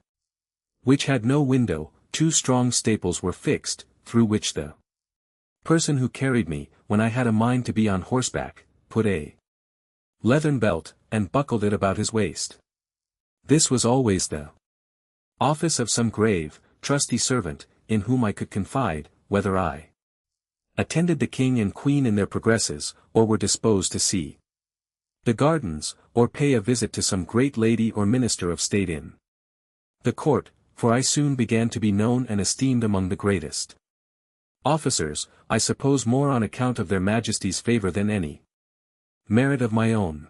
which had no window, 2 strong staples were fixed, through which the person who carried me, when I had a mind to be on horseback, put a leathern belt, and buckled it about his waist. This was always the office of some grave, trusty servant, in whom I could confide, whether I attended the king and queen in their progresses, or were disposed to see the gardens, or pay a visit to some great lady or minister of state in the court, for I soon began to be known and esteemed among the greatest officers, I suppose more on account of their majesties' favour than any merit of my own.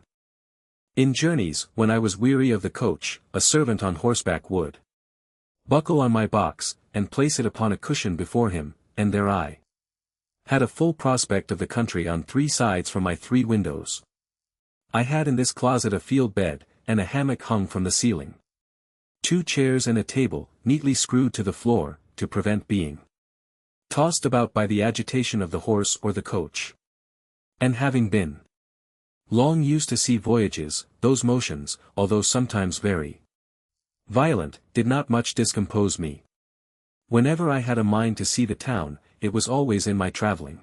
In journeys, when I was weary of the coach, a servant on horseback would buckle on my box, and place it upon a cushion before him, and there I had a full prospect of the country on 3 sides from my 3 windows. I had in this closet a field bed, and a hammock hung from the ceiling. 2 chairs and a table, neatly screwed to the floor, to prevent being tossed about by the agitation of the horse or the coach. And having been long used to sea voyages, those motions, although sometimes very violent, did not much discompose me. Whenever I had a mind to see the town, it was always in my travelling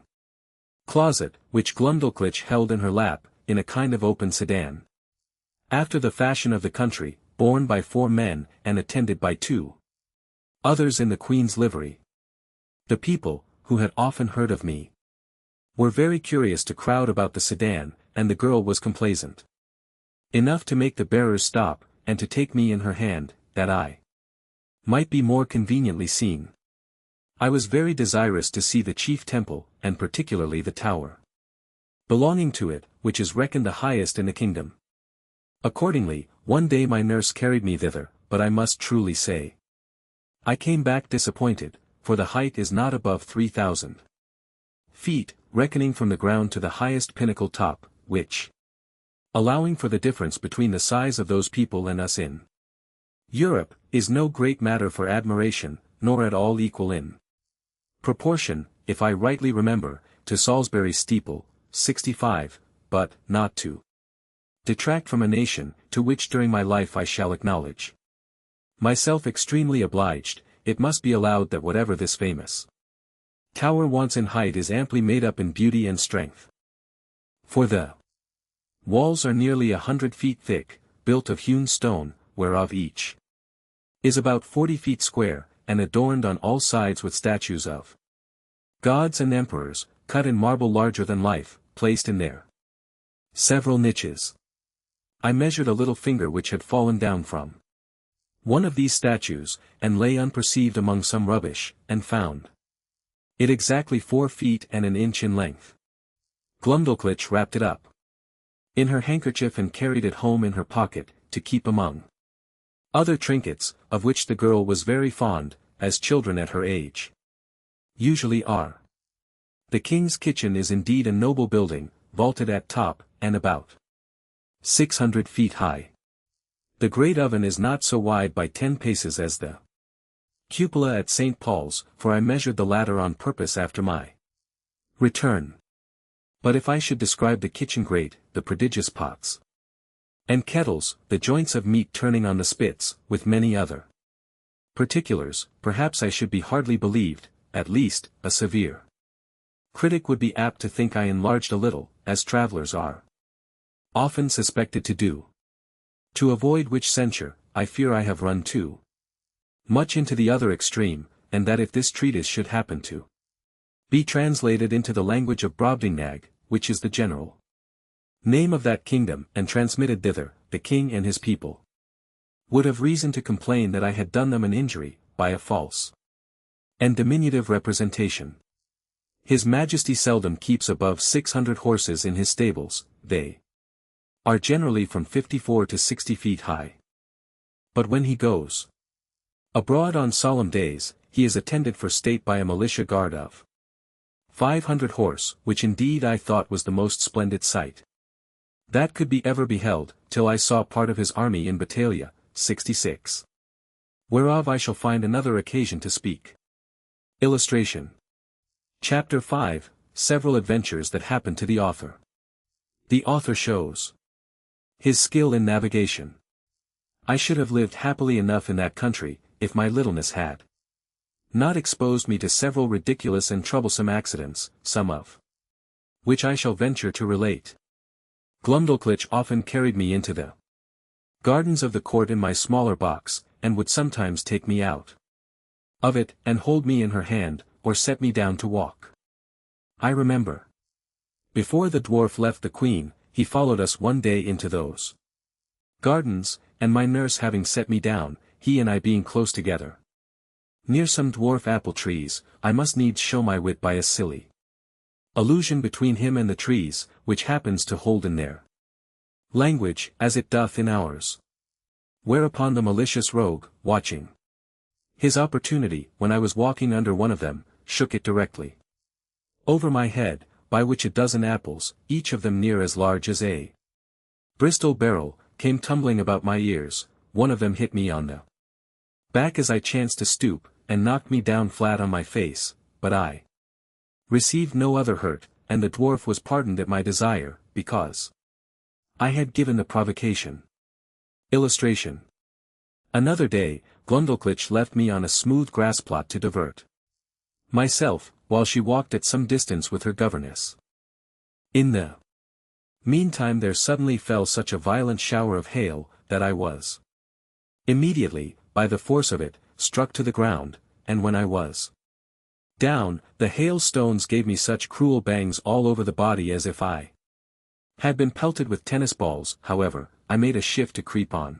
closet, which Glumdalclitch held in her lap, in a kind of open sedan, after the fashion of the country, borne by 4 men, and attended by 2 others in the Queen's livery. The people, who had often heard of me, were very curious to crowd about the sedan, and the girl was complaisant enough to make the bearers stop, and to take me in her hand, that I might be more conveniently seen. I was very desirous to see the chief temple, and particularly the tower belonging to it, which is reckoned the highest in the kingdom. Accordingly, one day my nurse carried me thither, but I must truly say I came back disappointed, for the height is not above 3,000 feet, reckoning from the ground to the highest pinnacle top, which, allowing for the difference between the size of those people and us in Europe, is no great matter for admiration, nor at all equal in proportion, if I rightly remember, to Salisbury's steeple, 65, but, not to detract from a nation, to which during my life I shall acknowledge myself extremely obliged, it must be allowed that whatever this famous tower wants in height is amply made up in beauty and strength. For the walls are nearly 100 feet thick, built of hewn stone, whereof each is about 40 feet square, and adorned on all sides with statues of gods and emperors, cut in marble larger than life, placed in their several niches. I measured a little finger which had fallen down from one of these statues, and lay unperceived among some rubbish, and found it exactly 4 feet and an inch in length. Glumdalclitch wrapped it up in her handkerchief and carried it home in her pocket, to keep among Other trinkets, of which the girl was very fond, as children at her age usually are. The king's kitchen is indeed a noble building, vaulted at top, and about 600 feet high. The great oven is not so wide by 10 paces as the cupola at St. Paul's, for I measured the latter on purpose after my return. But if I should describe the kitchen grate, the prodigious pots and kettles, the joints of meat turning on the spits, with many other particulars, perhaps I should be hardly believed, at least, a severe critic would be apt to think I enlarged a little, as travelers are often suspected to do. To avoid which censure, I fear I have run too much into the other extreme, and that if this treatise should happen to be translated into the language of Brobdingnag, which is the general name of that kingdom, and transmitted thither, the king and his people would have reason to complain that I had done them an injury, by a false and diminutive representation. His Majesty seldom keeps above 600 horses in his stables, they are generally from 54 to 60 feet high. But when he goes abroad on solemn days, he is attended for state by a militia guard of 500 horse, which indeed I thought was the most splendid sight that could be ever beheld, till I saw part of his army in Battalia, 66. Whereof I shall find another occasion to speak. Illustration. Chapter 5, Several Adventures that Happened to the Author. The author shows his skill in navigation. I should have lived happily enough in that country, if my littleness had not exposed me to several ridiculous and troublesome accidents, some of which I shall venture to relate. Glumdalclitch often carried me into the gardens of the court in my smaller box, and would sometimes take me out of it, and hold me in her hand, or set me down to walk. I remember, before the dwarf left the queen, he followed us one day into those gardens, and my nurse having set me down, he and I being close together near some dwarf apple trees, I must needs show my wit by a silly allusion between him and the trees, which happens to hold in their language, as it doth in ours. Whereupon the malicious rogue, watching his opportunity, when I was walking under one of them, shook it directly over my head, by which a dozen apples, each of them near as large as a Bristol barrel, came tumbling about my ears. One of them hit me on the back as I chanced to stoop, and knocked me down flat on my face, but I received no other hurt, and the dwarf was pardoned at my desire, because I had given the provocation. Illustration. Another day, Glumdalclitch left me on a smooth grass plot to divert myself, while she walked at some distance with her governess. In the meantime there suddenly fell such a violent shower of hail, that I was immediately, by the force of it, struck to the ground, and when I was down, the hailstones gave me such cruel bangs all over the body as if I had been pelted with tennis balls. However, I made a shift to creep on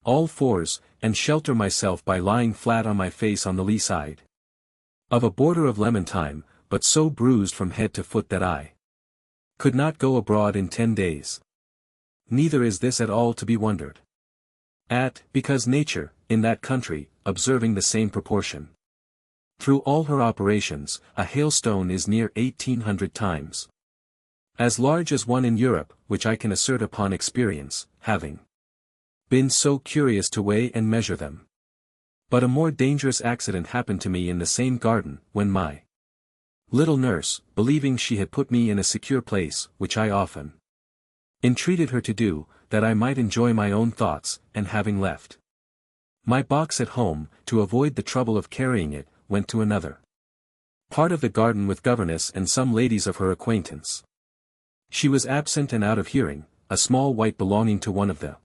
all fours, and shelter myself by lying flat on my face on the lee side of a border of lemon thyme, but so bruised from head to foot that I could not go abroad in 10 days. Neither is this at all to be wondered at, because nature, in that country, observing the same proportion through all her operations, a hailstone is near 1800 times as large as one in Europe, which I can assert upon experience, having been so curious to weigh and measure them. But a more dangerous accident happened to me in the same garden, when my little nurse, believing she had put me in a secure place, which I often entreated her to do, that I might enjoy my own thoughts, and having left my box at home, to avoid the trouble of carrying it, went to another part of the garden with governess and some ladies of her acquaintance. She was absent and out of hearing. A small wight belonging to one of the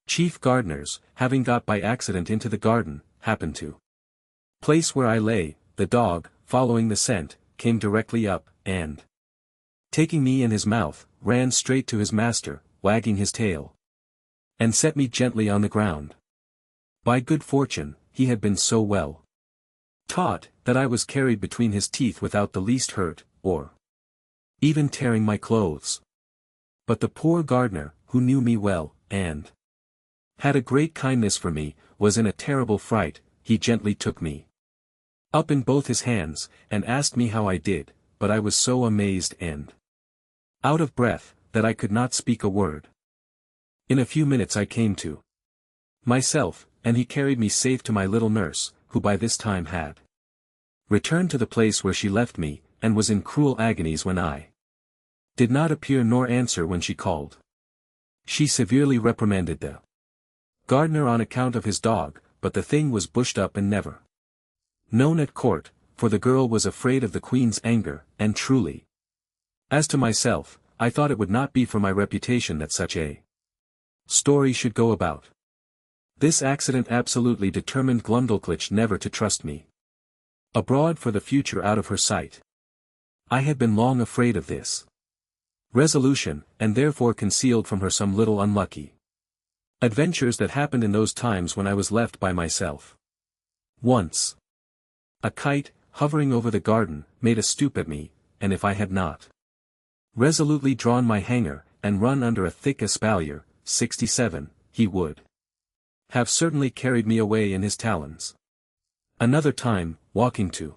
chief gardeners, having got by accident into the garden, happened to place where I lay. The dog, following the scent, came directly up, and taking me in his mouth, ran straight to his master, wagging his tail, and set me gently on the ground. By good fortune, he had been so well taught, that I was carried between his teeth without the least hurt, or even tearing my clothes. But the poor gardener, who knew me well, and had a great kindness for me, was in a terrible fright, he gently took me up in both his hands, and asked me how I did, but I was so amazed and out of breath, that I could not speak a word. In a few minutes I came to myself, and he carried me safe to my little nurse, who by this time had returned to the place where she left me, and was in cruel agonies when I did not appear nor answer when she called. She severely reprimanded the gardener on account of his dog, but the thing was bushed up and never known at court, for the girl was afraid of the queen's anger, and truly. As to myself, I thought it would not be for my reputation that such a story should go about. This accident absolutely determined Glumdalclitch never to trust me abroad for the future out of her sight. I had been long afraid of this resolution, and therefore concealed from her some little unlucky adventures that happened in those times when I was left by myself. Once, a kite, hovering over the garden, made a stoop at me, and if I had not resolutely drawn my hanger, and run under a thick espalier, 67, he would have certainly carried me away in his talons. Another time, walking to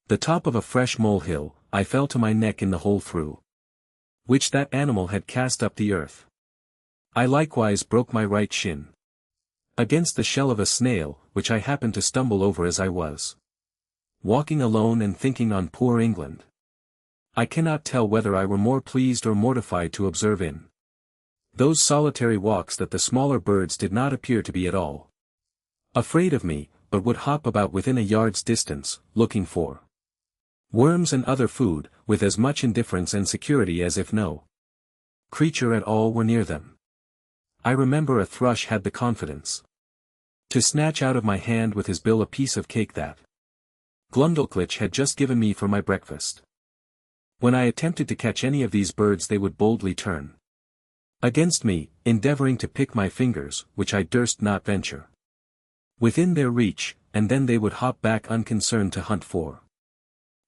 the top of a fresh molehill, I fell to my neck in the hole through which that animal had cast up the earth. I likewise broke my right shin against the shell of a snail, which I happened to stumble over as I was walking alone and thinking on poor England. I cannot tell whether I were more pleased or mortified to observe in those solitary walks that the smaller birds did not appear to be at all afraid of me, but would hop about within a yard's distance, looking for worms and other food, with as much indifference and security as if no creature at all were near them. I remember a thrush had the confidence to snatch out of my hand with his bill a piece of cake that Glumdalclitch had just given me for my breakfast. When I attempted to catch any of these birds they would boldly turn against me, endeavoring to pick my fingers, which I durst not venture within their reach, and then they would hop back unconcerned to hunt for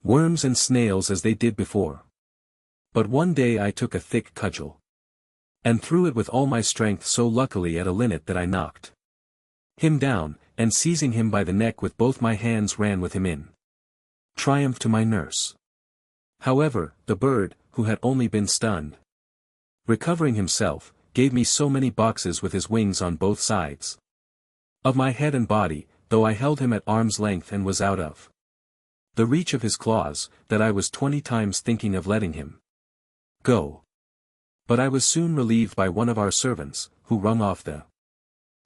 worms and snails as they did before. But one day I took a thick cudgel and threw it with all my strength so luckily at a linnet that I knocked him down, and seizing him by the neck with both my hands ran with him in triumph to my nurse. However, the bird, who had only been stunned, recovering himself, gave me so many boxes with his wings on both sides of my head and body, though I held him at arm's length and was out of the reach of his claws, that I was 20 times thinking of letting him go. But I was soon relieved by one of our servants, who wrung off the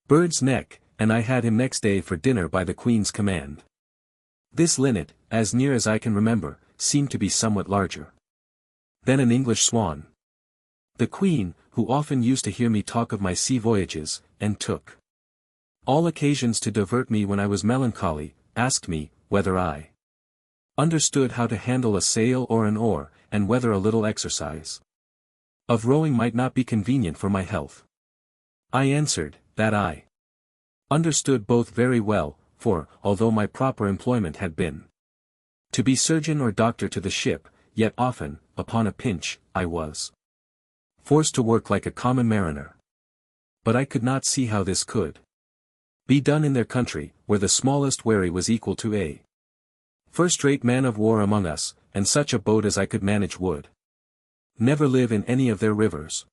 bird's neck, and I had him next day for dinner by the Queen's command. This linnet, as near as I can remember, seemed to be somewhat larger than an English swan. The Queen, who often used to hear me talk of my sea voyages, and took all occasions to divert me when I was melancholy, asked me, whether I understood how to handle a sail or an oar, and whether a little exercise of rowing might not be convenient for my health. I answered, that I understood both very well, for, although my proper employment had been to be surgeon or doctor to the ship, yet often, upon a pinch, I was forced to work like a common mariner. But I could not see how this could be done in their country, where the smallest wherry was equal to a first-rate man of war among us, and such a boat as I could manage would never live in any of their rivers.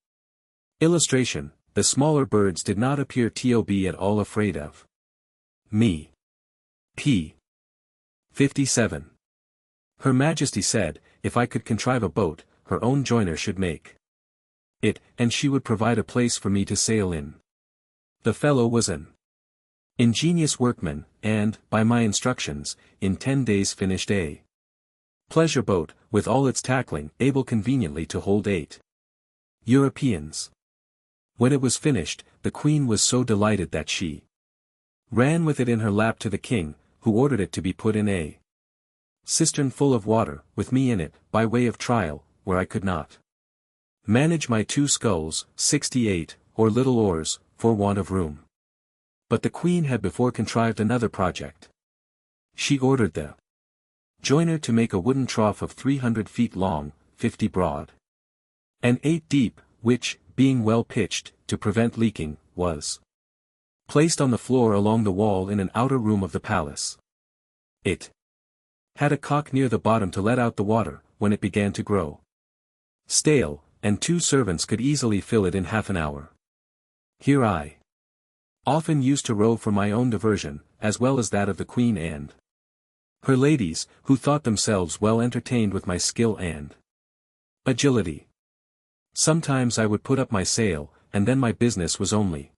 Illustration: the smaller birds did not appear to be at all afraid of me. p. 57. Her Majesty said, if I could contrive a boat, her own joiner should make it, and she would provide a place for me to sail in. The fellow was an ingenious workman, and, by my instructions, in 10 days finished a pleasure boat, with all its tackling, able conveniently to hold 8 Europeans. When it was finished, the Queen was so delighted that she ran with it in her lap to the King, who ordered it to be put in a cistern full of water, with me in it, by way of trial, where I could not manage my 2 sculls, 68, or little oars, for want of room. But the Queen had before contrived another project. She ordered the joiner to make a wooden trough of 300 feet long, 50 broad, and 8 deep, which, being well pitched, to prevent leaking, was placed on the floor along the wall in an outer room of the palace. It had a cock near the bottom to let out the water, when it began to grow stale, and 2 servants could easily fill it in half an hour. Here I often used to row for my own diversion, as well as that of the queen and her ladies, who thought themselves well entertained with my skill and agility. Sometimes I would put up my sail, and then my business was only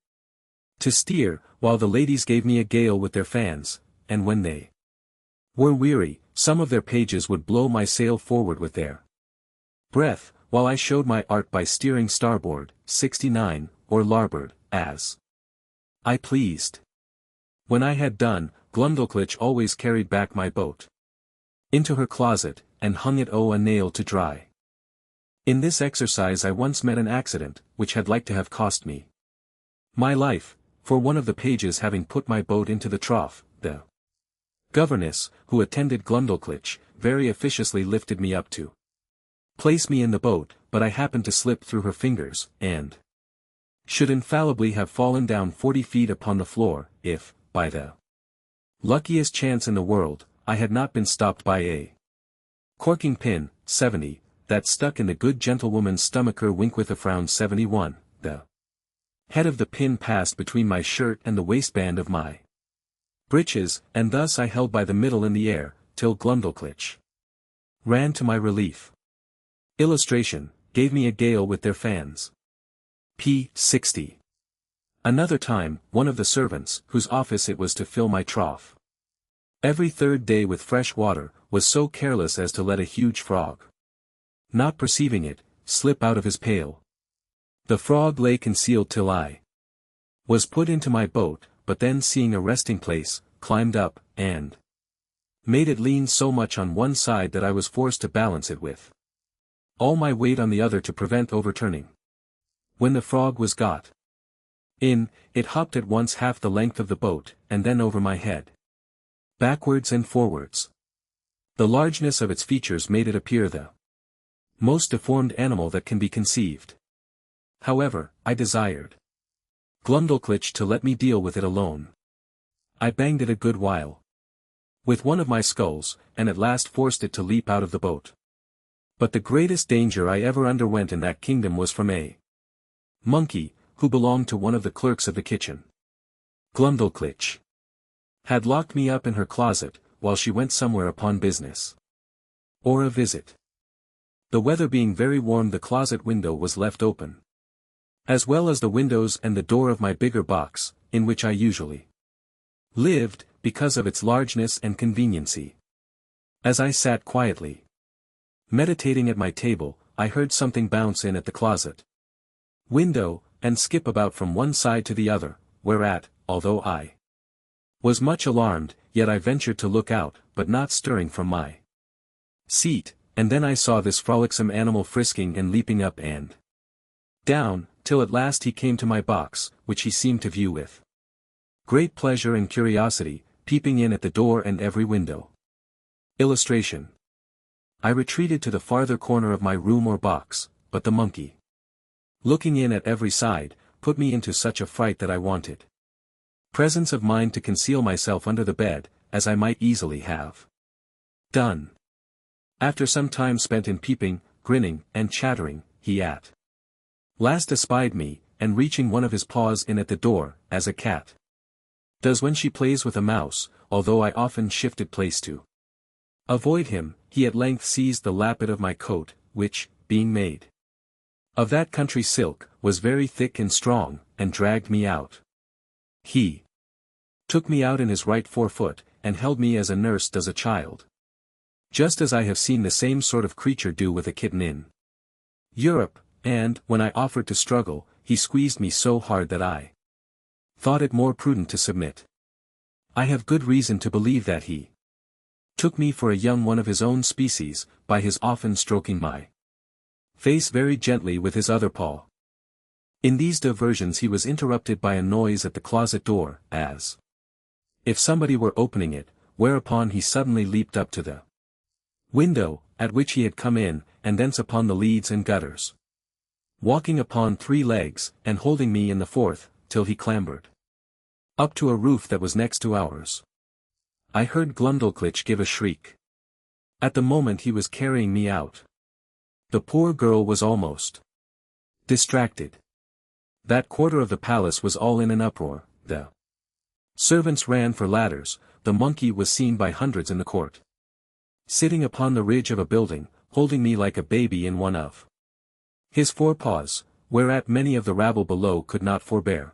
to steer, while the ladies gave me a gale with their fans, and when they were weary, some of their pages would blow my sail forward with their breath, while I showed my art by steering starboard, 69, or larboard, as I pleased. When I had done, Glumdalclitch always carried back my boat into her closet, and hung it a nail to dry. In this exercise I once met an accident, which had like to have cost me my life, for one of the pages having put my boat into the trough, the governess, who attended Glumdalclitch, very officiously lifted me up to place me in the boat, but I happened to slip through her fingers, and should infallibly have fallen down 40 feet upon the floor, if, by the luckiest chance in the world, I had not been stopped by a corking pin, 70, that stuck in the good gentlewoman's stomacher wink with a frown 71, the head of the pin passed between my shirt and the waistband of my breeches, and thus I held by the middle in the air, till Glumdalclitch ran to my relief. Illustration, gave me a gale with their fans. p. 60. Another time, one of the servants, whose office it was to fill my trough every 3rd day with fresh water, was so careless as to let a huge frog, not perceiving it, slip out of his pail. The frog lay concealed till I was put into my boat, but then seeing a resting place, climbed up, and made it lean so much on one side that I was forced to balance it with all my weight on the other to prevent overturning. When the frog was got in, it hopped at once half the length of the boat, and then over my head, backwards and forwards. The largeness of its features made it appear the most deformed animal that can be conceived. However, I desired Glumdalclitch to let me deal with it alone. I banged it a good while with one of my sculls, and at last forced it to leap out of the boat. But the greatest danger I ever underwent in that kingdom was from a monkey, who belonged to one of the clerks of the kitchen. Glumdalclitch had locked me up in her closet, while she went somewhere upon business or a visit. The weather being very warm, the closet window was left open, as well as the windows and the door of my bigger box, in which I usually lived, because of its largeness and conveniency. As I sat quietly meditating at my table, I heard something bounce in at the closet window, and skip about from one side to the other, whereat, although I was much alarmed, yet I ventured to look out, but not stirring from my seat, and then I saw this frolicsome animal frisking and leaping up and down, till at last he came to my box, which he seemed to view with great pleasure and curiosity, peeping in at the door and every window. Illustration. I retreated to the farther corner of my room or box, but the monkey, looking in at every side, put me into such a fright that I wanted presence of mind to conceal myself under the bed, as I might easily have done. After some time spent in peeping, grinning, and chattering, he at last espied me, and reaching one of his paws in at the door, as a cat does when she plays with a mouse, although I often shifted place to avoid him, he at length seized the lappet of my coat, which, being made of that country silk, was very thick and strong, and dragged me out. He took me out in his right forefoot, and held me as a nurse does a child, just as I have seen the same sort of creature do with a kitten in Europe, and, when I offered to struggle, he squeezed me so hard that I thought it more prudent to submit. I have good reason to believe that he took me for a young one of his own species, by his often stroking my face very gently with his other paw. In these diversions he was interrupted by a noise at the closet door, as if somebody were opening it, whereupon he suddenly leaped up to the window, at which he had come in, and thence upon the leads and gutters, walking upon 3 legs, and holding me in the 4th, till he clambered up to a roof that was next to ours. I heard Glundulklitch give a shriek. At the moment he was carrying me out. The poor girl was almost distracted. That quarter of the palace was all in an uproar, the servants ran for ladders, the monkey was seen by hundreds in the court. Sitting upon the ridge of a building, holding me like a baby in one of his forepaws, whereat many of the rabble below could not forbear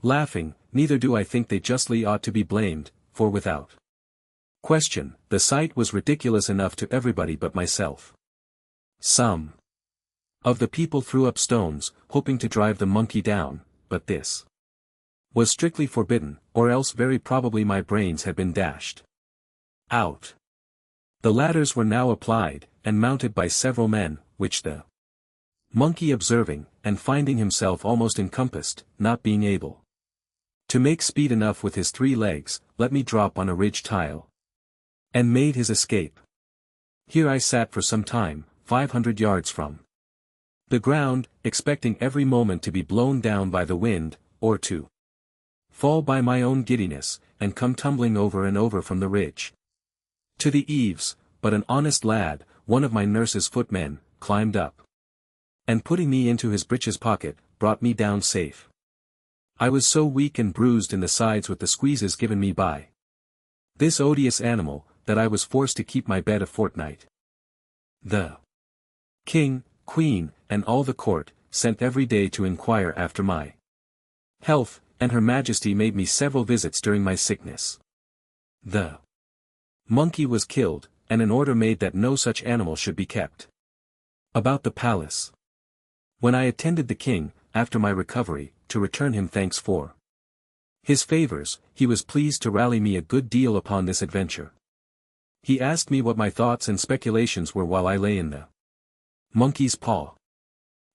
laughing. Neither do I think they justly ought to be blamed, for without question, the sight was ridiculous enough to everybody but myself. Some of the people threw up stones, hoping to drive the monkey down, but this was strictly forbidden, or else very probably my brains had been dashed out. The ladders were now applied, and mounted by several men, which the monkey observing, and finding himself almost encompassed, not being able to make speed enough with his 3 legs, let me drop on a ridge tile, and made his escape. Here I sat for some time, 500 yards from the ground, expecting every moment to be blown down by the wind, or to fall by my own giddiness, and come tumbling over and over from the ridge to the eaves, but an honest lad, one of my nurse's footmen, climbed up, and putting me into his breeches pocket, brought me down safe. I was so weak and bruised in the sides with the squeezes given me by this odious animal, that I was forced to keep my bed a fortnight. The king, queen, and all the court, sent every day to inquire after my health, and Her Majesty made me several visits during my sickness. The monkey was killed, and an order made that no such animal should be kept about the palace. When I attended the king, after my recovery, to return him thanks for his favors, he was pleased to rally me a good deal upon this adventure. He asked me what my thoughts and speculations were while I lay in the monkey's paw.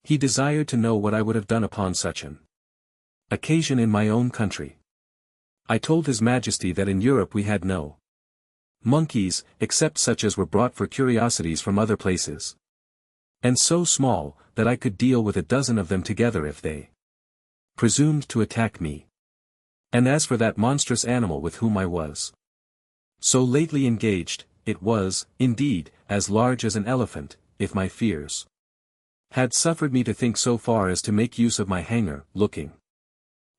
He desired to know what I would have done upon such an occasion in my own country. I told His Majesty that in Europe we had no monkeys, except such as were brought for curiosities from other places, and so small, that I could deal with a dozen of them together if they presumed to attack me. And as for that monstrous animal with whom I was so lately engaged, it was, indeed, as large as an elephant, if my fears had suffered me to think so far as to make use of my hanger, looking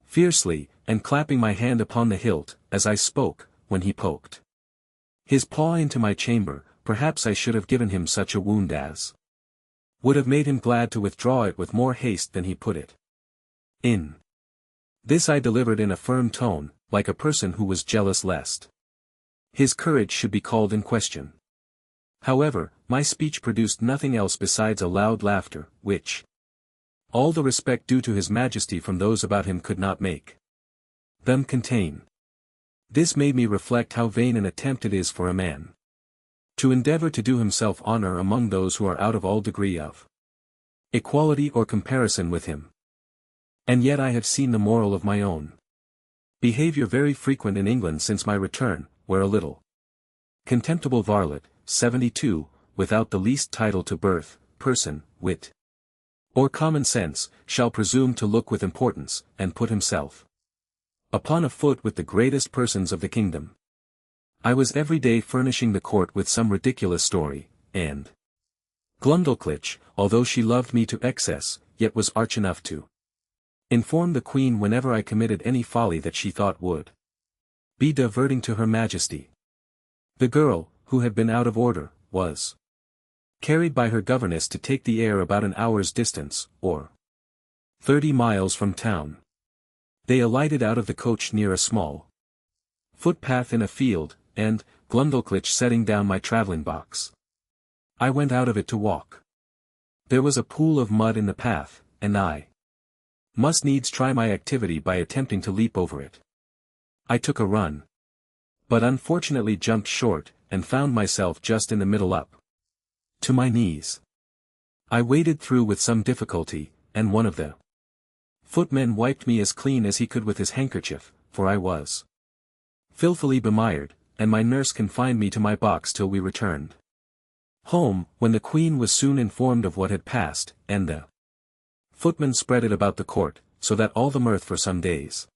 fiercely, and clapping my hand upon the hilt, as I spoke, when he poked his paw into my chamber. Perhaps I should have given him such a wound as would have made him glad to withdraw it with more haste than he put it in. This I delivered in a firm tone, like a person who was jealous lest his courage should be called in question. However, my speech produced nothing else besides a loud laughter, which all the respect due to His Majesty from those about him could not make them contain. This made me reflect how vain an attempt it is for a man to endeavor to do himself honor among those who are out of all degree of equality or comparison with him. And yet I have seen the moral of my own behavior very frequent in England since my return, where a little contemptible varlet, 72, without the least title to birth, person, wit, or common sense, shall presume to look with importance, and put himself upon a foot with the greatest persons of the kingdom. I was every day furnishing the court with some ridiculous story, and Glundulklitch, although she loved me to excess, yet was arch enough to inform the queen whenever I committed any folly that she thought would be diverting to Her Majesty. The girl, who had been out of order, was carried by her governess to take the air about an hour's distance, or 30 miles from town. They alighted out of the coach near a small footpath in a field, and, Glundulklitch setting down my traveling box, I went out of it to walk. There was a pool of mud in the path, and I must needs try my activity by attempting to leap over it. I took a run, but unfortunately jumped short, and found myself just in the middle up to my knees. I waded through with some difficulty, and one of the footmen wiped me as clean as he could with his handkerchief, for I was filthily bemired, and my nurse confined me to my box till we returned home, when the queen was soon informed of what had passed, and the footman spread it about the court, so that all the mirth for some days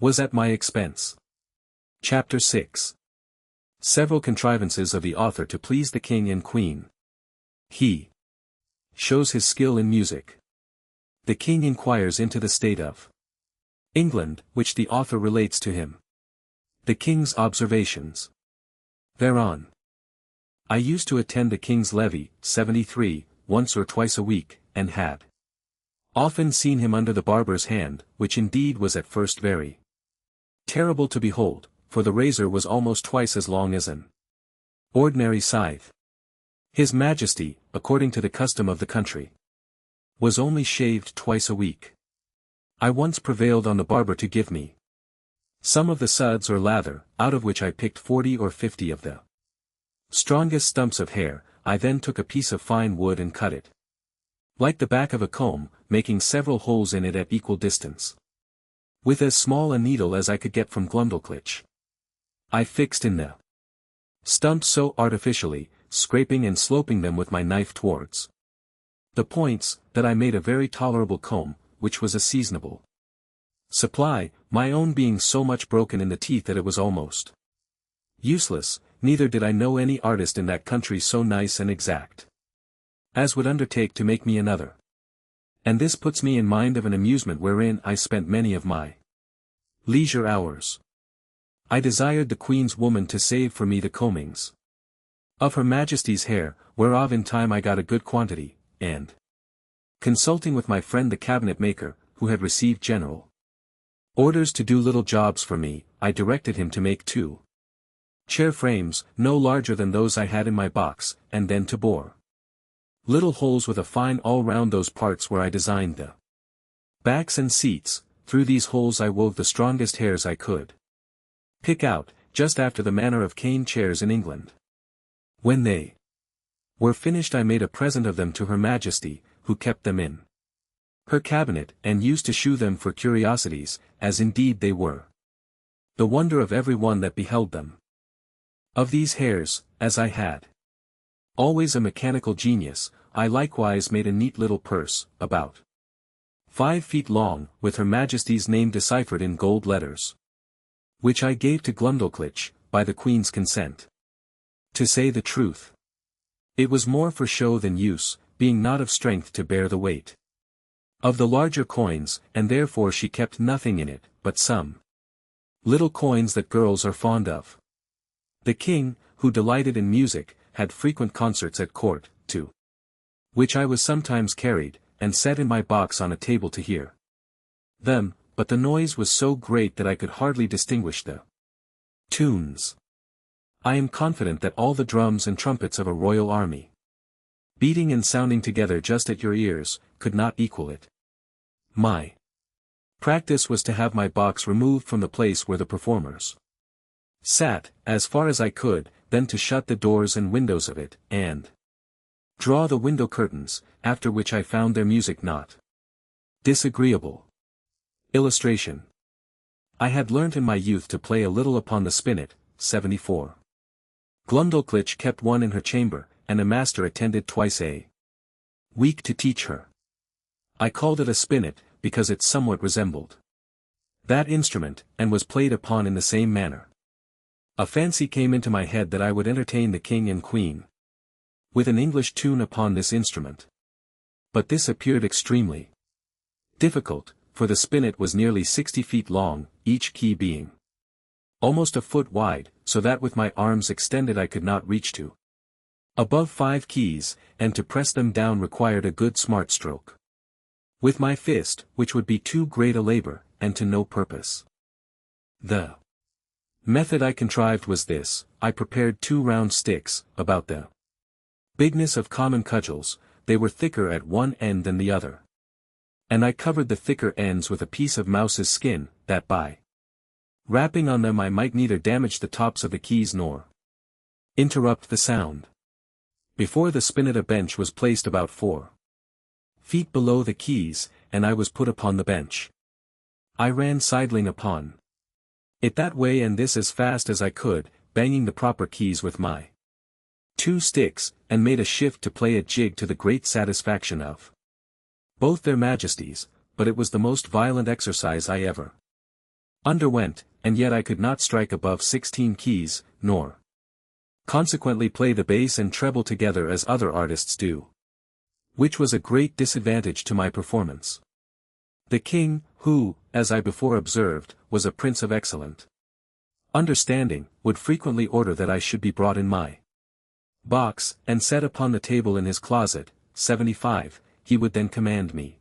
was at my expense. Chapter 6. Several contrivances of the author to please the king and queen. He shows his skill in music. The king inquires into the state of England, which the author relates to him. The king's observations thereon. I used to attend the king's levee, 73, once or twice a week, and had often seen him under the barber's hand, which indeed was at first very terrible to behold, for the razor was almost twice as long as an ordinary scythe. His Majesty, according to the custom of the country, was only shaved twice a week. I once prevailed on the barber to give me some of the suds or lather, out of which I picked 40 or 50 of the strongest stumps of hair. I then took a piece of fine wood and cut it like the back of a comb, making several holes in it at equal distance. With as small a needle as I could get from Glumdalclitch, I fixed in the stumps so artificially, scraping and sloping them with my knife towards the points, that I made a very tolerable comb, which was a seasonable supply, my own being so much broken in the teeth that it was almost useless. Neither did I know any artist in that country so nice and exact as would undertake to make me another. And this puts me in mind of an amusement wherein I spent many of my leisure hours. I desired the Queen's woman to save for me the combings of Her Majesty's hair, whereof in time I got a good quantity, and consulting with my friend the cabinet maker, who had received general orders to do little jobs for me, I directed him to make 2 chair frames, no larger than those I had in my box, and then to bore little holes with a fine all round those parts where I designed the backs and seats. Through these holes I wove the strongest hairs I could pick out, just after the manner of cane chairs in England. When they were finished I made a present of them to Her Majesty, who kept them in her cabinet, and used to shew them for curiosities, as indeed they were the wonder of every one that beheld them. Of these hairs, as I had always a mechanical genius, I likewise made a neat little purse, about 5 feet long, with Her Majesty's name deciphered in gold letters, which I gave to Glumdalclitch, by the Queen's consent. To say the truth, it was more for show than use, being not of strength to bear the weight of the larger coins, and therefore she kept nothing in it, but some little coins that girls are fond of. The king, who delighted in music, had frequent concerts at court, to which I was sometimes carried, and set in my box on a table to hear them, but the noise was so great that I could hardly distinguish the tunes. I am confident that all the drums and trumpets of a royal army, beating and sounding together just at your ears, could not equal it. My practice was to have my box removed from the place where the performers sat, as far as I could, then to shut the doors and windows of it, and draw the window curtains, after which I found their music not disagreeable. Illustration. I had learnt in my youth to play a little upon the spinet, 74. Glumdalclitch kept one in her chamber, and a master attended twice a week to teach her. I called it a spinet, because it somewhat resembled that instrument, and was played upon in the same manner. A fancy came into my head that I would entertain the king and queen with an English tune upon this instrument. But this appeared extremely difficult, for the spinet was nearly 60 feet long, each key being almost a foot wide, so that with my arms extended I could not reach to above 5 keys, and to press them down required a good smart stroke with my fist, which would be too great a labor, and to no purpose. The method I contrived was this: I prepared 2 round sticks, about the bigness of common cudgels, they were thicker at one end than the other. And I covered the thicker ends with a piece of mouse's skin, that by rapping on them I might neither damage the tops of the keys nor interrupt the sound. Before the spinet a bench was placed about 4 feet below the keys, and I was put upon the bench. I ran sidling upon it that way and this as fast as I could, banging the proper keys with my 2 sticks, and made a shift to play a jig to the great satisfaction of both their majesties, but it was the most violent exercise I ever Underwent, and yet I could not strike above 16 keys, nor consequently play the bass and treble together as other artists do. Which was a great disadvantage to my performance. The king, who, as I before observed, was a prince of excellent understanding, would frequently order that I should be brought in my box, and set upon the table in his closet. 75, he would then command me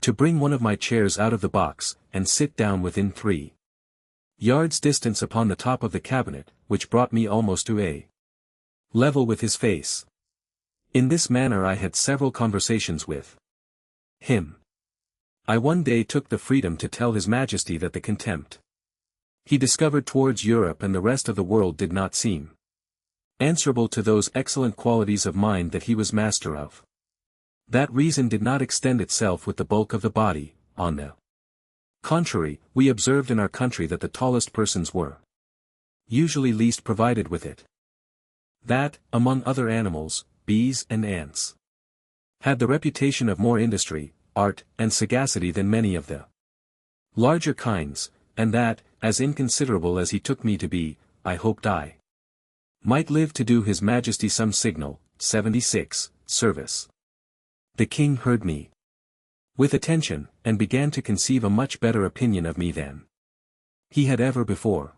to bring one of my chairs out of the box, and sit down within 3 yards distance upon the top of the cabinet, which brought me almost to a level with his face. In this manner I had several conversations with him. I one day took the freedom to tell His Majesty that the contempt he discovered towards Europe and the rest of the world did not seem answerable to those excellent qualities of mind that he was master of. That reason did not extend itself with the bulk of the body. On the contrary, we observed in our country that the tallest persons were usually least provided with it. That, among other animals, bees and ants had the reputation of more industry, art, and sagacity than many of the larger kinds, and that, as inconsiderable as he took me to be, I hoped I might live to do His Majesty some signal, 76, service. The king heard me with attention, and began to conceive a much better opinion of me than he had ever before.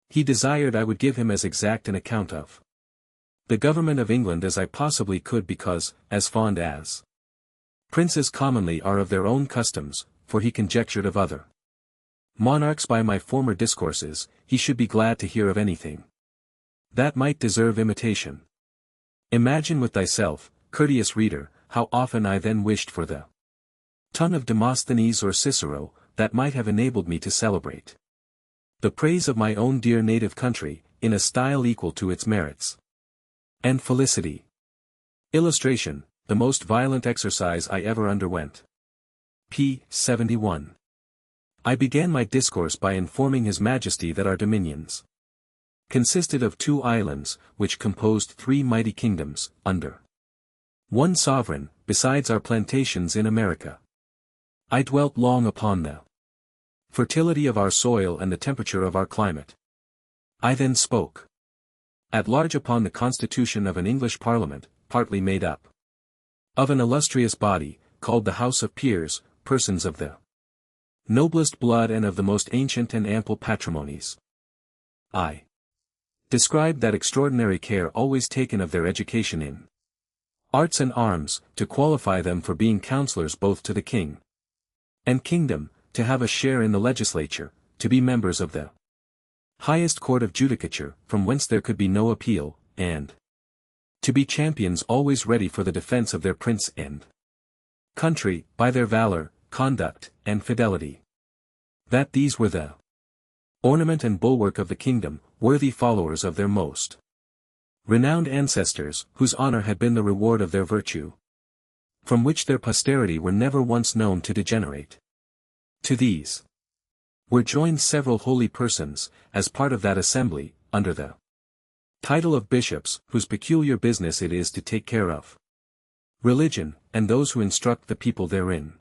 He desired I would give him as exact an account of the government of England as I possibly could because, as fond as princes commonly are of their own customs, for he conjectured of other monarchs by my former discourses, he should be glad to hear of anything that might deserve imitation. Imagine with thyself, courteous reader, how often I then wished for the tongue of Demosthenes or Cicero, that might have enabled me to celebrate the praise of my own dear native country, in a style equal to its merits and felicity. Illustration, the most violent exercise I ever underwent. p. 71. I began my discourse by informing His Majesty that our dominions consisted of 2 islands, which composed 3 mighty kingdoms, under one sovereign, besides our plantations in America. I dwelt long upon the fertility of our soil and the temperature of our climate. I then spoke at large upon the constitution of an English Parliament, partly made up of an illustrious body, called the House of Peers, persons of the noblest blood and of the most ancient and ample patrimonies. I described that extraordinary care always taken of their education in arts and arms, to qualify them for being counselors both to the king and kingdom, to have a share in the legislature, to be members of the highest court of judicature, from whence there could be no appeal, and to be champions always ready for the defense of their prince and country, by their valor, conduct, and fidelity. That these were the ornament and bulwark of the kingdom, worthy followers of their most renowned ancestors, whose honor had been the reward of their virtue, from which their posterity were never once known to degenerate. To these were joined several holy persons, as part of that assembly, under the title of bishops, whose peculiar business it is to take care of religion, and those who instruct the people therein.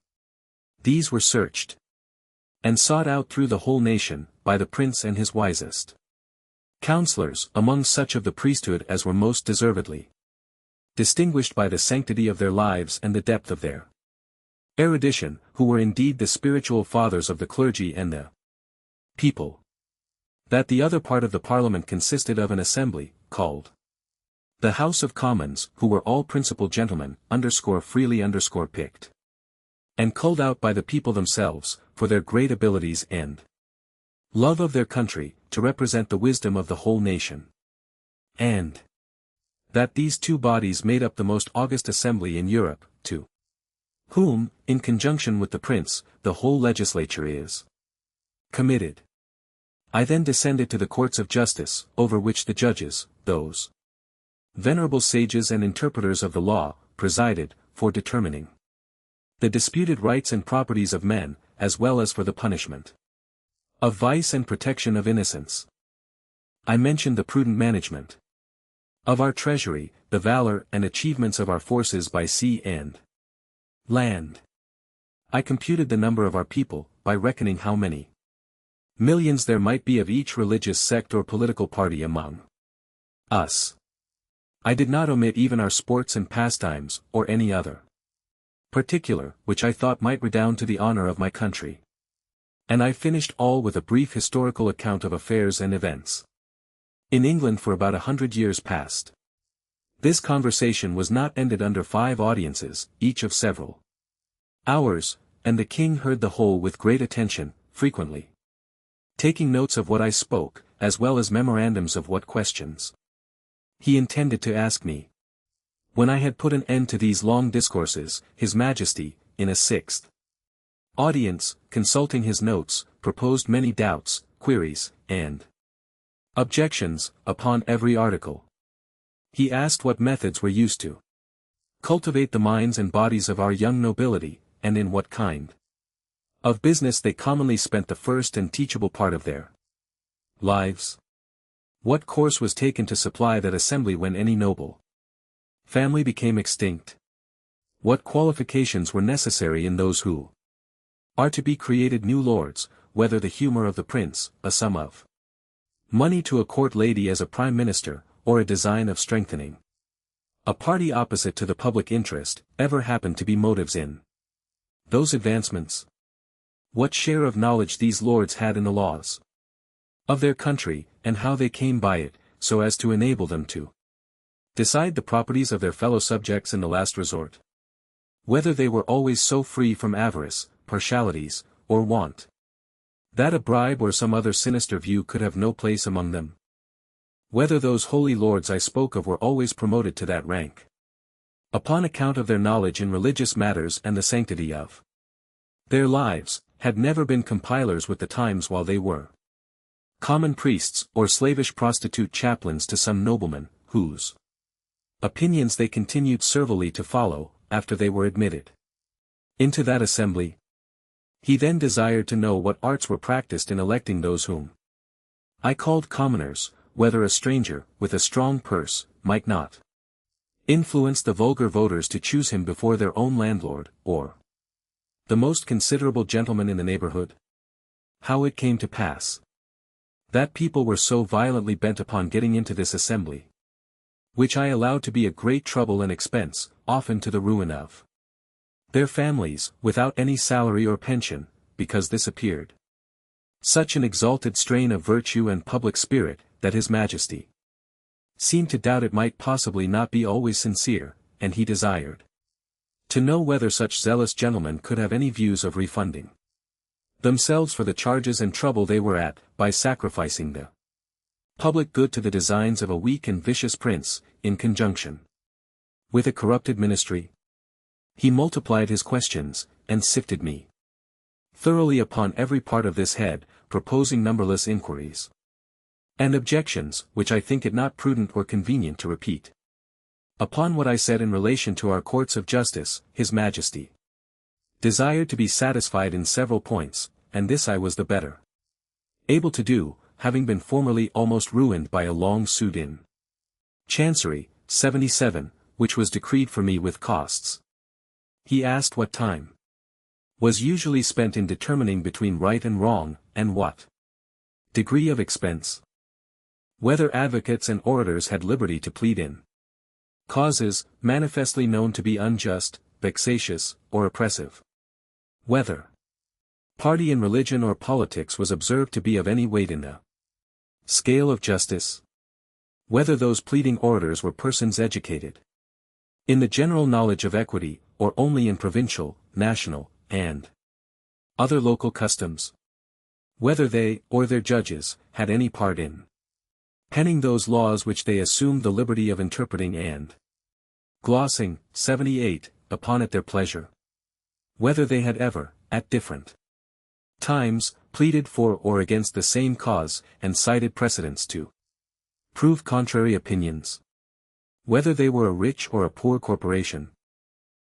These were searched and sought out through the whole nation, by the prince and his wisest counselors, among such of the priesthood as were most deservedly distinguished by the sanctity of their lives and the depth of their erudition, who were indeed the spiritual fathers of the clergy and the people. That the other part of the Parliament consisted of an assembly, called the House of Commons, who were all principal gentlemen, freely picked and culled out by the people themselves, for their great abilities and love of their country, to represent the wisdom of the whole nation. And that these 2 bodies made up the most august assembly in Europe, to whom, in conjunction with the prince, the whole legislature is committed. I then descended to the courts of justice, over which the judges, those venerable sages and interpreters of the law, presided, for determining the disputed rights and properties of men, as well as for the punishment of vice and protection of innocence. I mentioned the prudent management of our treasury, the valor and achievements of our forces by sea and land. I computed the number of our people, by reckoning how many Millions there might be of each religious sect or political party among us. I did not omit even our sports and pastimes, or any other particular, which I thought might redound to the honor of my country. And I finished all with a brief historical account of affairs and events in England for about 100 years past. This conversation was not ended under 5 audiences, each of several hours, and the king heard the whole with great attention, frequently taking notes of what I spoke, as well as memorandums of what questions he intended to ask me. When I had put an end to these long discourses, His Majesty, in a 6th audience, consulting his notes, proposed many doubts, queries, and objections, upon every article. He asked what methods were used to cultivate the minds and bodies of our young nobility, and in what kind of business they commonly spent the first and teachable part of their lives. What course was taken to supply that assembly when any noble family became extinct? What qualifications were necessary in those who are to be created new lords, whether the humor of the prince, a sum of money to a court lady as a prime minister, or a design of strengthening a party opposite to the public interest, ever happened to be motives in those advancements? What share of knowledge these lords had in the laws of their country, and how they came by it, so as to enable them to decide the properties of their fellow subjects in the last resort. Whether they were always so free from avarice, partialities, or want that a bribe or some other sinister view could have no place among them. Whether those holy lords I spoke of were always promoted to that rank upon account of their knowledge in religious matters and the sanctity of their lives, had never been compilers with the times while they were common priests or slavish prostitute chaplains to some nobleman, whose opinions they continued servilely to follow, after they were admitted into that assembly. He then desired to know what arts were practiced in electing those whom I called commoners, whether a stranger, with a strong purse, might not influence the vulgar voters to choose him before their own landlord, or the most considerable gentleman in the neighborhood. How it came to pass that people were so violently bent upon getting into this assembly, which I allowed to be a great trouble and expense, often to the ruin of their families, without any salary or pension, because this appeared such an exalted strain of virtue and public spirit, that His Majesty seemed to doubt it might possibly not be always sincere, and he desired to know whether such zealous gentlemen could have any views of refunding themselves for the charges and trouble they were at, by sacrificing the public good to the designs of a weak and vicious prince, in conjunction with a corrupted ministry. He multiplied his questions, and sifted me thoroughly upon every part of this head, proposing numberless inquiries and objections, which I think it not prudent or convenient to repeat. Upon what I said in relation to our courts of justice, His Majesty desired to be satisfied in several points, and this I was the better able to do, having been formerly almost ruined by a long suit in Chancery, 77, which was decreed for me with costs. He asked what time was usually spent in determining between right and wrong, and what degree of expense. Whether advocates and orators had liberty to plead in causes, manifestly known to be unjust, vexatious, or oppressive. Whether party in religion or politics was observed to be of any weight in the scale of justice. Whether those pleading orators were persons educated in the general knowledge of equity, or only in provincial, national, and other local customs. Whether they, or their judges, had any part in penning those laws which they assumed the liberty of interpreting and glossing, 78, upon at their pleasure. Whether they had ever, at different times, pleaded for or against the same cause, and cited precedents to prove contrary opinions. Whether they were a rich or a poor corporation.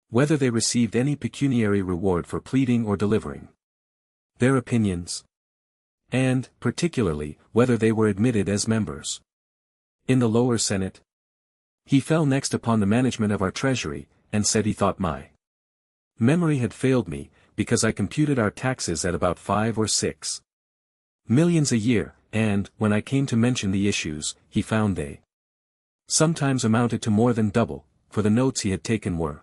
Whether they received any pecuniary reward for pleading or delivering their opinions. And, particularly, whether they were admitted as members in the lower Senate. He fell next upon the management of our treasury, and said he thought my memory had failed me, because I computed our taxes at about 5 or 6 Millions a year, and, when I came to mention the issues, he found they sometimes amounted to more than double, for the notes he had taken were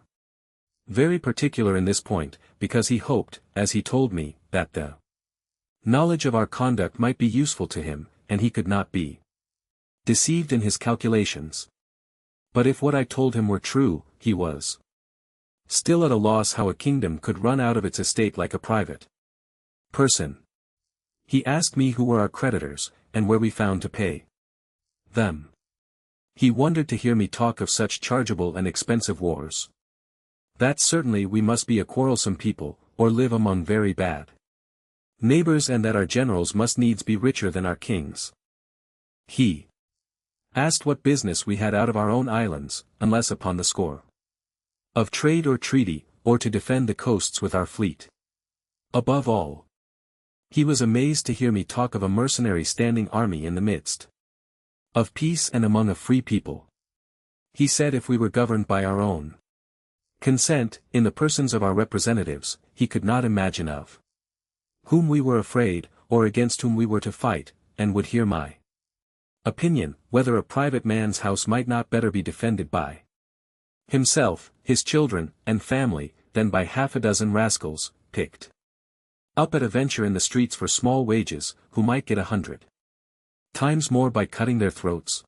very particular in this point, because he hoped, as he told me, that the knowledge of our conduct might be useful to him, and he could not be deceived in his calculations. But if what I told him were true, he was still at a loss how a kingdom could run out of its estate like a private person. He asked me who were our creditors, and where we found to pay them. He wondered to hear me talk of such chargeable and expensive wars. That certainly we must be a quarrelsome people, or live among very bad neighbors, and that our generals must needs be richer than our kings. He asked what business we had out of our own islands, unless upon the score of trade or treaty, or to defend the coasts with our fleet. Above all, he was amazed to hear me talk of a mercenary standing army in the midst of peace and among a free people. He said if we were governed by our own consent, in the persons of our representatives, he could not imagine of whom we were afraid, or against whom we were to fight, and would hear my opinion, whether a private man's house might not better be defended by himself, his children, and family, than by half a dozen rascals, picked up at a venture in the streets for small wages, who might get 100 times more by cutting their throats.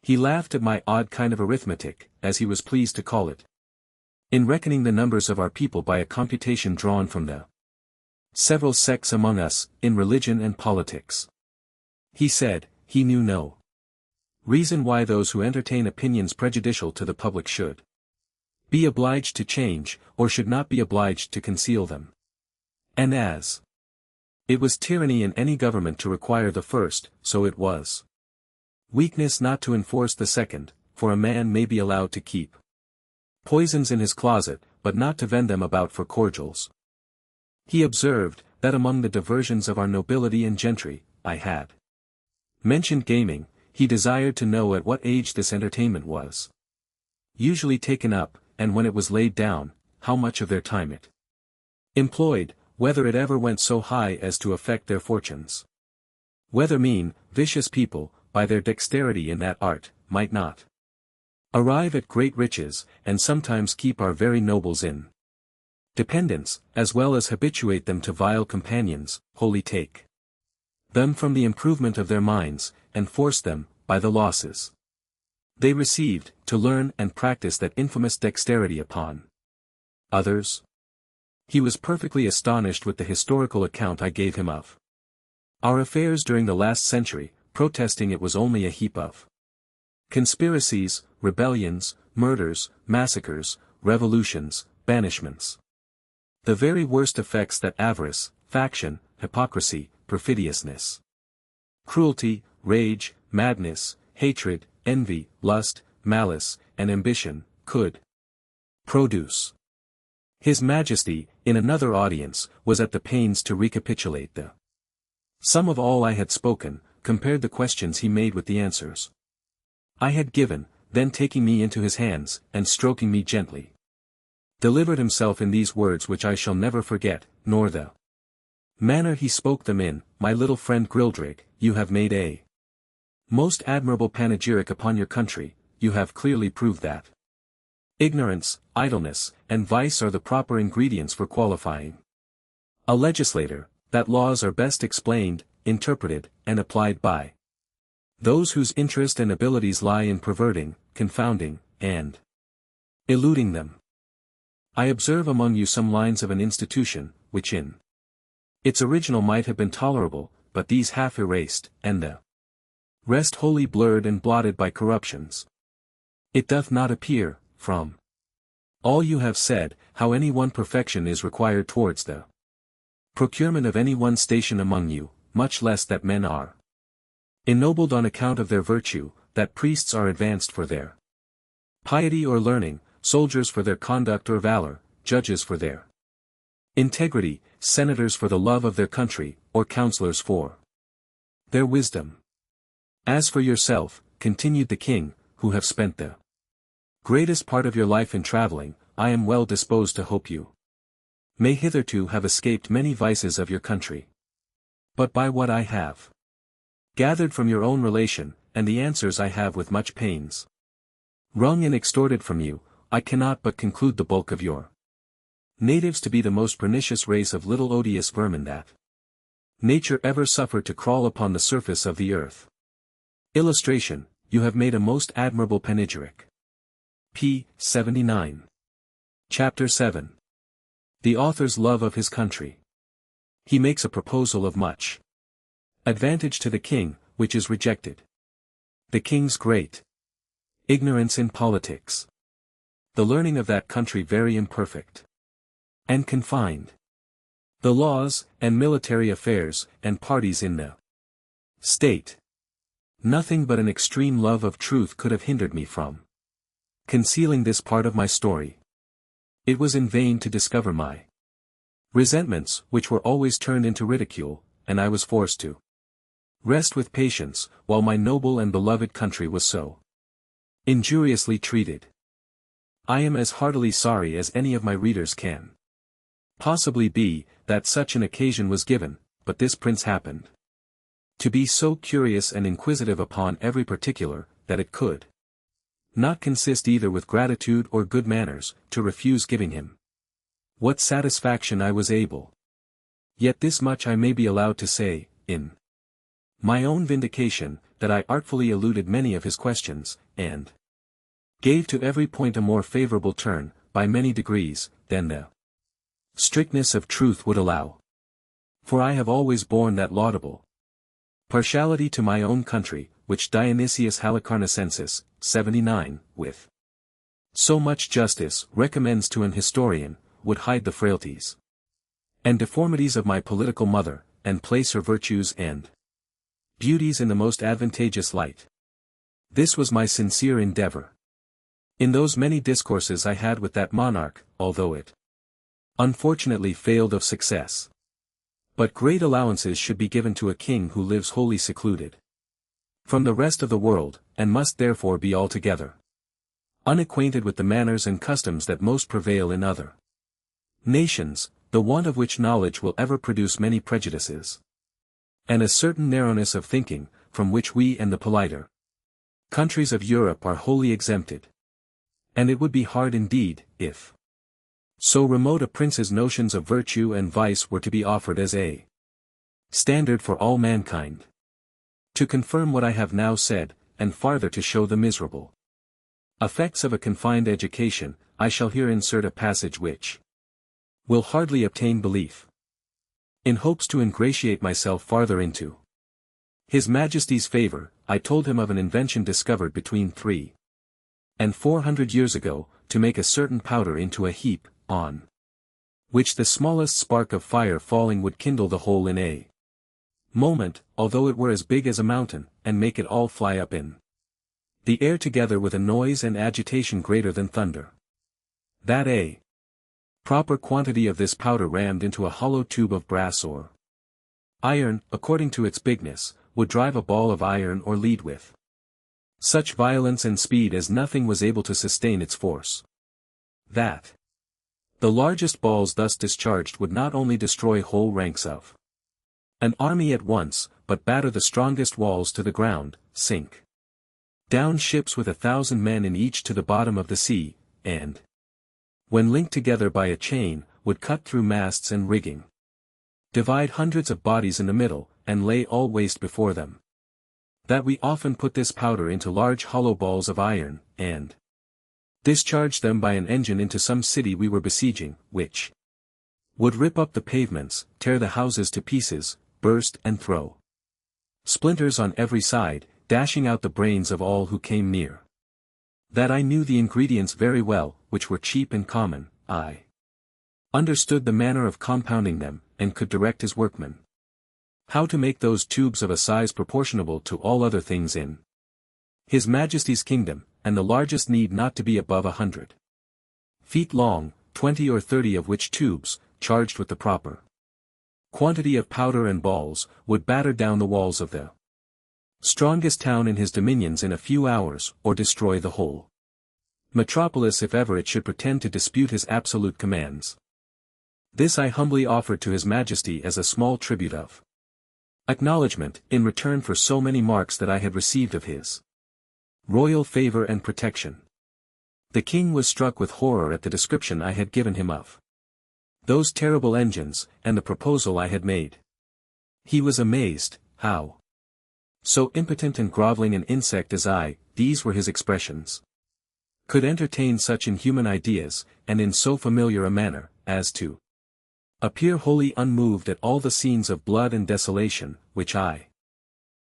He laughed at my odd kind of arithmetic, as he was pleased to call it, in reckoning the numbers of our people by a computation drawn from the several sects among us, in religion and politics. He said, he knew no reason why those who entertain opinions prejudicial to the public should be obliged to change, or should not be obliged to conceal them. And as it was tyranny in any government to require the first, so it was weakness not to enforce the second, for a man may be allowed to keep poisons in his closet, but not to vend them about for cordials. He observed, that among the diversions of our nobility and gentry, I had mentioned gaming. He desired to know at what age this entertainment was usually taken up, and when it was laid down, how much of their time it employed, whether it ever went so high as to affect their fortunes, whether mean, vicious people, by their dexterity in that art, might not arrive at great riches, and sometimes keep our very nobles in dependence, as well as habituate them to vile companions, wholly take them from the improvement of their minds, and force them, by the losses they received, to learn and practice that infamous dexterity upon others. He was perfectly astonished with the historical account I gave him of our affairs during the last century, protesting it was only a heap of conspiracies, rebellions, murders, massacres, revolutions, banishments. The very worst effects that avarice, faction, hypocrisy, perfidiousness, cruelty, rage, madness, hatred, envy, lust, malice, and ambition, could produce. His Majesty, in another audience, was at the pains to recapitulate the sum of all I had spoken, compared the questions he made with the answers I had given, then taking me into his hands, and stroking me gently, delivered himself in these words which I shall never forget, nor the manner he spoke them in. My little friend Grildrig, you have made a most admirable panegyric upon your country. You have clearly proved that ignorance, idleness, and vice are the proper ingredients for qualifying a legislator, that laws are best explained, interpreted, and applied by those whose interest and abilities lie in perverting, confounding, and eluding them. I observe among you some lines of an institution, which in its original might have been tolerable, but these half erased, and the rest wholly blurred and blotted by corruptions. It doth not appear, from all you have said, how any one perfection is required towards the procurement of any one station among you, much less that men are ennobled on account of their virtue, that priests are advanced for their piety or learning, soldiers for their conduct or valor, judges for their integrity, senators for the love of their country, or counselors for their wisdom. As for yourself, continued the king, who have spent the greatest part of your life in traveling, I am well disposed to hope you may hitherto have escaped many vices of your country. but by what I have gathered from your own relation, and the answers I have with much pains wrung and extorted from you, I cannot but conclude the bulk of your natives to be the most pernicious race of little odious vermin that nature ever suffered to crawl upon the surface of the earth. Illustration, you have made a most admirable panegyric. p. 79. Chapter 7. The author's love of his country. He makes a proposal of much advantage to the king, which is rejected. The king's great ignorance in politics. The learning of that country very imperfect and confined. The laws, and military affairs, and parties in the state. Nothing but an extreme love of truth could have hindered me from concealing this part of my story. It was in vain to discover my resentments, which were always turned into ridicule, and I was forced to rest with patience, while my noble and beloved country was so injuriously treated. I am as heartily sorry as any of my readers can possibly be, that such an occasion was given, but this prince happened to be so curious and inquisitive upon every particular, that it could not consist either with gratitude or good manners, to refuse giving him what satisfaction I was able. Yet this much I may be allowed to say, in my own vindication, that I artfully eluded many of his questions, and gave to every point a more favorable turn, by many degrees, than the strictness of truth would allow. For I have always borne that laudable partiality to my own country, which Dionysius Halicarnassensis, 79, with so much justice recommends to an historian, would hide the frailties and deformities of my political mother, and place her virtues and beauties in the most advantageous light. This was my sincere endeavor. In those many discourses I had with that monarch, although it unfortunately failed of success. But great allowances should be given to a king who lives wholly secluded from the rest of the world, and must therefore be altogether unacquainted with the manners and customs that most prevail in other nations, the want of which knowledge will ever produce many prejudices, and a certain narrowness of thinking, from which we and the politer countries of Europe are wholly exempted. And it would be hard indeed, if so remote a prince's notions of virtue and vice were to be offered as a standard for all mankind. To confirm what I have now said, and farther to show the miserable effects of a confined education, I shall here insert a passage which will hardly obtain belief. In hopes to ingratiate myself farther into His Majesty's favor, I told him of an invention discovered between 300 and 400 years ago, to make a certain powder into a heap, on which the smallest spark of fire falling would kindle the whole in a moment, although it were as big as a mountain, and make it all fly up in the air together with a noise and agitation greater than thunder. That a proper quantity of this powder rammed into a hollow tube of brass or iron, according to its bigness, would drive a ball of iron or lead with such violence and speed as nothing was able to sustain its force. That the largest balls thus discharged would not only destroy whole ranks of an army at once, but batter the strongest walls to the ground, sink down ships with 1,000 men in each to the bottom of the sea, and, when linked together by a chain, would cut through masts and rigging, divide hundreds of bodies in the middle, and lay all waste before them. That we often put this powder into large hollow balls of iron, and discharged them by an engine into some city we were besieging, which would rip up the pavements, tear the houses to pieces, burst and throw splinters on every side, dashing out the brains of all who came near. That I knew the ingredients very well, which were cheap and common, I understood the manner of compounding them, and could direct his workmen how to make those tubes of a size proportionable to all other things in His Majesty's kingdom, and the largest need not to be above 100 feet long, 20 or 30 of which tubes, charged with the proper quantity of powder and balls, would batter down the walls of the strongest town in his dominions in a few hours, or destroy the whole metropolis if ever it should pretend to dispute his absolute commands. This I humbly offered to His Majesty as a small tribute of acknowledgment, in return for so many marks that I had received of his royal favor and protection. The king was struck with horror at the description I had given him of those terrible engines, and the proposal I had made. He was amazed, how so impotent and groveling an insect as I, these were his expressions, could entertain such inhuman ideas, and in so familiar a manner, as to appear wholly unmoved at all the scenes of blood and desolation, which I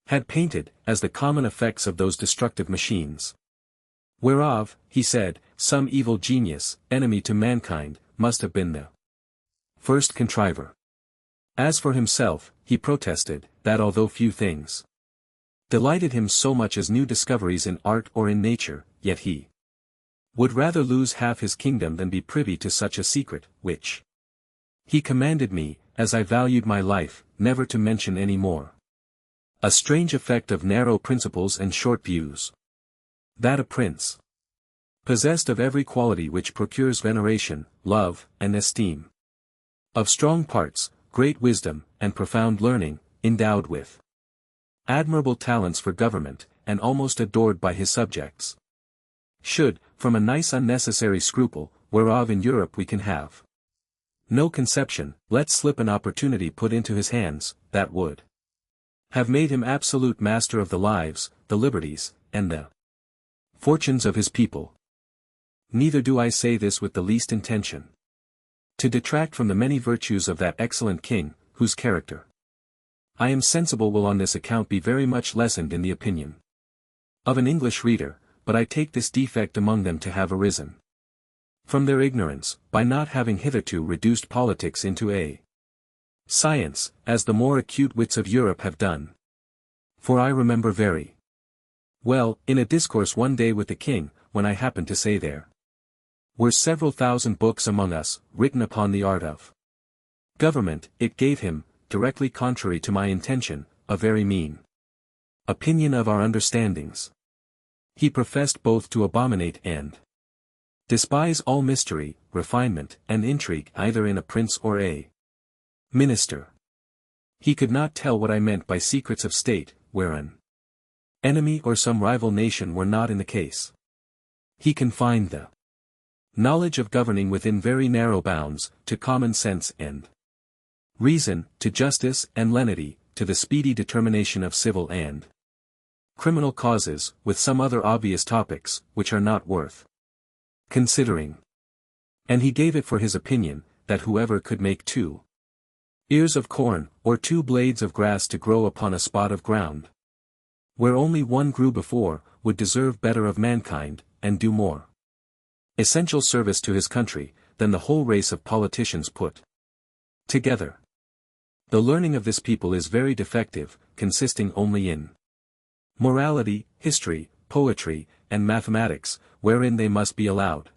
had painted, as the common effects of those destructive machines. Whereof, he said, some evil genius, enemy to mankind, must have been the first contriver. As for himself, he protested, that although few things delighted him so much as new discoveries in art or in nature, yet he would rather lose half his kingdom than be privy to such a secret, which he commanded me, as I valued my life, never to mention any more. A strange effect of narrow principles and short views. That a prince, possessed of every quality which procures veneration, love, and esteem, of strong parts, great wisdom, and profound learning, endowed with admirable talents for government, and almost adored by his subjects, should, from a nice unnecessary scruple, whereof in Europe we can have no conception, let slip an opportunity put into his hands, that would have made him absolute master of the lives, the liberties, and the fortunes of his people. Neither do I say this with the least intention to detract from the many virtues of that excellent king, whose character I am sensible will on this account be very much lessened in the opinion of an English reader, but I take this defect among them to have arisen from their ignorance, by not having hitherto reduced politics into a science, as the more acute wits of Europe have done. For I remember very well, in a discourse one day with the king, when I happened to say there were several thousand books among us, written upon the art of government, it gave him, directly contrary to my intention, a very mean opinion of our understandings. He professed both to abominate and despise all mystery, refinement, and intrigue either in a prince or a minister. He could not tell what I meant by secrets of state, where an enemy or some rival nation were not in the case. He confined the knowledge of governing within very narrow bounds, to common sense and reason, to justice and lenity, to the speedy determination of civil and criminal causes, with some other obvious topics, which are not worth considering. And he gave it for his opinion, that whoever could make 2 ears of corn, or 2 blades of grass to grow upon a spot of ground, where only one grew before, would deserve better of mankind, and do more essential service to his country, than the whole race of politicians put together. The learning of this people is very defective, consisting only in morality, history, poetry, and mathematics, wherein they must be allowed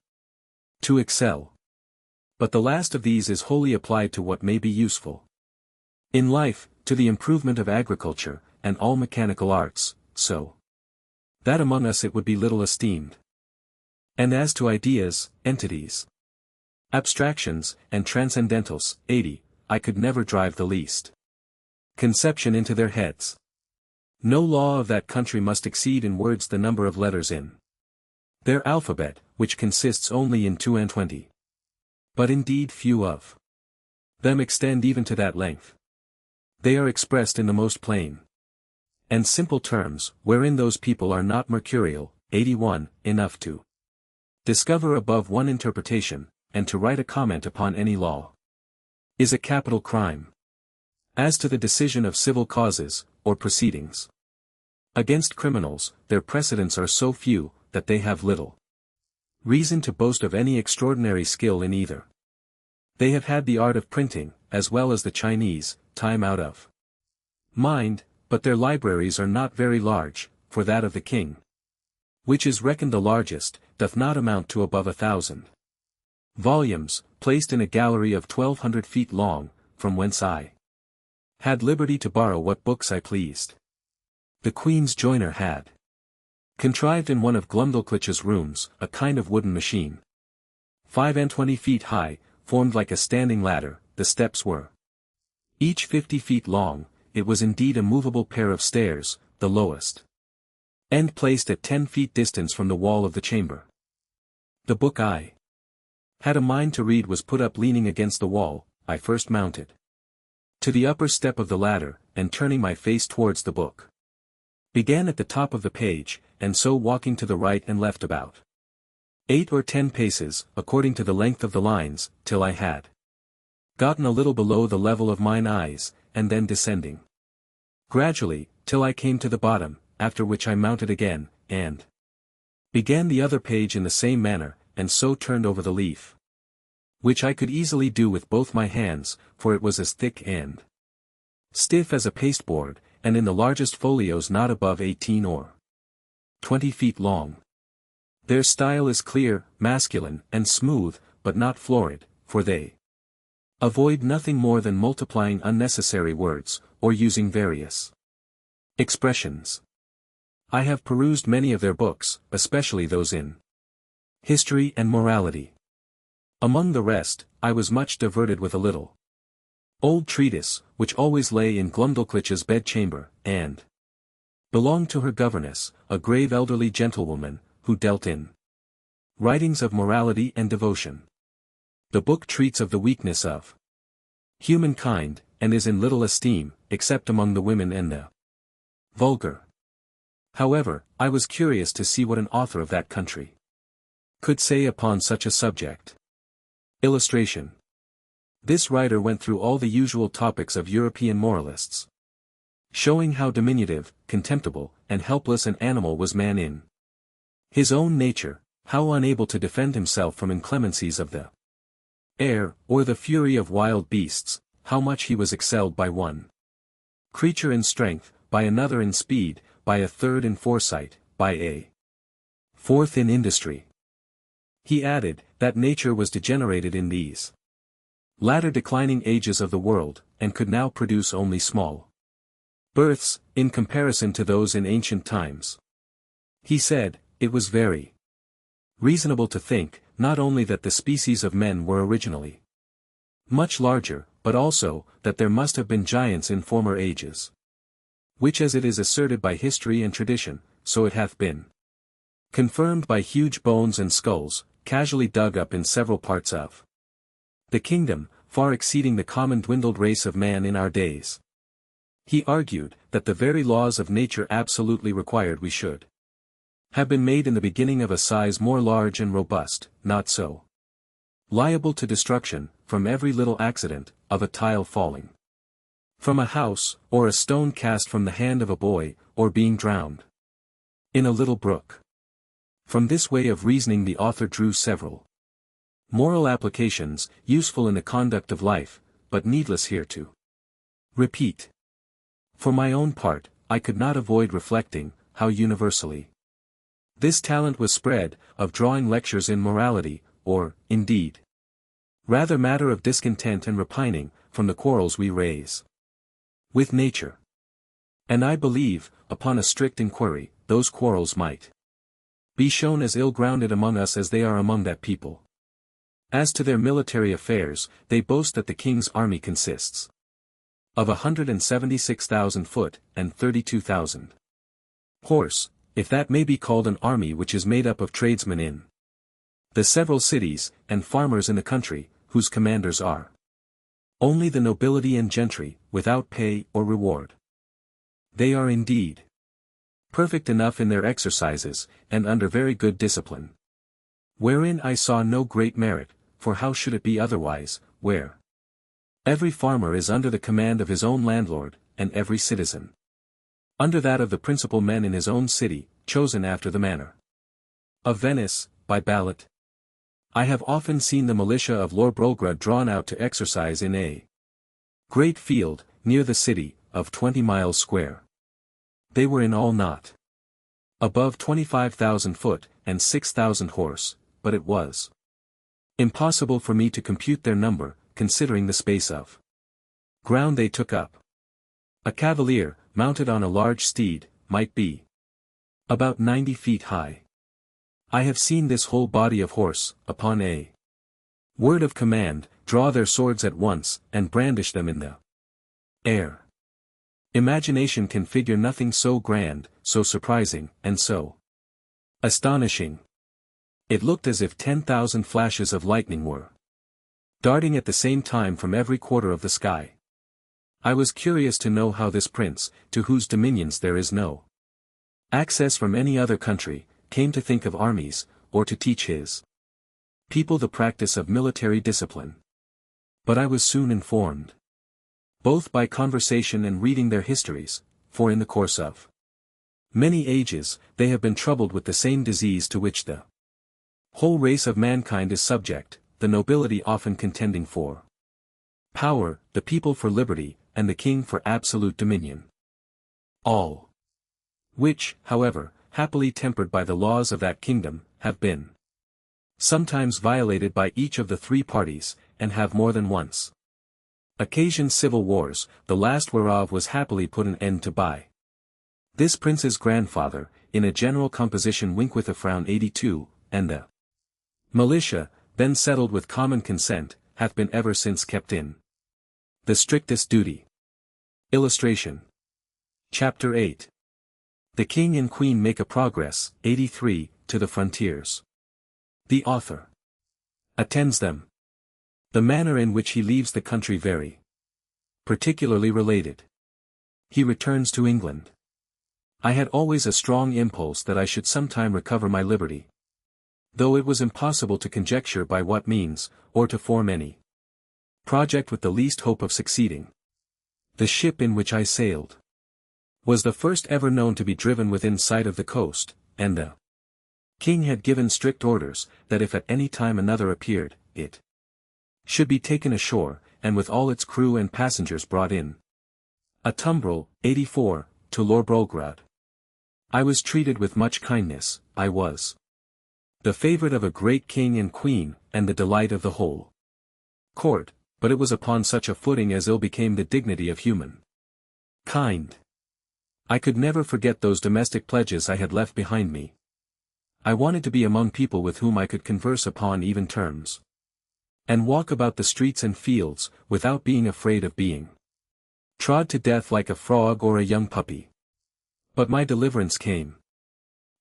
to excel. But the last of these is wholly applied to what may be useful in life, to the improvement of agriculture, and all mechanical arts, so that among us it would be little esteemed. And as to ideas, entities, abstractions, and transcendentals, 80, I could never drive the least conception into their heads. No law of that country must exceed in words the number of letters in their alphabet, which consists only in 22. But indeed few of them extend even to that length. They are expressed in the most plain and simple terms, wherein those people are not mercurial, 81, enough to discover above one interpretation, and to write a comment upon any law is a capital crime. As to the decision of civil causes, or proceedings against criminals, their precedents are so few, that they have little reason to boast of any extraordinary skill in either. They have had the art of printing, as well as the Chinese, time out of mind, but their libraries are not very large, for that of the king, which is reckoned the largest, doth not amount to above 1,000 volumes, placed in a gallery of 1,200 feet long, from whence I had liberty to borrow what books I pleased. The Queen's joiner had contrived in one of Glumdalclitch's rooms, a kind of wooden machine, 25 feet high, formed like a standing ladder. The steps were each 50 feet long, it was indeed a movable pair of stairs, the lowest end placed at 10 feet distance from the wall of the chamber. The book I had a mind to read was put up leaning against the wall. I first mounted to the upper step of the ladder, and turning my face towards the book, began at the top of the page, and so walking to the right and left about 8 or 10 paces, according to the length of the lines, till I had gotten a little below the level of mine eyes, and then descending gradually, till I came to the bottom, after which I mounted again, and began the other page in the same manner, and so turned over the leaf, which I could easily do with both my hands, for it was as thick and stiff as a pasteboard, and in the largest folios not above 18 or 20 feet long. Their style is clear, masculine, and smooth, but not florid, for they avoid nothing more than multiplying unnecessary words, or using various expressions. I have perused many of their books, especially those in history and morality. Among the rest, I was much diverted with a little old treatise, which always lay in Glumdalclitch's bedchamber, and belonged to her governess, a grave elderly gentlewoman, who dealt in writings of morality and devotion. The book treats of the weakness of humankind, and is in little esteem, except among the women and the vulgar. However, I was curious to see what an author of that country could say upon such a subject. Illustration. This writer went through all the usual topics of European moralists, showing how diminutive, contemptible, and helpless an animal was man in his own nature, how unable to defend himself from inclemencies of the air, or the fury of wild beasts, how much he was excelled by one creature in strength, by another in speed, by a third in foresight, by a fourth in industry. He added, that nature was degenerated in these latter declining ages of the world, and could now produce only small births, in comparison to those in ancient times. He said, it was very reasonable to think, not only that the species of men were originally much larger, but also, that there must have been giants in former ages. Which as it is asserted by history and tradition, so it hath been confirmed by huge bones and skulls, casually dug up in several parts of the kingdom, far exceeding the common dwindled race of man in our days. He argued, that the very laws of nature absolutely required we should have been made in the beginning of a size more large and robust, not so liable to destruction, from every little accident, of a tile falling from a house, or a stone cast from the hand of a boy, or being drowned in a little brook. From this way of reasoning the author drew several moral applications, useful in the conduct of life, but needless here to repeat. For my own part, I could not avoid reflecting, how universally this talent was spread, of drawing lectures in morality, or, indeed, rather matter of discontent and repining, from the quarrels we raise with nature. And I believe, upon a strict inquiry, those quarrels might be shown as ill-grounded among us as they are among that people. As to their military affairs, they boast that the king's army consists of 176,000 foot, and 32,000 horse, if that may be called an army which is made up of tradesmen in the several cities, and farmers in the country, whose commanders are only the nobility and gentry, without pay or reward. They are indeed perfect enough in their exercises, and under very good discipline. Wherein I saw no great merit, for how should it be otherwise, where every farmer is under the command of his own landlord, and every citizen under that of the principal men in his own city, chosen after the manner of Venice, by ballot. I have often seen the militia of Lorbrulgrud drawn out to exercise in a great field, near the city, of 20 miles square. They were in all not above 25,000 foot, and 6,000 horse, but it was impossible for me to compute their number, considering the space of ground they took up. A cavalier, mounted on a large steed, might be about 90 feet high. I have seen this whole body of horse, upon a word of command, draw their swords at once, and brandish them in the air. Imagination can figure nothing so grand, so surprising, and so astonishing. It looked as if 10,000 flashes of lightning were darting at the same time from every quarter of the sky. I was curious to know how this prince, to whose dominions there is no access from any other country, came to think of armies, or to teach his people the practice of military discipline. But I was soon informed, both by conversation and reading their histories, for in the course of many ages, they have been troubled with the same disease to which the whole race of mankind is subject, the nobility often contending for power, the people for liberty, and the king for absolute dominion. All which, however, happily tempered by the laws of that kingdom, have been sometimes violated by each of the three parties, and have more than once occasioned civil wars, the last whereof was happily put an end to by this prince's grandfather, in a general composition Winckworth of Frown 82, and the militia, then settled with common consent, hath been ever since kept in the strictest duty. Illustration. Chapter 8. The King and Queen make a progress, 83, to the frontiers. The author attends them. The manner in which he leaves the country very particularly related. He returns to England. I had always a strong impulse that I should sometime recover my liberty, though it was impossible to conjecture by what means, or to form any project with the least hope of succeeding. The ship in which I sailed was the first ever known to be driven within sight of the coast, and the king had given strict orders, that if at any time another appeared, it should be taken ashore, and with all its crew and passengers brought in a tumbrel, 84, to Lorbrograd. I was treated with much kindness, I was the favorite of a great king and queen, and the delight of the whole court, but it was upon such a footing as ill became the dignity of human kind. I could never forget those domestic pledges I had left behind me. I wanted to be among people with whom I could converse upon even terms, and walk about the streets and fields, without being afraid of being trod to death like a frog or a young puppy. But my deliverance came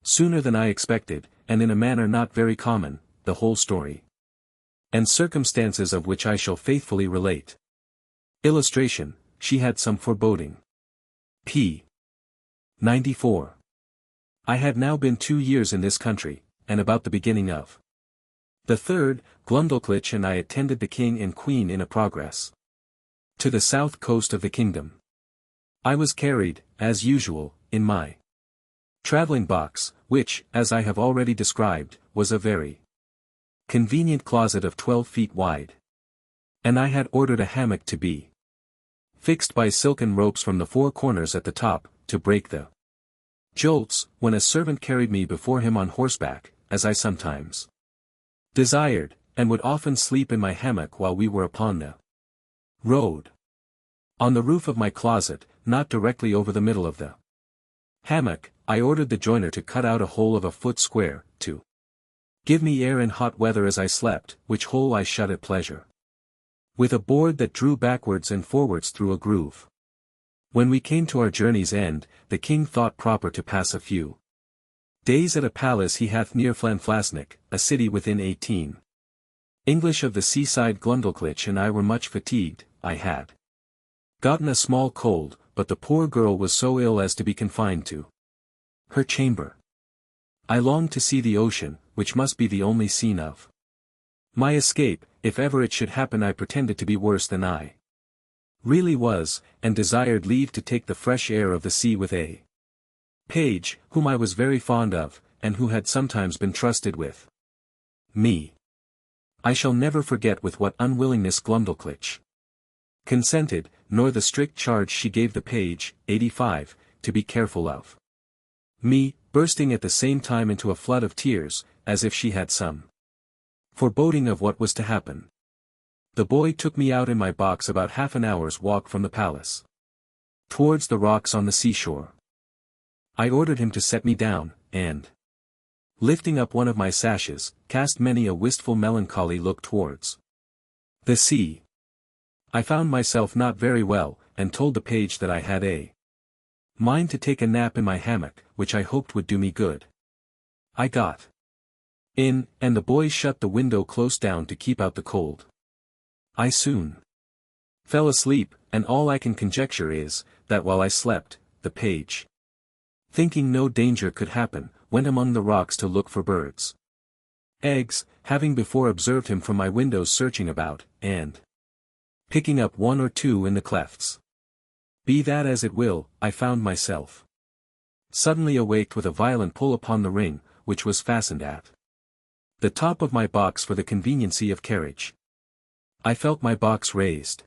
sooner than I expected, and in a manner not very common, the whole story and circumstances of which I shall faithfully relate. Illustration. She had some foreboding. p. 94. I had now been 2 years in this country, and about the beginning of the third, Glundulklich and I attended the king and queen in a progress to the south coast of the kingdom. I was carried, as usual, in my traveling box, which, as I have already described, was a very convenient closet of 12 feet wide. And I had ordered a hammock to be fixed by silken ropes from the 4 corners at the top, to break the jolts, when a servant carried me before him on horseback, as I sometimes desired, and would often sleep in my hammock while we were upon the road. On the roof of my closet, not directly over the middle of the hammock, I ordered the joiner to cut out a hole of a foot square, to give me air in hot weather as I slept, which hole I shut at pleasure with a board that drew backwards and forwards through a groove. When we came to our journey's end, the king thought proper to pass a few days at a palace he hath near Flanflasnik, a city within 18 English of the seaside. Glundulklich and I were much fatigued. I had gotten a small cold, but the poor girl was so ill as to be confined to her chamber. I longed to see the ocean, which must be the only scene of my escape. If ever it should happen, I pretended to be worse than I really was, and desired leave to take the fresh air of the sea with a page, whom I was very fond of, and who had sometimes been trusted with me. I shall never forget with what unwillingness Glundulklich consented, nor the strict charge she gave the page, 85, to be careful of me, bursting at the same time into a flood of tears, as if she had some foreboding of what was to happen. The boy took me out in my box about half an hour's walk from the palace, towards the rocks on the seashore. I ordered him to set me down, and, lifting up one of my sashes, cast many a wistful melancholy look towards the sea. I found myself not very well, and told the page that I had a Mine to take a nap in my hammock, which I hoped would do me good. I got in, and the boys shut the window close down to keep out the cold. I soon fell asleep, and all I can conjecture is, that while I slept, the page, thinking no danger could happen, went among the rocks to look for birds' eggs, having before observed him from my windows searching about, and picking up one or two in the clefts. Be that as it will, I found myself suddenly awaked with a violent pull upon the ring, which was fastened at the top of my box for the conveniency of carriage. I felt my box raised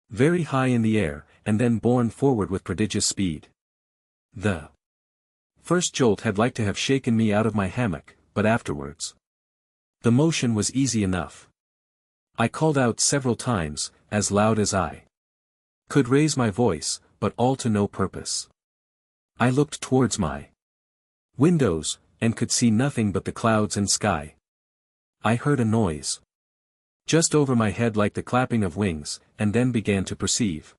very high in the air, and then borne forward with prodigious speed. The first jolt had like to have shaken me out of my hammock, but afterwards the motion was easy enough. I called out several times, as loud as I could raise my voice, but all to no purpose. I looked towards my windows, and could see nothing but the clouds and sky. I heard a noise just over my head like the clapping of wings, and then began to perceive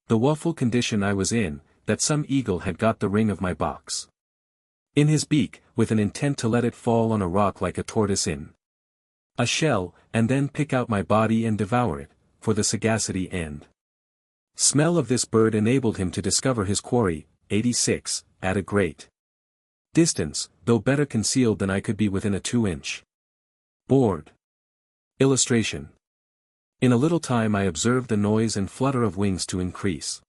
the woeful condition I was in, that some eagle had got the ring of my box in his beak, with an intent to let it fall on a rock like a tortoise in a shell, and then pick out my body and devour it, for the sagacity and smell of this bird enabled him to discover his quarry, 86, at a great distance, though better concealed than I could be within a 2-inch board. Illustration. In a little time I observed the noise and flutter of wings to increase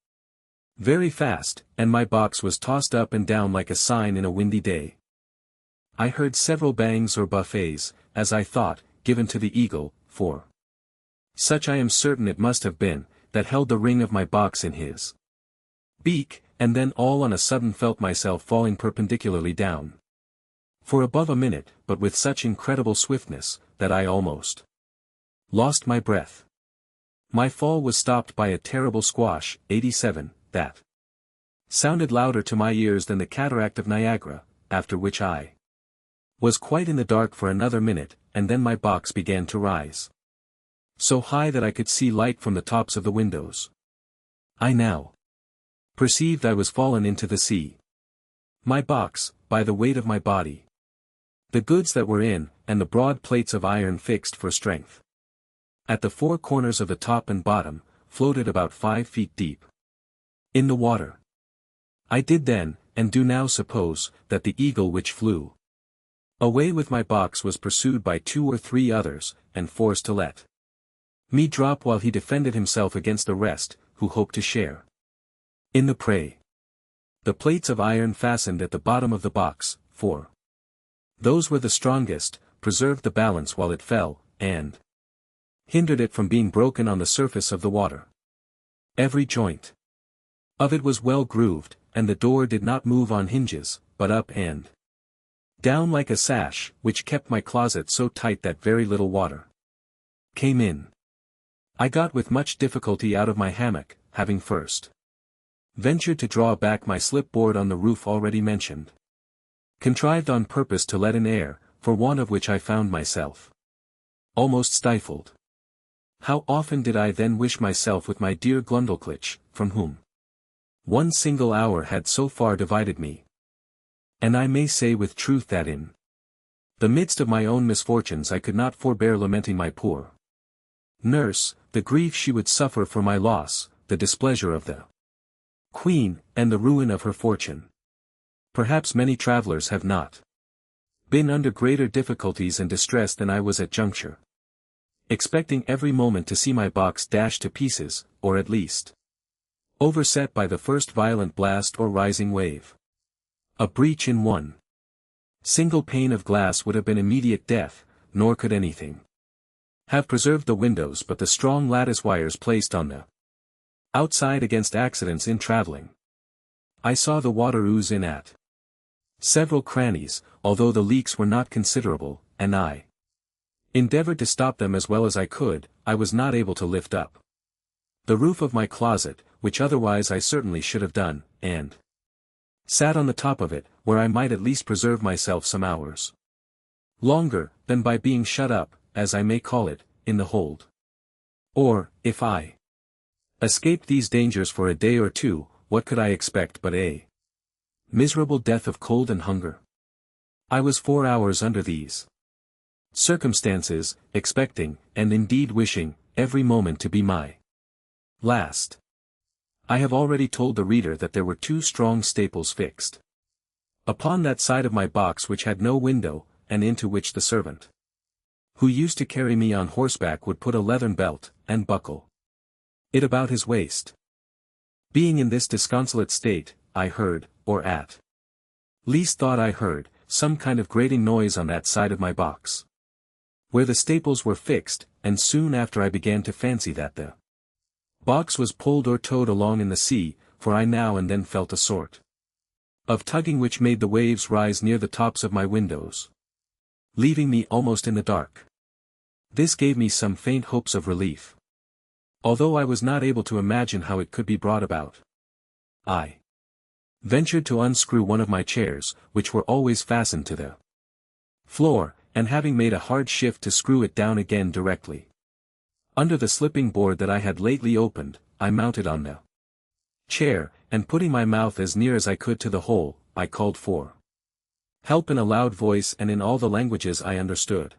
very fast, and my box was tossed up and down like a sign in a windy day. I heard several bangs or buffets, as I thought, given to the eagle, for such I am certain it must have been, that held the ring of my box in his beak, and then all on a sudden felt myself falling perpendicularly down for above a minute, but with such incredible swiftness, that I almost lost my breath. My fall was stopped by a terrible squash, 87, that sounded louder to my ears than the cataract of Niagara, after which I was quite in the dark for another minute, and then my box began to rise so high that I could see light from the tops of the windows. I now perceived I was fallen into the sea. My box, by the weight of my body, the goods that were in, and the broad plates of iron fixed for strength at the 4 corners of the top and bottom, floated about 5 feet deep in the water. I did then, and do now suppose, that the eagle which flew away with my box was pursued by 2 or 3 others, and forced to let me drop while he defended himself against the rest, who hoped to share in the prey. The plates of iron fastened at the bottom of the box, for those were the strongest, preserved the balance while it fell, and hindered it from being broken on the surface of the water. Every joint of it was well grooved, and the door did not move on hinges, but up and down like a sash, which kept my closet so tight that very little water came in. I got with much difficulty out of my hammock, having first ventured to draw back my slip-board on the roof already mentioned, contrived on purpose to let in air, for want of which I found myself almost stifled. How often did I then wish myself with my dear Glundalclitch, from whom one single hour had so far divided me. And I may say with truth that in the midst of my own misfortunes I could not forbear lamenting my poor nurse, the grief she would suffer for my loss, the displeasure of the Queen, and the ruin of her fortune. Perhaps many travelers have not been under greater difficulties and distress than I was at juncture, expecting every moment to see my box dashed to pieces, or at least overset by the first violent blast or rising wave. A breach in one single pane of glass would have been immediate death, nor could anything have preserved the windows but the strong lattice wires placed on the outside against accidents in traveling. I saw the water ooze in at several crannies, although the leaks were not considerable, and I endeavored to stop them as well as I could. I was not able to lift up the roof of my closet, which otherwise I certainly should have done, and sat on the top of it, where I might at least preserve myself some hours longer, than by being shut up, as I may call it, in the hold. Or, if I escaped these dangers for a day or two, what could I expect but a miserable death of cold and hunger? I was 4 hours under these circumstances, expecting, and indeed wishing, every moment to be my last. I have already told the reader that there were 2 strong staples fixed upon that side of my box which had no window, and into which the servant who used to carry me on horseback would put a leathern belt, and buckle it about his waist. Being in this disconsolate state, I heard, or at least thought I heard, some kind of grating noise on that side of my box where the staples were fixed, and soon after I began to fancy that the box was pulled or towed along in the sea, for I now and then felt a sort of tugging which made the waves rise near the tops of my windows, leaving me almost in the dark. This gave me some faint hopes of relief, although I was not able to imagine how it could be brought about. I ventured to unscrew one of my chairs, which were always fastened to the floor, and having made a hard shift to screw it down again directly under the slipping board that I had lately opened, I mounted on the chair, and putting my mouth as near as I could to the hole, I called for help in a loud voice and in all the languages I understood.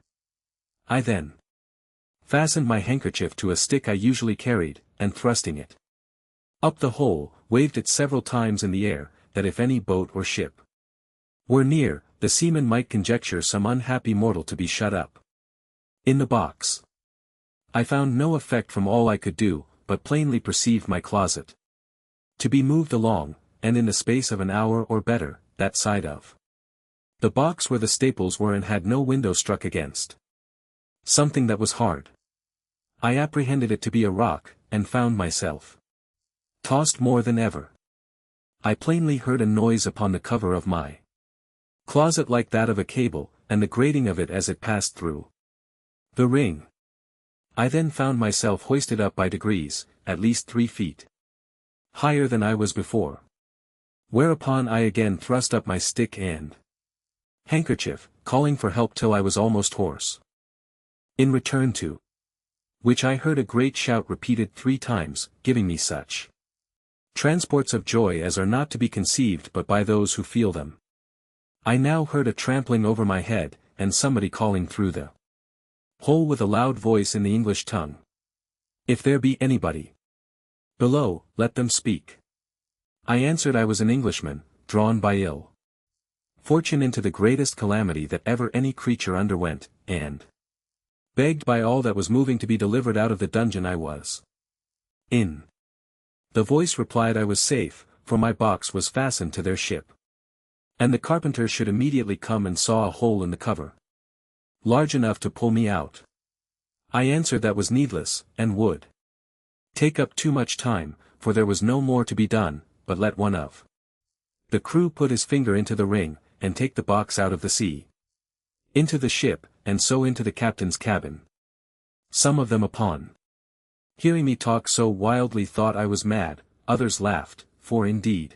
I then fastened my handkerchief to a stick I usually carried, and thrusting it up the hole, waved it several times in the air, that if any boat or ship were near, the seamen might conjecture some unhappy mortal to be shut up in the box. I found no effect from all I could do, but plainly perceived my closet to be moved along, and in the space of an hour or better, that side of the box where the staples were and had no window struck against something that was hard. I apprehended it to be a rock, and found myself tossed more than ever. I plainly heard a noise upon the cover of my closet like that of a cable, and the grating of it as it passed through the ring. I then found myself hoisted up by degrees, at least 3 feet higher than I was before. Whereupon I again thrust up my stick and handkerchief, calling for help till I was almost hoarse. In return to which I heard a great shout repeated 3 times, giving me such transports of joy as are not to be conceived but by those who feel them. I now heard a trampling over my head, and somebody calling through the hole with a loud voice in the English tongue. If there be anybody below, let them speak. I answered I was an Englishman, drawn by ill fortune into the greatest calamity that ever any creature underwent, and begged by all that was moving to be delivered out of the dungeon I was in. The voice replied I was safe, for my box was fastened to their ship, and the carpenter should immediately come and saw a hole in the cover large enough to pull me out. I answered that was needless, and would take up too much time, for there was no more to be done, but let one of the crew put his finger into the ring, and take the box out of the sea into the ship, and so into the captain's cabin. Some of them upon hearing me talk so wildly thought I was mad, others laughed, for indeed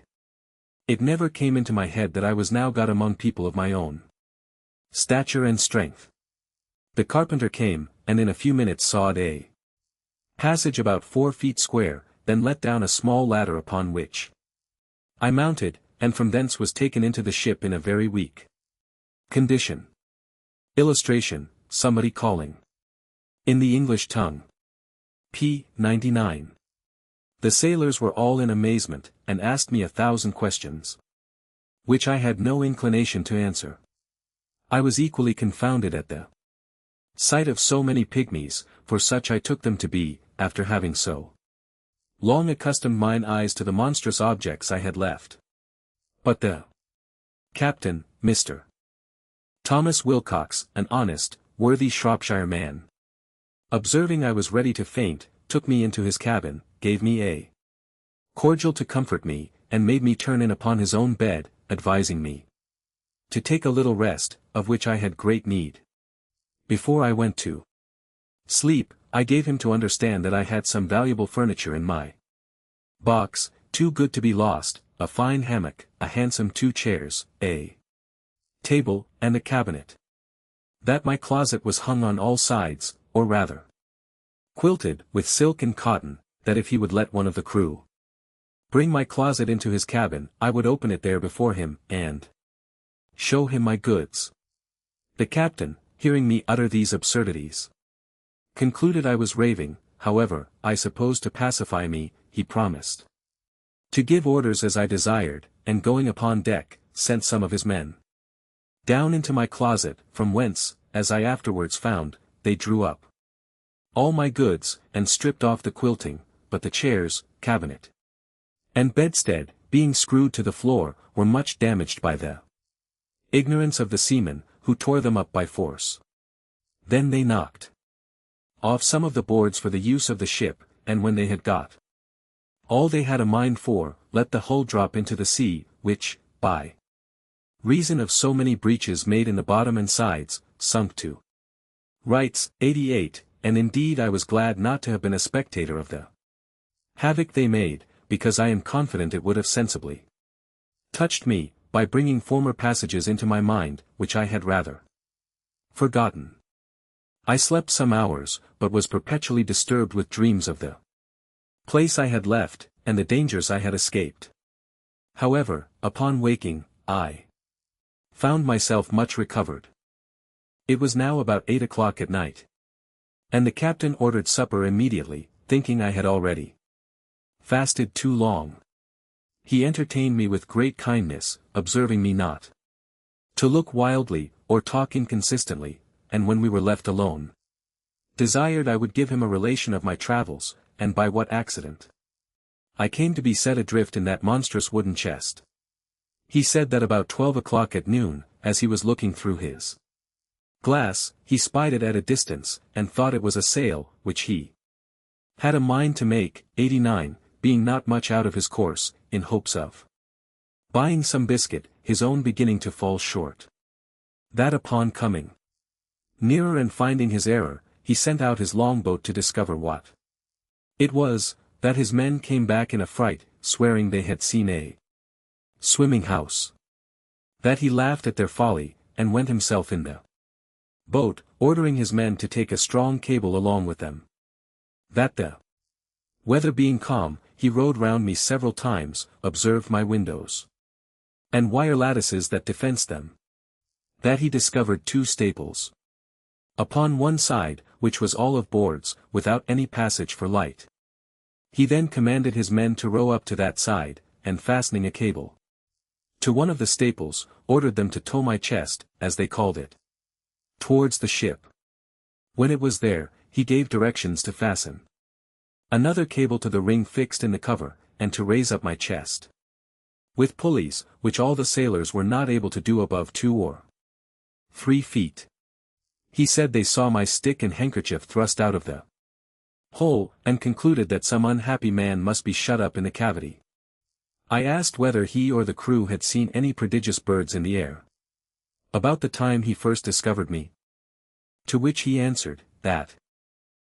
it never came into my head that I was now got among people of my own stature and strength. The carpenter came, and in a few minutes sawed a passage about 4 feet square, then let down a small ladder upon which I mounted, and from thence was taken into the ship in a very weak condition. Illustration, somebody calling in the English tongue. p. 99. The sailors were all in amazement, and asked me 1,000 questions, which I had no inclination to answer. I was equally confounded at the sight of so many pygmies, for such I took them to be, after having so long accustomed mine eyes to the monstrous objects I had left. But the captain, Mr. Thomas Wilcox, an honest, worthy Shropshire man, observing I was ready to faint, took me into his cabin, gave me a cordial to comfort me, and made me turn in upon his own bed, advising me to take a little rest, of which I had great need. Before I went to sleep, I gave him to understand that I had some valuable furniture in my box, too good to be lost, a fine hammock, a handsome 2 chairs, a table, and a cabinet. That my closet was hung on all sides, or rather quilted, with silk and cotton, that if he would let one of the crew bring my closet into his cabin, I would open it there before him, and show him my goods. The captain, hearing me utter these absurdities, concluded I was raving. However, I suppose to pacify me, he promised to give orders as I desired, and going upon deck, sent some of his men down into my closet, from whence, as I afterwards found, they drew up all my goods, and stripped off the quilting, but the chairs, cabinet, and bedstead, being screwed to the floor, were much damaged by the ignorance of the seamen, who tore them up by force. Then they knocked off some of the boards for the use of the ship, and when they had got all they had a mind for, let the hull drop into the sea, which, by reason of so many breaches made in the bottom and sides, sunk to rights. 88, and indeed I was glad not to have been a spectator of the havoc they made, because I am confident it would have sensibly touched me, by bringing former passages into my mind, which I had rather forgotten. I slept some hours, but was perpetually disturbed with dreams of the place I had left, and the dangers I had escaped. However, upon waking, I found myself much recovered. It was now about 8 o'clock at night, and the captain ordered supper immediately, thinking I had already fasted too long. He entertained me with great kindness, observing me not to look wildly, or talk inconsistently, and when we were left alone, desired I would give him a relation of my travels, and by what accident I came to be set adrift in that monstrous wooden chest. He said that about 12 o'clock at noon, as he was looking through his glass, he spied it at a distance, and thought it was a sail, which he had a mind to make. 89, being not much out of his course, in hopes of buying some biscuit, his own beginning to fall short. That upon coming nearer and finding his error, he sent out his longboat to discover what it was. That his men came back in a fright, swearing they had seen a swimming house. That he laughed at their folly, and went himself in the boat, ordering his men to take a strong cable along with them. That the weather being calm, he rowed round me several times, observed my windows and wire lattices that defenced them. That he discovered 2 staples upon one side, which was all of boards, without any passage for light. He then commanded his men to row up to that side, and fastening a cable to one of the staples, ordered them to tow my chest, as they called it, towards the ship. When it was there, he gave directions to fasten another cable to the ring fixed in the cover, and to raise up my chest with pulleys, which all the sailors were not able to do above 2 or 3 feet. He said they saw my stick and handkerchief thrust out of the hole, and concluded that some unhappy man must be shut up in the cavity. I asked whether he or the crew had seen any prodigious birds in the air about the time he first discovered me. To which he answered, that,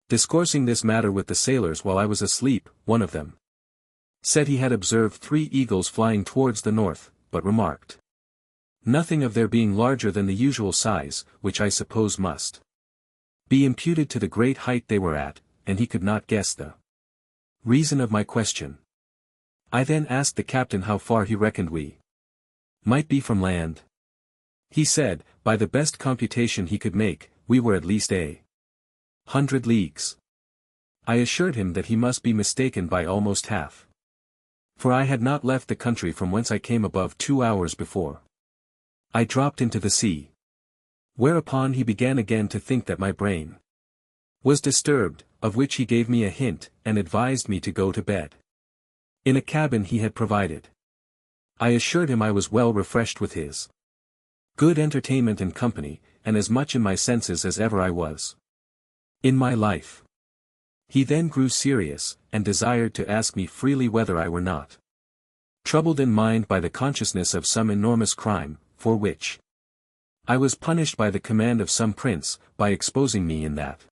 discoursing this matter with the sailors while I was asleep, one of them said he had observed 3 eagles flying towards the north, but remarked nothing of their being larger than the usual size, which I suppose must be imputed to the great height they were at, and he could not guess the reason of my question. I then asked the captain how far he reckoned we might be from land. He said, by the best computation he could make, we were at least 100 leagues. I assured him that he must be mistaken by almost half, for I had not left the country from whence I came above 2 hours before I dropped into the sea. Whereupon he began again to think that my brain was disturbed, of which he gave me a hint, and advised me to go to bed in a cabin he had provided. I assured him I was well refreshed with his good entertainment and company, and as much in my senses as ever I was in my life. He then grew serious, and desired to ask me freely whether I were not troubled in mind by the consciousness of some enormous crime, for which I was punished by the command of some prince, by exposing me in that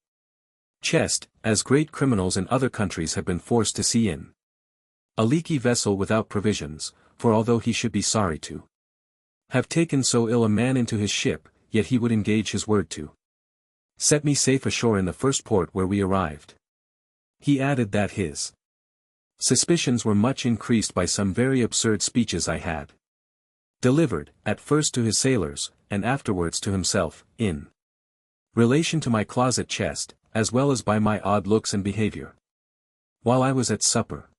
chest, as great criminals in other countries have been forced to sea in a leaky vessel without provisions, for although he should be sorry to have taken so ill a man into his ship, yet he would engage his word to set me safe ashore in the first port where we arrived. He added that his Suspicions were much increased by some very absurd speeches I had delivered, at first to his sailors, and afterwards to himself, in relation to my closet chest, as well as by my odd looks and behavior. While I was at supper,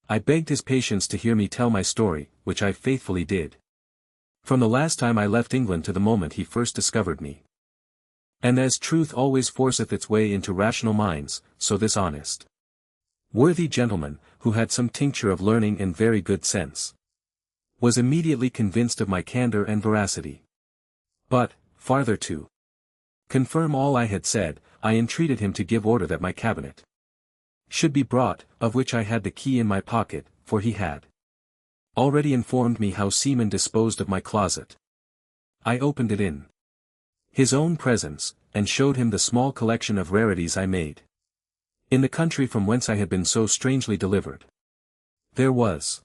I begged his patience to hear me tell my story, which I faithfully did. From the last time I left England to the moment he first discovered me. And as truth always forceth its way into rational minds, so this honest, worthy gentleman, who had some tincture of learning and very good sense, was immediately convinced of my candor and veracity. But, farther to confirm all I had said, I entreated him to give order that my cabinet should be brought, of which I had the key in my pocket, for he had already informed me how seamen disposed of my closet. I opened it in his own presence, and showed him the small collection of rarities I made in the country from whence I had been so strangely delivered. There was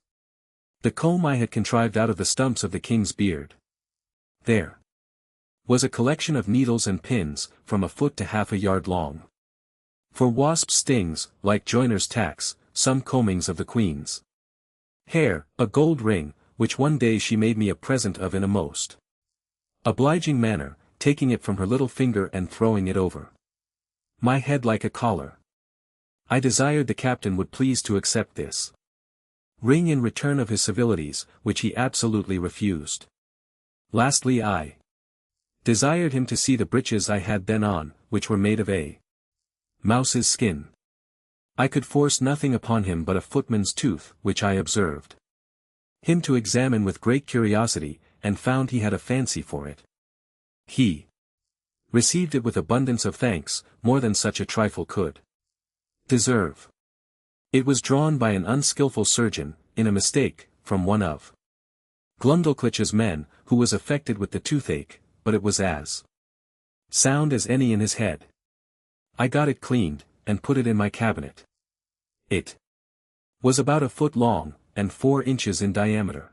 the comb I had contrived out of the stumps of the king's beard. There was a collection of needles and pins, from a foot to half a yard long. For wasps' stings, like joiners' tacks, some combings of the queen's hair, a gold ring, which one day she made me a present of in a most obliging manner, taking it from her little finger and throwing it over my head like a collar. I desired the captain would please to accept this ring in return of his civilities, which he absolutely refused. Lastly I desired him to see the breeches I had then on, which were made of a mouse's skin. I could force nothing upon him but a footman's tooth, which I observed him to examine with great curiosity, and found he had a fancy for it. He received it with abundance of thanks, more than such a trifle could deserve. It was drawn by an unskilful surgeon, in a mistake, from one of Glumdalclitch's men, who was affected with the toothache, but it was as sound as any in his head. I got it cleaned, and put it in my cabinet. It was about a foot long, and 4 inches in diameter.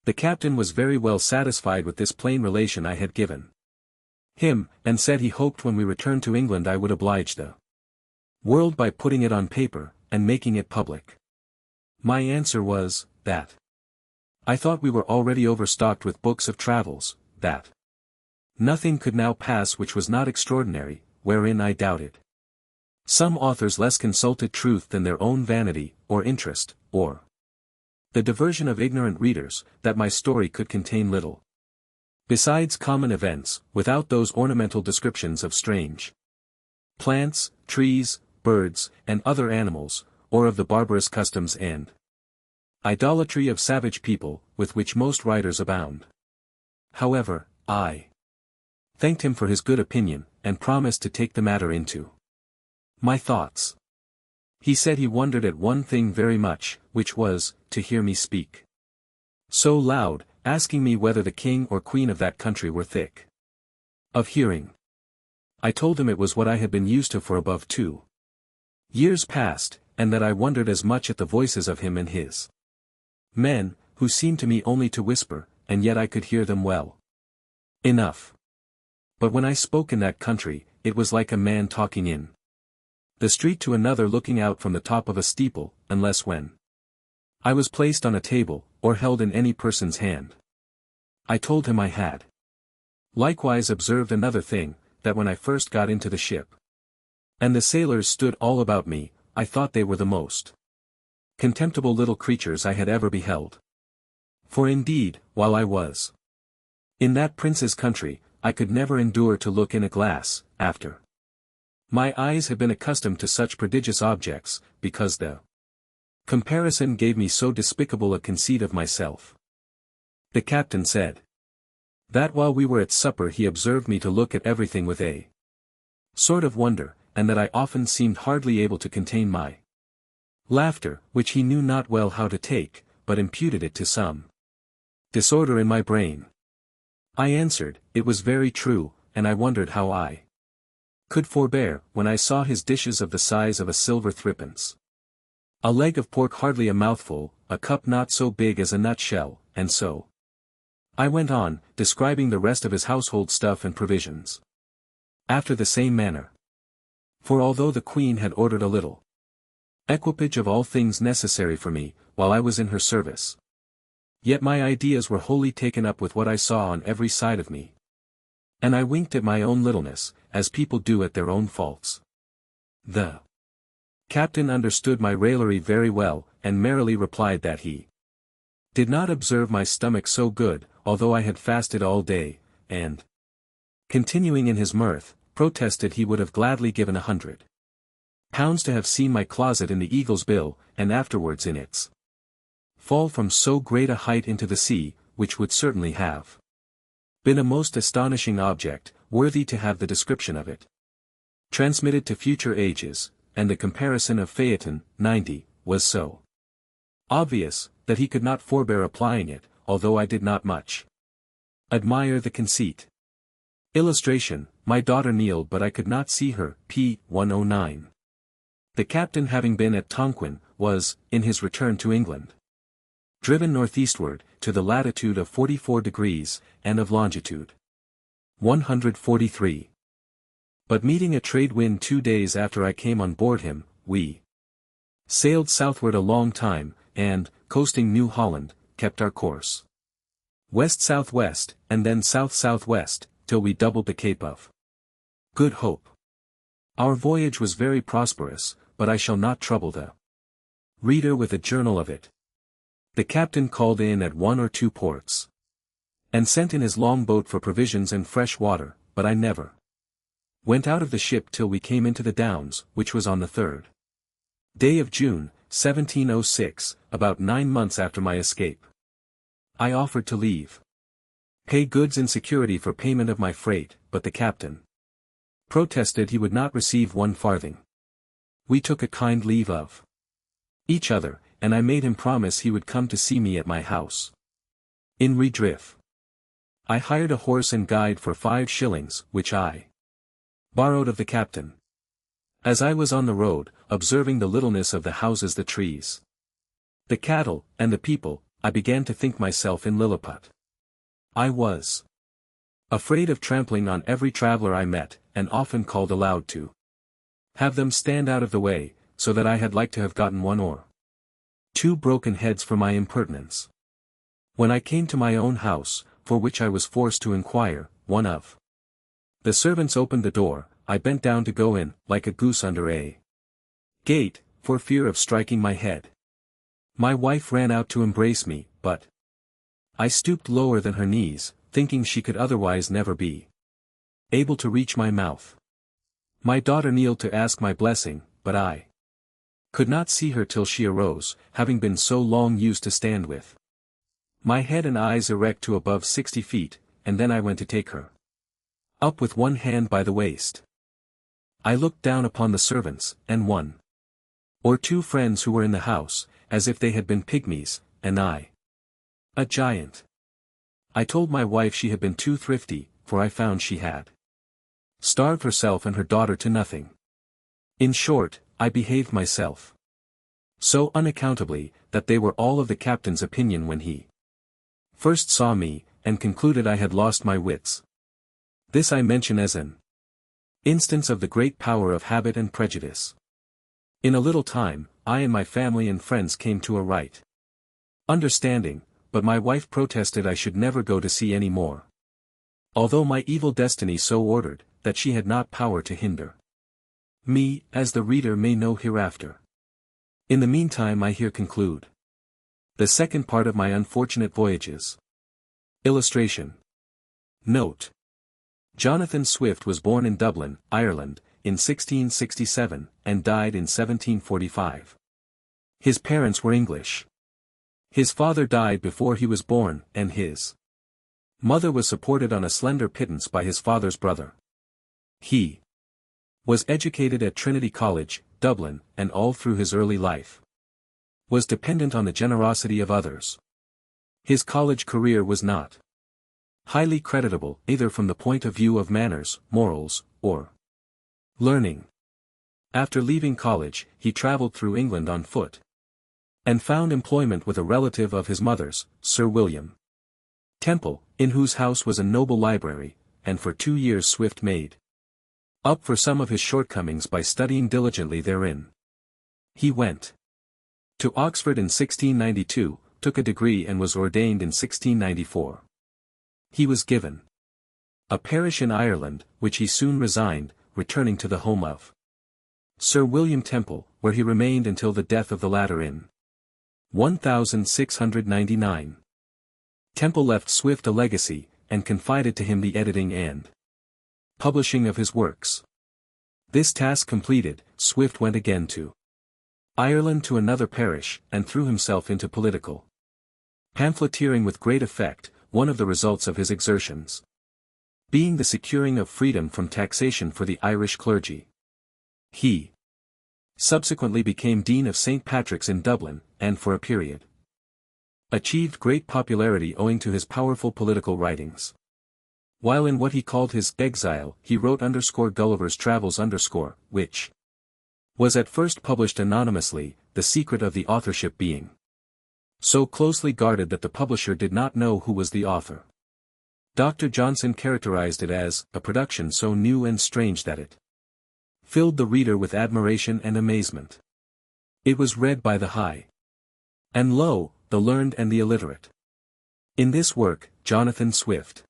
The captain was very well satisfied with this plain relation I had given him, and said he hoped when we returned to England I would oblige the world by putting it on paper, and making it public. My answer was, that I thought we were already overstocked with books of travels, that nothing could now pass which was not extraordinary, wherein I doubted. Some authors less consulted truth than their own vanity, or interest, or the diversion of ignorant readers, that my story could contain little besides common events, without those ornamental descriptions of strange plants, trees, birds, and other animals, or of the barbarous customs and idolatry of savage people, with which most writers abound. However, I thanked him for his good opinion, and promised to take the matter into my thoughts. He said he wondered at one thing very much, which was, to hear me speak so loud, asking me whether the king or queen of that country were thick of hearing. I told him it was what I had been used to for above 2 years past, and that I wondered as much at the voices of him and his men, who seemed to me only to whisper, and yet I could hear them well enough. But when I spoke in that country, it was like a man talking in the street to another looking out from the top of a steeple, unless when I was placed on a table, or held in any person's hand. I told him I had likewise observed another thing, that when I first got into the ship, and the sailors stood all about me, I thought they were the most contemptible little creatures I had ever beheld. For indeed, while I was in that prince's country, I could never endure to look in a glass, after my eyes had been accustomed to such prodigious objects, because the comparison gave me so despicable a conceit of myself. The captain said that while we were at supper he observed me to look at everything with a sort of wonder, and that I often seemed hardly able to contain my laughter, which he knew not well how to take, but imputed it to some disorder in my brain. I answered, it was very true, and I wondered how I could forbear, when I saw his dishes of the size of a silver threepence, a leg of pork hardly a mouthful, a cup not so big as a nutshell, and so I went on, describing the rest of his household stuff and provisions after the same manner. For although the queen had ordered a little equipage of all things necessary for me, while I was in her service. Yet my ideas were wholly taken up with what I saw on every side of me. And I winked at my own littleness, as people do at their own faults. The captain understood my raillery very well, and merrily replied that he did not observe my stomach so good, although I had fasted all day, and, continuing in his mirth, protested he would have gladly given £100 to have seen my closet in the Eagle's Bill, and afterwards in its fall from so great a height into the sea, which would certainly have been a most astonishing object, worthy to have the description of it transmitted to future ages, and the comparison of Phaeton, 90, was so obvious, that he could not forbear applying it, although I did not much admire the conceit. Illustration, my daughter kneeled but I could not see her, p. 109. The captain having been at Tonquin, was, in his return to England, driven northeastward, to the latitude of 44 degrees, and of longitude 143. But meeting a trade wind 2 days after I came on board him, we sailed southward a long time, and, coasting New Holland, kept our course west-southwest, and then south-southwest, till we doubled the Cape of Good Hope. Our voyage was very prosperous, but I shall not trouble the reader with a journal of it. The captain called in at 1 or 2 ports, and sent in his long boat for provisions and fresh water, but I never went out of the ship till we came into the Downs, which was on the 3rd day of June, 1706, about 9 months after my escape. I offered to pay goods in security for payment of my freight, but the captain protested he would not receive 1 farthing. We took a kind leave of each other, and I made him promise he would come to see me at my house in Redriff. I hired a horse and guide for 5 shillings, which I borrowed of the captain. As I was on the road, observing the littleness of the houses, the trees, the cattle, and the people, I began to think myself in Lilliput. I was afraid of trampling on every traveller I met, and often called aloud to have them stand out of the way, so that I had like to have gotten 1 or 2 broken heads for my impertinence. When I came to my own house, for which I was forced to inquire, one of the servants opened the door. I bent down to go in, like a goose under a gate, for fear of striking my head. My wife ran out to embrace me, but I stooped lower than her knees, thinking she could otherwise never be able to reach my mouth. My daughter kneeled to ask my blessing, but I could not see her till she arose, having been so long used to stand with my head and eyes erect to above 60 feet, and then I went to take her up with 1 hand by the waist. I looked down upon the servants, and 1 or 2 friends who were in the house, as if they had been pygmies, and I a giant. I told my wife she had been too thrifty, for I found she had starved herself and her daughter to nothing. In short, I behaved myself so unaccountably, that they were all of the captain's opinion when he first saw me, and concluded I had lost my wits. This I mention as an instance of the great power of habit and prejudice. In a little time, I and my family and friends came to a right understanding, but my wife protested I should never go to sea any more, although my evil destiny so ordered, that she had not power to hinder me, as the reader may know hereafter. In the meantime I here conclude the second part of my unfortunate voyages. Illustration. Note. Jonathan Swift was born in Dublin, Ireland, in 1667, and died in 1745. His parents were English. His father died before he was born, and his mother was supported on a slender pittance by his father's brother. He was educated at Trinity College, Dublin, and all through his early life was dependent on the generosity of others. His college career was not highly creditable, either from the point of view of manners, morals, or learning. After leaving college, he traveled through England on foot, and found employment with a relative of his mother's, Sir William Temple, in whose house was a noble library, and for 2 years Swift made up for some of his shortcomings by studying diligently therein. He went to Oxford in 1692, took a degree and was ordained in 1694. He was given a parish in Ireland, which he soon resigned, returning to the home of Sir William Temple, where he remained until the death of the latter in 1699. Temple left Swift a legacy, and confided to him the editing and publishing of his works. This task completed, Swift went again to Ireland to another parish, and threw himself into political pamphleteering with great effect, one of the results of his exertions being the securing of freedom from taxation for the Irish clergy. He subsequently became Dean of St. Patrick's in Dublin, and for a period achieved great popularity owing to his powerful political writings. While in what he called his exile, he wrote Gulliver's Travels which was at first published anonymously, the secret of the authorship being so closely guarded that the publisher did not know who was the author. Dr. Johnson characterized it as a production so new and strange that it filled the reader with admiration and amazement. It was read by the high and low, the learned and the illiterate. In this work, Jonathan Swift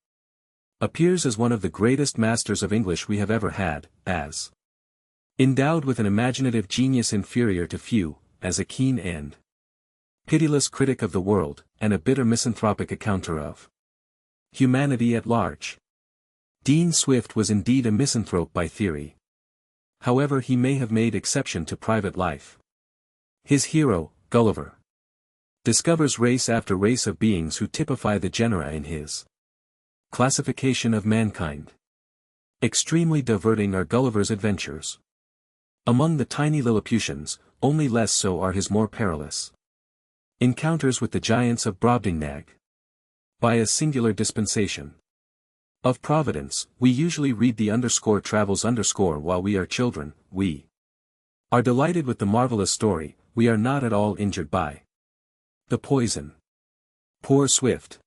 appears as one of the greatest masters of English we have ever had, as endowed with an imaginative genius inferior to few, as a keen and pitiless critic of the world, and a bitter misanthropic accounter of humanity at large. Dean Swift was indeed a misanthrope by theory. However, he may have made exception to private life. His hero, Gulliver, discovers race after race of beings who typify the genera in his classification of mankind. Extremely diverting are Gulliver's adventures. Among the tiny Lilliputians, only less so are his more perilous encounters with the giants of Brobdingnag. By a singular dispensation of Providence, we usually read the _travels_ while we are children. We are delighted with the marvelous story, we are not at all injured by the poison. Poor Swift.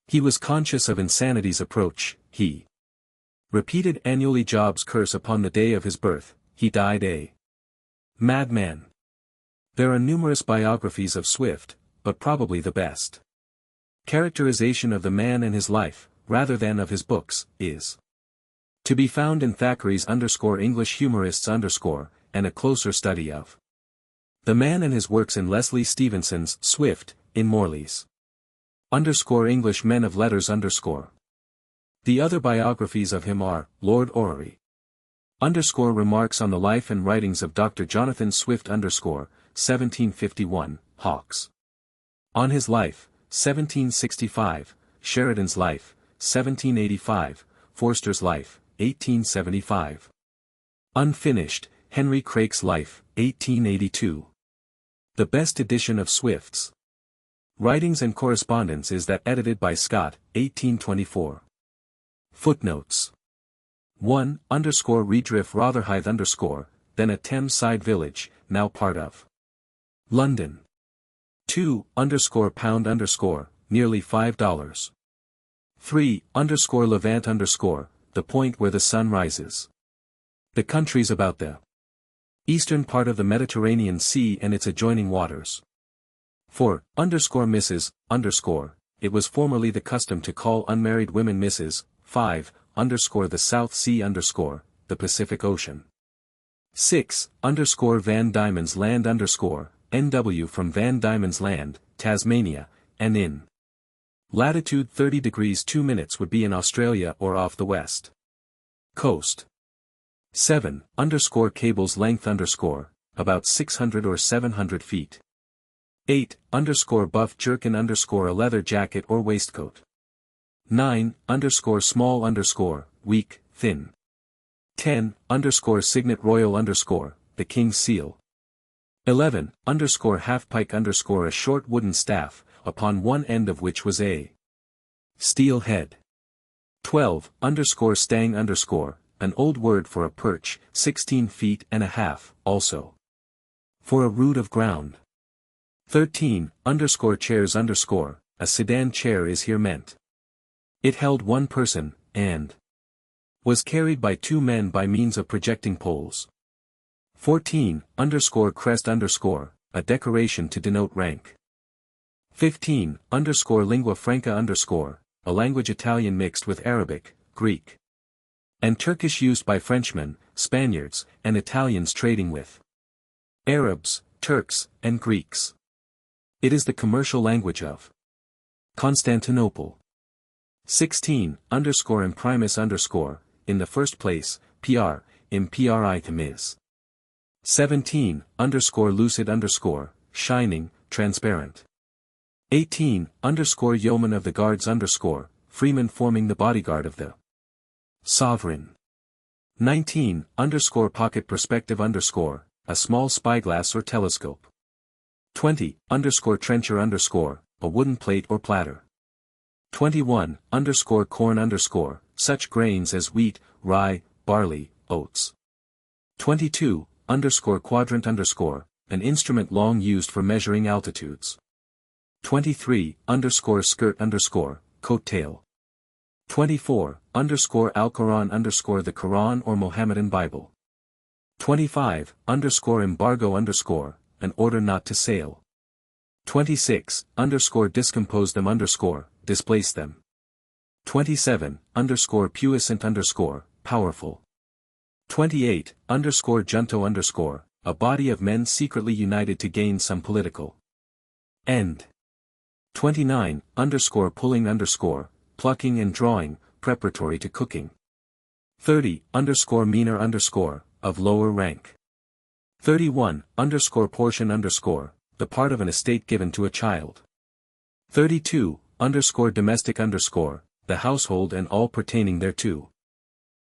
He was conscious of insanity's approach, he repeated annually Job's curse upon the day of his birth, he died a madman. There are numerous biographies of Swift, but probably the best characterization of the man and his life, rather than of his books, is to be found in Thackeray's _English Humorists_ and a closer study of the man and his works in Leslie Stevenson's Swift, in Morley's _English Men of Letters _. The other biographies of him are, Lord Orrery Remarks on the Life and Writings of Dr. Jonathan Swift 1751, Hawks. On His Life, 1765, Sheridan's Life, 1785, Forster's Life, 1875. Unfinished, Henry Craik's Life, 1882. The best edition of Swift's writings and correspondence is that edited by Scott, 1824. Footnotes 1, Redriff Rotherhithe then a Thames side village, now part of London. 2, pound nearly $5. 3, Levant the point where the sun rises. The countries about the eastern part of the Mediterranean Sea and its adjoining waters. 4, Mrs. It was formerly the custom to call unmarried women Mrs. 5, the South Sea the Pacific Ocean. 6, Van Diemen's Land NW from Van Diemen's Land, Tasmania, and in latitude 30 degrees 2 minutes would be in Australia or off the west coast. 7, cable's length about 600 or 700 feet. 8, buff jerkin a leather jacket or waistcoat. 9, small weak, thin. 10, signet royal the king's seal. 11, half-pike a short wooden staff, upon one end of which was a steel head. 12, stang an old word for a perch, 16 feet and a half, also for a rood of ground. 13, chairs a sedan chair is here meant. It held one person, and was carried by two men by means of projecting poles. 14, underscore crest underscore, a decoration to denote rank. 15, underscore lingua franca underscore, a language Italian mixed with Arabic, Greek, and Turkish used by Frenchmen, Spaniards, and Italians trading with Arabs, Turks, and Greeks. It is the commercial language of Constantinople. 16, underscore imprimis underscore, in the first place, PR, imprimis. 17, underscore lucid underscore, shining, transparent. 18, underscore yeoman of the guards underscore, freeman forming the bodyguard of the sovereign. 19, underscore pocket perspective underscore, a small spyglass or telescope. 20, underscore trencher underscore, a wooden plate or platter. 21, underscore corn underscore, such grains as wheat, rye, barley, oats. 22, underscore quadrant underscore, an instrument long used for measuring altitudes. 23, underscore skirt underscore, coat tail. 24, underscore Al-Quran underscore the Quran or Mohammedan Bible. 25, underscore embargo underscore, an order not to sail. 26, underscore discompose them underscore, displace them. 27, underscore puissant underscore, powerful. 28, underscore junto underscore, a body of men secretly united to gain some political end. 29, underscore pulling underscore, plucking and drawing, preparatory to cooking. 30, underscore meaner underscore, of lower rank. 31, underscore portion underscore, the part of an estate given to a child. 32, underscore domestic underscore, the household and all pertaining thereto.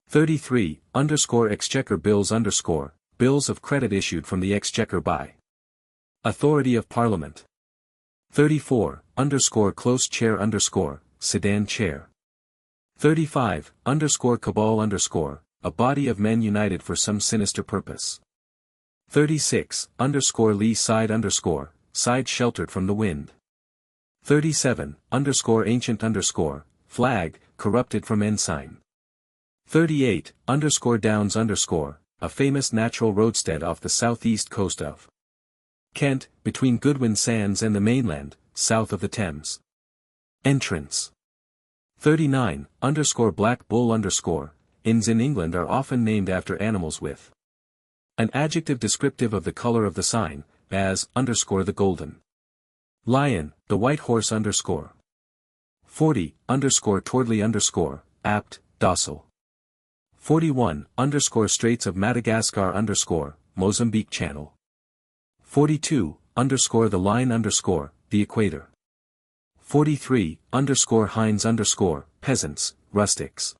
33, underscore exchequer bills underscore, bills of credit issued from the exchequer by authority of Parliament. 34, underscore close chair underscore, sedan chair. 35, underscore cabal underscore, a body of men united for some sinister purpose. 36, underscore lee side underscore, side sheltered from the wind. 37, underscore ancient underscore, flag, corrupted from ensign. 38, underscore downs underscore, a famous natural roadstead off the southeast coast of Kent, between Goodwin Sands and the mainland, south of the Thames. Entrance. 39, underscore black bull underscore, inns in England are often named after animals with an adjective descriptive of the color of the sign, as, underscore the golden lion, the white horse underscore. 40, underscore towardly underscore, apt, docile. 41, underscore Straits of Madagascar underscore, Mozambique Channel. 42, underscore the line underscore, the equator. 43, underscore hinds underscore, peasants, rustics.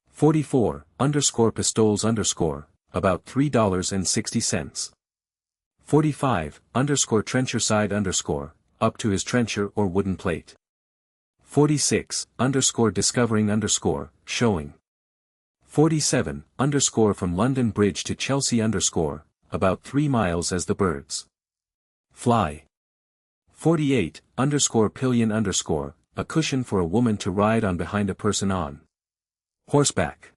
44, underscore pistoles underscore, about $3.60. 45, underscore trencher side underscore, up to his trencher or wooden plate. 46, underscore discovering underscore, showing. 47, underscore from London Bridge to Chelsea underscore, about 3 miles as the birds fly. 48, underscore pillion underscore, a cushion for a woman to ride on behind a person on horseback.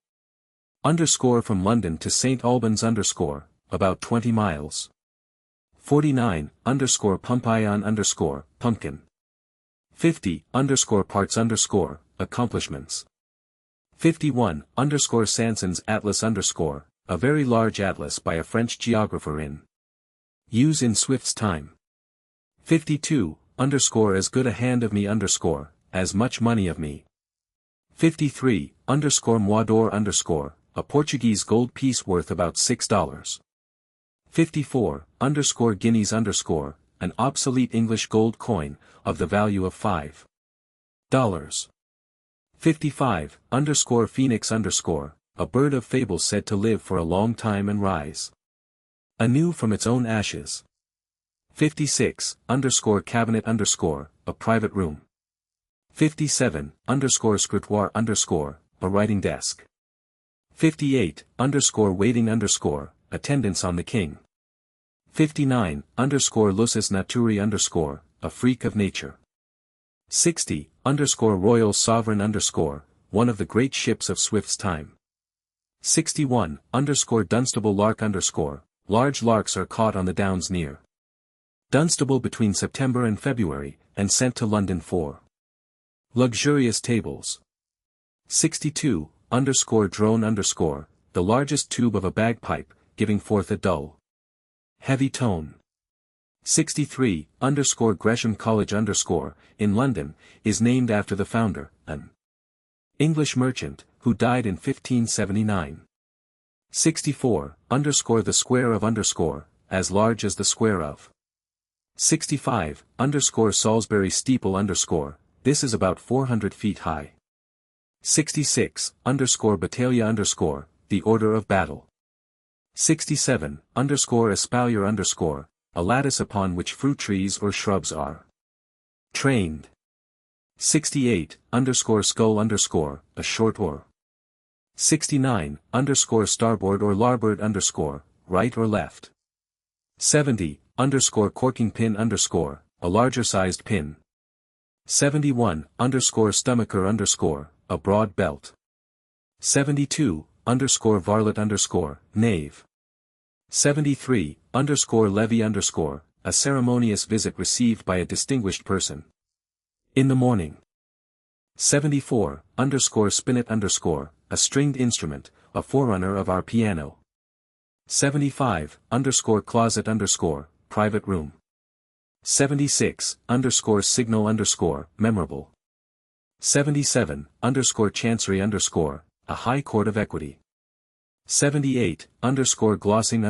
Underscore from London to St. Albans underscore, about 20 miles. 49, underscore Pumpaion underscore, pumpkin. 50, underscore parts underscore, accomplishments. 51, underscore Sanson's Atlas underscore, a very large atlas by a French geographer in use in Swift's time. 52, underscore as good a hand of me underscore, as much money of me. 53, underscore moidor underscore, a Portuguese gold piece worth about $6. 54, underscore guineas underscore, an obsolete English gold coin, of the value of $5. 55, underscore phoenix underscore, a bird of fable said to live for a long time and rise anew from its own ashes. 56, underscore cabinet underscore, a private room. 57, underscore scrutoire underscore, a writing desk. 58, underscore waiting underscore, attendance on the king. 59, underscore lusus naturae underscore, a freak of nature. 60, underscore royal sovereign underscore, one of the great ships of Swift's time. 61, underscore Dunstable lark underscore, large larks are caught on the downs near Dunstable between September and February, and sent to London for luxurious tables. 62, drone the largest tube of a bagpipe, giving forth a dull, heavy tone. 63, Gresham College in London, is named after the founder, an English merchant, who died in 1579. 64, the square of as large as the square of. 65, Salisbury steeple this is about 400 feet high. 66, battalia the order of battle. 67, espalier a lattice upon which fruit trees or shrubs are trained. 68, skull a short oar. 69, starboard or larboard right or left. 70, corking pin a larger sized pin. 71, stomacher a broad belt. 72, varlet knave. 73, levee a ceremonious visit received by a distinguished person in the morning. 74, spinet a stringed instrument, a forerunner of our piano. 75, closet private room. 76, signal memorable. 77, chancery a high court of equity. 78, glossing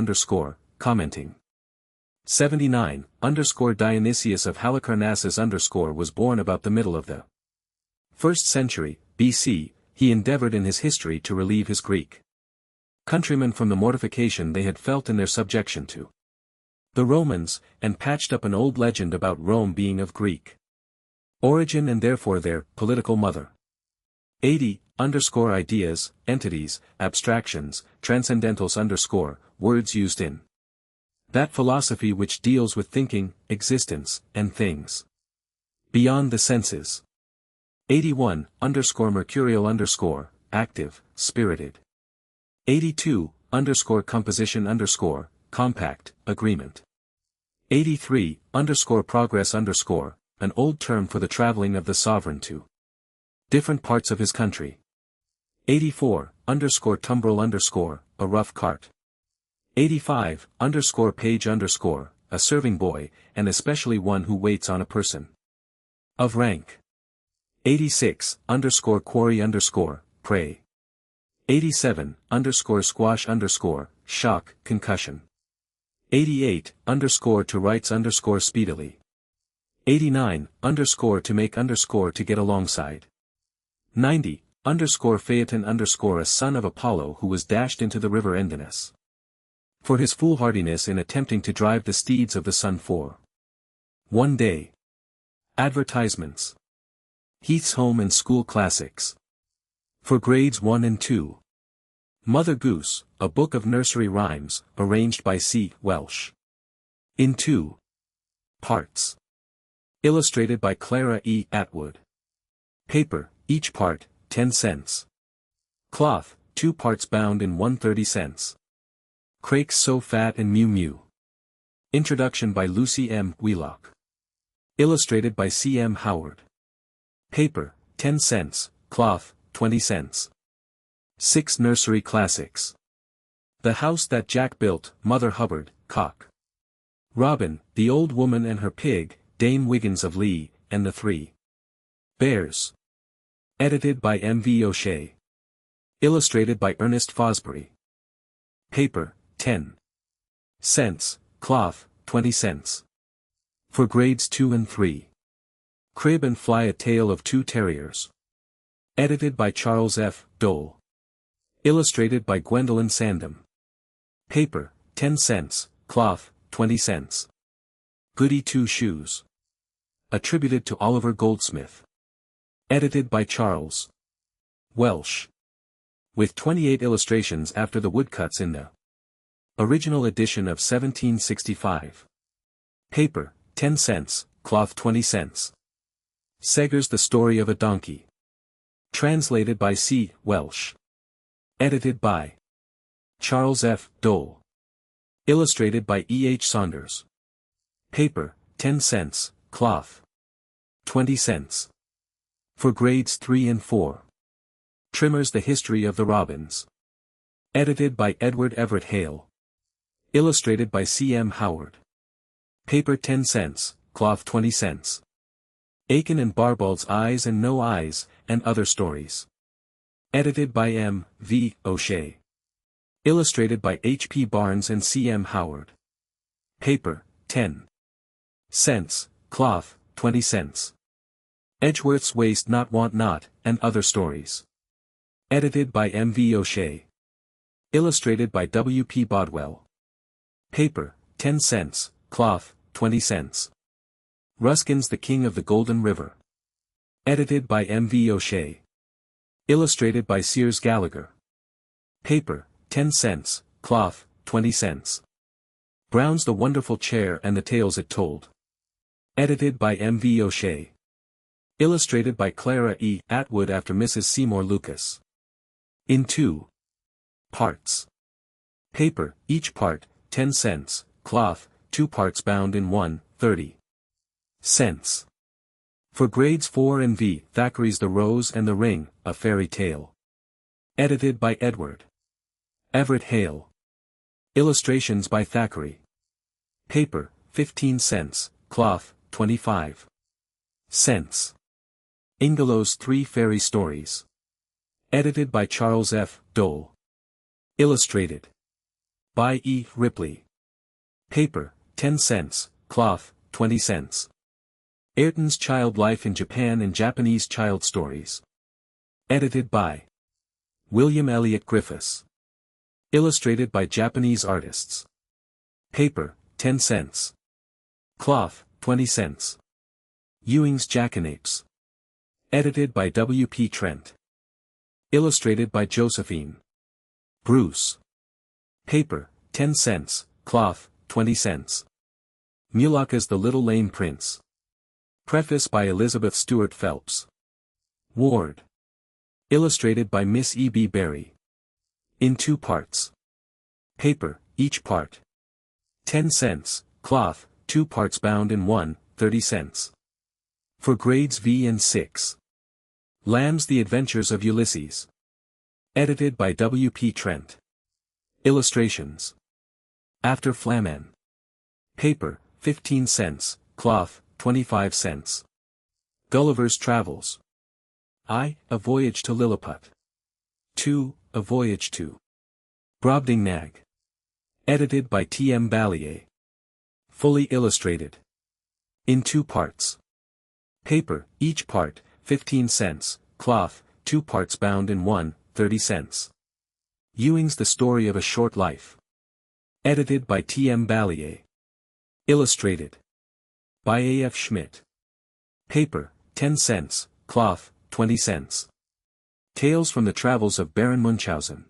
commenting. 79, Dionysius of Halicarnassus was born about the middle of the 1st century, BC, he endeavored in his history to relieve his Greek countrymen from the mortification they had felt in their subjection to the Romans, and patched up an old legend about Rome being of Greek origin and therefore their political mother. 80, ideas, entities, abstractions, transcendentals words used in that philosophy which deals with thinking, existence, and things beyond the senses. 81, mercurial active, spirited. 82, composition compact, agreement. 83, progress an old term for the traveling of the sovereign to different parts of his country. 84, tumbrel a rough cart. 85, page a serving boy, and especially one who waits on a person of rank. 86, quarry prey. 87, squash shock, concussion. 88, to rights speedily. 89, to make to get alongside. 90, Phaeton a son of Apollo who was dashed into the river Endinus for his foolhardiness in attempting to drive the steeds of the sun for one day. Advertisements. Heath's Home and School Classics. For grades 1 and 2. Mother Goose, a book of nursery rhymes, arranged by C. Welsh. In 2 parts. Illustrated by Clara E. Atwood. Paper, each part, 10 cents. Cloth, 2 parts bound in 1/30 cents. Crakes So Fat and Mew Mew. Introduction by Lucy M. Wheelock. Illustrated by C. M. Howard. Paper, 10 cents, cloth, 20 cents. 6 Nursery Classics. The House That Jack Built, Mother Hubbard, Cock. Robin, The Old Woman and Her Pig, Dame Wiggins of Lee, and the 3 Bears. Edited by M. V. O'Shea. Illustrated by Ernest Fosbury. Paper, 10 cents, cloth, 20 cents. For grades 2 and 3. Crib and Fly, A Tale of Two Terriers. Edited by Charles F. Dole. Illustrated by Gwendolyn Sandham. Paper, 10 cents, cloth, 20 cents. Goody Two Shoes. Attributed to Oliver Goldsmith. Edited by Charles Welsh. With 28 illustrations after the woodcuts in the original edition of 1765. Paper, 10 cents, cloth 20 cents. Seger's The Story of a Donkey. Translated by C. Welsh. Edited by Charles F. Dole. Illustrated by E. H. Saunders. Paper, 10 cents, cloth, 20 cents. For grades 3 and 4. Trimmer's The History of the Robins. Edited by Edward Everett Hale. Illustrated by C. M. Howard. Paper 10 cents, cloth 20 cents. Aiken and Barbauld's Eyes and No Eyes, and Other Stories. Edited by M. V. O'Shea. Illustrated by H. P. Barnes and C. M. Howard. Paper, 10 cents, cloth, 20 cents. Edgeworth's Waste Not Want Not, and Other Stories. Edited by M. V. O'Shea. Illustrated by W. P. Bodwell. Paper, 10 cents, cloth, 20 cents. Ruskin's The King of the Golden River. Edited by M. V. O'Shea. Illustrated by Sears Gallagher. Paper, 10 cents, cloth, 20 cents. Brown's The Wonderful Chair and the Tales It Told. Edited by M. V. O'Shea. Illustrated by Clara E. Atwood after Mrs. Seymour Lucas. In 2 parts. Paper, each part, 10 cents, cloth, 2 parts bound in 1, 30 cents. For grades 4 and V. Thackeray's The Rose and the Ring, A Fairy Tale. Edited by Edward Everett Hale. Illustrations by Thackeray. Paper, 15 cents, cloth, 25 cents. Ingelow's 3 Fairy Stories. Edited by Charles F. Dole. Illustrated by E. Ripley. Paper, 10 cents, cloth, 20 cents. Ayrton's Child Life in Japan and Japanese Child Stories. Edited by William Elliott Griffiths. Illustrated by Japanese artists. Paper, 10 cents. Cloth, 20 cents. Ewing's Jackanapes. Edited by W. P. Trent. Illustrated by Josephine Bruce. Paper, 10 cents, cloth, 20 cents. Mulaka's The Little Lame Prince. Preface by Elizabeth Stuart Phelps. Ward. Illustrated by Miss E. B. Berry. In 2 parts. Paper, each part. 10 cents, cloth, 2 parts bound in 1, 30 cents. For grades V and 6. Lamb's The Adventures of Ulysses. Edited by W. P. Trent. Illustrations. After Flamen. Paper, 15 cents, cloth, 25 cents. Gulliver's Travels. I. A Voyage to Lilliput. 2. A Voyage to Brobdingnag. Edited by T. M. Balliet. Fully illustrated. In 2 parts. Paper, each part, 15 cents, cloth, 2 parts bound in 1, 30 cents. Ewing's The Story of a Short Life. Edited by T. M. Balliet. Illustrated by A. F. Schmidt. Paper, 10 cents, cloth, 20 cents. Tales from the Travels of Baron Munchausen.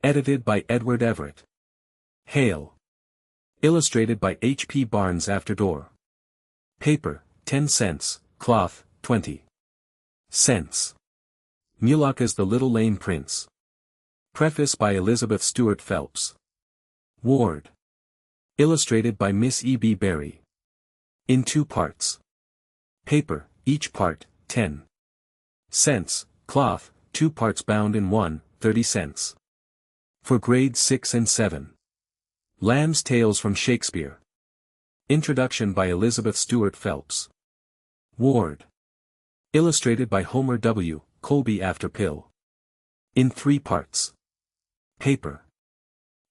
Edited by Edward Everett Hale. Illustrated by H. P. Barnes After Door. Paper, 10 cents, cloth, 20 cents. Mulaka's The Little Lame Prince. Preface by Elizabeth Stuart Phelps. Ward. Illustrated by Miss E. B. Berry. In 2 parts. Paper, each part, 10 cents, cloth, 2 parts bound in 1, 30 cents. For grades 6 and 7. Lamb's Tales from Shakespeare. Introduction by Elizabeth Stuart Phelps. Ward. Illustrated by Homer W. Colby After Pill. In 3 parts. Paper.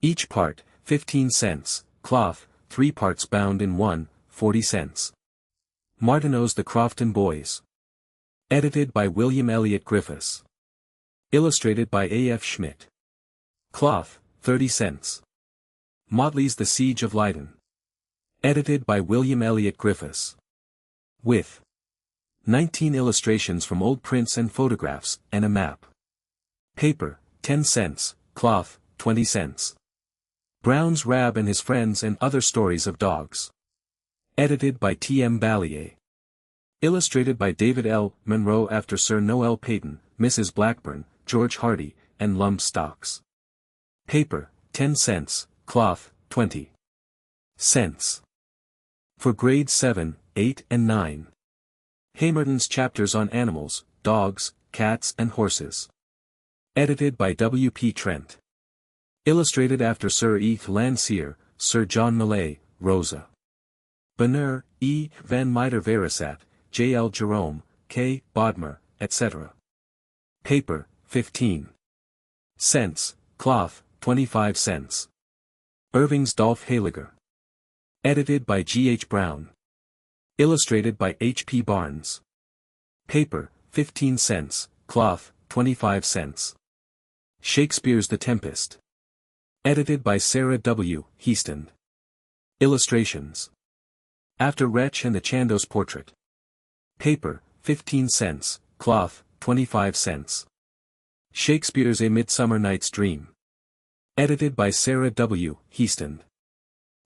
Each part, 15 cents, cloth, 3 parts bound in 1, 40 cents. Martineau's The Crofton Boys. Edited by William Elliott Griffiths. Illustrated by A. F. Schmidt. Cloth, 30 cents. Motley's The Siege of Leyden. Edited by William Elliott Griffiths. With 19 illustrations from old prints and photographs, and a map. Paper, 10 cents, cloth, 20 cents. Brown's Rab and His Friends and Other Stories of Dogs. Edited by T. M. Balliet. Illustrated by David L. Munro after Sir Noel Paton, Mrs. Blackburn, George Hardy, and Lum Stocks. Paper, 10 cents, cloth, 20 cents. For grades 7, 8 and 9. Haymarton's chapters on animals, dogs, cats and horses. Edited by W. P. Trent. Illustrated after Sir E. Landseer, Sir John Millay, Rosa Bonheur, E. Van Meter Verisat, J. L. Jerome, K. Bodmer, etc. Paper, 15 cents, cloth, 25 cents. Irving's Dolph Haliger. Edited by G. H. Brown. Illustrated by H. P. Barnes. Paper, 15 cents, cloth, 25 cents. Shakespeare's The Tempest. Edited by Sarah W. Heaston. Illustrations. After Wretch and the Chandos Portrait. Paper, 15 cents, cloth, 25 cents. Shakespeare's A Midsummer Night's Dream. Edited by Sarah W. Heaston.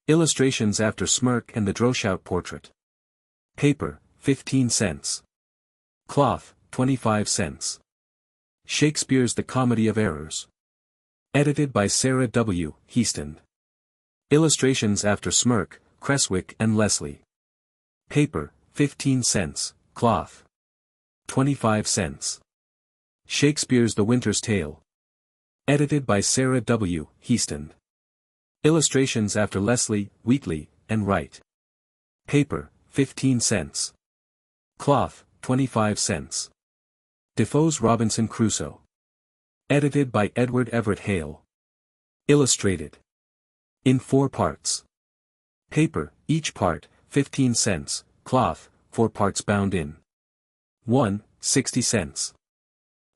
Illustrations after Smirk and the Droeshout Portrait. Paper, 15 cents. Cloth, 25 cents. Shakespeare's The Comedy of Errors. Edited by Sarah W. Heaston. Illustrations after Smirk, Creswick and Leslie. Paper, 15 cents, cloth. 25 cents. Shakespeare's The Winter's Tale. Edited by Sarah W. Heaston. Illustrations after Leslie, Wheatley, and Wright. Paper, 15 cents. Cloth, 25 cents. Defoe's Robinson Crusoe. Edited by Edward Everett Hale. Illustrated. In 4 parts. Paper, each part, 15 cents, cloth, 4 parts bound in. 1, 60 cents.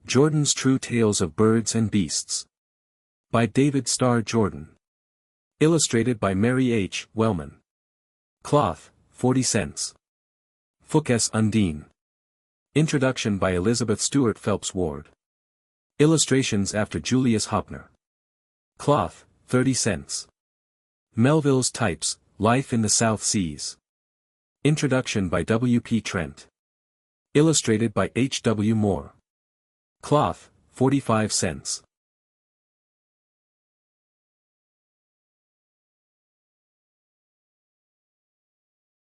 Jordan's True Tales of Birds and Beasts. By David Starr Jordan. Illustrated by Mary H. Wellman. Cloth, 40 cents. Fouquet's Undine. Introduction by Elizabeth Stuart Phelps Ward. Illustrations after Julius Hopner. Cloth, 30 cents. Melville's Types, Life in the South Seas. Introduction by W. P. Trent. Illustrated by H. W. Moore. Cloth, 45 cents.